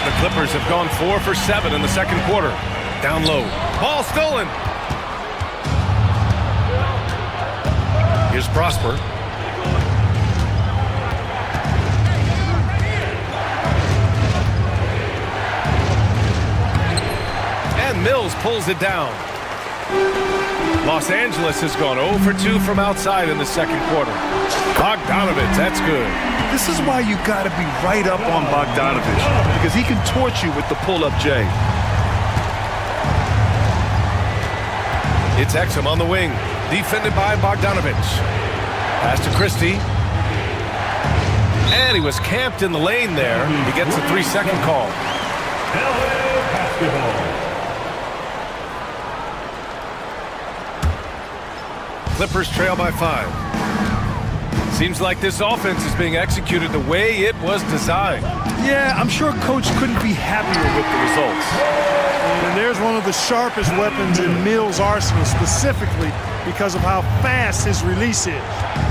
The Clippers have gone 4 for 7 in the second quarter. Down low. Ball stolen. Here's Prosper. And Mills pulls it down. Los Angeles has gone 0 for 2 from outside in the second quarter. Bogdanovich, that's good. This is why you got to be right up on Bogdanovich, because he can torch you with the pull-up J. It's Exum on the wing, defended by Bogdanovich. Pass to Christie. And he was camped in the lane there. He gets a 3-second call. LA basketball. Clippers trail by 5. Seems like this offense is being executed the way it was designed. Yeah, I'm sure Coach couldn't be happier with the results. And there's one of the sharpest weapons in Mills' arsenal, specifically because of how fast his release is.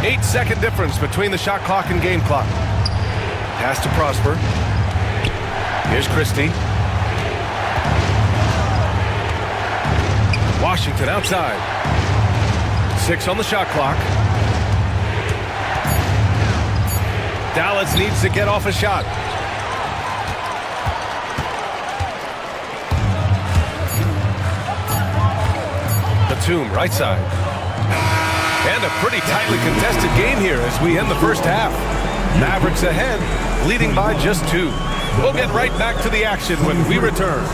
8-second difference between the shot clock and game clock. Pass to Prosper. Here's Christie. Washington outside. 6 on the shot clock. Dallas needs to get off a shot. Batum, right side. And a pretty tightly contested game here as we end the first half. Mavericks ahead, leading by just 2. We'll get right back to the action when we return.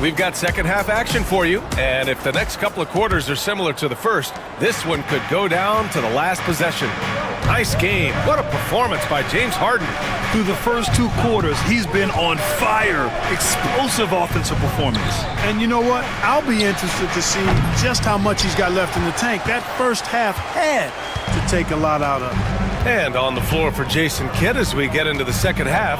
We've got second half action for you, and if the next couple of quarters are similar to the first, this one could go down to the last possession. Nice game. What a performance by James Harden. Through the first 2 quarters, he's been on fire. Explosive offensive performance. And you know what? I'll be interested to see just how much he's got left in the tank. That first half had to take a lot out of him. And on the floor for Jason Kidd as we get into the second half,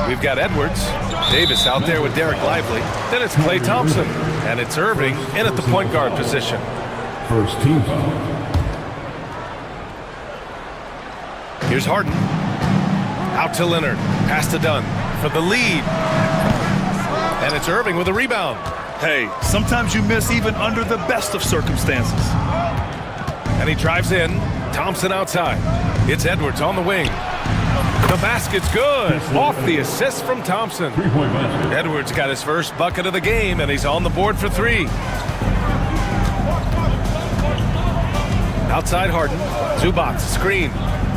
we've got Edwards. Davis out there with Derek Lively. Then it's Klay Thompson. And it's Irving in at the point guard position. First team foul. Here's Harden. Out to Leonard. Pass to Dunn for the lead. And it's Irving with a rebound. Hey, sometimes you miss even under the best of circumstances. And he drives in. Thompson outside. It's Edwards on the wing. The basket's good. Off the assist from Thompson. Edwards got his first bucket of the game, and he's on the board for 3. Outside Harden. Zubac, screen.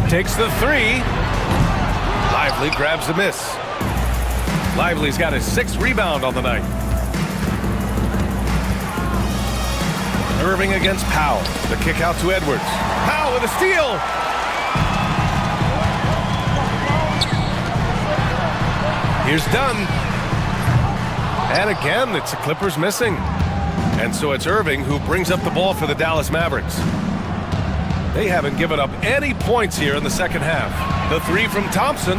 Takes the 3. Lively grabs the miss. Lively's got his 6th rebound on the night. Irving against Powell. The kick out to Edwards. Powell with a steal. Here's Dunn. And again, it's the Clippers missing. And so it's Irving who brings up the ball for the Dallas Mavericks. They haven't given up any points here in the second half. The 3 from Thompson.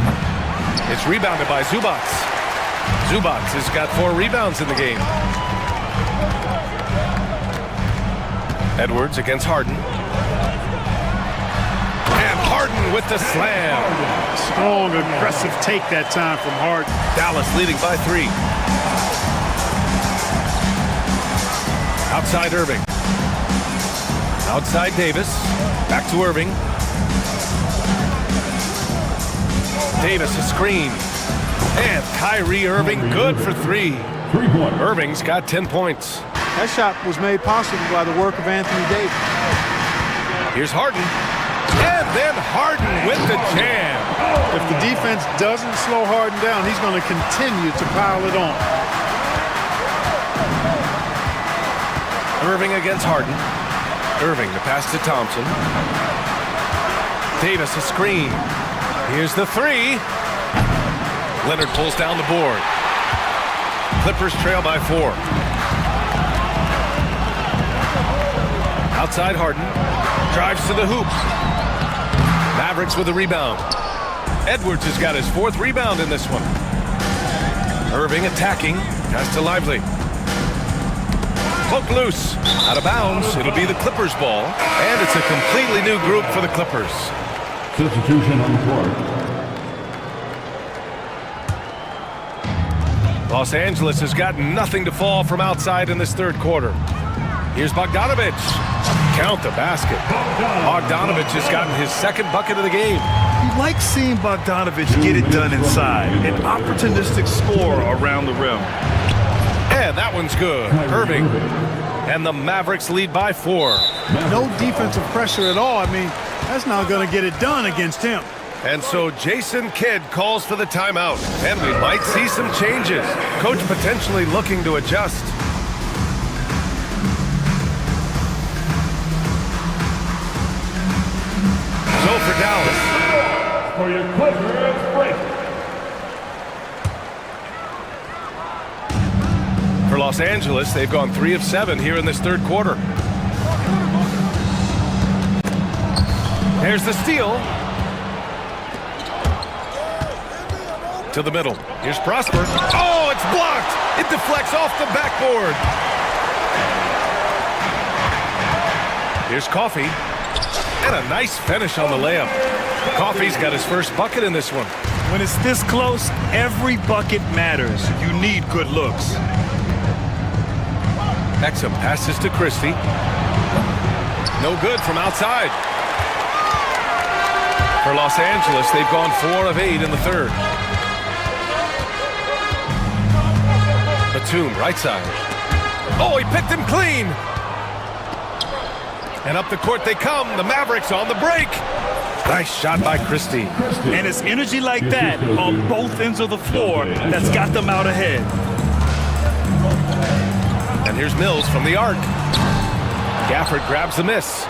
It's rebounded by Zubac. Zubac has got 4 rebounds in the game. Edwards against Harden. And Harden with the slam. Strong, aggressive take that time from Harden. Dallas leading by 3. Outside Irving. Outside Davis. Back to Irving. Davis a screen. And Kyrie Irving good for 3. Irving's got 10 points. That shot was made possible by the work of Anthony Davis. Here's Harden. And then Harden with the jam. If the defense doesn't slow Harden down, he's going to continue to pile it on. Irving against Harden. Irving, the pass to Thompson. Davis a screen. Here's the 3. Leonard pulls down the board. Clippers trail by 4. Outside Harden. Drives to the hoop. Mavericks with a rebound. Edwards has got his 4th rebound in this one. Irving attacking. Pass to Lively. Poke loose. Out of bounds. It'll be the Clippers ball. And it's a completely new group for the Clippers. Substitution on the court. Los Angeles has got nothing to fall from outside in this third quarter. Here's Bogdanovic. Count the basket. Bogdanovic has gotten his 2nd bucket of the game. You like seeing Bogdanovic get it done inside. An opportunistic score around the rim. And that one's good. Irving. And the Mavericks lead by 4. No defensive pressure at all. I mean, that's not going to get it done against him. And so Jason Kidd calls for the timeout. And we might see some changes. Coach potentially looking to adjust. So for Dallas. For your Clippers break. For Los Angeles, they've gone 3 of 7 here in this third quarter. There's the steal. To the middle. Here's Prosper. Oh, it's blocked. It deflects off the backboard. Here's Coffey. And a nice finish on the layup. Coffey's got his first bucket in this one. When it's this close, every bucket matters. You need good looks. Exum passes to Christie. No good from outside. For Los Angeles, they've gone 4 of 8 in the third. Batum, right side. Oh, he picked him clean. And up the court they come. The Mavericks on the break. Nice shot by Christie. And it's energy like that on both ends of the floor that's got them out ahead. And here's Mills from the arc. Gafford grabs the miss.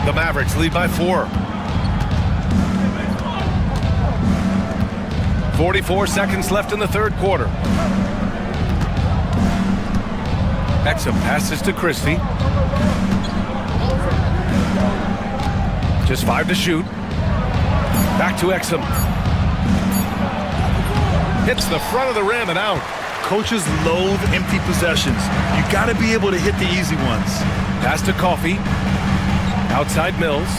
The Mavericks lead by 4. 44 seconds left in the third quarter. Exum passes to Christie. Just 5 to shoot. Back to Exum. Hits the front of the rim and out. Coaches loathe empty possessions. You got to be able to hit the easy ones. Pass to Coffey. Outside Mills.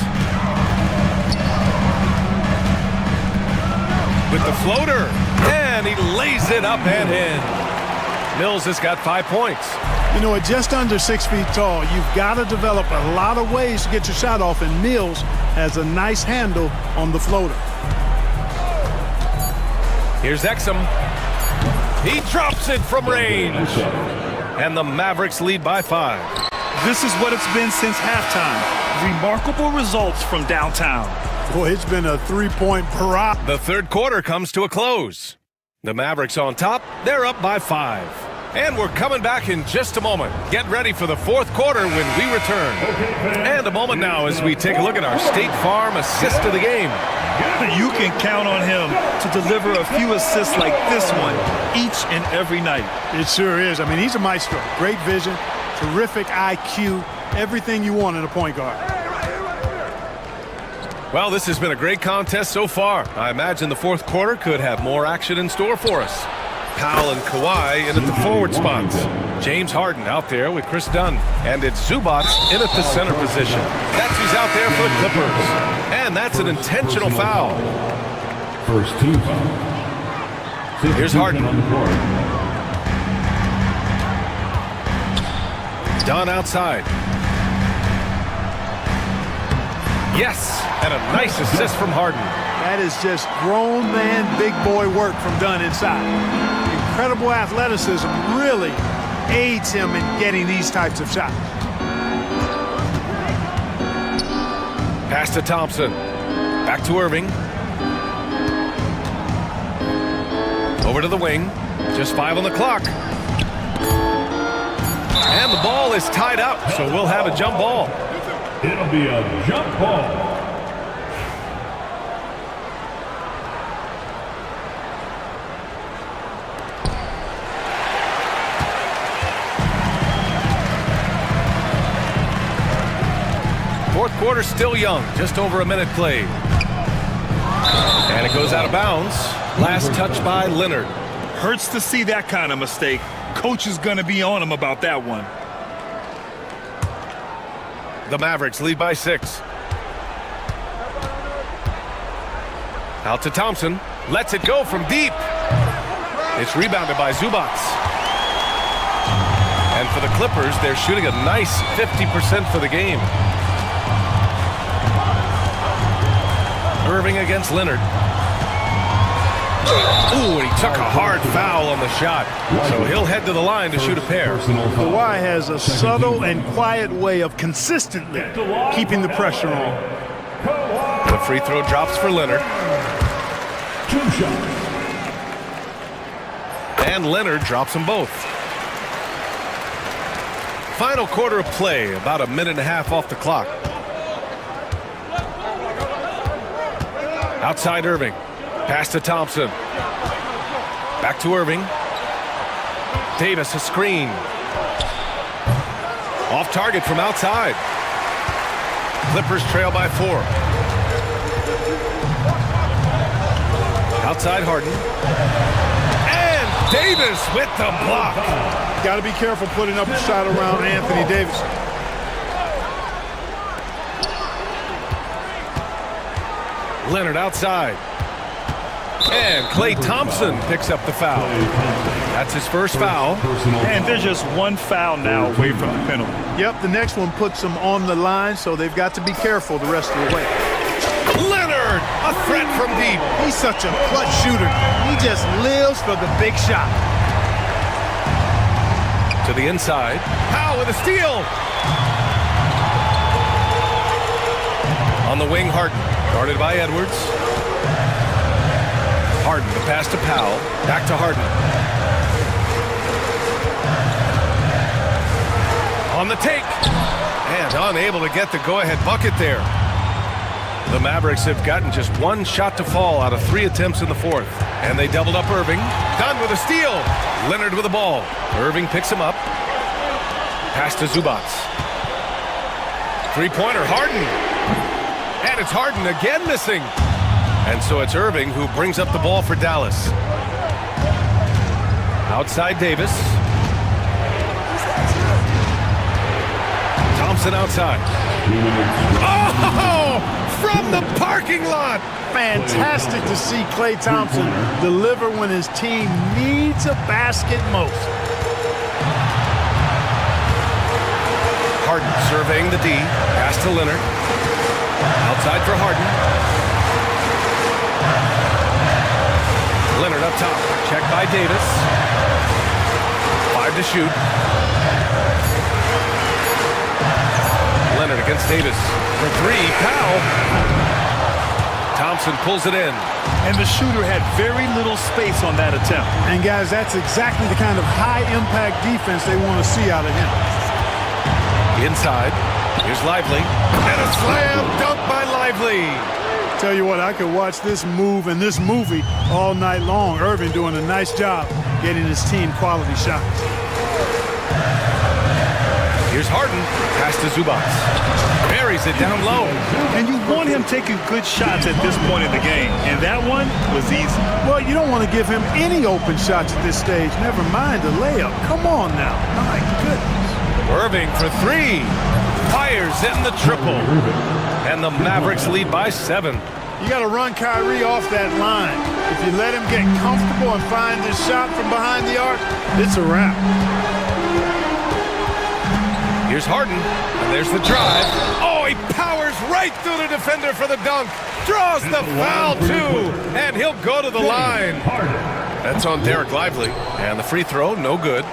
With the floater. And he lays it up and in. Mills has got 5 points. You know, at just under 6 feet tall, you've got to develop a lot of ways to get your shot off, and Mills has a nice handle on the floater. Here's Exum. He drops it from range. And the Mavericks lead by 5. This is what it's been since halftime. Remarkable results from downtown. Boy, it's been a 3-point parade. The third quarter comes to a close. The Mavericks on top. They're up by 5. And we're coming back in just a moment. Get ready for the fourth quarter when we return. And a moment now as we take a look at our State Farm assist of the game. You can count on him to deliver a few assists like this one each and every night. It sure is. I mean, he's a maestro. Great vision, terrific IQ, everything you want in a point guard. Well, this has been a great contest so far. I imagine the fourth quarter could have more action in store for us. Powell and Kawhi in at the forward spots. James Harden out there with Chris Dunn. And it's Zubac in at the center position. That's who's out there for the Clippers. And that's an intentional foul. First team foul. Here's Harden. On the court. Dunn outside. Yes, and a nice assist from Harden. That is just grown man, big boy work from Dunn inside. Incredible athleticism really aids him in getting these types of shots. Pass to Thompson. Back to Irving. Over to the wing. Just 5 on the clock. And the ball is tied up, so we'll have a jump ball. It'll be a jump ball. Fourth quarter still young, just over a minute played. And it goes out of bounds. Last touch by Leonard. Hurts to see that kind of mistake. Coach is going to be on him about that one. The Mavericks lead by 6. Out to Thompson. Lets it go from deep. It's rebounded by Zubac. And for the Clippers, they're shooting a nice 50% for the game. Irving against Leonard. Ooh, and he took a hard foul on the shot. So he'll head to the line to shoot a pair. Kawhi has a subtle and quiet way of consistently keeping the pressure on. The free throw drops for Leonard. 2 shots. And Leonard drops them both. Final quarter of play, about a minute and a half off the clock. Outside Irving. Pass to Thompson. Back to Irving. Davis, a screen. Off target from outside. Clippers trail by 4. Outside Harden. And Davis with the block. Got to be careful putting up a shot around Anthony Davis. Leonard outside. And Klay Thompson picks up the foul. That's his first foul. And they're just one foul now away from the penalty. Yep, the next one puts them on the line, so they've got to be careful the rest of the way. Leonard, a threat from deep. He's such a clutch shooter. He just lives for the big shot. To the inside. Powell with a steal. On the wing, Harden. Guarded by Edwards. Harden, the pass to Powell. Back to Harden. On the take. And unable to get the go-ahead bucket there. The Mavericks have gotten just one shot to fall out of 3 attempts in the fourth. And they doubled up Irving. Dunn with a steal. Leonard with the ball. Irving picks him up. Pass to Zubac. Three-pointer, Harden. And it's Harden again missing. And so it's Irving who brings up the ball for Dallas. Outside Davis. Thompson outside. Oh! From the parking lot! Fantastic to see Klay Thompson deliver when his team needs a basket most. Harden surveying the D. Pass to Leonard. Outside for Harden. Leonard up top. Checked by Davis. 5 to shoot. Leonard against Davis. For 3, Powell. Thompson pulls it in. And the shooter had very little space on that attempt. And guys, that's exactly the kind of high-impact defense they want to see out of him. Inside. Here's Lively. And a slam dunk by Lively. Tell you what, I could watch this move and this movie all night long. Irving doing a nice job getting his team quality shots. Here's Harden. Pass to Zubac. Buries it down low. And you want him taking good shots at this point in the game. And that one was easy. Well, you don't want to give him any open shots at this stage. Never mind a layup. Come on now. My goodness. Irving for 3. Fires in the triple. And the Mavericks lead by 7. You got to run Kyrie off that line. If you let him get comfortable and find his shot from behind the arc, it's a wrap. Here's Harden, and there's the drive. Oh, he powers right through the defender for the dunk. Draws the foul, too, and he'll go to the line. That's on Derek Lively, and the free throw, no good.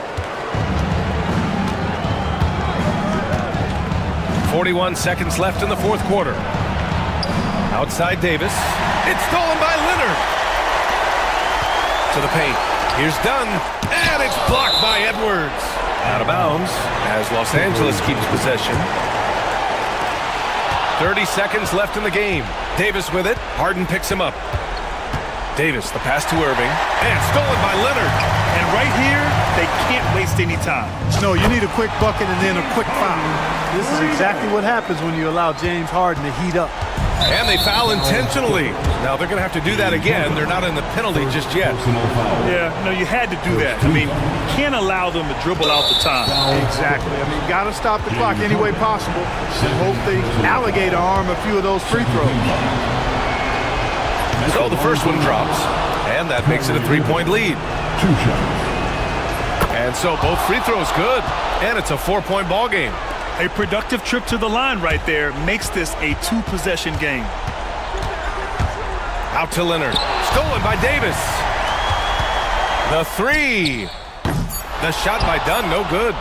41 seconds left in the fourth quarter. Outside Davis. It's stolen by Leonard. To the paint. Here's Dunn, and it's blocked by Edwards. Out of bounds as Los Angeles keeps possession. 30 seconds left in the game. Davis with it. Harden picks him up. Davis, the pass to Irving, and stolen by Leonard. And right here, they can't waste any time. No, you need a quick bucket and then a quick foul. This is exactly what happens when you allow James Harden to heat up. And they foul intentionally. Now they're going to have to do that again. They're not in the penalty just yet. Yeah, no, you had to do that. I mean, you can't allow them to dribble out the time. Exactly. I mean, got to stop the clock any way possible and hope they alligator arm a few of those free throws. So the first one drops, and that makes it a 3-point lead. 2 shots. And so both free throws good, and it's a 4-point ball game. A productive trip to the line right there makes this a 2-possession game. Out to Leonard. Stolen by Davis. The three. The shot by Dunn, no good.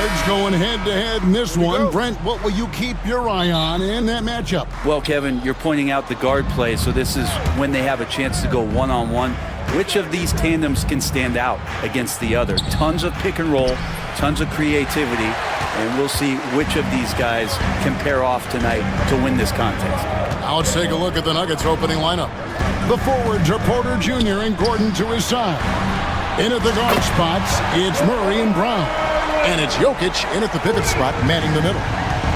guards going head-to-head in this one. Brent, what will you keep your eye on in that matchup? Well, Kevin, you're pointing out the guard play, so this is when they have a chance to go one-on-one. Which of these tandems can stand out against the other? Tons of pick and roll, tons of creativity, and we'll see which of these guys can pair off tonight to win this contest. Now let's take a look at the Nuggets opening lineup. The forwards are Porter Jr. and Gordon to his side. In at the guard spots, it's Murray and Brown. And it's Jokic in at the pivot spot, manning the middle.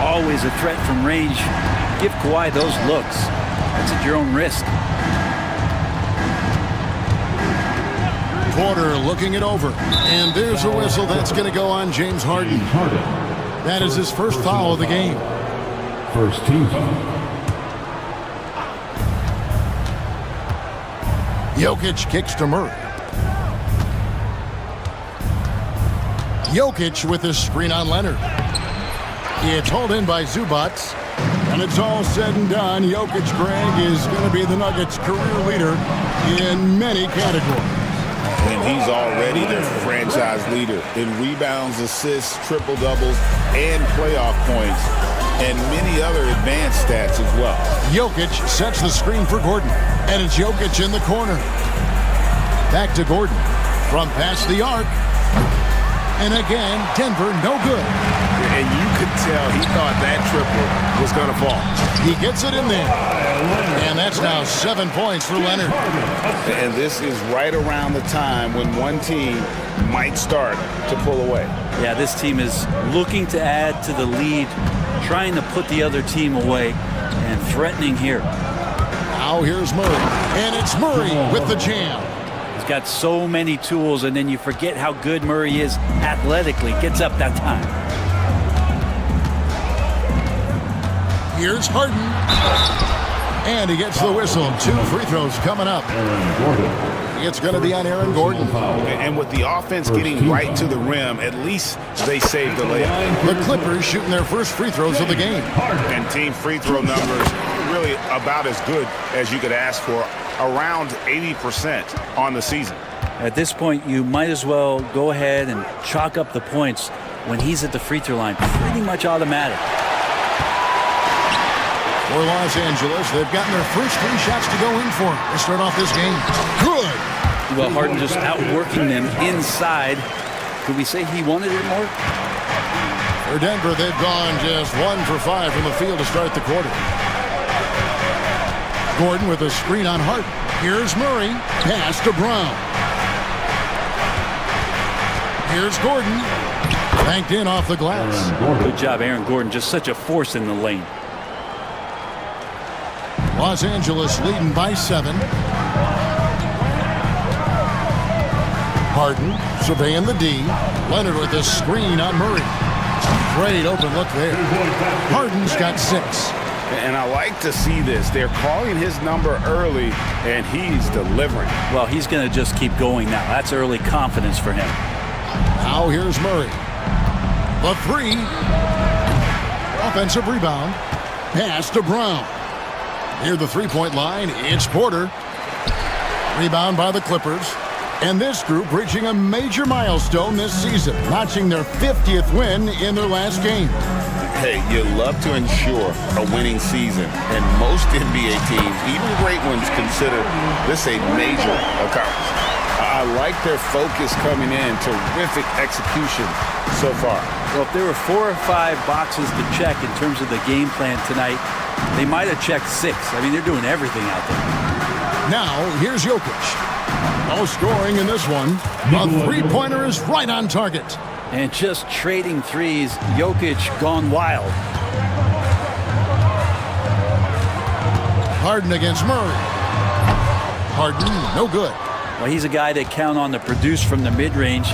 Always a threat from range. Give Kawhi those looks. That's at your own risk. Porter looking it over. And there's a whistle that's going to go on James Harden. That is his first foul of the game. First team foul. Jokic kicks to Murray. Jokic with his screen on Leonard. It's hauled in by Zubats. And it's all said and done, Jokic, Greg, is going to be the Nuggets' career leader in many categories. And he's already their franchise leader in rebounds, assists, triple-doubles, and playoff points, and many other advanced stats as well. Jokic sets the screen for Gordon, and it's Jokic in the corner. Back to Gordon from past the arc. And again, Denver no good. And you could tell he thought that triple was going to fall. He gets it in there. And that's now 7 points for Leonard. And this is right around the time when one team might start to pull away. Yeah, this team is looking to add to the lead, trying to put the other team away, and threatening here. Now here's Murray. And it's Murray with the jam. He's got so many tools, and then you forget how good Murray is athletically. Gets up that time. Here's Harden. And he gets the whistle. 2 free throws coming up. It's going to be on Aaron Gordon. And with the offense getting right to the rim, at least they saved the layup. The Clippers shooting their first free throws of the game. And team free throw numbers really about as good as you could ask for, around 80% on the season. At this point, you might as well go ahead and chalk up the points when he's at the free throw line. Pretty much automatic. For Los Angeles, they've gotten their first 3 shots to go in for to start off this game. Good! Well, Harden just outworking them inside. Could we say he wanted it more? For Denver, they've gone just 1 for 5 from the field to start the quarter. Gordon with a screen on Harden. Here's Murray. Pass to Brown. Here's Gordon. Banked in off the glass. Good job, Aaron Gordon. Just such a force in the lane. Los Angeles leading by 7. Harden surveying the D. Leonard with a screen on Murray. Great open look there. Harden's got 6. And I like to see this. They're calling his number early, and he's delivering. Well, he's going to just keep going now. That's early confidence for him. Now here's Murray. The 3. Offensive rebound. Pass to Brown. Near the three-point line, it's Porter. Rebound by the Clippers. And this group reaching a major milestone this season, notching their 50th win in their last game. Hey, you love to ensure a winning season, and most NBA teams, even great ones, consider this a major accomplishment. I like their focus coming in, terrific execution so far. Well, if there were 4 or 5 boxes to check in terms of the game plan tonight, they might have checked 6. I mean, they're doing everything out there. Now, here's Jokic. No scoring in this one. The three-pointer is right on target. And just trading threes, Jokic gone wild. Harden against Murray. Harden, no good. Well, he's a guy that count on to produce from the mid-range.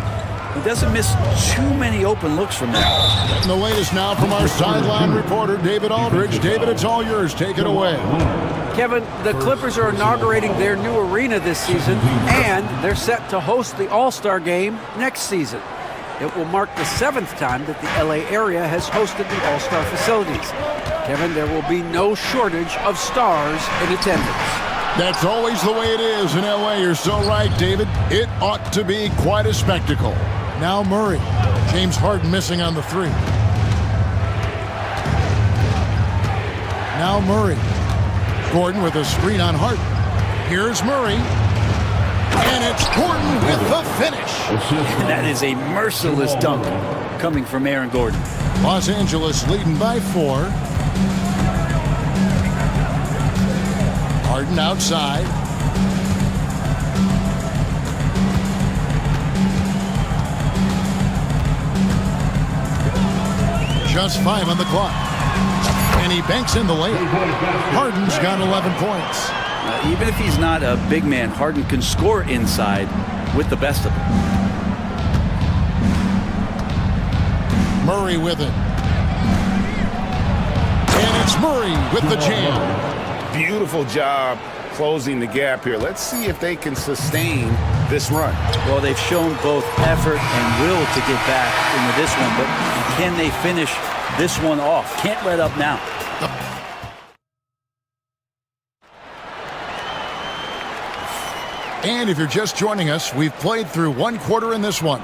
He doesn't miss too many open looks from there. Getting the latest now from our sideline reporter, David Aldridge. David, it's all yours. Take it away. Kevin, the Clippers are inaugurating their new arena this season, and they're set to host the All-Star Game next season. It will mark the 7th time that the LA area has hosted the All-Star facilities. Kevin, there will be no shortage of stars in attendance. That's always the way it is in LA. You're so right, David. It ought to be quite a spectacle. Now Murray James Harden missing on the three. Now Murray. Gordon with a screen on Harden. Here's Murray. And it's Gordon with the finish. That is a merciless dunk coming from Aaron Gordon. Los Angeles leading by 4. Harden outside. Just 5 on the clock. And he banks in the layup. Harden's got 11 points. Even if he's not a big man, Harden can score inside with the best of them. Murray with it. And it's Murray with the jam. Beautiful job closing the gap here. Let's see if they can sustain this run. Well, they've shown both effort and will to get back into this one, but can they finish this one off? Can't let up now. And if you're just joining us, we've played through 1 quarter in this one.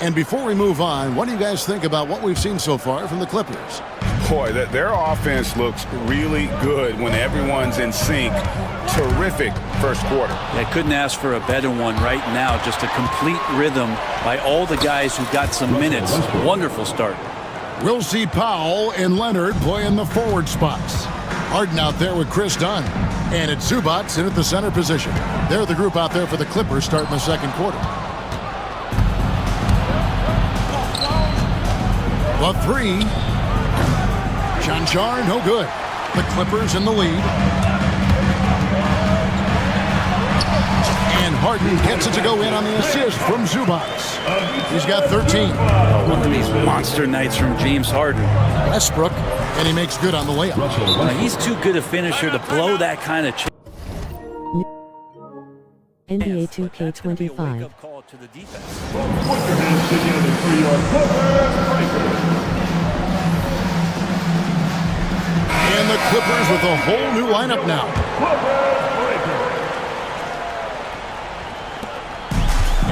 And before we move on, what do you guys think about what we've seen so far from the Clippers? Boy, their offense looks really good when everyone's in sync. Terrific first quarter. I couldn't ask for a better one right now. Just a complete rhythm by all the guys who got some minutes. Wonderful start. We'll see Powell and Leonard play in the forward spots. Harden out there with Chris Dunn. And it's Zubac in at the center position. They're the group out there for the Clippers starting the second quarter. The three. Chanchar, no good. The Clippers in the lead. And Harden gets it to go in on the assist from Zubac. He's got 13. One of these monster nights from James Harden. Westbrook, and he makes good on the layup. He's too good a finisher to blow that kind of NBA 2K25. And the Clippers with a whole new lineup now.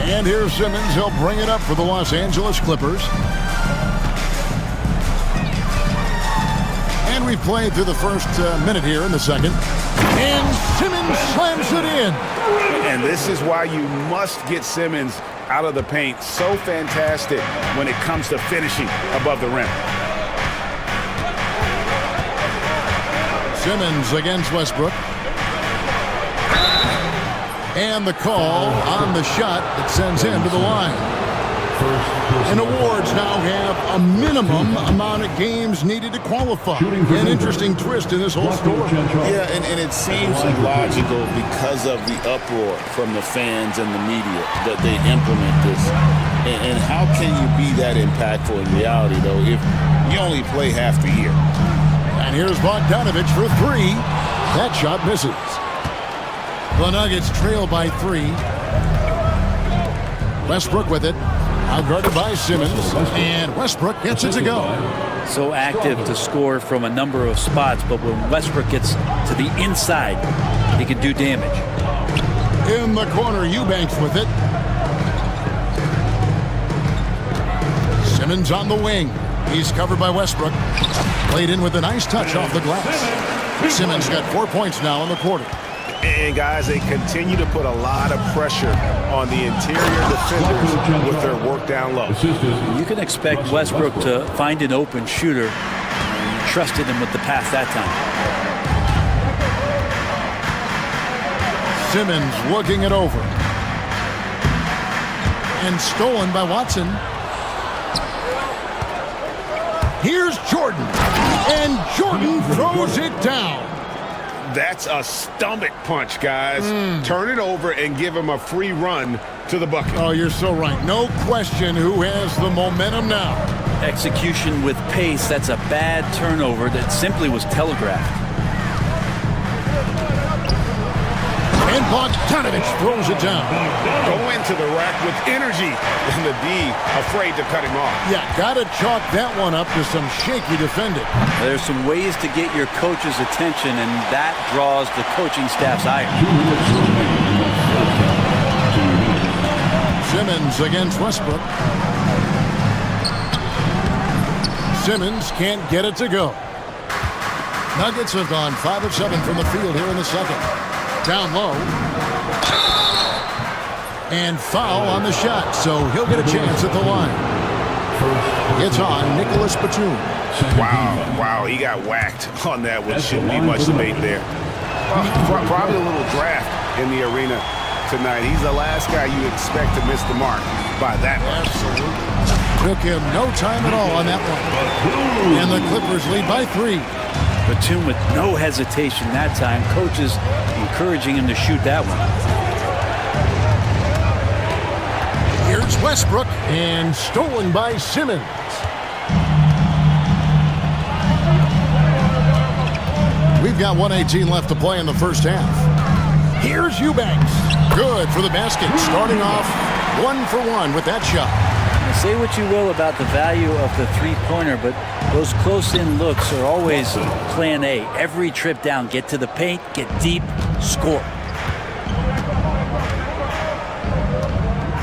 And here's Simmons. He'll bring it up for the Los Angeles Clippers. And we've played through the first minute here in the second. And Simmons slams it in. And this is why you must get Simmons out of the paint. So fantastic when it comes to finishing above the rim. Simmons against Westbrook. And the call on the shot that sends him to the line. And awards now have a minimum amount of games needed to qualify. An interesting twist in this whole story. Yeah, and it seems illogical because of the uproar from the fans and the media that they implement this. And how can you be that impactful in reality, though, if you only play half the year? And here's Bogdanovich for 3. That shot misses. The Nuggets trail by 3. Westbrook with it. Outguarded by Simmons. And Westbrook gets it to go. So active to score from a number of spots, but when Westbrook gets to the inside, he can do damage. In the corner, Eubanks with it. Simmons on the wing. He's covered by Westbrook. Played in with a nice touch off the glass. Simmons got 4 points now in the quarter. And guys, they continue to put a lot of pressure on the interior defenders with their work down low. You can expect Westbrook to find an open shooter. You trusted him with the pass that time. Simmons looking it over. And stolen by Watson. Here's Jordan. And Jordan throws it down. That's a stomach punch, guys. Turn it over and give him a free run to the bucket. Oh, you're so right. No question who has the momentum now. Execution with pace. That's a bad turnover that simply was telegraphed. And Bogdanovich throws it down. Go into the rack with energy. And the D afraid to cut him off. Yeah, got to chalk that one up to some shaky defending. There's some ways to get your coach's attention, and that draws the coaching staff's ire. Simmons against Westbrook. Simmons can't get it to go. Nuggets have gone 5 of 7 from the field here in the second. Down low. And foul on the shot, so he'll get a chance at the line. It's on Nicholas Batum. Wow, he got whacked on that one. Shouldn't be much debate there. Probably a little draft in the arena tonight. He's the last guy you expect to miss the mark by that much. Absolutely. Took him no time at all on that one. And the Clippers lead by 3. Batum with no hesitation that time. Coaches encouraging him to shoot that one. Here's Westbrook, and stolen by Simmons. We've got 1:18 left to play in the first half. Here's Eubanks. Good for the basket. Starting off 1 for 1 with that shot. Say what you will about the value of the three-pointer, but those close-in looks are always plan A. Every trip down, get to the paint, get deep, score.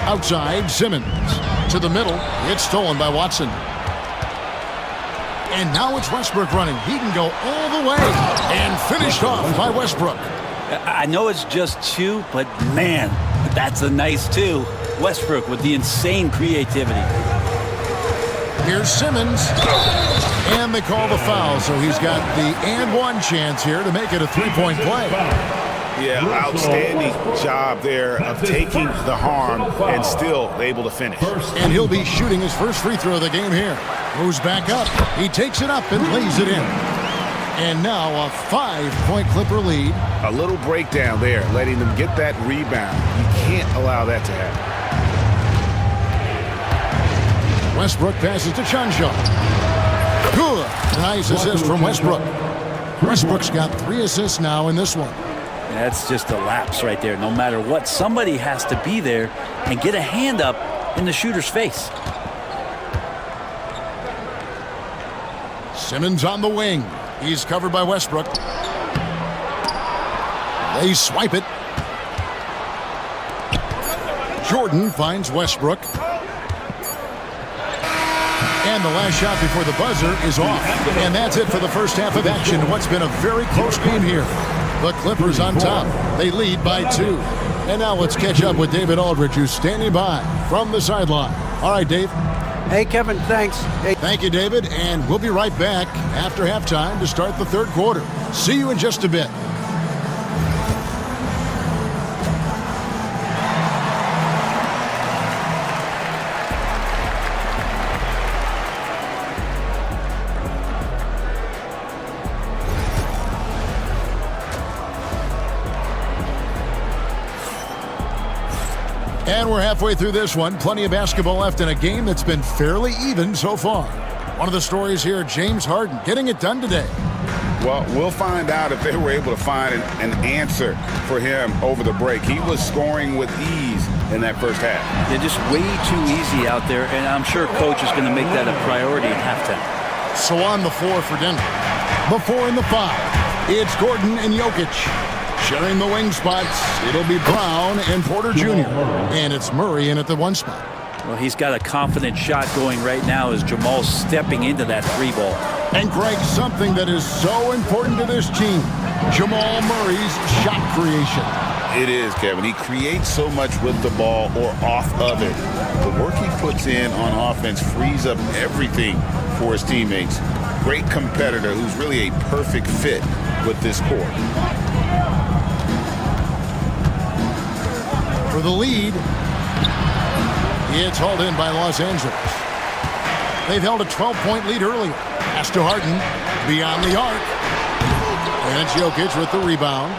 Outside, Simmons. To the middle. It's stolen by Watson. And now it's Westbrook running. He can go all the way. And finished off by Westbrook. I know it's just 2, but man, that's a nice 2. Westbrook with the insane creativity. Here's Simmons. And they call the foul, so he's got the and one chance here to make it a three-point play. Yeah, outstanding job there of taking the harm and still able to finish. And he'll be shooting his first free throw of the game here. Moves back up. He takes it up and lays it in. And now a 5-point Clipper lead. A little breakdown there, letting them get that rebound. You can't allow that to happen. Westbrook passes to Chanshaw. Good. Nice assist from Westbrook. Westbrook's got 3 assists now in this one. That's just a lapse right there. No matter what, somebody has to be there and get a hand up in the shooter's face. Simmons on the wing. He's covered by Westbrook. They swipe it. Jordan finds Westbrook. And the last shot before the buzzer is off. And that's it for the first half of action. What's been a very close game here. The Clippers on top. They lead by 2. And now let's catch up with David Aldridge, who's standing by from the sideline. All right, Dave. Hey, Kevin, thanks. Hey. Thank you, David. And we'll be right back after halftime to start the third quarter. See you in just a bit. And we're halfway through this one. Plenty of basketball left in a game that's been fairly even so far. One of the stories here, James Harden getting it done today. Well, we'll find out if they were able to find an answer for him over the break. He was scoring with ease in that first half. They're just way too easy out there, and I'm sure Coach is going to make that a priority at halftime. So on the floor for Denver. The 4 and the 5. It's Gordon and Jokic. Sharing the wing spots, it'll be Brown and Porter Jr. And it's Murray in at the 1 spot. Well, he's got a confident shot going right now as Jamal's stepping into that 3 ball. And Greg, something that is so important to this team, Jamal Murray's shot creation. It is, Kevin. He creates so much with the ball or off of it. The work he puts in on offense frees up everything for his teammates. Great competitor who's really a perfect fit with this court. For the lead, it's hauled in by Los Angeles. They've held a 12-point lead earlier. Pass to Harden, beyond the arc. And it's Jokic with the rebound.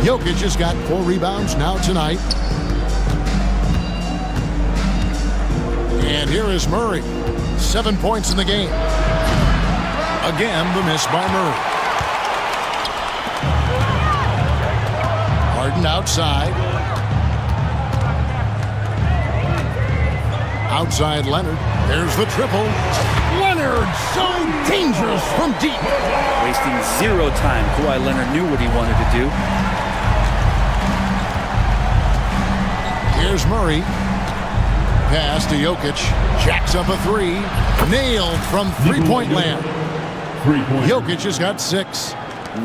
Jokic has got 4 rebounds now tonight. And here is Murray. 7 points in the game. Again, the miss by Murray. Harden outside. Outside Leonard. There's the triple. Leonard, so dangerous from deep. Wasting 0 time. Kawhi Leonard knew what he wanted to do. Here's Murray. pass to Jokic. Jacks up a three. Nailed from three-point land. Jokic has got 6.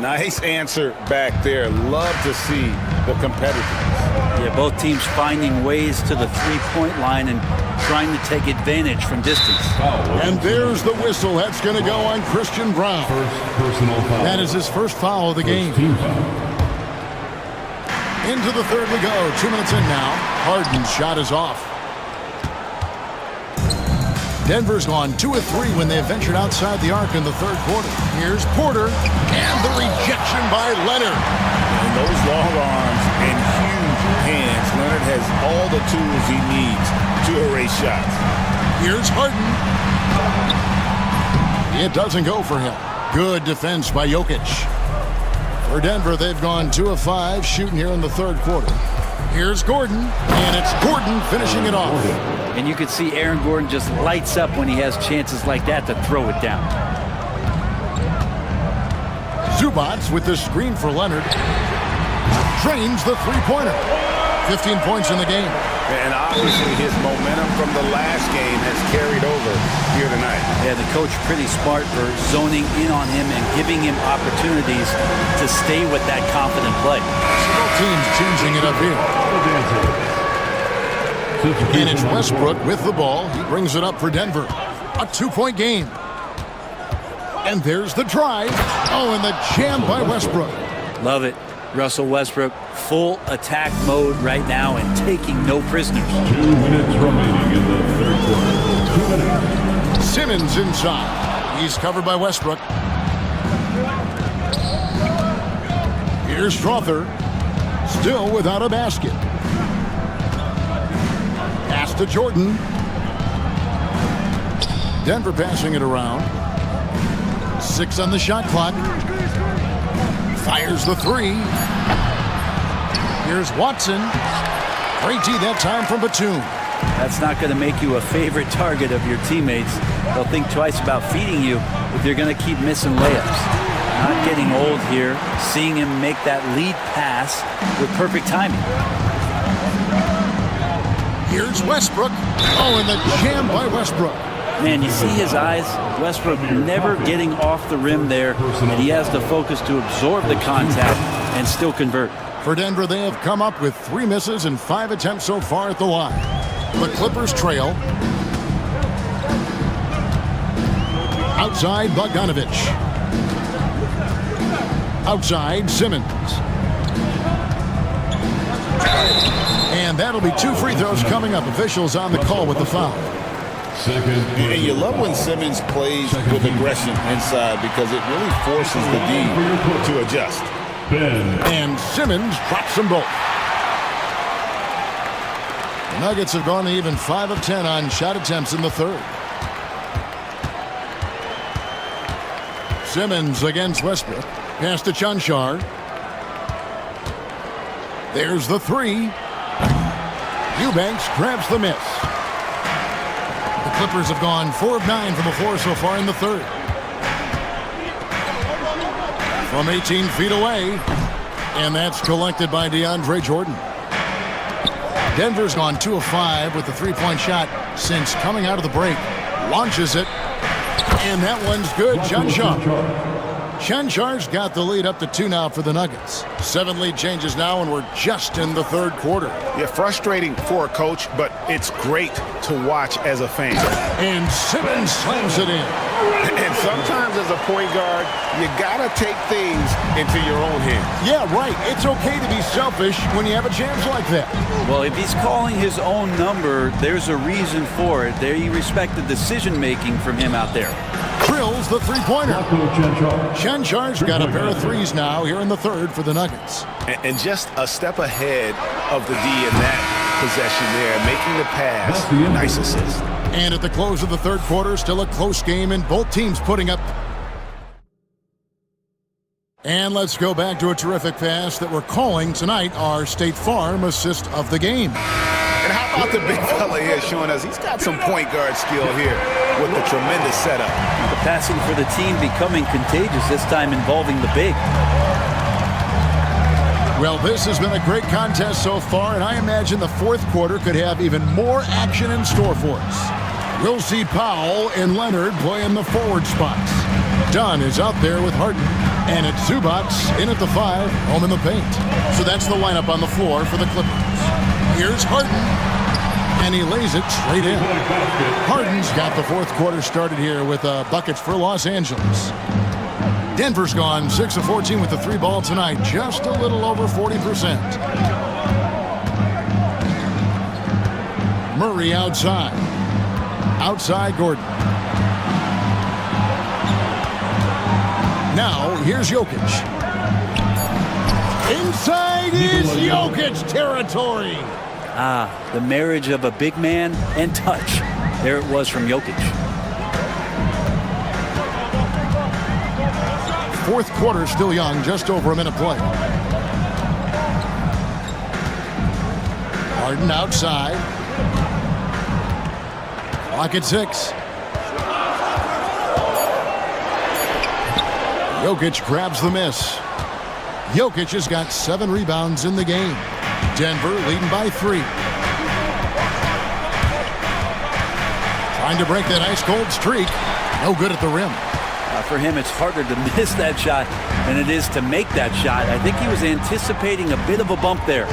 Nice answer back there. Love to see the competitiveness. Yeah, both teams finding ways to the three-point line and trying to take advantage from distance. And there's the whistle. That's going to go on Christian Brown. That is his first foul of the game. Into the third we go. 2 minutes in now. Harden's shot is off. Denver's gone 2 of 3 when they ventured outside the arc in the third quarter. Here's Porter, and the rejection by Leonard. And those long arms and huge hands. Leonard has all the tools he needs to erase shots. Here's Harden. It doesn't go for him. Good defense by Jokic. For Denver, they've gone 2 of 5 shooting here in the third quarter. Here's Gordon, and it's Gordon finishing it off. And you can see Aaron Gordon just lights up when he has chances like that to throw it down. Zubats with the screen for Leonard. Drains the three-pointer. 15 points in the game. And obviously his momentum from the last game has carried over here tonight. Yeah, the coach pretty smart for zoning in on him and giving him opportunities to stay with that confident play. Both teams changing it up here. And it's Westbrook with the ball. He brings it up for Denver. A 2-point game. And there's the drive. Oh, and the jam by Westbrook. Love it. Russell Westbrook, full attack mode right now and taking no prisoners. 2 minutes remaining in the third quarter. 2 minutes. Simmons inside. He's covered by Westbrook. Here's Strother. Still without a basket. Pass to Jordan. Denver passing it around. 6 on the shot clock. Fires the three. Here's Watson. Great D that time from Batum. That's not going to make you a favorite target of your teammates. They'll think twice about feeding you if you're going to keep missing layups. Not getting old here. Seeing him make that lead pass with perfect timing. Here's Westbrook. Oh, and the jam by Westbrook. Man, you see his eyes? Westbrook never getting off the rim there, and he has the focus to absorb the contact and still convert. For Denver, they have come up with 3 misses and 5 attempts so far at the line. The Clippers trail. Outside, Bogdanovich. Outside, Simmons. And that'll be 2 free throws coming up. Officials on the call with the foul. And you love when Simmons plays with aggression inside because it really forces the D to adjust. And Simmons drops them both. The Nuggets have gone to even 5 of 10 on shot attempts in the third. Simmons against Westbrook. Pass to Chanchar. There's the three. Eubanks grabs the miss. The Clippers have gone 4 of 9 from the floor so far in the third. From 18 feet away. And that's collected by DeAndre Jordan. Denver's gone 2 of 5 with the three-point shot since coming out of the break. Launches it. And that one's good. Chanchar's got the lead up to 2 now for the Nuggets. 7 lead changes now, and we're just in the third quarter. Yeah, frustrating for a coach, but it's great to watch as a fan. And Simmons slams it in. And sometimes as a point guard, you gotta take things into your own hands. Yeah, right. It's okay to be selfish when you have a chance like that. Well, if he's calling his own number, there's a reason for it. There you respect the decision-making from him out there. Drills the three-pointer. Chanchar's got a pair of threes now here in the third for the Nuggets. And just a step ahead of the D in that possession there, making the pass. Nice assist. And at the close of the third quarter, still a close game, and both teams putting up. And let's go back to a terrific pass that we're calling tonight our State Farm assist of the game. And how about the big fella here showing us he's got some point guard skill here with the tremendous setup. The passing for the team becoming contagious, this time involving the big. Well, this has been a great contest so far, and I imagine the fourth quarter could have even more action in store for us. We'll see Powell and Leonard play in the forward spots. Dunn is out there with Harden, and it's Zubats in at the 5, home in the paint. So that's the lineup on the floor for the Clippers. Here's Harden, and he lays it straight in. Harden's got the fourth quarter started here with buckets for Los Angeles. Denver's gone 6 of 14 with the 3 ball tonight, just a little over 40%. Murray outside. Outside Gordon. Now, here's Jokic. Inside is Jokic territory. The marriage of a big man and touch. There it was from Jokic. Fourth quarter still young, just over a minute play. Harden outside. Clock at 6. Jokic grabs the miss. Jokic has got 7 rebounds in the game. Denver leading by 3. Trying to break that ice-cold streak. No good at the rim. For him, it's harder to miss that shot than it is to make that shot. I think he was anticipating a bit of a bump there.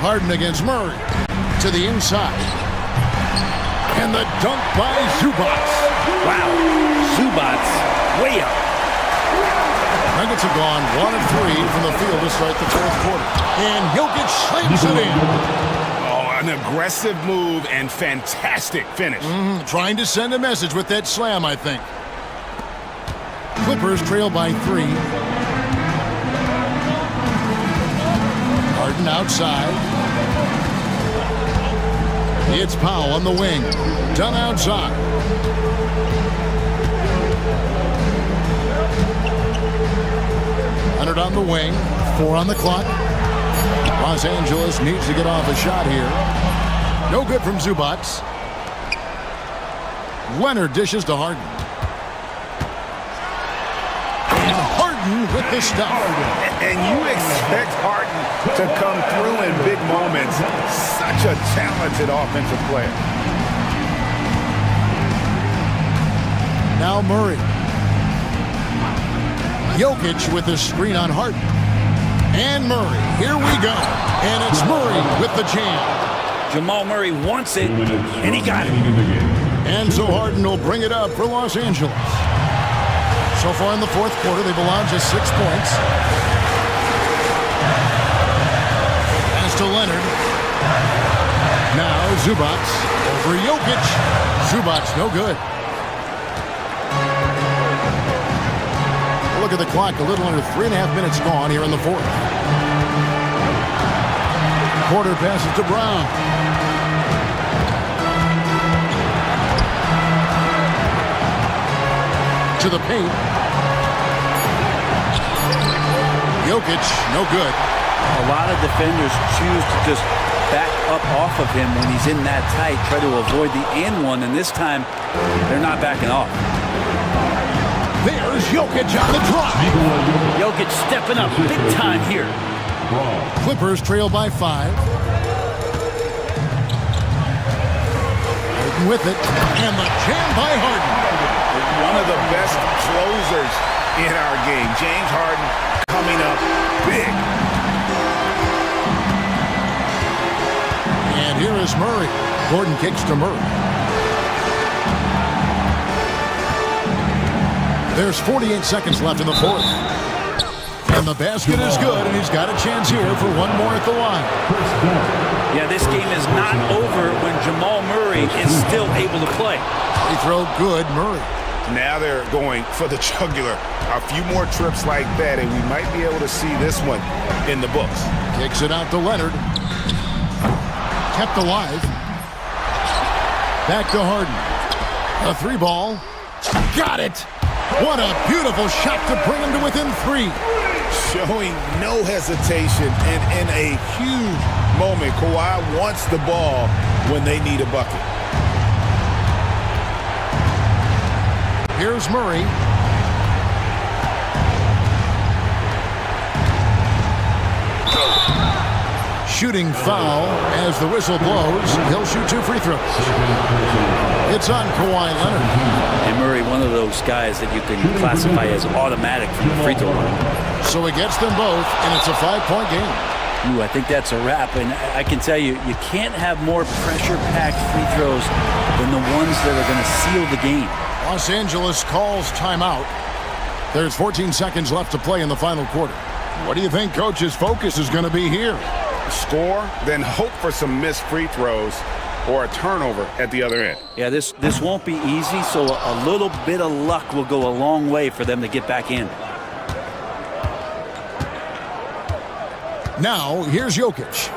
Harden against Murray. To the inside. And the dunk by Zubats. Wow. Zubats way up. Nuggets have gone 1 of 3 from the field to start the fourth quarter. And Jokic slams it in. An aggressive move and fantastic finish. Trying to send a message with that slam, I think. Clippers trail by 3. Harden outside. It's Powell on the wing. Dunn outside. Leonard on the wing. 4 on the clock. Los Angeles needs to get off a shot here. No good from Zubats. Leonard dishes to Harden. And Harden with the stuff. And you expect Harden to come through in big moments. Such a talented offensive player. Now Murray. Jokic with the screen on Harden. And Murray, here we go. And it's Murray with the jam. Jamal Murray wants it, and he got it. And so Harden will bring it up for Los Angeles. So far in the fourth quarter, they've allowed just 6 points. Pass to Leonard. Now Zubats over Jokic. Zubats no good. Look at the clock, a little under 3.5 minutes gone here in the fourth. Porter passes to Brown. To the paint. Jokic, no good. A lot of defenders choose to just back up off of him when he's in that tight, try to avoid the and one, and this time they're not backing off. There's Jokic on the drive. Jokic stepping up big time here. Clippers trail by 5. Harden with it. And the jam by Harden. One of the best closers in our game. James Harden coming up big. And here is Murray. Gordon kicks to Murray. There's 48 seconds left in the fourth. And the basket is good, and he's got a chance here for one more at the line. Yeah, this game is not over when Jamal Murray is still able to play. Free throw good, Murray. Now they're going for the jugular. A few more trips like that, and we might be able to see this one in the books. Kicks it out to Leonard. Kept alive. Back to Harden. A 3 ball. Got it! What a beautiful shot to bring him to within 3. Showing no hesitation, and in a huge moment, Kawhi wants the ball when they need a bucket. Here's Murray. shooting foul as the whistle blows. He'll shoot 2 free throws. It's on Kawhi Leonard. And Murray, one of those guys that you can classify as automatic from the free throw line. So he gets them both, and it's a 5-point game. Ooh, I think that's a wrap. And I can tell you, you can't have more pressure-packed free throws than the ones that are going to seal the game. Los Angeles calls timeout. There's 14 seconds left to play in the final quarter. What do you think Coach's focus is going to be here? Score, then hope for some missed free throws or a turnover at the other end. Yeah, this won't be easy, so a little bit of luck will go a long way for them to get back in. Now, here's Jokic.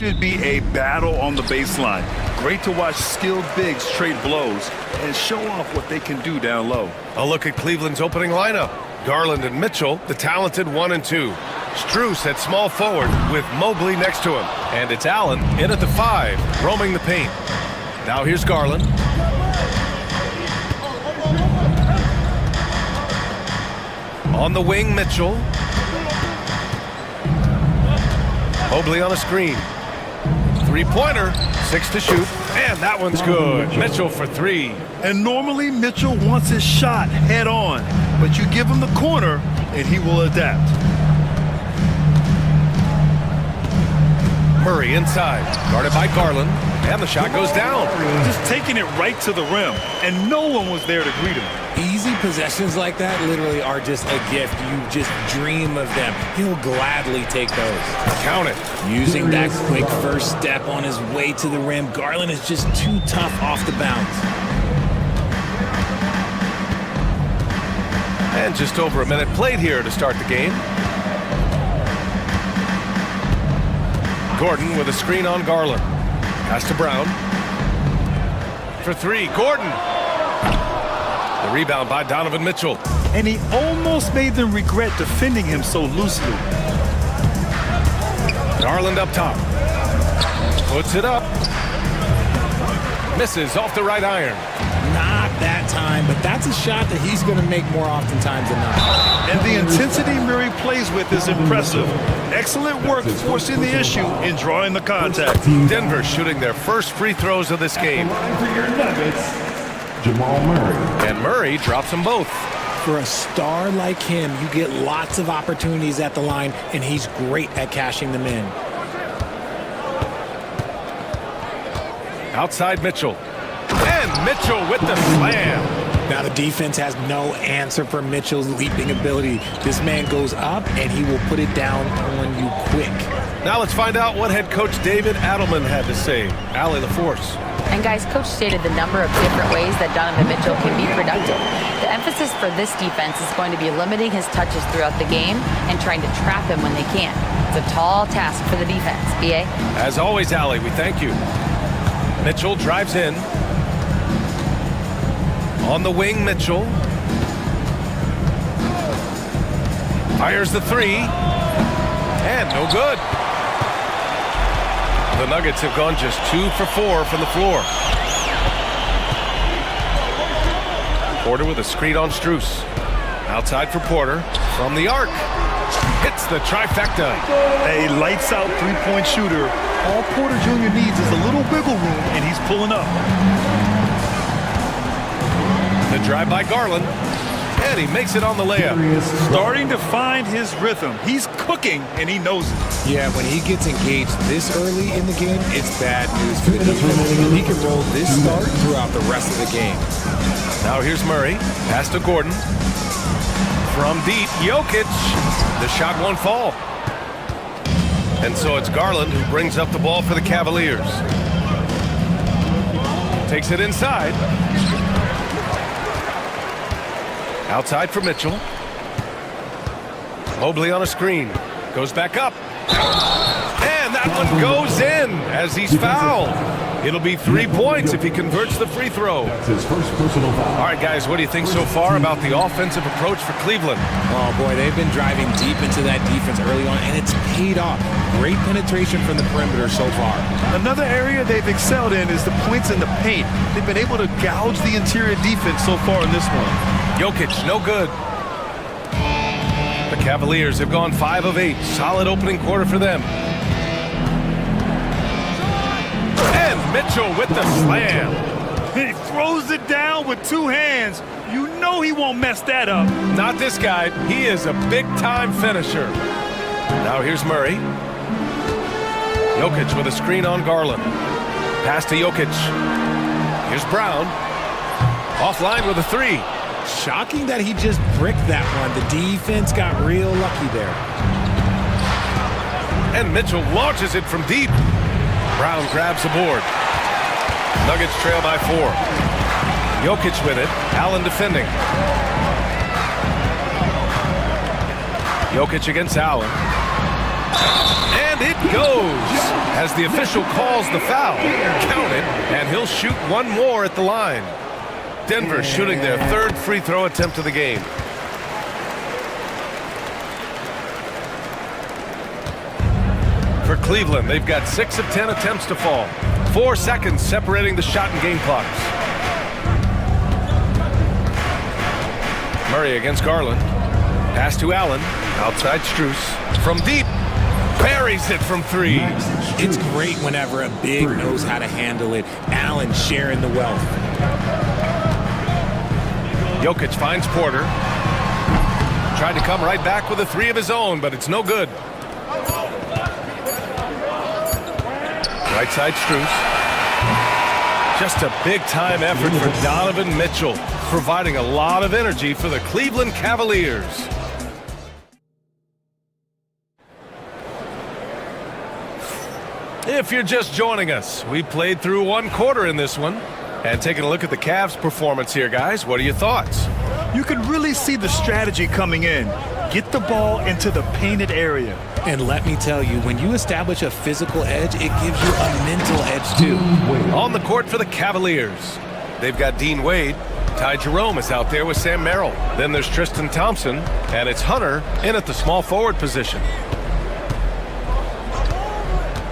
Should be a battle on the baseline. Great to watch skilled bigs trade blows and show off what they can do down low. A look at Cleveland's opening lineup. Garland and Mitchell, the talented 1 and 2. Strus at small forward with Mobley next to him. And it's Allen in at the 5, roaming the paint. Now here's Garland. On the wing, Mitchell. Mobley on a screen. Three-pointer, 6 to shoot, and that one's good. Mitchell for 3. And normally Mitchell wants his shot head on, but you give him the corner and he will adapt. Murray inside, guarded by Garland, and the shot goes down. Just taking it right to the rim, and no one was there to greet him. Easy possessions like that literally are just a gift. You just dream of them. He'll gladly take those. Count it. Using that quick first step on his way to the rim, Garland is just too tough off the bounce. And just over a minute played here to start the game. Gordon with a screen on Garland. Pass to Brown. For 3, Gordon. The rebound by Donovan Mitchell. And he almost made them regret defending him so loosely. Garland up top. Puts it up. Misses off the right iron. Not that time, but that's a shot that he's going to make more oftentimes than not. And the intensity Murray plays with is impressive. Excellent work forcing the issue and drawing the contact. Denver shooting their first free throws of this game. For your Nuggets, Jamal Murray. And Murray drops them both. For a star like him, you get lots of opportunities at the line, and he's great at cashing them in. Outside Mitchell. And Mitchell with the slam. Now the defense has no answer for Mitchell's leaping ability. This man goes up, and he will put it down on you quick. Now let's find out what head coach David Adelman had to say. Allie LaForce. And guys, coach stated the number of different ways that Donovan Mitchell can be productive. The emphasis for this defense is going to be limiting his touches throughout the game and trying to trap him when they can. It's a tall task for the defense. BA? As always, Allie, we thank you. Mitchell drives in. On the wing, Mitchell. Fires the 3. And no good. The Nuggets have gone just 2 for 4 from the floor. Porter with a screen on Strus. Outside for Porter. From the arc. Hits the trifecta. A lights-out three-point shooter. All Porter Jr. needs is a little wiggle room, and he's pulling up. The drive by Garland. And he makes it on the layup. Starting to find his rhythm. He's cooking, and he knows it. Yeah, when he gets engaged this early in the game, it's bad news for the defense. He can roll this start throughout the rest of the game. Now here's Murray. Pass to Gordon. From deep, Jokic. The shot won't fall. And so it's Garland who brings up the ball for the Cavaliers. Takes it inside. Outside for Mitchell. Mobley on a screen. Goes back up. And that one goes in as he's fouled. It'll be 3 points if he converts the free throw. That's his first personal foul. All right, guys, what do you think so far about the offensive approach for Cleveland? Oh, boy, they've been driving deep into that defense early on, and it's paid off. Great penetration from the perimeter so far. Another area they've excelled in is the points in the paint. They've been able to gouge the interior defense so far in this one. Jokic, no good. The Cavaliers have gone 5 of 8. Solid opening quarter for them. And Mitchell with the slam. He throws it down with 2 hands. You know he won't mess that up. Not this guy. He is a big-time finisher. Now here's Murray. Jokic with a screen on Garland. Pass to Jokic. Here's Brown. Offline with a 3. Shocking that he just bricked that one. The defense got real lucky there. And Mitchell launches it from deep. Brown grabs the board. Nuggets trail by 4. Jokic with it. Allen defending. Jokic against Allen. And it goes. As the official calls the foul, count it, and he'll shoot one more at the line. Denver shooting their third free throw attempt of the game. For Cleveland, they've got 6 of 10 attempts to fall. 4 seconds separating the shot and game clocks. Murray against Garland. Pass to Allen. Outside Strus. From deep. Buries it from 3. It's great whenever a big knows how to handle it. Allen sharing the wealth. Jokic finds Porter. Tried to come right back with a 3 of his own, but it's no good. Right side Strus. Just a big-time effort for Donovan Mitchell, providing a lot of energy for the Cleveland Cavaliers. If you're just joining us, we played through 1 quarter in this one. And taking a look at the Cavs' performance here, guys, what are your thoughts? You can really see the strategy coming in. Get the ball into the painted area. And let me tell you, when you establish a physical edge, it gives you a mental edge too. On the court for the Cavaliers, they've got Dean Wade. Ty Jerome is out there with Sam Merrill. Then there's Tristan Thompson, and it's Hunter in at the small forward position.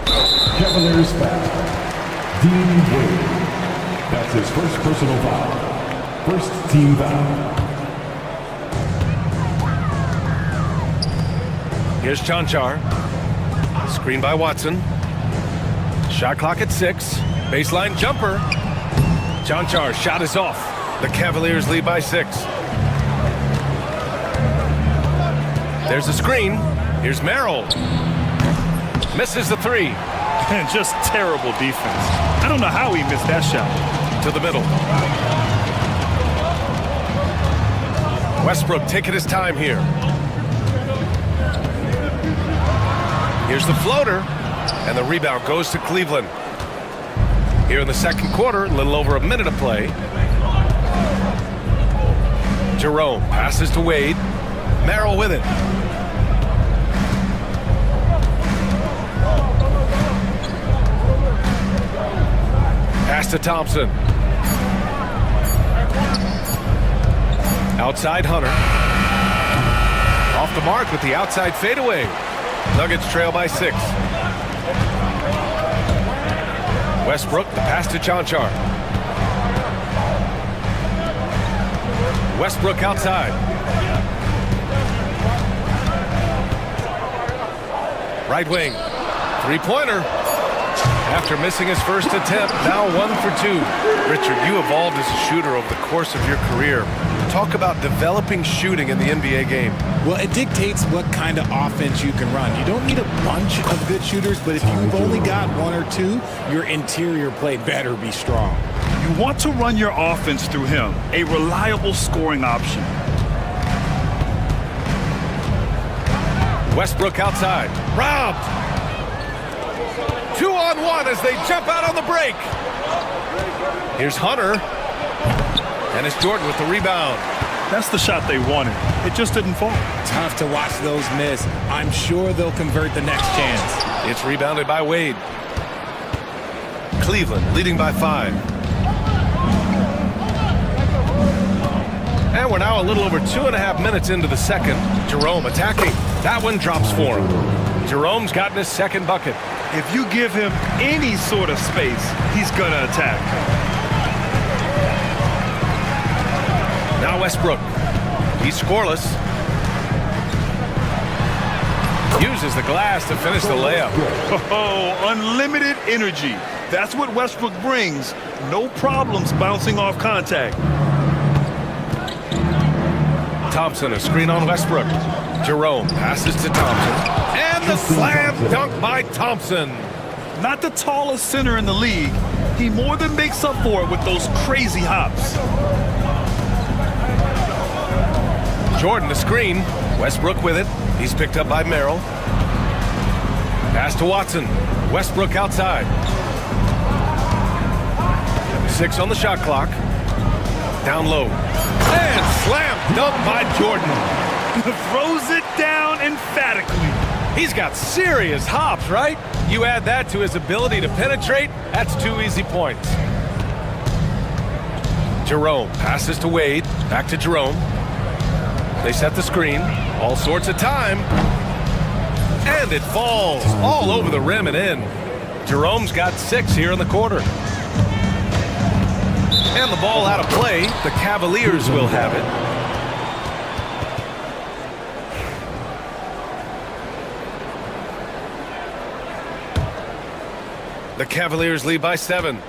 Cavaliers foul. Dean Wade. That's his first personal foul. First team foul. Here's Chanchar. Screen by Watson. Shot clock at 6. Baseline jumper. Chanchar shot is off. The Cavaliers lead by 6. There's a screen. Here's Merrill. Misses the 3. And just terrible defense. I don't know how he missed that shot. To the middle. Westbrook taking his time here. Here's the floater, and the rebound goes to Cleveland. Here in the second quarter, a little over a minute of play. Jerome passes to Wade. Merrill with it. Pass to Thompson. Outside Hunter. Off the mark with the outside fadeaway. Nuggets trail by 6. Westbrook, the pass to Chanchar. Westbrook outside. Right wing. 3-pointer. After missing his first attempt, now 1 for 2. Richard, you evolved as a shooter over the course of your career. Talk about developing shooting in the NBA game. Well, it dictates what kind of offense you can run. You don't need a bunch of good shooters, but if you've only got 1 or 2, your interior play better be strong. You want to run your offense through him, a reliable scoring option. Westbrook outside. Robbed. 2-on-1 as they jump out on the break. Here's Hunter. And it's Jordan with the rebound. That's the shot they wanted. It just didn't fall. Tough to watch those miss. I'm sure they'll convert the next chance. It's rebounded by Wade. Cleveland leading by 5. And we're now a little over 2.5 minutes into the second. Jerome attacking. That one drops for him. Jerome's gotten his second bucket. If you give him any sort of space, he's going to attack. Now Westbrook. He's scoreless. Uses the glass to finish the layup. Oh, unlimited energy. That's what Westbrook brings. No problems bouncing off contact. Thompson, a screen on Westbrook. Jerome passes to Thompson. And the slam dunk by Thompson. Not the tallest center in the league. He more than makes up for it with those crazy hops. Jordan, the screen. Westbrook with it. He's picked up by Merrill. Pass to Watson. Westbrook outside. 6 on the shot clock. Down low. And slam dunk by Jordan. Throws it down emphatically. He's got serious hops, right? You add that to his ability to penetrate, that's 2 easy points. Jerome passes to Wade, back to Jerome. They set the screen, all sorts of time. And it falls all over the rim and in. Jerome's got 6 here in the quarter. And the ball out of play. The Cavaliers will have it. The Cavaliers lead by 7.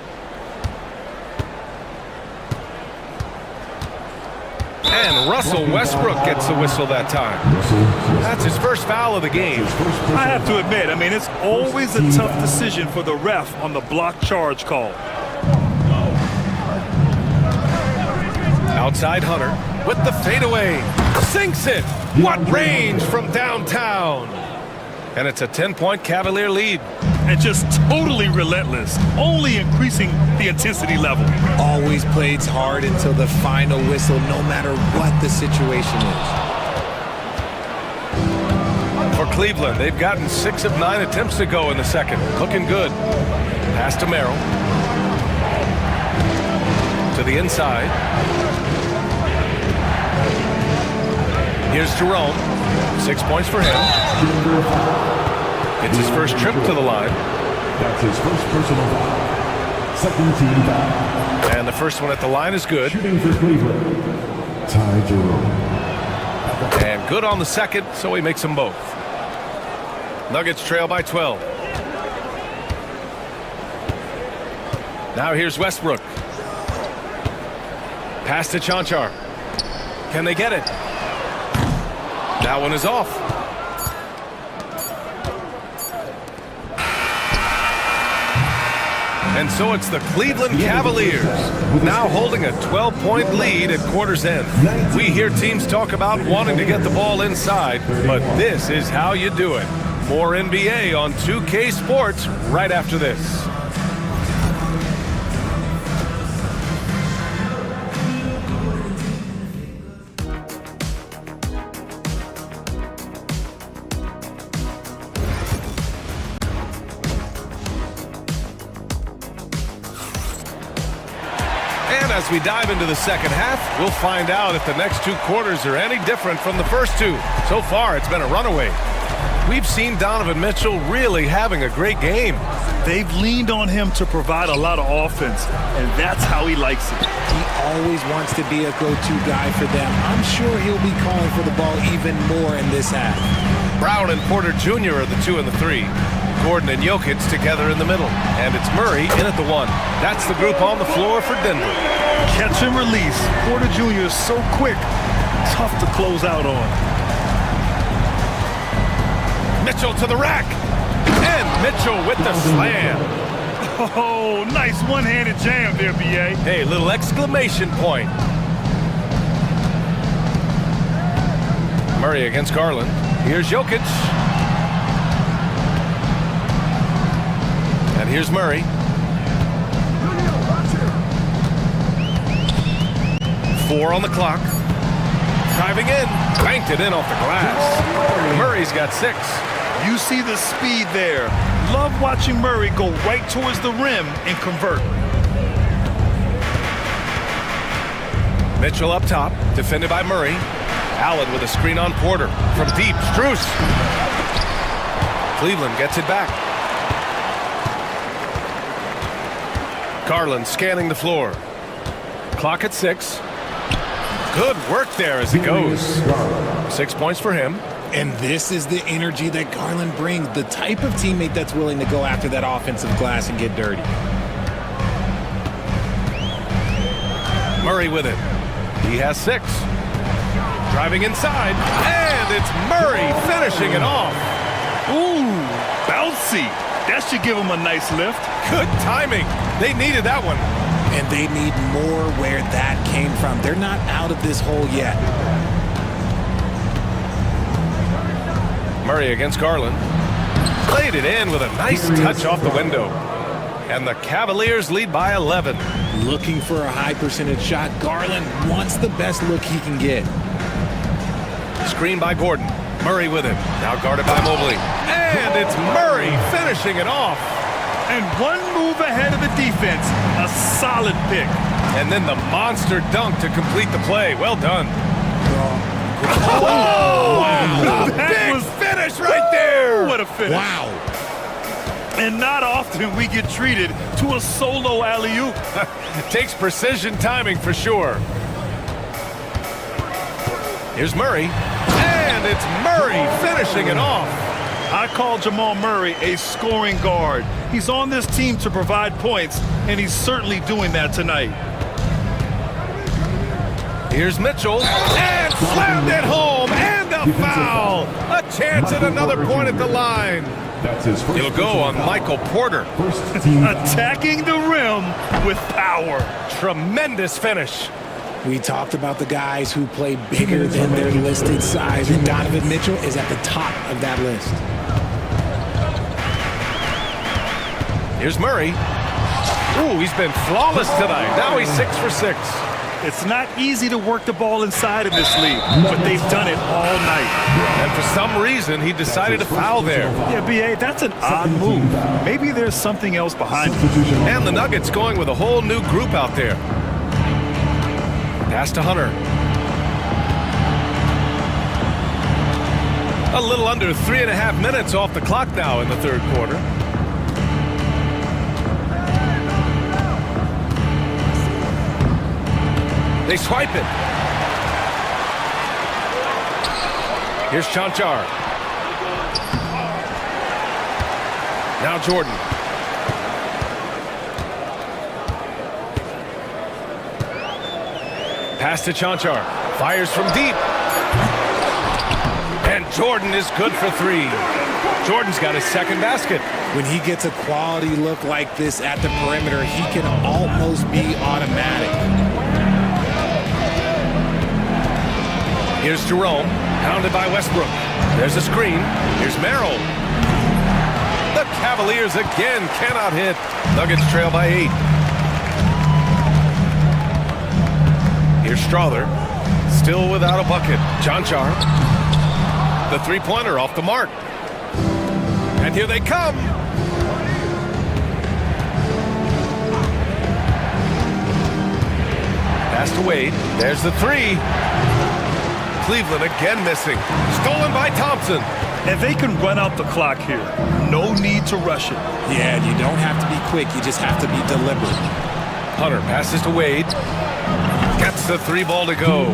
And Russell Westbrook gets the whistle that time. That's his first foul of the game. I have to admit, I mean, it's always a tough decision for the ref on the block charge call. Outside Hunter with the fadeaway. Sinks it. What range from downtown. And it's a 10-point Cavalier lead. And just totally relentless, only increasing the intensity level. Always plays hard until the final whistle, no matter what the situation is. For Cleveland, they've gotten 6 of 9 attempts to go in the second. Looking good. Pass to Merrill. To the inside. Here's Jerome. 6 points for him. It's his first trip to the line. That's his first personal foul. Second team foul. And the first one at the line is good. Shooting for Cleveland, Ty Jerome. And good on the second, so he makes them both. Nuggets trail by 12. Now here's Westbrook. Pass to Chanchar. Can they get it? That one is off. And so it's the Cleveland Cavaliers, now holding a 12-point lead at quarter's end. We hear teams talk about wanting to get the ball inside, but this is how you do it. More NBA on 2K Sports right after this. As we dive into the second half, we'll find out if the next 2 quarters are any different from the first 2. So far, it's been a runaway. We've seen Donovan Mitchell really having a great game. They've leaned on him to provide a lot of offense, and that's how he likes it. He always wants to be a go-to guy for them. I'm sure he'll be calling for the ball even more in this half. Brown and Porter Jr. are the 2 and the 3. Gordon and Jokic together in the middle. And it's Murray in at the 1. That's the group on the floor for Denver. Catch and release. Porter Jr. is so quick. Tough to close out on. Mitchell to the rack. And Mitchell with the slam. Oh, nice one-handed jam there, B.A. Hey, little exclamation point. Murray against Garland. Here's Jokic. And here's Murray. Four on the clock. Driving in. Banked it in off the glass. Murray's got 6. You see the speed there. Love watching Murray go right towards the rim and convert. Mitchell up top. Defended by Murray. Allen with a screen on Porter. From deep. Strus. Cleveland gets it back. Garland scanning the floor. Clock at 6. Good work there as it goes. 6 points for him. And this is the energy that Garland brings, the type of teammate that's willing to go after that offensive glass and get dirty. Murray with it. He has 6. Driving inside. And it's Murray finishing it off. Ooh, bouncy. That should give him a nice lift. Good timing. They needed that one. And they need more where that came from. They're not out of this hole yet. Murray against Garland. Played it in with a nice touch off the window. And the Cavaliers lead by 11. Looking for a high percentage shot. Garland wants the best look he can get. Screen by Gordon. Murray with it. Now guarded by Mobley. And it's Murray finishing it off. And one move ahead of the defense. A solid pick. And then the monster dunk to complete the play. Well done. Oh! Wow. Big finish right there. What a finish. Wow. And not often we get treated to a solo alley-oop. Takes precision timing for sure. Here's Murray. And it's Murray finishing it off. I call Jamal Murray a scoring guard. He's on this team to provide points, and he's certainly doing that tonight. Here's Mitchell. And slammed it home. And a foul. A chance at another point at the line. That's his first. It'll go on Michael Porter. Attacking the rim with power. Tremendous finish. We talked about the guys who play bigger than their listed size, and Donovan Mitchell is at the top of that list. Here's Murray. Ooh, he's been flawless tonight. Now he's 6 for 6. It's not easy to work the ball inside of this league, but they've done it all night. And for some reason, he decided to foul there. Yeah, B.A., that's an odd move. Maybe there's something else behind it. And the Nuggets going with a whole new group out there. Pass to Hunter. A little under 3.5 minutes off the clock now in the third quarter. They swipe it. Here's Chanchar. Now Jordan. Pass to Chanchar. Fires from deep. And Jordan is good for 3. Jordan's got his second basket. When he gets a quality look like this at the perimeter, he can almost be automatic. Here's Jerome, pounded by Westbrook. There's a screen. Here's Merrill. The Cavaliers again cannot hit. Nuggets trail by 8. Here's Strother, still without a bucket. Chanchar, the three-pointer off the mark. And here they come. Pass to Wade. There's the 3. Cleveland again missing. Stolen by Thompson. And they can run out the clock here. No need to rush it. Yeah, and you don't have to be quick. You just have to be deliberate. Hunter passes to Wade. Gets the 3 ball to go.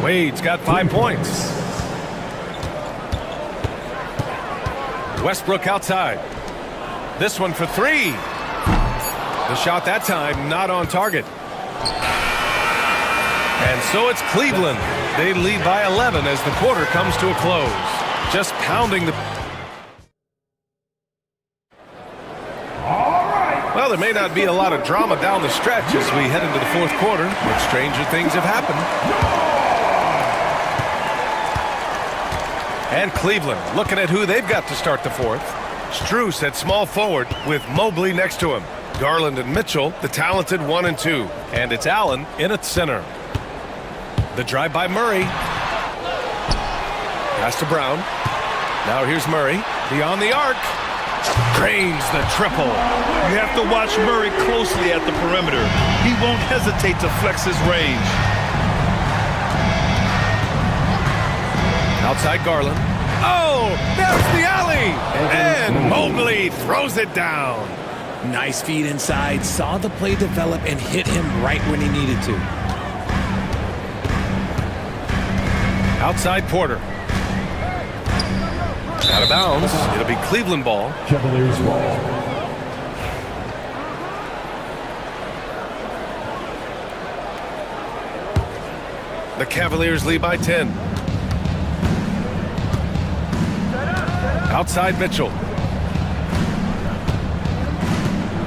Wade's got 5 points. Westbrook outside. This one for 3. The shot that time not on target. And so it's Cleveland. They lead by 11 as the quarter comes to a close. Just pounding the... Well, there may not be a lot of drama down the stretch as we head into the fourth quarter, but stranger things have happened. And Cleveland looking at who they've got to start the fourth. Strus at small forward with Mobley next to him. Garland and Mitchell, the talented 1 and 2. And it's Allen in at center. The drive by Murray. Pass to Brown. Now here's Murray. Beyond the arc. Drains the triple. You have to watch Murray closely at the perimeter. He won't hesitate to flex his range. Outside Garland. Oh, there's the alley. And Mobley throws it down. Nice feed inside. Saw the play develop and hit him right when he needed to. Outside Porter. Out of bounds. It'll be Cleveland ball. Cavaliers ball. The Cavaliers lead by 10. Outside Mitchell.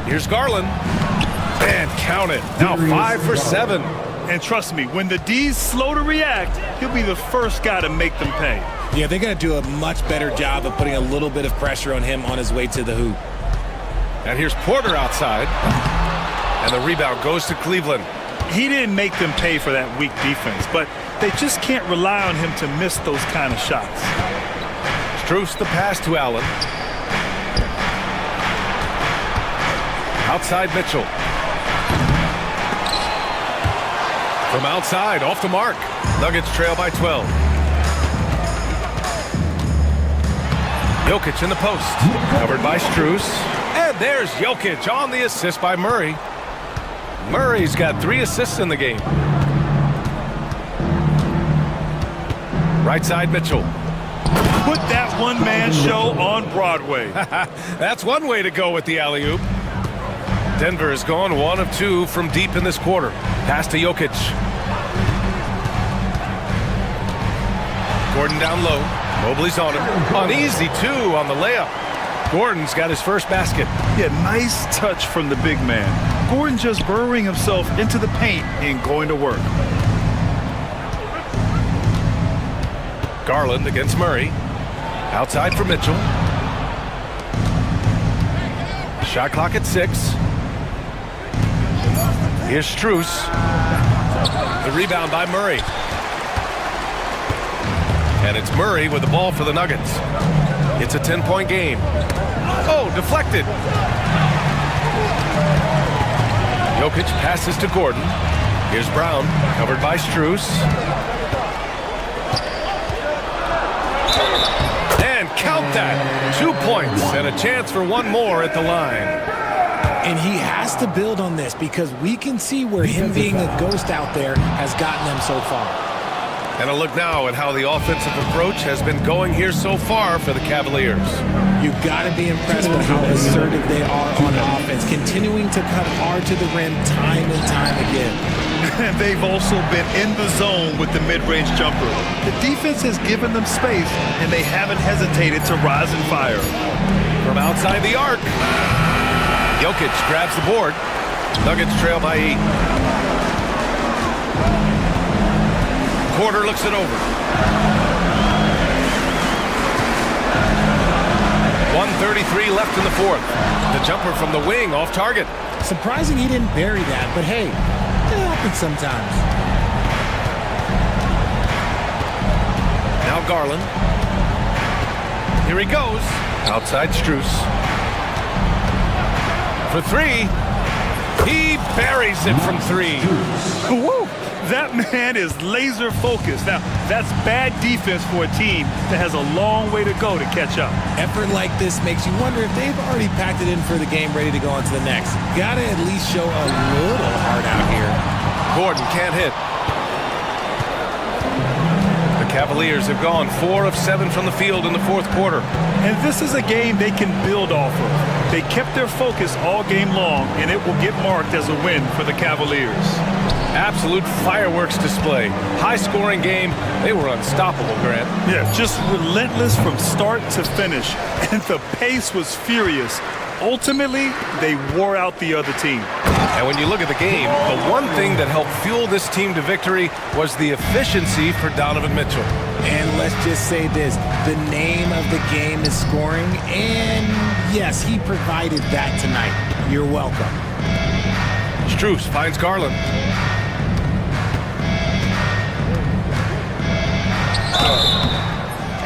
Here's Garland. And count it. Now 5 for 7. And trust me, when the D's slow to react, he'll be the first guy to make them pay. Yeah, they're going to do a much better job of putting a little bit of pressure on him on his way to the hoop. And here's Porter outside. And the rebound goes to Cleveland. He didn't make them pay for that weak defense, but they just can't rely on him to miss those kind of shots. Strus the pass to Allen. Outside Mitchell. From outside, off the mark. Nuggets trail by 12. Jokic in the post. Covered by Strus. And there's Jokic on the assist by Murray. Murray's got 3 assists in the game. Right side Mitchell. Put that one-man show on Broadway. That's one way to go with the alley-oop. Denver has gone 1 of 2 from deep in this quarter. Pass to Jokic. Gordon down low. Mobley's on him. On easy 2 on the layup. Gordon's got his first basket. Yeah, nice touch from the big man. Gordon just burrowing himself into the paint and going to work. Garland against Murray. Outside for Mitchell. Shot clock at 6. Here's Strus. The rebound by Murray. And it's Murray with the ball for the Nuggets. It's a 10-point game. Oh, deflected. Jokic passes to Gordon. Here's Brown, covered by Strus. And count that. 2 points and a chance for one more at the line. And he has to build on this because we can see where him being a ghost out there has gotten them so far. And a look now at how the offensive approach has been going here so far for the Cavaliers. You've got to be impressed with how assertive they are on offense, continuing to cut hard to the rim time and time again. And they've also been in the zone with the mid-range jumper. The defense has given them space, and they haven't hesitated to rise and fire. From outside the arc, Jokic grabs the board. Nuggets trail by 8. Porter looks it over. 1:33 left in the 4th. The jumper from the wing off target. Surprising he didn't bury that, but hey, it happens sometimes. Now Garland. Here he goes. Outside Strus. For 3. He buries it from 3. Woo! That man is laser focused. Now, that's bad defense for a team that has a long way to go to catch up. Effort like this makes you wonder if they've already packed it in for the game, ready to go on to the next. Gotta at least show a little heart out here. Gordon can't hit. The Cavaliers have gone 4 of 7 from the field in the 4th quarter. And this is a game they can build off of. They kept their focus all game long, and it will get marked as a win for the Cavaliers. Absolute fireworks display. High-scoring game. They were unstoppable, Grant. Yeah, just relentless from start to finish. And the pace was furious. Ultimately, they wore out the other team. And when you look at the game, the one thing that helped fuel this team to victory was the efficiency for Donovan Mitchell. And let's just say this, the name of the game is scoring, and yes, he provided that tonight. You're welcome. Strus finds Garland.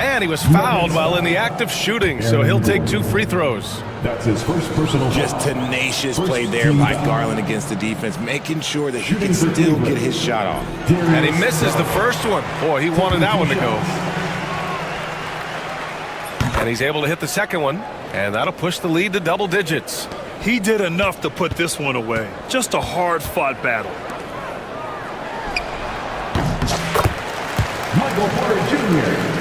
And he was fouled while in the act of shooting, so he'll take 2 free throws. That's his first personal Just foul. tenacious play there by Garland against the defense, making sure that he can still get his shot off. And he misses the first one. Boy, he wanted that one to go. And he's able to hit the second one, and that'll push the lead to double digits. He did enough to put this one away. Just a hard-fought battle. Michael Porter Jr.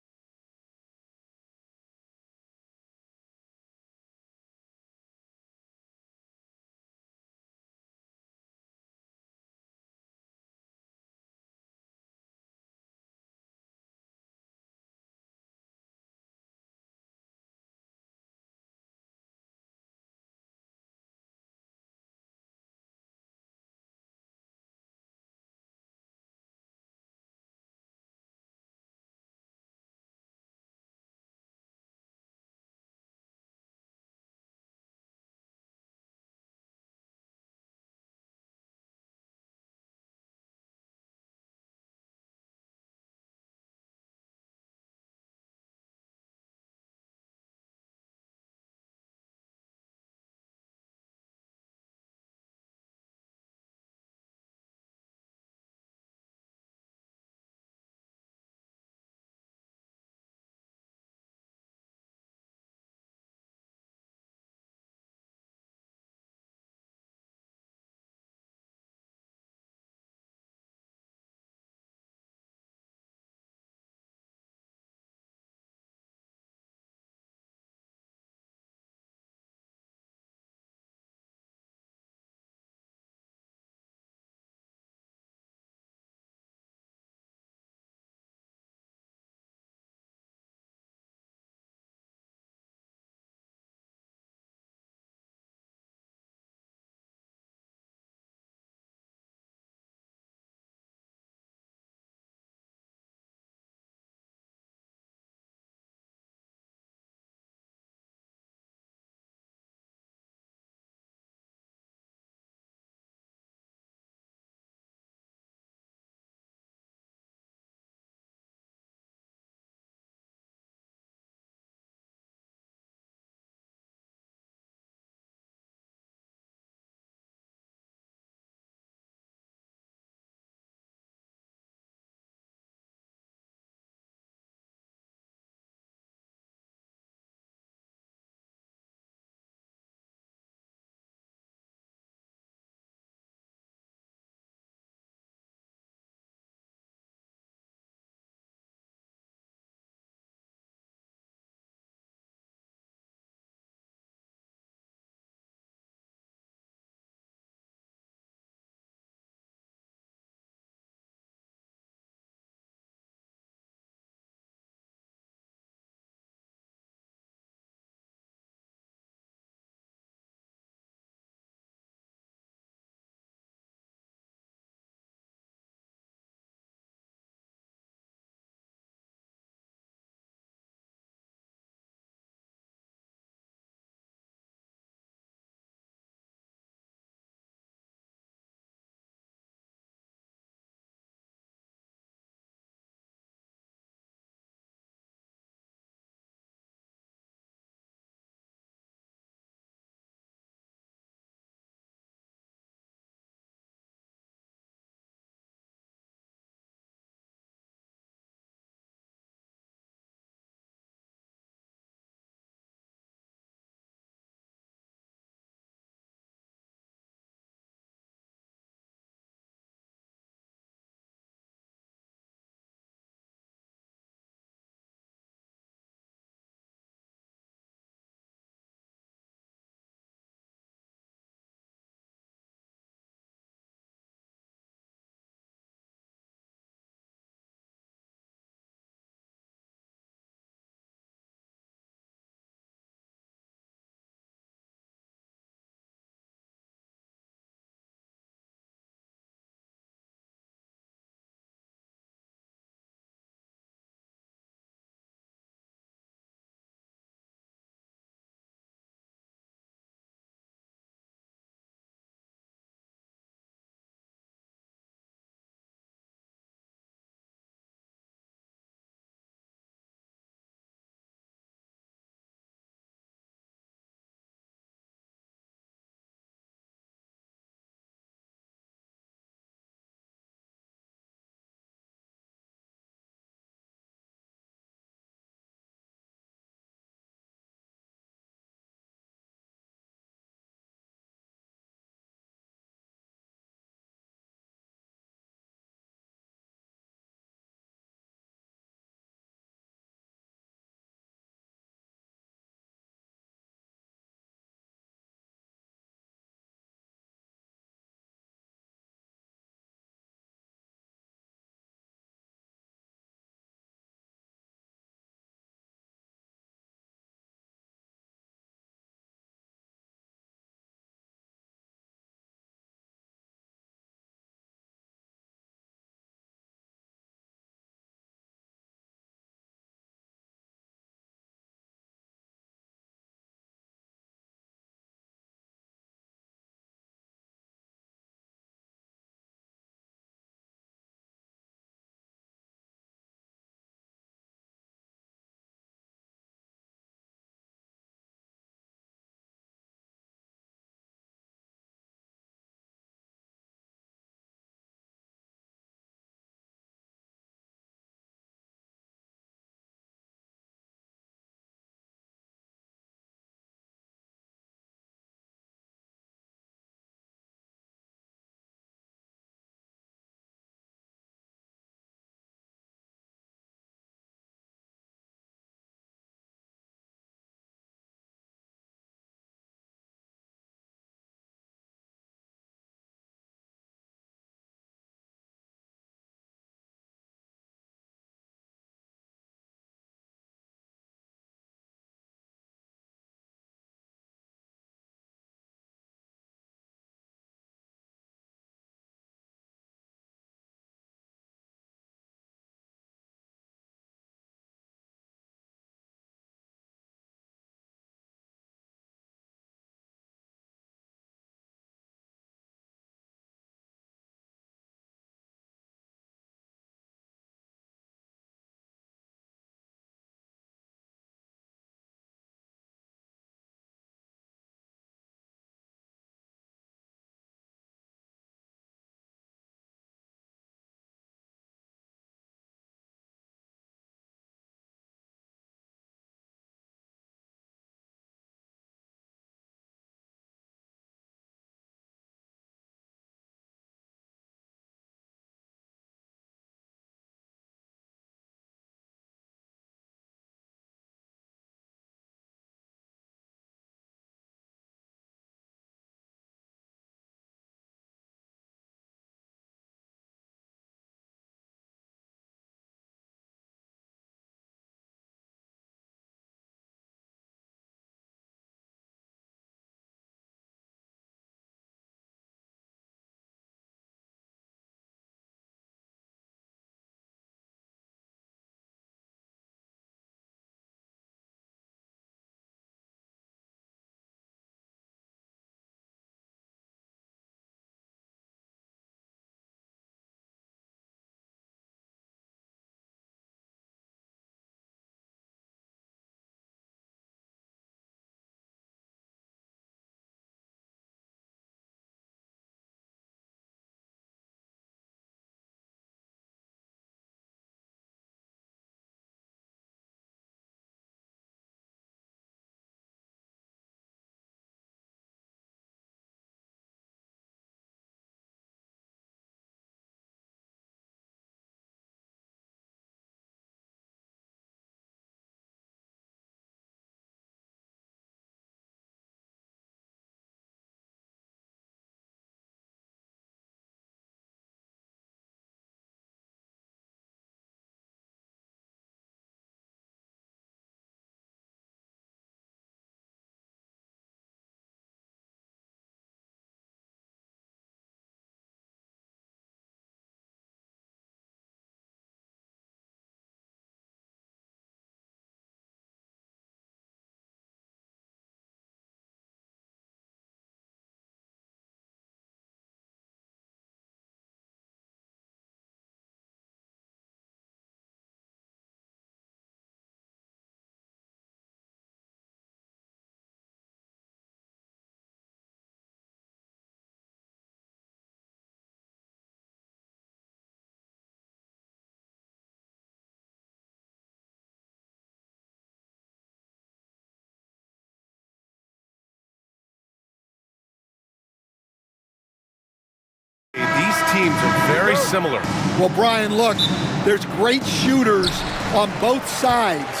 teams are very similar. Well, Brian, look, there's great shooters on both sides,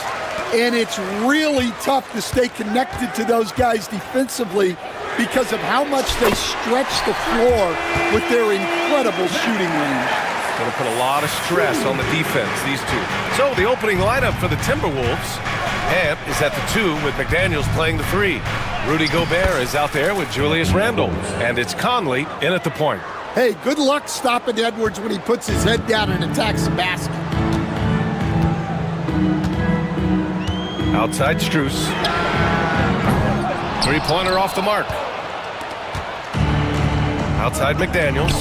and it's really tough to stay connected to those guys defensively because of how much they stretch the floor with their incredible shooting range. Going to put a lot of stress on the defense, these two. So the opening lineup for the Timberwolves, Hamp is at the 2 with McDaniels playing the 3. Rudy Gobert is out there with Julius Randle, and it's Conley in at the point. Hey, good luck stopping Edwards when he puts his head down and attacks the basket. Outside Strus. Three-pointer off the mark. Outside McDaniels.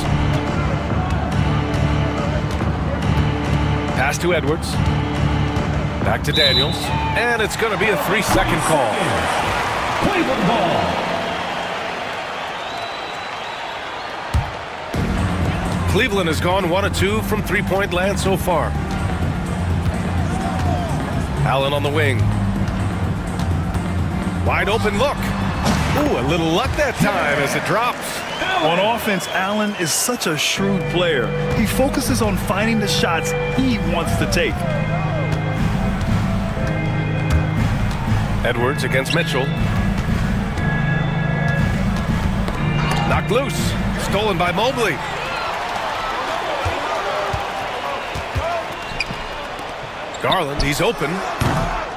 Pass to Edwards. Back to Daniels. And it's going to be a 3-second call. Cleveland ball. Cleveland has gone 1 of 2 from three-point land so far. Allen on the wing. Wide open look. Ooh, a little luck that time as it drops. On offense, Allen is such a shrewd player. He focuses on finding the shots he wants to take. Edwards against Mitchell. Knocked loose. Stolen by Mobley. Garland, he's open.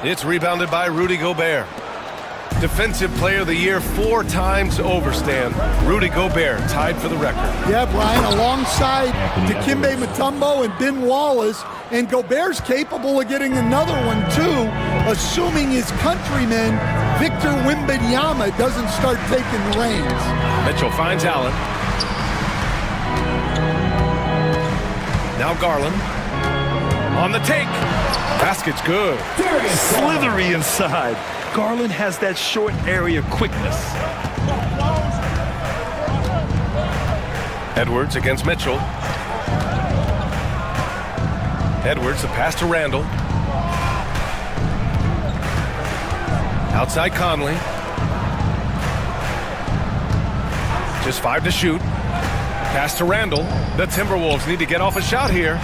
It's rebounded by Rudy Gobert. Defensive Player of the Year 4 times over, Stan. Rudy Gobert tied for the record. Yeah, Brian, alongside Dikembe Mutombo and Ben Wallace, and Gobert's capable of getting another one too, assuming his countryman Victor Wembanyama doesn't start taking the reins. Mitchell finds Allen. Now Garland on the take. Basket's good. Slithery inside. Garland has that short area quickness. Edwards against Mitchell. Edwards, the pass to Randle. Outside Conley. Just 5 to shoot. Pass to Randle. The Timberwolves need to get off a shot here.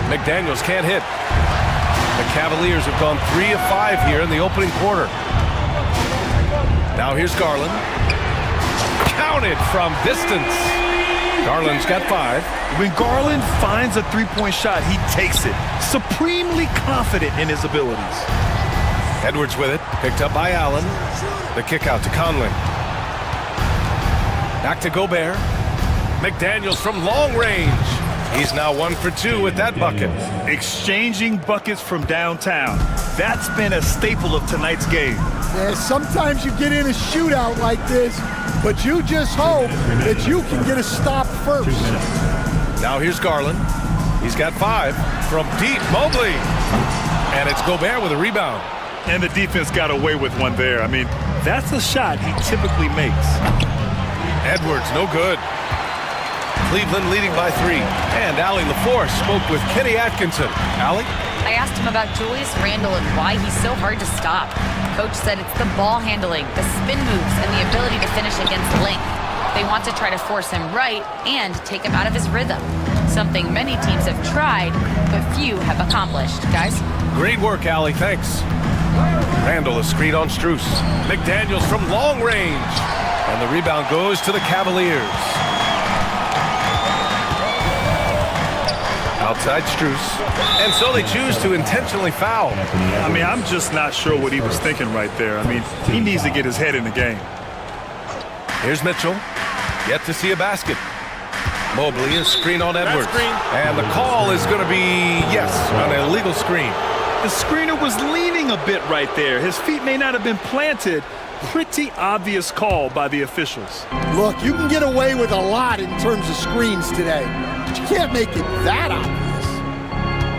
McDaniels can't hit. The Cavaliers have gone 3 of 5 here in the opening quarter. Now here's Garland. Counted from distance. Garland's got 5. When Garland finds a three-point shot, he takes it. Supremely confident in his abilities. Edwards with it. Picked up by Allen. The kick out to Conley. Back to Gobert. McDaniels from long range. He's now 1 for 2 with that bucket. Exchanging buckets from downtown. That's been a staple of tonight's game. Yeah, sometimes you get in a shootout like this, but you just hope that you can get a stop first. Now here's Garland. He's got 5 from deep. Mobley. And it's Gobert with a rebound. And the defense got away with one there. I mean, that's a shot he typically makes. Edwards, no good. Cleveland leading by 3. And Allie LaForce spoke with Kenny Atkinson. Allie? I asked him about Julius Randle and why he's so hard to stop. Coach said it's the ball handling, the spin moves, and the ability to finish against length. They want to try to force him right and take him out of his rhythm. Something many teams have tried, but few have accomplished. Guys? Great work, Allie. Thanks. Randle is screen on Strus. McDaniels from long range. And the rebound goes to the Cavaliers. Outside Strus. And so they choose to intentionally foul. I mean, I'm just not sure what he was thinking right there. I mean, he needs to get his head in the game. Here's Mitchell. Yet to see a basket. Mobley is screen on Edwards. And the call is going to be, yes, an illegal screen. The screener was leaning a bit right there. His feet may not have been planted. Pretty obvious call by the officials. Look, you can get away with a lot in terms of screens today, but you can't make it that obvious.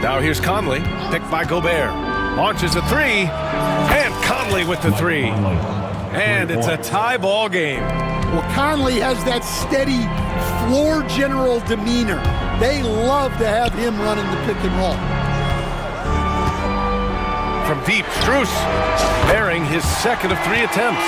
Now here's Conley, picked by Gobert. Launches a 3, and Conley with the 3. And it's a tie ball game. Well, Conley has that steady floor general demeanor. They love to have him running the pick and roll. From deep, Strus bearing his second of 3 attempts.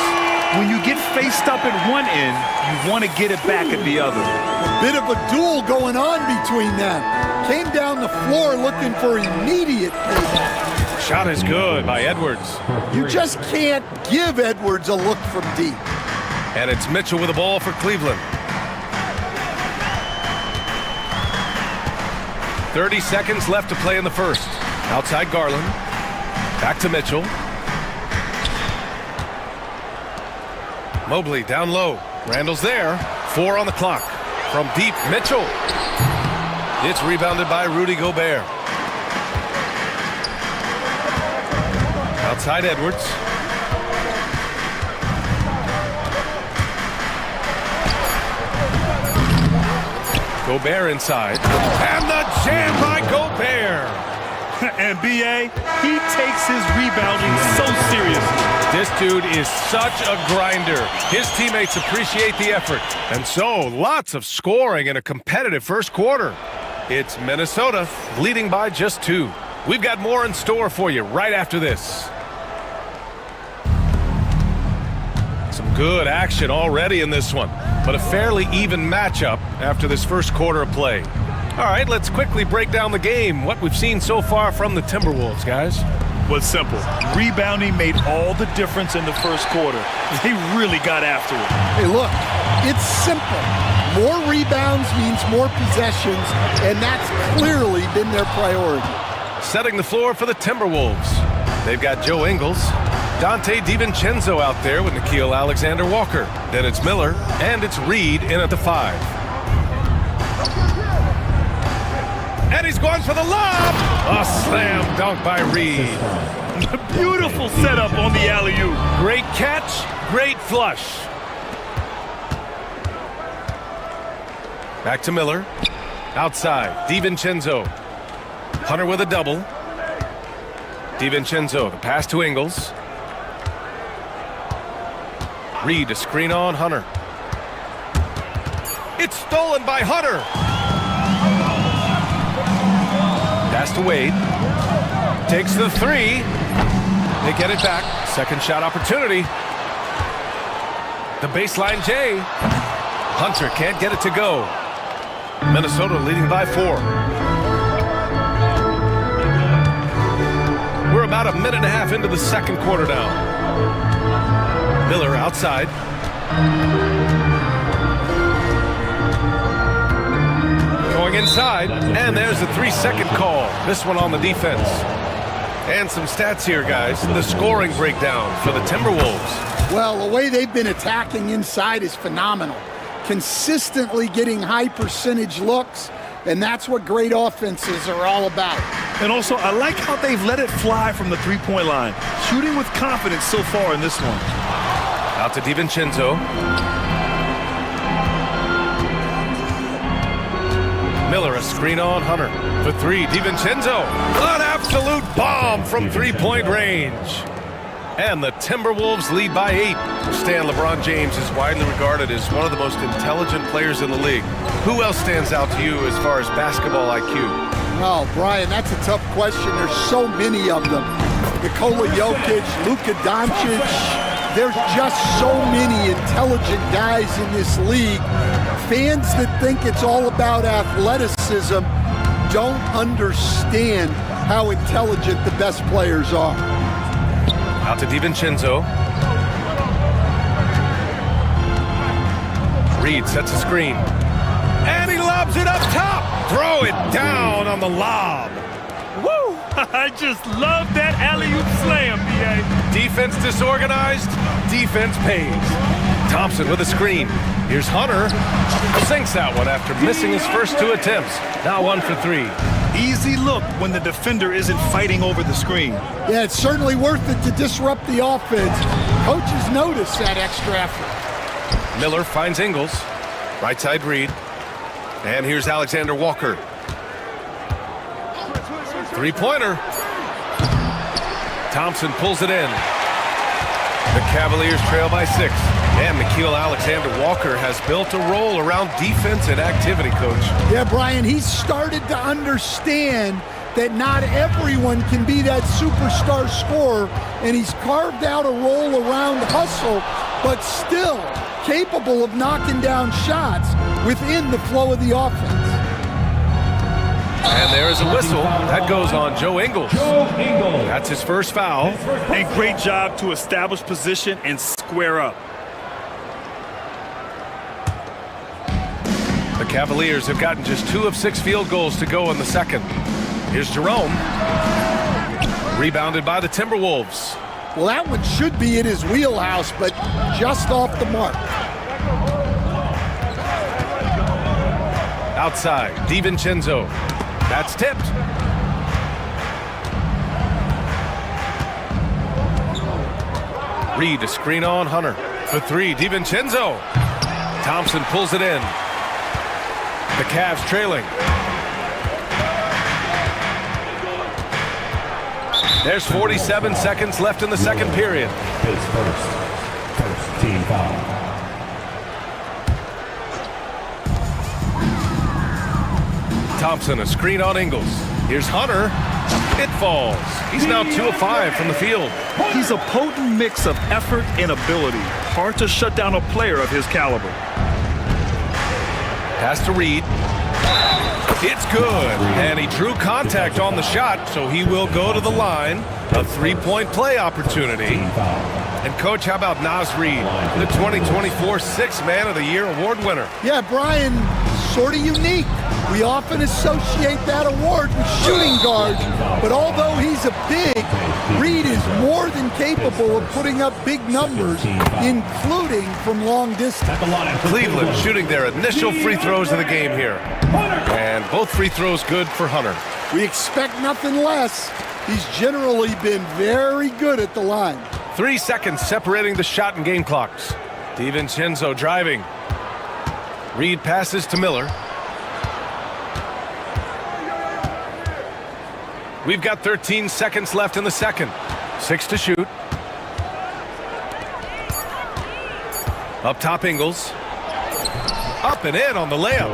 when you get faced up at one end, you want to get it back at the other. A bit of a duel going on between them. Came down the floor looking for immediate payback. Shot is good by Edwards. You just can't give Edwards a look from deep. And it's Mitchell with the ball for Cleveland. 30 seconds left to play in the first. Outside Garland. Back to Mitchell. Mobley down low. Randall's there. 4 on the clock. From deep, Mitchell. It's rebounded by Rudy Gobert. Outside Edwards. Gobert inside. And the jam by Gobert. And B.A., he takes his rebounding so seriously. This dude is such a grinder. His teammates appreciate the effort. And so, lots of scoring in a competitive first quarter. It's Minnesota leading by just 2. We've got more in store for you right after this. Some good action already in this one, but a fairly even matchup after this first quarter of play. All right, let's quickly break down the game, what we've seen so far from the Timberwolves, guys. Was simple. Rebounding made all the difference in the first quarter. They really got after it. Hey, look, it's simple. More rebounds means more possessions, and that's clearly been their priority. Setting the floor for the Timberwolves. They've got Joe Ingles, Dante DiVincenzo out there with Nickeil Alexander-Walker. Then it's Miller, and it's Reed in at the 5. And he's going for the lob! A slam dunk by Reed. Beautiful setup on the alley-oop. Great catch, great flush. Back to Miller. Outside, DiVincenzo. Hunter with a double. DiVincenzo, the pass to Ingles. Reed, a screen on Hunter. It's stolen by Hunter. Pass to Wade. Takes the 3. They get it back. Second shot opportunity. The baseline J. Hunter can't get it to go. Minnesota leading by 4. We're about a minute and a half into the second quarter now. Miller outside. Going inside, and there's the 3-second call. This one on the defense. And some stats here, guys. The scoring breakdown for the Timberwolves. Well, the way they've been attacking inside is phenomenal. Consistently getting high percentage looks, and that's what great offenses are all about. And also, I like how they've let it fly from the three-point line. Shooting with confidence so far in this one. Out to DiVincenzo. Miller, a screen on Hunter. For 3, DiVincenzo. An absolute bomb from three-point range. And the Timberwolves lead by 8. Stan, LeBron James is widely regarded as one of the most intelligent players in the league. Who else stands out to you as far as basketball IQ? Oh, Brian, that's a tough question. There's so many of them. Nikola Jokic, Luka Doncic. There's just so many intelligent guys in this league. Fans that think it's all about athleticism don't understand how intelligent the best players are. Out to DiVincenzo. Reed sets a screen. And he lobs it up top. Throw it down on the lob. Woo! I just love that alley-oop slam, B.A. Defense disorganized, defense pays. Thompson with a screen. Here's Hunter. Sinks that one after missing his first 2 attempts. Now 1 for 3. Easy look when the defender isn't fighting over the screen. Yeah, it's certainly worth it to disrupt the offense. Coaches notice that extra effort. Miller finds Ingles. Right side Reed. And here's Alexander Walker. Three-pointer. Thompson pulls it in. The Cavaliers trail by 6. And Nickeil Alexander-Walker has built a role around defense and activity, Coach. Yeah, Brian, he's started to understand that not everyone can be that superstar scorer, and he's carved out a role around hustle but still capable of knocking down shots within the flow of the offense. And there is a whistle. That goes on Joe Ingles. That's his first foul. And great job to establish position and square up. The Cavaliers have gotten just 2 of 6 field goals to go in the second. Here's Jerome. Rebounded by the Timberwolves. Well, that one should be in his wheelhouse, but just off the mark. Outside, DiVincenzo. That's tipped. Reed, a screen on Hunter. For 3, DiVincenzo. Thompson pulls it in. The Cavs trailing. There's 47 seconds left in the second period. His first team foul. Thompson, a screen on Ingles. Here's Hunter. It falls. He's now 2 of 5 from the field. He's a potent mix of effort and ability. Hard to shut down a player of his caliber. Pass to Reed. It's good. And he drew contact on the shot, so he will go to the line. A 3-point play opportunity. And, Coach, how about Naz Reid, the 2024 Sixth Man of the Year award winner? Yeah, Brian, sort of unique. We often associate that award with shooting guards, but although he's a big, Reed is more than capable of putting up big numbers, including from long distance. Cleveland shooting their initial free throws of the game here. And both free throws good for Hunter. We expect nothing less. He's generally been very good at the line. 3 seconds separating the shot and game clocks. DiVincenzo driving. Reed passes to Miller. We've got 13 seconds left in the second. 6 to shoot. Up top, Ingles. Up and in on the layup.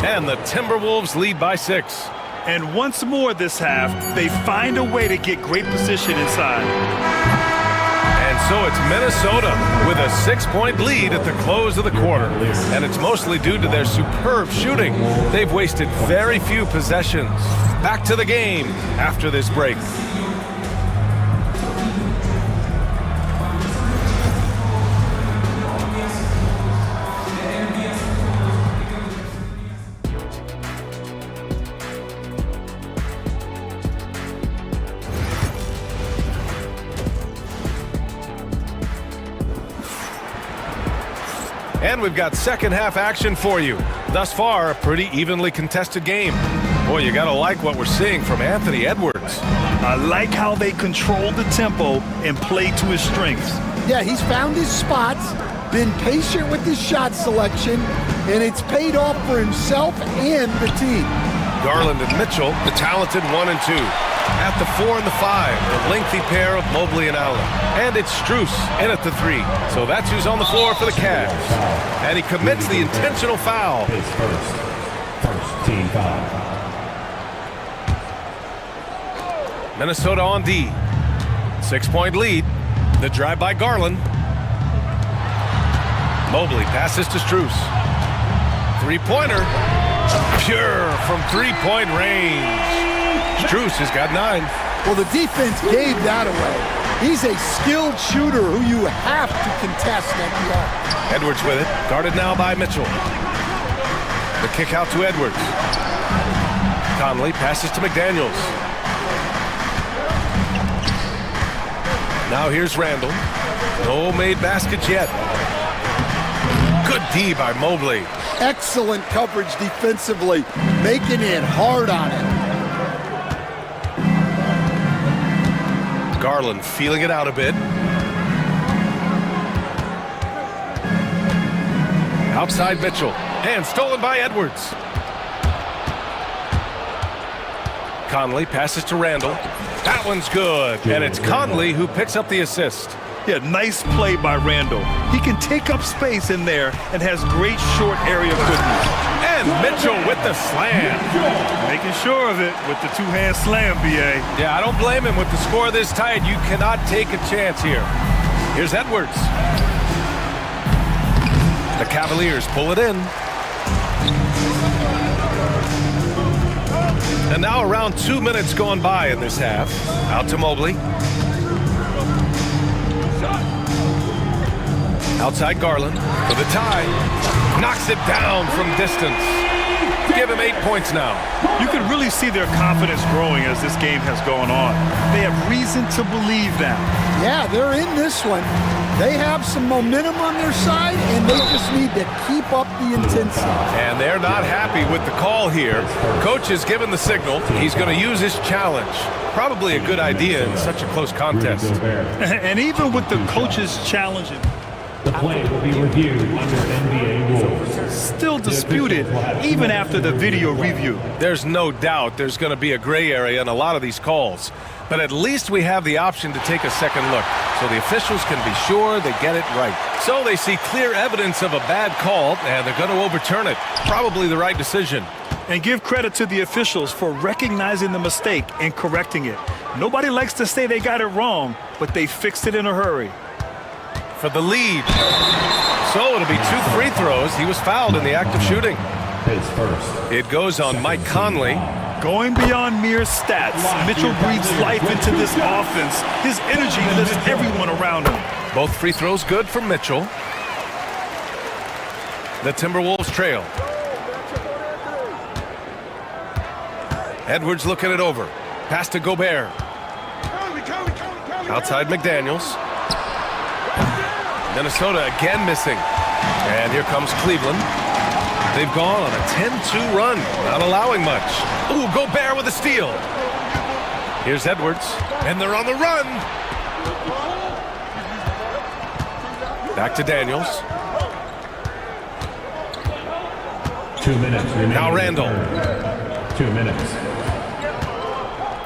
And the Timberwolves lead by 6. And once more this half, they find a way to get great position inside. And so it's Minnesota with a 6-point lead at the close of the quarter. And it's mostly due to their superb shooting. They've wasted very few possessions. Back to the game after this break. And we've got second half action for you. Thus far, a pretty evenly contested game. Boy, you gotta like what we're seeing from Anthony Edwards. I like how they control the tempo and play to his strengths. Yeah, he's found his spots, been patient with his shot selection, and it's paid off for himself and the team. Garland and Mitchell, the talented 1 and 2. At the 4 and the 5, the lengthy pair of Mobley and Allen. And it's Strus in at the 3. So that's who's on the floor for the Cavs. And he commits the intentional foul. His first team foul. Minnesota on D. 6-point lead. The drive by Garland. Mobley passes to Strus. 3-pointer. Pure from 3-point range. Strus has got 9. Well, the defense gave that away. He's a skilled shooter who you have to contest at the arc. Edwards with it. Guarded now by Mitchell. The kick out to Edwards. Conley passes to McDaniels. Now here's Randall. No made baskets yet. Good D by Mobley. Excellent coverage defensively, making it hard on it. Garland feeling it out a bit. Outside Mitchell. And stolen by Edwards. Conley passes to Randall. That one's good. And it's Conley who picks up the assist. Yeah, nice play by Randall. He can take up space in there and has great short area quickness. And Mitchell with the slam. Making sure of it with the two-hand slam, B.A. Yeah, I don't blame him. With the score this tight, you cannot take a chance here. Here's Edwards. The Cavaliers pull it in. And now around 2 minutes gone by in this half. Out to Mobley. Outside Garland for the tie. Knocks it down from distance. Give him 8 points now. You can really see their confidence growing as this game has gone on. They have reason to believe that. Yeah, they're in this one. They have some momentum on their side, and they just need to keep up the intensity. And they're not happy with the call here. Coach has given the signal. He's going to use his challenge. Probably a good idea in such a close contest. And even with the coach's challenge, the play will be reviewed under NBA rules. Still disputed even after the video review. There's no doubt there's going to be a gray area in a lot of these calls. But at least we have the option to take a second look, so the officials can be sure they get it right. So they see clear evidence of a bad call, and they're going to overturn it. Probably the right decision. And give credit to the officials for recognizing the mistake and correcting it. Nobody likes to say they got it wrong, but they fixed it in a hurry. For the lead. So it'll be 2 free throws. He was fouled in the act of shooting. His first. It goes on Mike Conley. Going beyond mere stats, Mitchell breathes life into this offense. His energy lifts everyone around him. Both free throws good for Mitchell. The Timberwolves trail. Edwards looking it over. Pass to Gobert. Outside McDaniels. Minnesota again missing. And here comes Cleveland. They've gone on a 10-2 run, not allowing much. Ooh, Gobert with a steal. Here's Edwards, and they're on the run. Back to Daniels. 2 minutes remaining. Now Randall. 2 minutes.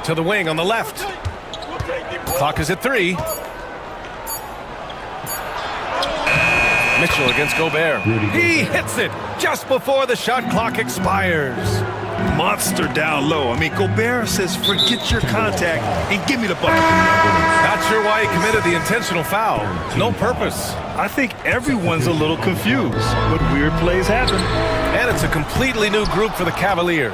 To the wing on the left. Clock is at 3. Mitchell against Gobert. He hits it just before the shot clock expires. Monster down low. I mean, Gobert says, forget your contact and give me the bucket. Not sure why he committed the intentional foul. No purpose. I think everyone's a little confused, but weird plays happen. And it's a completely new group for the Cavaliers.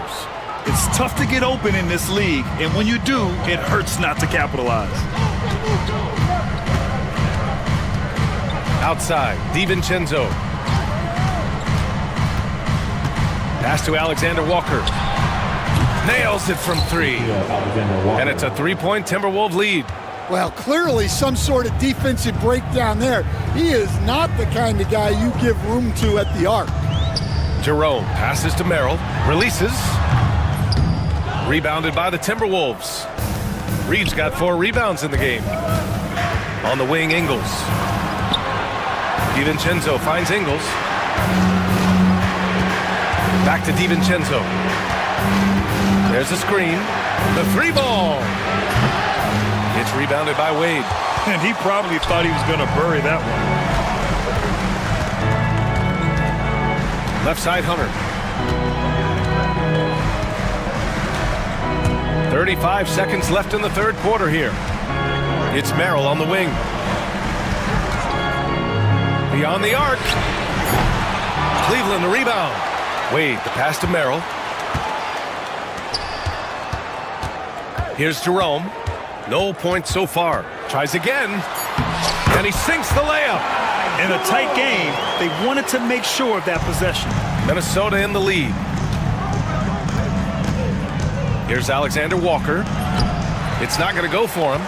It's tough to get open in this league, and when you do, it hurts not to capitalize. Outside, DiVincenzo. Pass to Alexander Walker. Nails it from 3. And it's a 3-point Timberwolves lead. Well, clearly some sort of defensive breakdown there. He is not the kind of guy you give room to at the arc. Jerome passes to Merrill. Releases. Rebounded by the Timberwolves. Reed's got 4 rebounds in the game. On the wing, Ingles. DiVincenzo finds Ingles. Back to DiVincenzo. There's a screen. The 3-ball. It's rebounded by Wade. And he probably thought he was going to bury that one. Left side, Hunter. 35 seconds left in the third quarter here. It's Merrill on the wing. Beyond the arc. Cleveland the rebound. Wade, the pass to Merrill. Here's Jerome. No points so far. Tries again. And he sinks the layup. In a tight game, they wanted to make sure of that possession. Minnesota in the lead. Here's Alexander Walker. It's not going to go for him.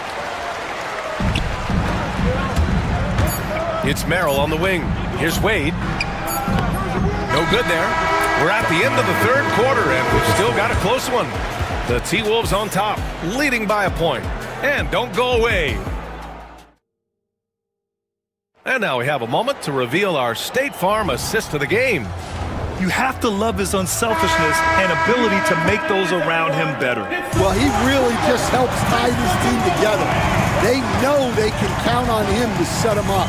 It's Merrill on the wing. Here's Wade. No good there. We're at the end of the third quarter, and we've still got a close one. The T-Wolves on top, leading by a point. And don't go away. And now we have a moment to reveal our State Farm assist of the game. You have to love his unselfishness and ability to make those around him better. Well, he really just helps tie this team together. They know they can count on him to set them up.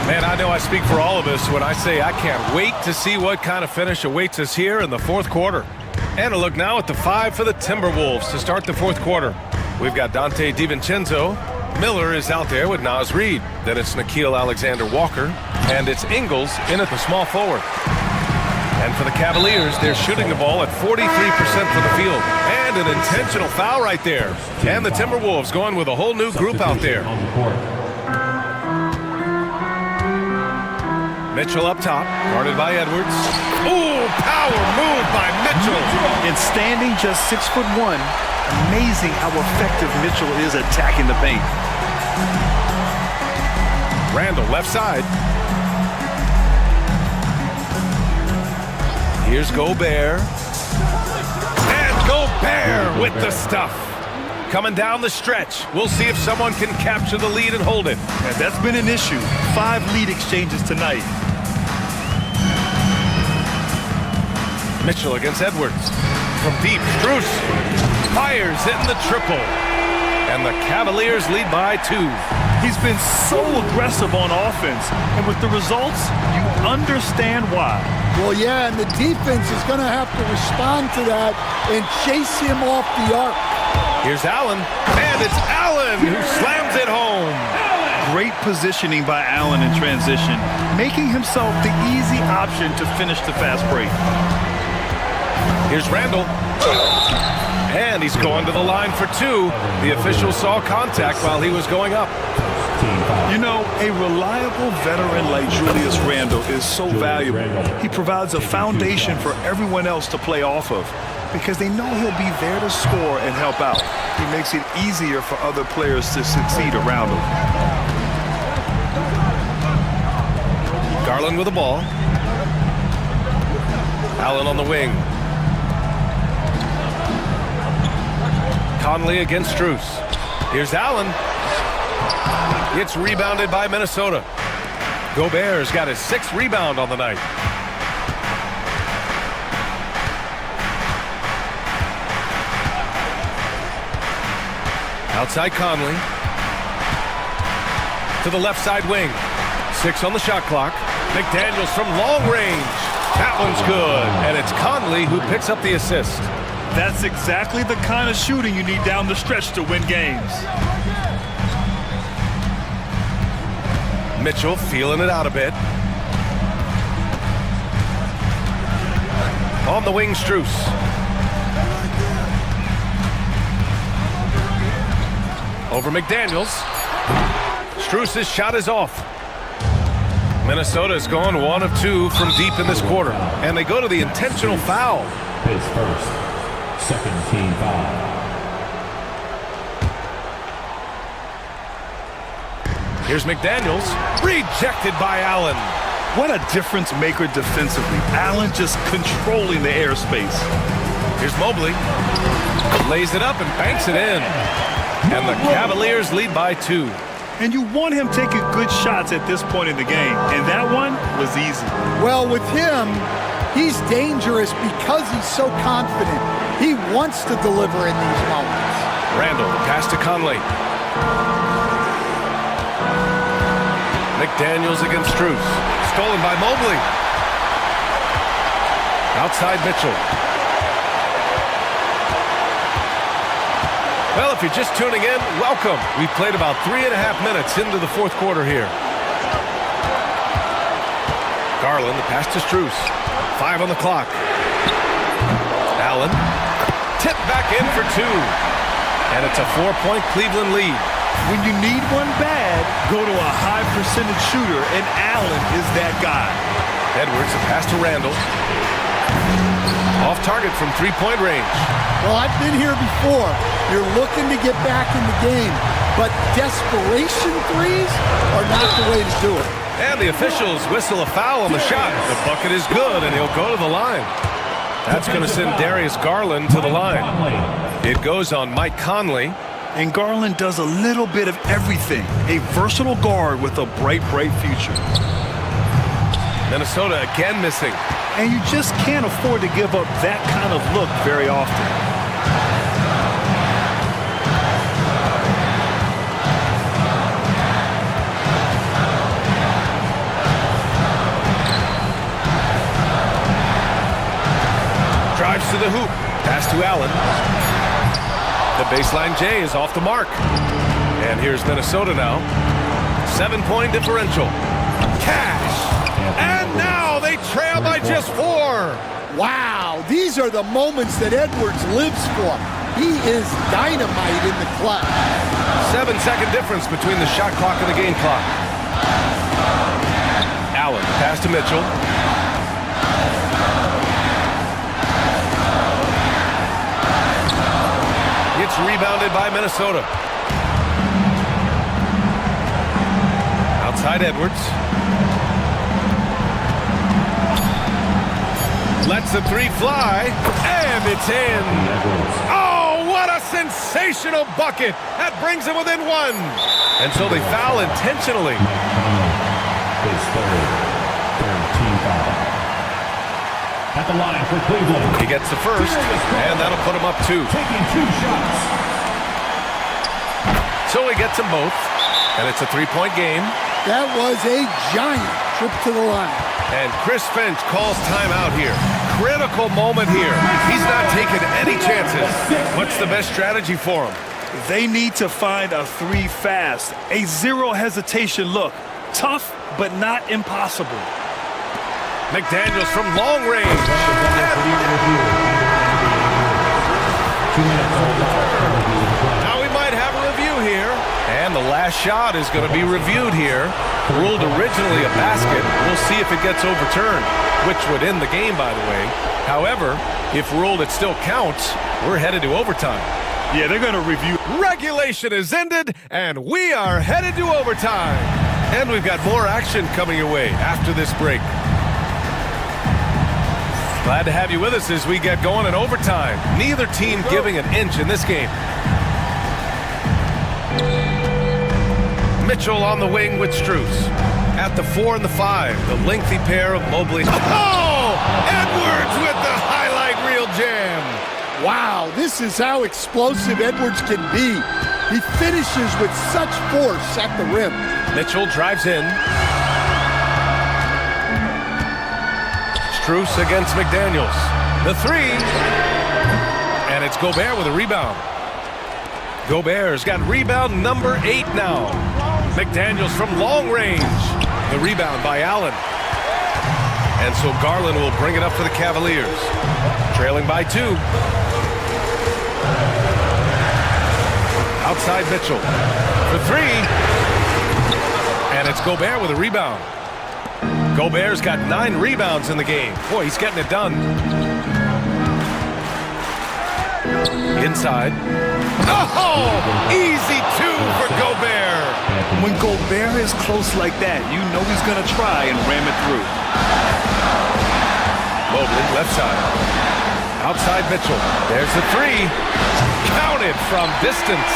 Man, I know I speak for all of us when I say I can't wait to see what kind of finish awaits us here in the fourth quarter. And a look now at the 5 for the Timberwolves to start the fourth quarter. We've got Dante DiVincenzo, Miller is out there with Naz Reid. Then it's Nickeil Alexander-Walker. And it's Ingles in at the small forward. And for the Cavaliers, they're shooting the ball at 43% from the field. And an intentional foul right there. And the Timberwolves going with a whole new group out there. Mitchell up top, guarded by Edwards. Ooh, power move by Mitchell. And standing just 6'1", amazing how effective Mitchell is attacking the paint. Randall left side. Here's Gobert. And Gobert with the stuff. Coming down the stretch. We'll see if someone can capture the lead and hold it. And that's been an issue. 5 lead exchanges tonight. Mitchell against Edwards. From deep, Strus fires in the triple. And the Cavaliers lead by 2. He's been so aggressive on offense. And with the results, you understand why. Well, yeah, and the defense is going to have to respond to that and chase him off the arc. Here's Allen, and it's Allen who slams it home. Great positioning by Allen in transition, making himself the easy option to finish the fast break. Here's Randall. And he's going to the line for 2. The official saw contact while he was going up. You know, a reliable veteran like Julius Randle is so valuable. He provides a foundation for everyone else to play off of because they know he'll be there to score and help out. He makes it easier for other players to succeed around him. Garland with the ball. Allen on the wing. Conley against Strus. Here's Allen. It's rebounded by Minnesota. Gobert's got his 6th rebound on the night. Outside Conley. To the left side wing. 6 on the shot clock. McDaniels from long range. That one's good. And it's Conley who picks up the assist. That's exactly the kind of shooting you need down the stretch to win games. Mitchell feeling it out a bit. On the wing, Strus. Over McDaniels. Strus's shot is off. Minnesota's gone 1 of 2 from deep in this quarter. And they go to the intentional foul. His first. Second team foul. Here's McDaniels, rejected by Allen. What a difference maker defensively. Allen just controlling the airspace. Here's Mobley, lays it up and banks it in. And the Cavaliers lead by 2. And you want him taking good shots at this point in the game. And that one was easy. Well, with him, he's dangerous because he's so confident. He wants to deliver in these moments. Randall, pass to Conley. McDaniels against Strus. Stolen by Mobley. Outside Mitchell. Well, if you're just tuning in, welcome. We've played about 3.5 minutes into the 4th quarter here. Garland, the pass to Strus. 5 on the clock. Allen. Tipped back in for 2. And it's a 4-point Cleveland lead. When you need one bad, go to a high percentage shooter, and Allen is that guy. Edwards, a pass to Randall. Off target from 3-point range. Well, I've been here before. You're looking to get back in the game, but desperation threes are not the way to do it. And the officials whistle a foul on the shot. The bucket is good, and he'll go to the line. That's going to send Darius Garland to the line. It goes on Mike Conley. And Garland does a little bit of everything. A versatile guard with a bright, bright future. Minnesota again missing. And you just can't afford to give up that kind of look very often. Drives to the hoop. Pass to Allen. The baseline J is off the mark. And here's Minnesota now. 7-point differential. Cash. And now they trail by just 4. Wow, these are the moments that Edwards lives for. He is dynamite in the clutch. 7-second difference between the shot clock and the game clock. Allen, pass to Mitchell. It's rebounded by Minnesota. Outside Edwards. Lets the three fly, and it's in. Oh, what a sensational bucket. That brings them within 1. And so they foul intentionally. At the line for Cleveland. He gets the first, and that'll put him up 2. Taking 2 shots. So he gets them both, and it's a 3-point game. That was a giant trip to the line. And Chris Finch calls timeout here. Critical moment here. He's not taking any chances. What's the best strategy for him? They need to find a 3 fast, a zero hesitation look. Tough, but not impossible. McDaniels from long range. Now we might have a review here. And the last shot is going to be reviewed here. Ruled originally a basket. We'll see if it gets overturned, which would end the game, by the way. However, if ruled it still counts, we're headed to overtime. Yeah, they're going to review. Regulation is ended, and we are headed to overtime. And we've got more action coming your way after this break. Glad to have you with us as we get going in overtime. Neither team giving an inch in this game. Mitchell on the wing with Strus. At the 4 and the 5, the lengthy pair of Mobley. Oh! Edwards with the highlight reel jam. Wow, this is how explosive Edwards can be. He finishes with such force at the rim. Mitchell drives in. Strus against McDaniels. The 3. And it's Gobert with a rebound. Gobert's got rebound number 8 now. McDaniels from long range. The rebound by Allen. And so Garland will bring it up for the Cavaliers. Trailing by 2. Outside Mitchell. For 3. And it's Gobert with a rebound. Gobert's got 9 rebounds in the game. Boy, he's getting it done. Inside. Oh! Easy 2 for Gobert. When Gobert is close like that, you know he's going to try and ram it through. Mobley, left side. Outside Mitchell. There's the 3. Counted from distance.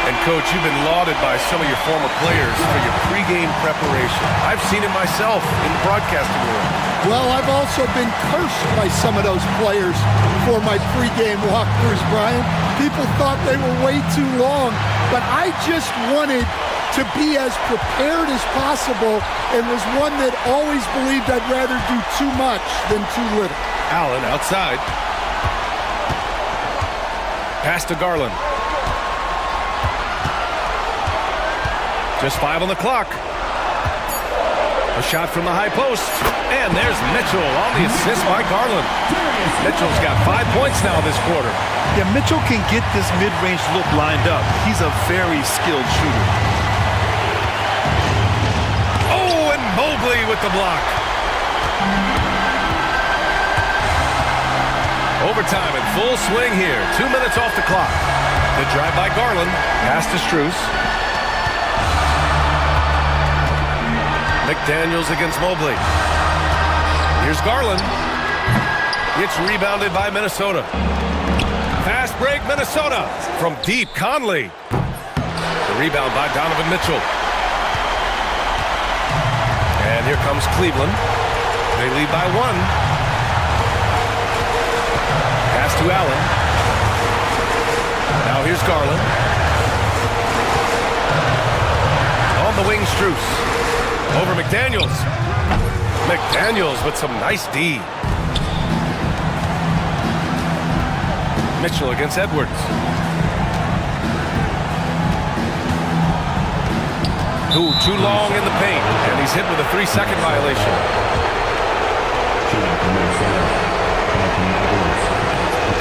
And, Coach, you've been lauded by some of your former players for your pregame preparation. I've seen it myself in the broadcasting world. Well, I've also been cursed by some of those players for my pregame walkthroughs, Brian. People thought they were way too long, but I just wanted to be as prepared as possible and was one that always believed I'd rather do too much than too little. Allen outside. Pass to Garland. Just 5 on the clock. A shot from the high post. And there's Mitchell on the assist by Garland. Mitchell's got 5 points now this quarter. Yeah, Mitchell can get this mid-range look lined up. He's a very skilled shooter. Oh, and Mobley with the block. Overtime in full swing here. 2 minutes off the clock. The drive by Garland. Pass to Strus. McDaniels against Mobley. Here's Garland. It's rebounded by Minnesota. Fast break, Minnesota. From deep, Conley. The rebound by Donovan Mitchell. And here comes Cleveland. They lead by 1. Pass to Allen. Now here's Garland. On the wing, Strus. Over McDaniels. McDaniels with some nice D. Mitchell against Edwards. Ooh, too long in the paint, and he's hit with a 3-second violation.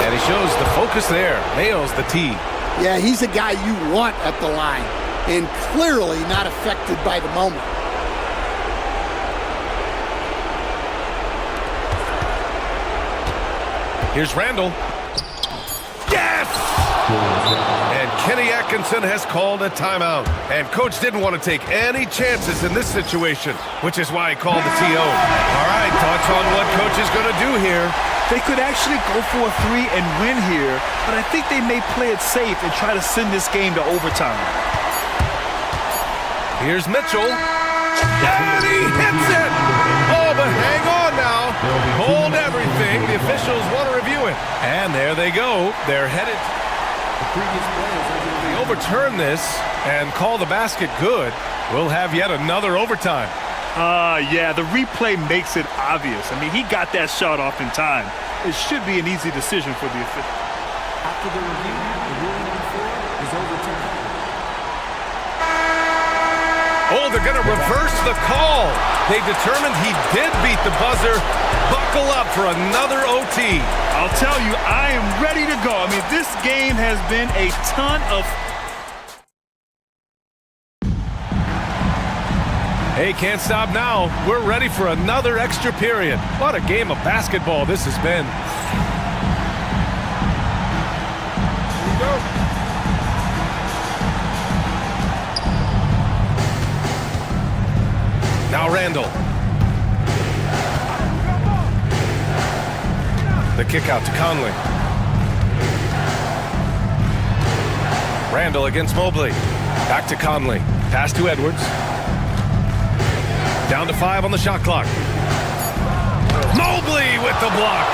And he shows the focus there, nails the tee. Yeah, he's a guy you want at the line, and clearly not affected by the moment. Here's Randall. Yes! And Kenny Atkinson has called a timeout. And coach didn't want to take any chances in this situation, which is why he called the TO. All right, thoughts on what coach is going to do here? They could actually go for a 3 and win here, but I think they may play it safe and try to send this game to overtime. Here's Mitchell. And he hits it! Oh, but hang on now. Hold everything. The officials want to review it. And there they go. They're headed. The previous players, if they overturn this and call the basket good, we'll have yet another overtime. Yeah, the replay makes it obvious. I mean, he got that shot off in time. It should be an easy decision for the official. After the review, the ruling on the floor is overturned. Oh, they're going to reverse the call. They determined he did beat the buzzer. Buckle up for another OT. I'll tell you, I am ready to go. I mean, this game has been a ton of... Hey, can't stop now. We're ready for another extra period. What a game of basketball this has been. Here we go. Now Randall. The kick out to Conley. Randall against Mobley. Back to Conley. Pass to Edwards. Down to 5 on the shot clock. Mobley with the block.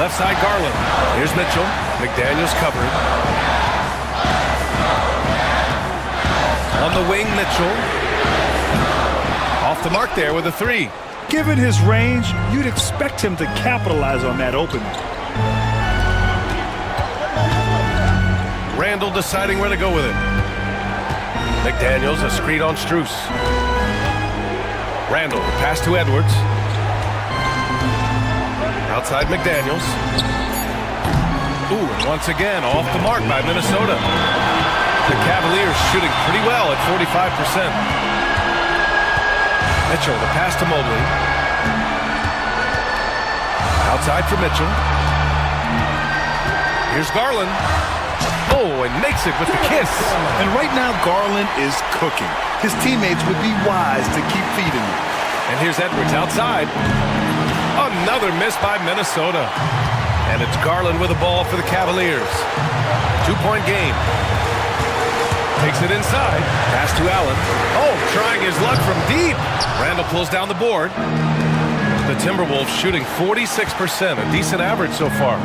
Left side Garland. Here's Mitchell. McDaniels covering. On the wing, Mitchell. Off the mark there with a 3. Given his range, you'd expect him to capitalize on that opening. Randall deciding where to go with it. McDaniels, a screen on Strus. Randall, pass to Edwards. Outside McDaniels. Ooh, and once again, off the mark by Minnesota. The Cavaliers shooting pretty well at 45%. Mitchell, the pass to Mobley. Outside for Mitchell. Here's Garland. Oh, and makes it with the kiss. And right now, Garland is cooking. His teammates would be wise to keep feeding him. And here's Edwards outside. Another miss by Minnesota. And it's Garland with the ball for the Cavaliers. 2-point game. Takes it inside. Pass to Allen. Oh, trying his luck from deep. Randall pulls down the board. The Timberwolves shooting 46%, a decent average so far.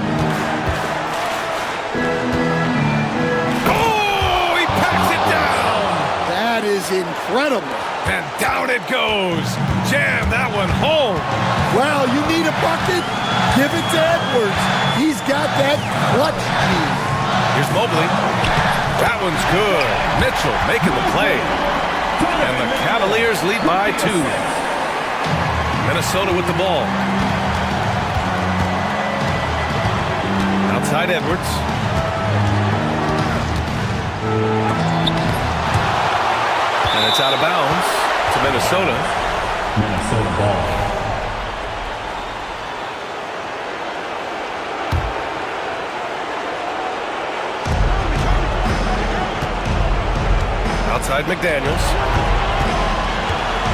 Oh, he packs it down. That is incredible. And down it goes. Jam that one home. Well, you need a bucket? Give it to Edwards. He's got that clutch gene. Here's Mobley. That one's good. Mitchell making the play. And the Cavaliers lead by 2. Minnesota with the ball. Outside Edwards. And it's out of bounds to Minnesota. Minnesota ball. Outside McDaniels.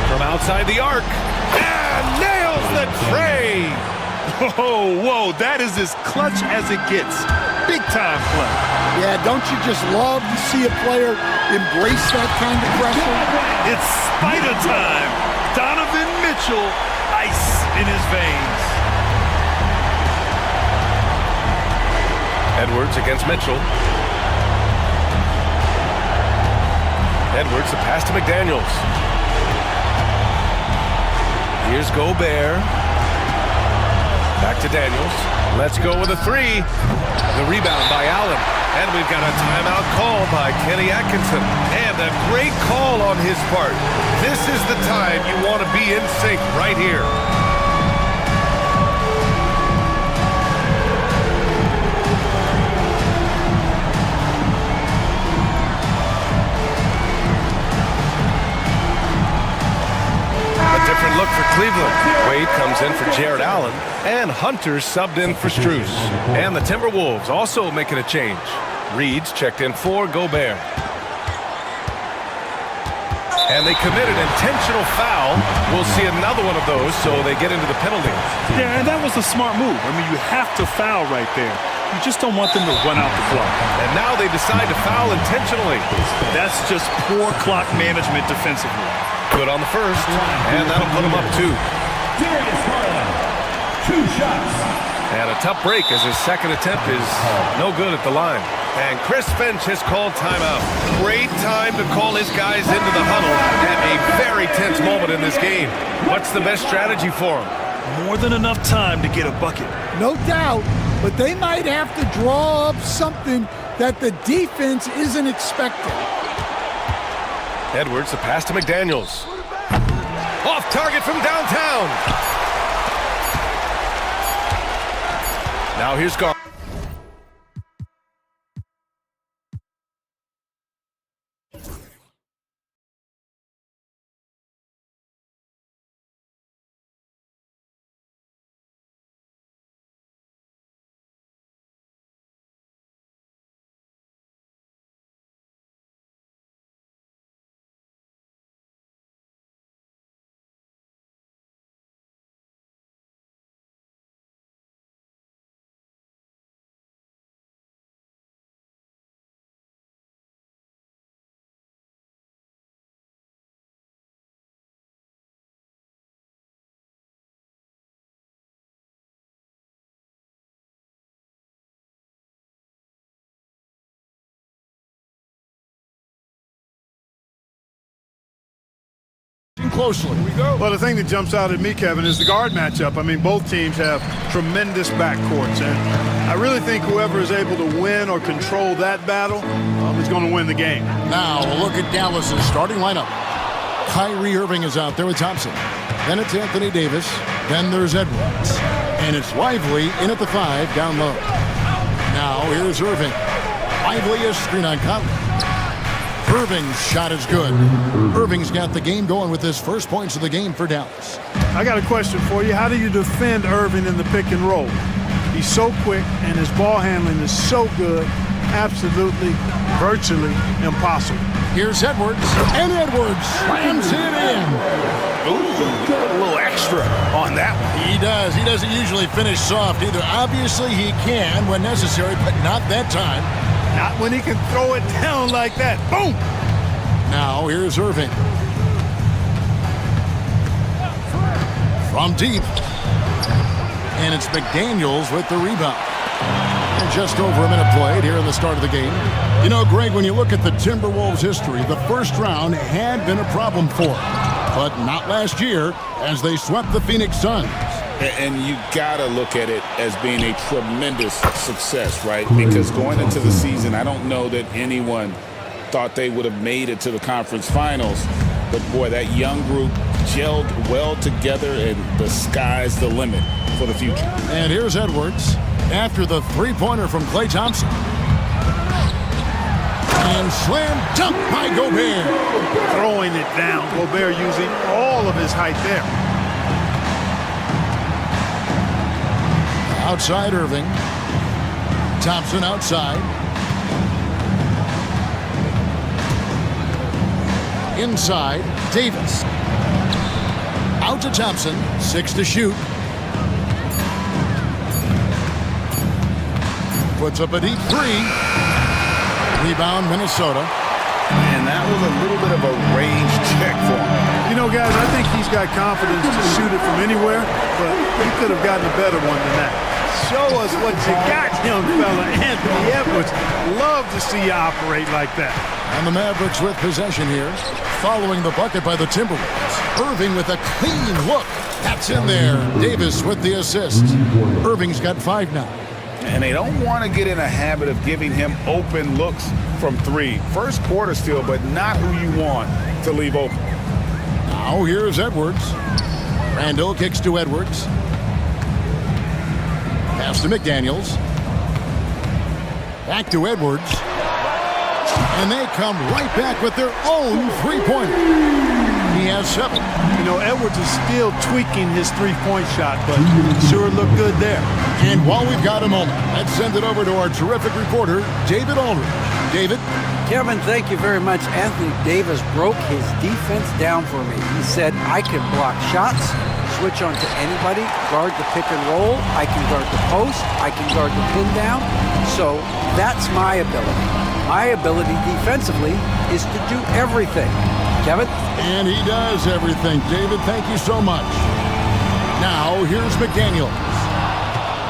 From outside the arc. And nails the tray. Whoa, that is as clutch as it gets. Big time play. Yeah, don't you just love to see a player embrace that kind of pressure? It's spider time. Donovan Mitchell, ice in his veins. Edwards against Mitchell. Edwards, the pass to McDaniels. Here's Gobert. Back to Daniels. Let's go with a three. The rebound by Allen. And we've got a timeout call by Kenny Atkinson. And a great call on his part. This is the time you want to be in sync right here. A different look for Cleveland. Wade comes in for Jared Allen, and Hunter subbed in for Strus. And the Timberwolves also making a change. Reed's checked in for Gobert. And they committed intentional foul. We'll see another one of those, so they get into the penalties. Yeah, and that was a smart move. I mean, you have to foul right there. You just don't want them to run out the clock. And now they decide to foul intentionally. That's just poor clock management defensively. Good on the first, and that'll put him up 2. Darius Garland, 2 shots. And a tough break as his second attempt is no good at the line. And Chris Finch has called timeout. Great time to call his guys into the huddle at a very tense moment in this game. What's the best strategy for him? More than enough time to get a bucket. No doubt, but they might have to draw up something that the defense isn't expecting. Edwards, the pass to McDaniels. Off target from downtown. Now here's Garland. Closely. Well, the thing that jumps out at me, Kevin, is the guard matchup. I mean, both teams have tremendous backcourts, and I really think whoever is able to win or control that battle is going to win the game. Now, a look at Dallas's starting lineup. Kyrie Irving is out there with Thompson. Then it's Anthony Davis. Then there's Edwards. And it's Lively in at the 5 down low. Now, here's Irving. Lively is screen on Conley. Irving's shot is good. Irving's got the game going with his first points of the game for Dallas. I got a question for you. How do you defend Irving in the pick and roll? He's so quick, and his ball handling is so good, absolutely, virtually impossible. Here's Edwards, and Edwards slams it in. Ooh, a little extra on that one. He does. He doesn't usually finish soft either. Obviously, he can when necessary, but not that time. Not when he can throw it down like that. Boom! Now, here's Irving. From deep. And it's McDaniels with the rebound. And just over a minute played here in the start of the game. You know, Greg, when you look at the Timberwolves' history, the first round had been a problem for them. But not last year, as they swept the Phoenix Suns. And you got to look at it as being a tremendous success, right? Because going into the season, I don't know that anyone thought they would have made it to the conference finals. But, boy, that young group gelled well together, and the sky's the limit for the future. And here's Edwards after the three-pointer from Klay Thompson. And slam dunk by Gobert. Throwing it down. Gobert using all of his height there. Outside Irving. Thompson outside. Inside Davis. Out to Thompson. 6 to shoot. Puts up a deep 3. Rebound Minnesota. And that was a little bit of a range check for him. You know, guys, I think he's got confidence to shoot it from anywhere, but he could have gotten a better one than that. Show us what you got, young fella. Anthony Edwards. Love to see you operate like that. And the Mavericks with possession here. Following the bucket by the Timberwolves. Irving with a clean look. That's in there. Davis with the assist. Irving's got 5 now. And they don't want to get in a habit of giving him open looks from 3. First quarter still, but not who you want to leave open. Now here's Edwards. Randall kicks to Edwards. Pass to McDaniels. Back to Edwards. And they come right back with their own three-pointer. He has 7. You know, Edwards is still tweaking his three-point shot, but sure looked good there. And while we've got a moment, let's send it over to our terrific reporter, David Aldridge. David? Kevin, thank you very much. Anthony Davis broke his defense down for me. He said, I can block shots, switch on to anybody, guard the pick and roll, I can guard the post, I can guard the pin down. So that's my ability. My ability defensively is to do everything. Kevin? And he does everything. David, thank you so much. Now, here's McDaniels.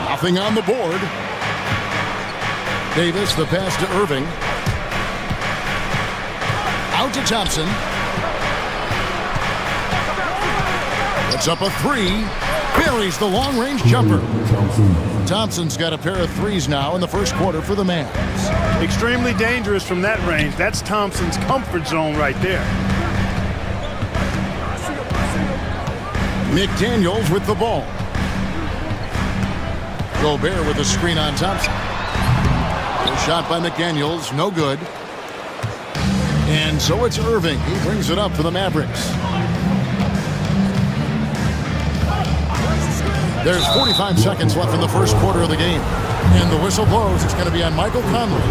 Nothing on the board. Davis, the pass to Irving. Out to Thompson. Puts up a 3. Buries the long-range jumper. Thompson's got a pair of 3s now in the first quarter for the Mavs. Extremely dangerous from that range. That's Thompson's comfort zone right there. McDaniels with the ball. Gobert with a screen on Thompson. A shot by McDaniels, no good. And so it's Irving. He brings it up for the Mavericks. There's 45 seconds left in the first quarter of the game. And the whistle blows. It's going to be on Michael Conley.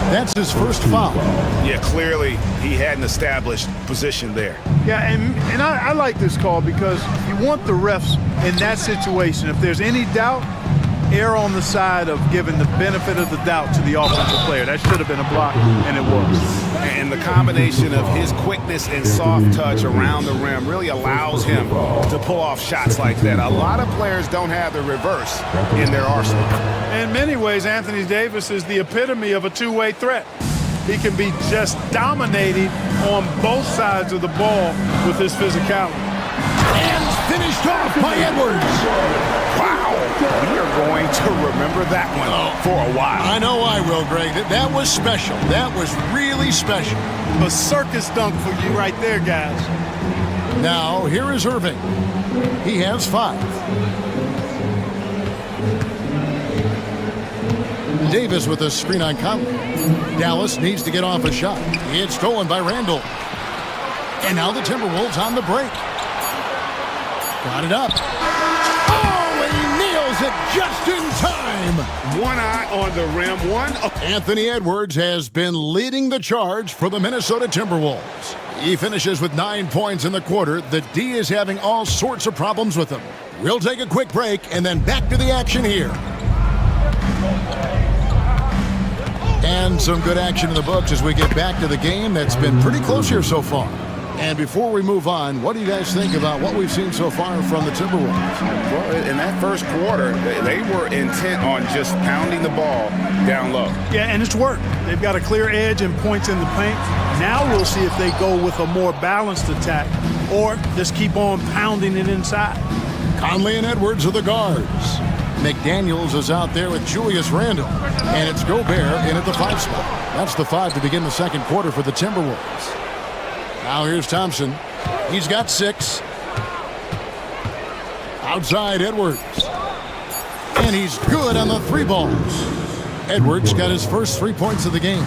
That's his first foul. Yeah, clearly he hadn't established position there. Yeah, and I like this call because you want the refs in that situation. If there's any doubt, err on the side of giving the benefit of the doubt to the offensive player. That should have been a block, and it was. And the combination of his quickness and soft touch around the rim really allows him to pull off shots like that. A lot of players don't have the reverse in their arsenal. In many ways, Anthony Davis is the epitome of a two-way threat. He can be just dominating on both sides of the ball with his physicality. And finished off by Edwards. Wow. We are going to remember that one for a while. I know I will, Greg. That was special. That was really special. A circus dunk for you right there, guys. Now, here is Irving. He has 5. Davis with a screen on Conley. Dallas needs to get off a shot. It's stolen by Randall. And now the Timberwolves on the break. Got it up. It just in time. One eye on the rim. Anthony Edwards has been leading the charge for the Minnesota Timberwolves. He finishes with 9 points in the quarter. The D is having all sorts of problems with him. We'll take a quick break and then back to the action here. And some good action in the books as we get back to the game that's been pretty close here so far. And before we move on, what do you guys think about what we've seen so far from the Timberwolves? Well, in that first quarter, they were intent on just pounding the ball down low. Yeah, and it's worked. They've got a clear edge and points in the paint. Now we'll see if they go with a more balanced attack or just keep on pounding it inside. Conley and Edwards are the guards. McDaniels is out there with Julius Randle. And it's Gobert in at the 5 spot. That's the 5 to begin the second quarter for the Timberwolves. Now here's Thompson. He's got 6. Outside Edwards. And he's good on the 3 balls. Edwards got his first 3 points of the game.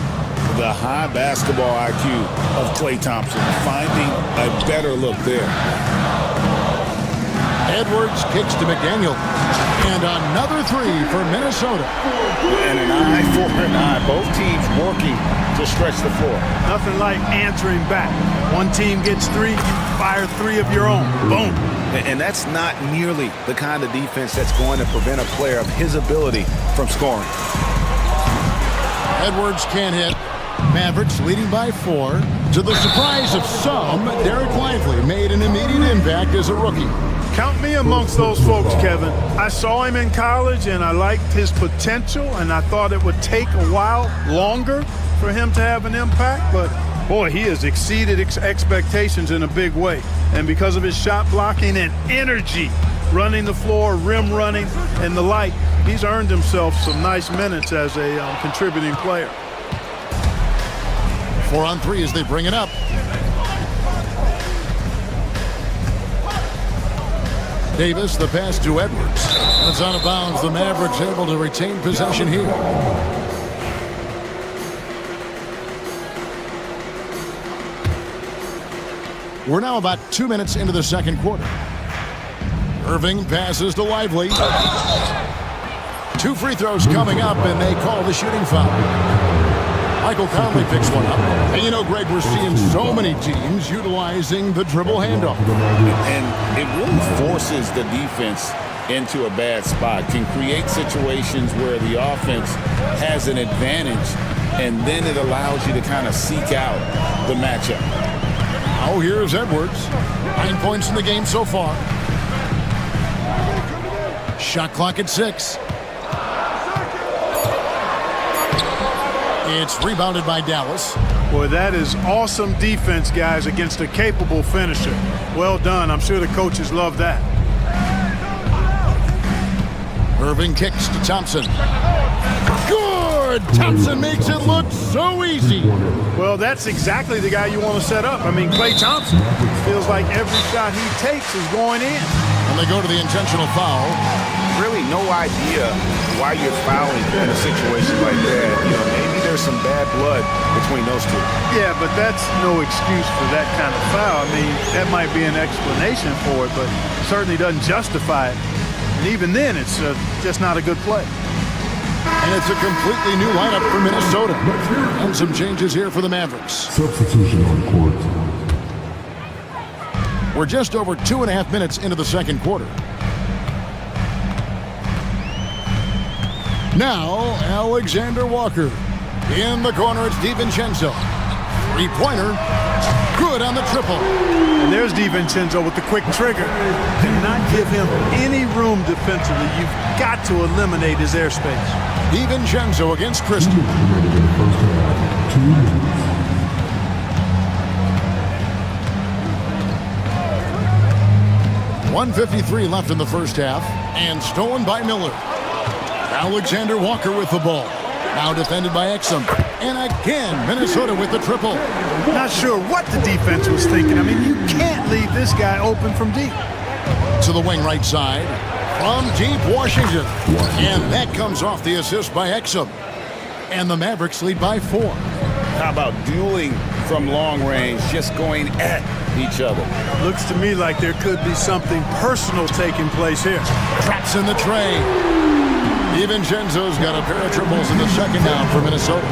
The high basketball IQ of Klay Thompson, finding a better look there. Edwards kicks to McDaniel. And another 3 for Minnesota. And an eye for an eye. Both teams working to stretch the floor. Nothing like answering back. One team gets 3, you fire 3 of your own. Boom. And that's not nearly the kind of defense that's going to prevent a player of his ability from scoring. Edwards can't hit. Mavericks leading by 4. To the surprise of some, Derek Lively made an immediate impact as a rookie. Count me amongst those folks, Kevin. I saw him in college, and I liked his potential, and I thought it would take a while longer for him to have an impact, but boy, he has exceeded expectations in a big way. And because of his shot blocking and energy, running the floor, rim running, and the like, he's earned himself some nice minutes as a contributing player. 4 on 3 as they bring it up. Davis, the pass to Edwards. It's out of bounds. The Mavericks able to retain possession here. We're now about 2 minutes into the second quarter. Irving passes to Lively. 2 free throws coming up, and they call the shooting foul. Michael Conley picks one up. And you know, Greg, we're seeing so many teams utilizing the dribble handoff. And it really forces the defense into a bad spot, can create situations where the offense has an advantage, and then it allows you to kind of seek out the matchup. Oh, here's Edwards. 9 points in the game so far. Shot clock at 6. It's rebounded by Dallas. Boy, that is awesome defense, guys, against a capable finisher. Well done. I'm sure the coaches love that. Irving kicks to Thompson. Good! Thompson makes it look so easy. Well, that's exactly the guy you want to set up. I mean, Klay Thompson feels like every shot he takes is going in. And they go to the intentional foul. Really no idea why you're fouling in a situation like that. You know, maybe there's some bad blood between those two. Yeah, but that's no excuse for that kind of foul. I mean, that might be an explanation for it, but certainly doesn't justify it. And even then, it's just not a good play. And it's a completely new lineup for Minnesota. And some changes here for the Mavericks. Substitution on court. We're just over 2.5 minutes into the second quarter. Now, Alexander Walker. In the corner, it's DiVincenzo. Three-pointer. Good on the triple. And there's DiVincenzo with the quick trigger. Do not give him any room defensively. You've got to eliminate his airspace. DiVincenzo against Christie. 1:53 left in the first half, and stolen by Miller. Alexander Walker with the ball. Now defended by Exum. And again, Minnesota with the triple. Not sure what the defense was thinking. I mean, you can't leave this guy open from deep. To the wing right side. From deep, Washington. And that comes off the assist by Exum. And the Mavericks lead by 4. How about dueling from long range, just going at each other? Looks to me like there could be something personal taking place here. Traps in the tray. DiVincenzo's got a pair of triples in the second down for Minnesota.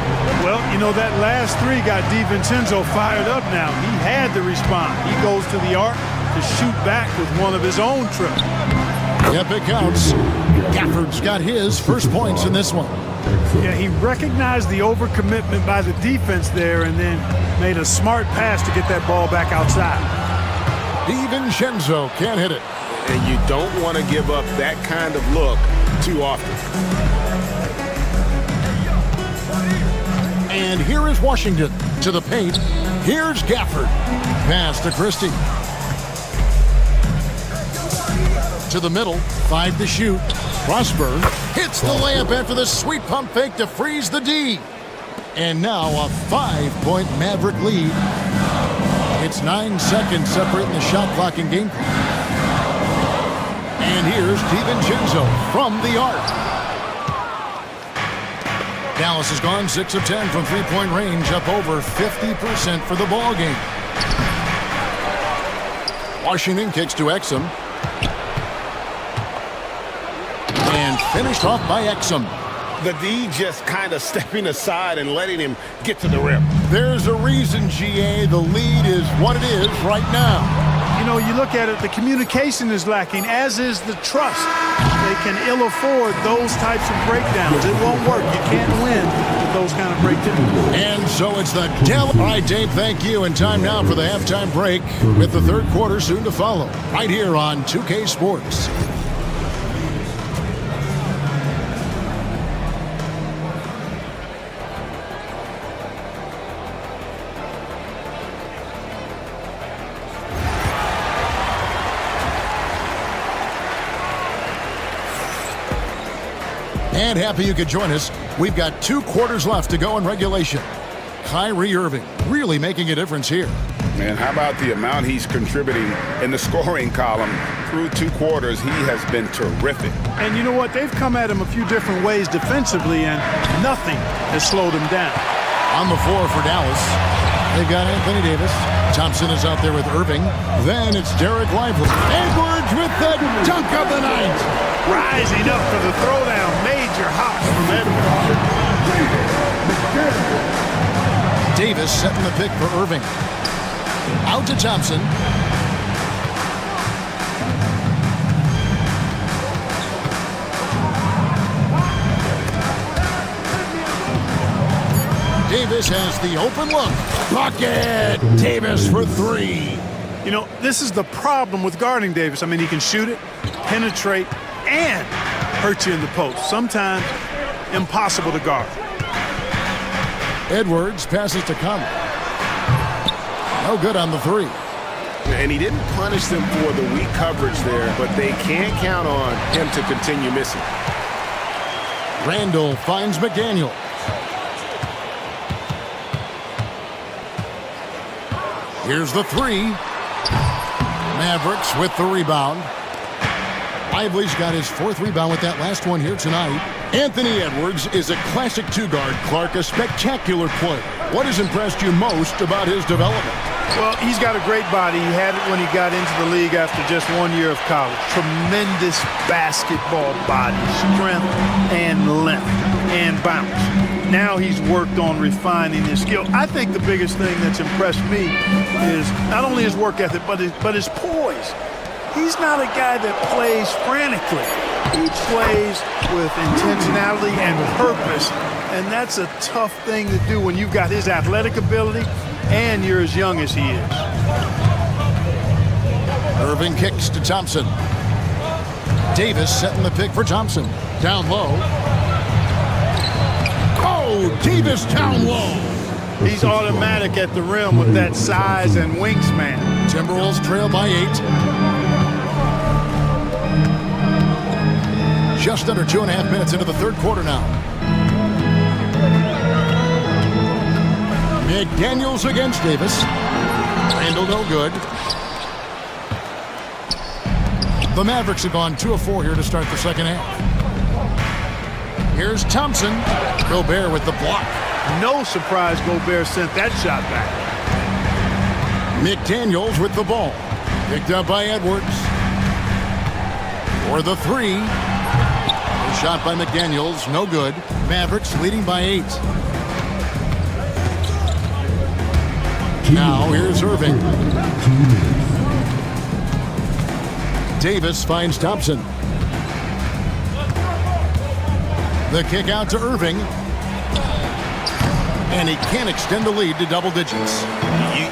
Well, you know, that last three got DiVincenzo fired up now. He had to respond. He goes to the arc to shoot back with one of his own triples. Yep, it counts. Gafford's got his first points in this one. Yeah, he recognized the overcommitment by the defense there and then made a smart pass to get that ball back outside. DiVincenzo can't hit it. And you don't want to give up that kind of look too often. And here is Washington to the paint. Here's Gafford. Pass to Christie. To the middle, 5 to shoot. Prosper hits the layup after the sweet pump fake to freeze the D. And now a 5-point Maverick lead. It's 9 seconds separating the shot clock and game clock. And here's DiVincenzo from the arc. Dallas has gone 6 of 10 from three-point range, up over 50% for the ball game. Washington kicks to Exum. And finished off by Exum. The D just kind of stepping aside and letting him get to the rim. There's a reason, GA, the lead is what it is right now. You know, you look at it, the communication is lacking, as is the trust. They can ill afford those types of breakdowns. It won't work. You can't win with those kind of breakdowns. And so it's the All right, Dave, thank you. And time now for the halftime break with the third quarter soon to follow. Right here on 2K Sports. And happy you could join us. We've got 2 quarters left to go in regulation. Kyrie Irving really making a difference here. Man, how about the amount he's contributing in the scoring column through 2 quarters? He has been terrific. And you know what? They've come at him a few different ways defensively, and nothing has slowed him down. On the floor for Dallas, they've got Anthony Davis. Thompson is out there with Irving. Then it's Derek Lively. Edwards with the dunk of the night. Rising up for the throwdown. Major hops from Edwards. Davis setting the pick for Irving. Out to Thompson. Davis has the open look. Bucket! Davis for 3. You know, this is the problem with guarding Davis. I mean, he can shoot it, penetrate, and hurt you in the post. Sometimes impossible to guard. Edwards passes to Conley. No good on the 3. And he didn't punish them for the weak coverage there, but they can't count on him to continue missing. Randall finds McDaniel. Here's the 3. Mavericks with the rebound. Lively's got his 4th rebound with that last one here tonight. Anthony Edwards is a classic 2-guard, Clark, a spectacular player. What has impressed you most about his development? Well, he's got a great body. He had it when he got into the league after just 1 year of college. Tremendous basketball body, strength and length and bounce. Now he's worked on refining his skill. I think the biggest thing that's impressed me is not only his work ethic, but his poise. He's not a guy that plays frantically. He plays with intentionality and purpose, and that's a tough thing to do when you've got his athletic ability and you're as young as he is. Irving kicks to Thompson. Davis setting the pick for Thompson. Down low. Oh, Davis down low. He's automatic at the rim with that size and wingspan. Timberwolves trail by 8. Just under 2.5 minutes into the third quarter now. McDaniels against Davis. Randall no good. The Mavericks have gone 2 of 4 here to start the second half. Here's Thompson. Gobert with the block. No surprise Gobert sent that shot back. McDaniels with the ball. Picked up by Edwards. For the 3. The shot by McDaniels, no good. Mavericks leading by 8. Now here's Irving. Davis finds Thompson. The kick out to Irving. And he can't extend the lead to double digits.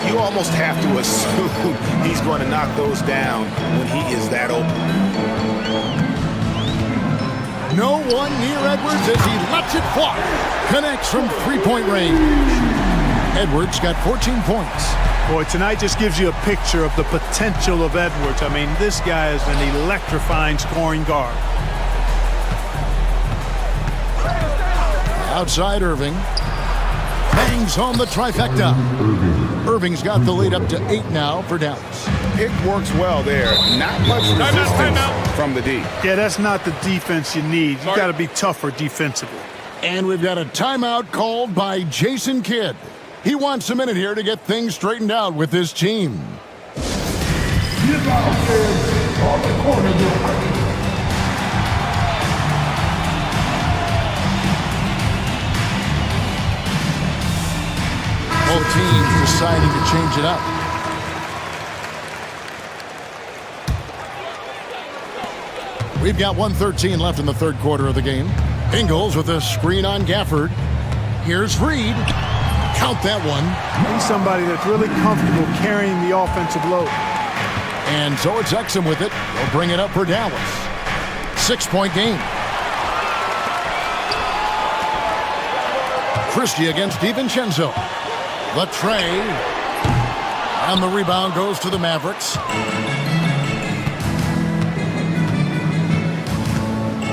You almost have to assume he's going to knock those down when he is that open. No one near Edwards as he lets it fly. Connects from 3-point range. Edwards got 14 points. Boy, tonight just gives you a picture of the potential of Edwards. I mean, this guy is an electrifying scoring guard. Outside Irving. Bangs home the trifecta. Irving's got the lead up to 8 now for Dallas. It works well there. Not much resistance from the D. Yeah, that's not the defense you need. You got to be tougher defensively. And we've got a timeout called by Jason Kidd. He wants a minute here to get things straightened out with his team. Both teams deciding to change it up. We've got 1:13 left in the third quarter of the game. Ingles with a screen on Gafford. Here's Reed. Count that one. He's somebody that's really comfortable carrying the offensive load. And so it's Exum with it. They'll bring it up for Dallas. 6-point game. Christie against DiVincenzo. The tray. And the rebound goes to the Mavericks.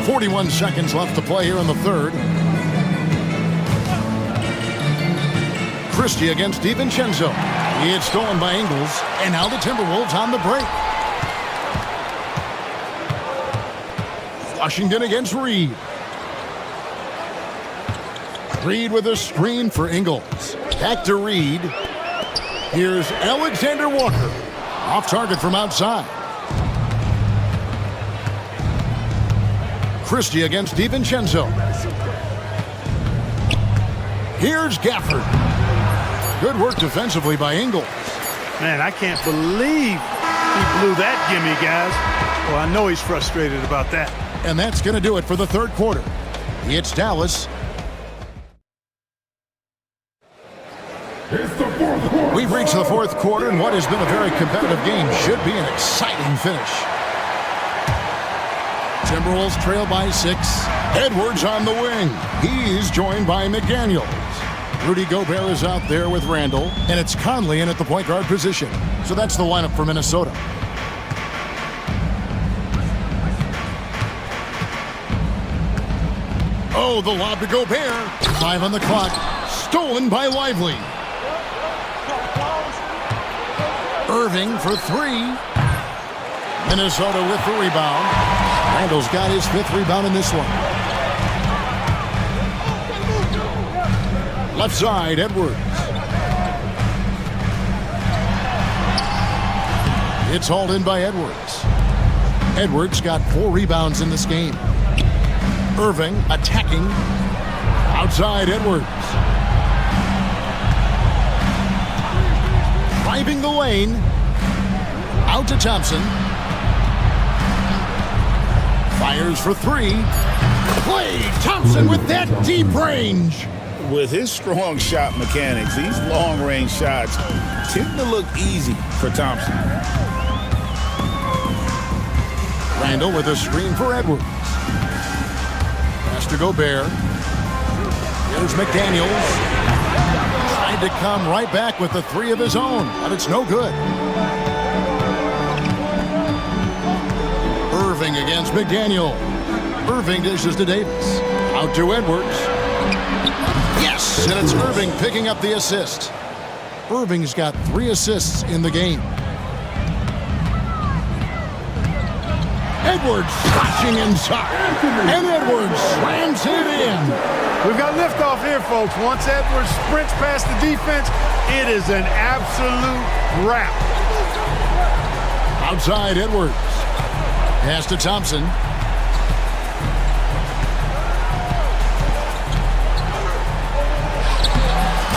41 seconds left to play here in the third. Christie against DiVincenzo. It's stolen by Ingles, and now the Timberwolves on the break. Washington against Reed. Reed with a screen for Ingles. Back to Reed. Here's Alexander Walker. Off target from outside. Christie against DiVincenzo. Here's Gafford. Good work defensively by Ingles. Man, I can't believe he blew that gimme, guys. Well, I know he's frustrated about that. And that's going to do it for the third quarter. It's Dallas. It's the fourth quarter. We've reached the fourth quarter, and what has been a very competitive game should be an exciting finish. Timberwolves trail by 6. Edwards on the wing. He's joined by McDaniels. Rudy Gobert is out there with Randall, and it's Conley in at the point guard position. So that's the lineup for Minnesota. Oh, the lob to Gobert. 5 on the clock. Stolen by Lively. Irving for 3. Minnesota with the rebound. Randall's got his 5th rebound in this one. Left side, Edwards. It's hauled in by Edwards. Edwards got 4 rebounds in this game. Irving attacking. Outside, Edwards. Driving the lane. Out to Thompson. Fires for 3. Klay Thompson with that deep range. With his strong shot mechanics, these long-range shots tend to look easy for Thompson. Randall with a screen for Edwards. Pass to Gobert. Here's McDaniels. Tried to come right back with the 3 of his own, but it's no good. Irving against McDaniel. Irving dishes to Davis. Out to Edwards. Yes, and it's Irving picking up the assist. Irving's got 3 assists in the game. Edwards slashing inside, and Edwards slams it in. We've got liftoff here, folks. Once Edwards sprints past the defense, it is an absolute wrap. Outside, Edwards. Pass to Thompson.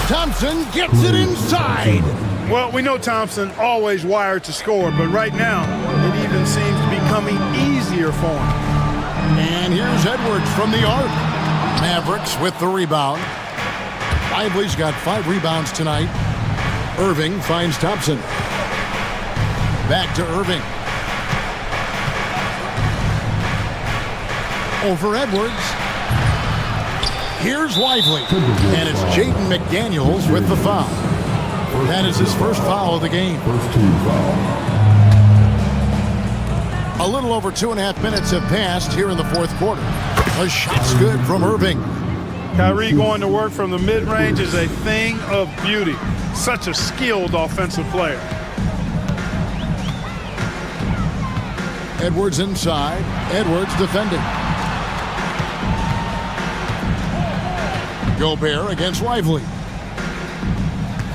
Thompson gets it inside. Well, we know Thompson always wired to score, but right now, it even seems to be coming easier for him. And here's Edwards from the arc. Mavericks with the rebound. Lively's got 5 rebounds tonight. Irving finds Thompson. Back to Irving. Over Edwards. Here's Lively. And it's Jaden McDaniels with the foul. That is his first foul of the game. First team foul. A little over 2.5 minutes have passed here in the fourth quarter. A shot's good from Irving. Kyrie going to work from the mid-range is a thing of beauty. Such a skilled offensive player. Edwards inside. Edwards defending. Gobert against Lively.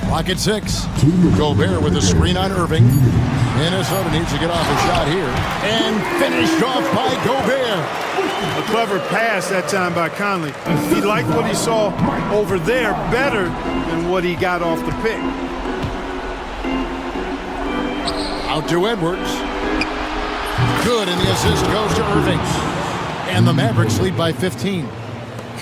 Clock at 6. Gobert with a screen on Irving. Minnesota needs to get off a shot here. And finished off by Gobert. A clever pass that time by Conley. He liked what he saw over there better than what he got off the pick. Out to Edwards. Good, and the assist goes to Irving. And the Mavericks lead by 15.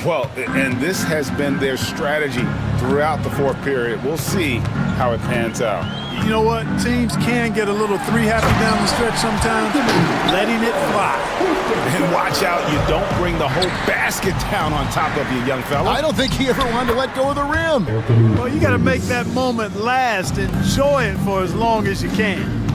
Well, and this has been their strategy throughout the fourth period. We'll see how it pans out. You know what? Teams can get a little three-happy down the stretch sometimes, letting it fly. And watch out, you don't bring the whole basket down on top of you, young fella. I don't think he ever wanted to let go of the rim. Well, you got to make that moment last. Enjoy it for as long as you can.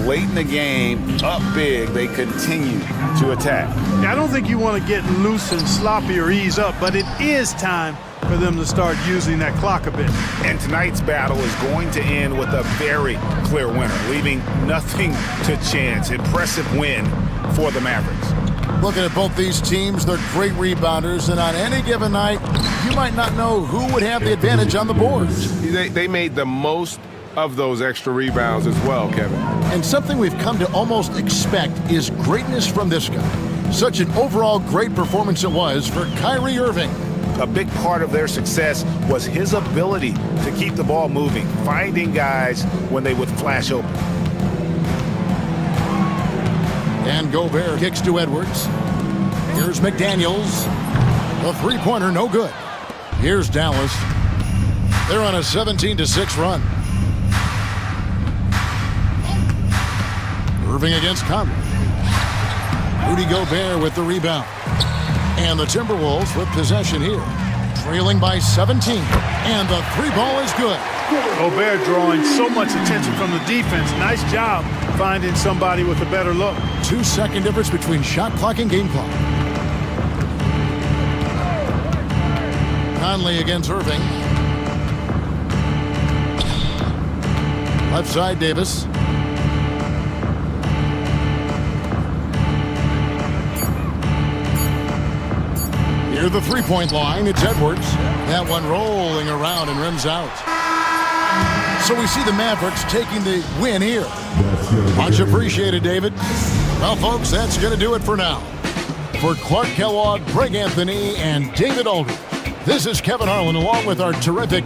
Late in the game, up big, they continue to attack. I don't think you want to get loose and sloppy or ease up, but it is time for them to start using that clock a bit. And tonight's battle is going to end with a very clear winner, leaving nothing to chance. Impressive win for the Mavericks. Looking at both these teams, they're great rebounders, and on any given night, you might not know who would have the advantage on the boards. They made the most of those extra rebounds as well, Kevin. And something we've come to almost expect is greatness from this guy. Such an overall great performance it was for Kyrie Irving. A big part of their success was his ability to keep the ball moving, finding guys when they would flash open. And Gobert kicks to Edwards. Here's McDaniels. The three-pointer, no good. Here's Dallas. They're on a 17-6 run. Irving against Conley. Rudy Gobert with the rebound. And the Timberwolves with possession here. Trailing by 17. And the three ball is good. Gobert drawing so much attention from the defense. Nice job finding somebody with a better look. 2-second difference between shot clock and game clock. Conley against Irving. Left side, Davis. Near the three-point line, it's Edwards. That one rolling around and rims out. So we see the Mavericks taking the win here. Much appreciated, David. Well, folks, that's going to do it for now. For Clark Kellogg, Greg Anthony, and David Aldridge, this is Kevin Harlan along with our terrific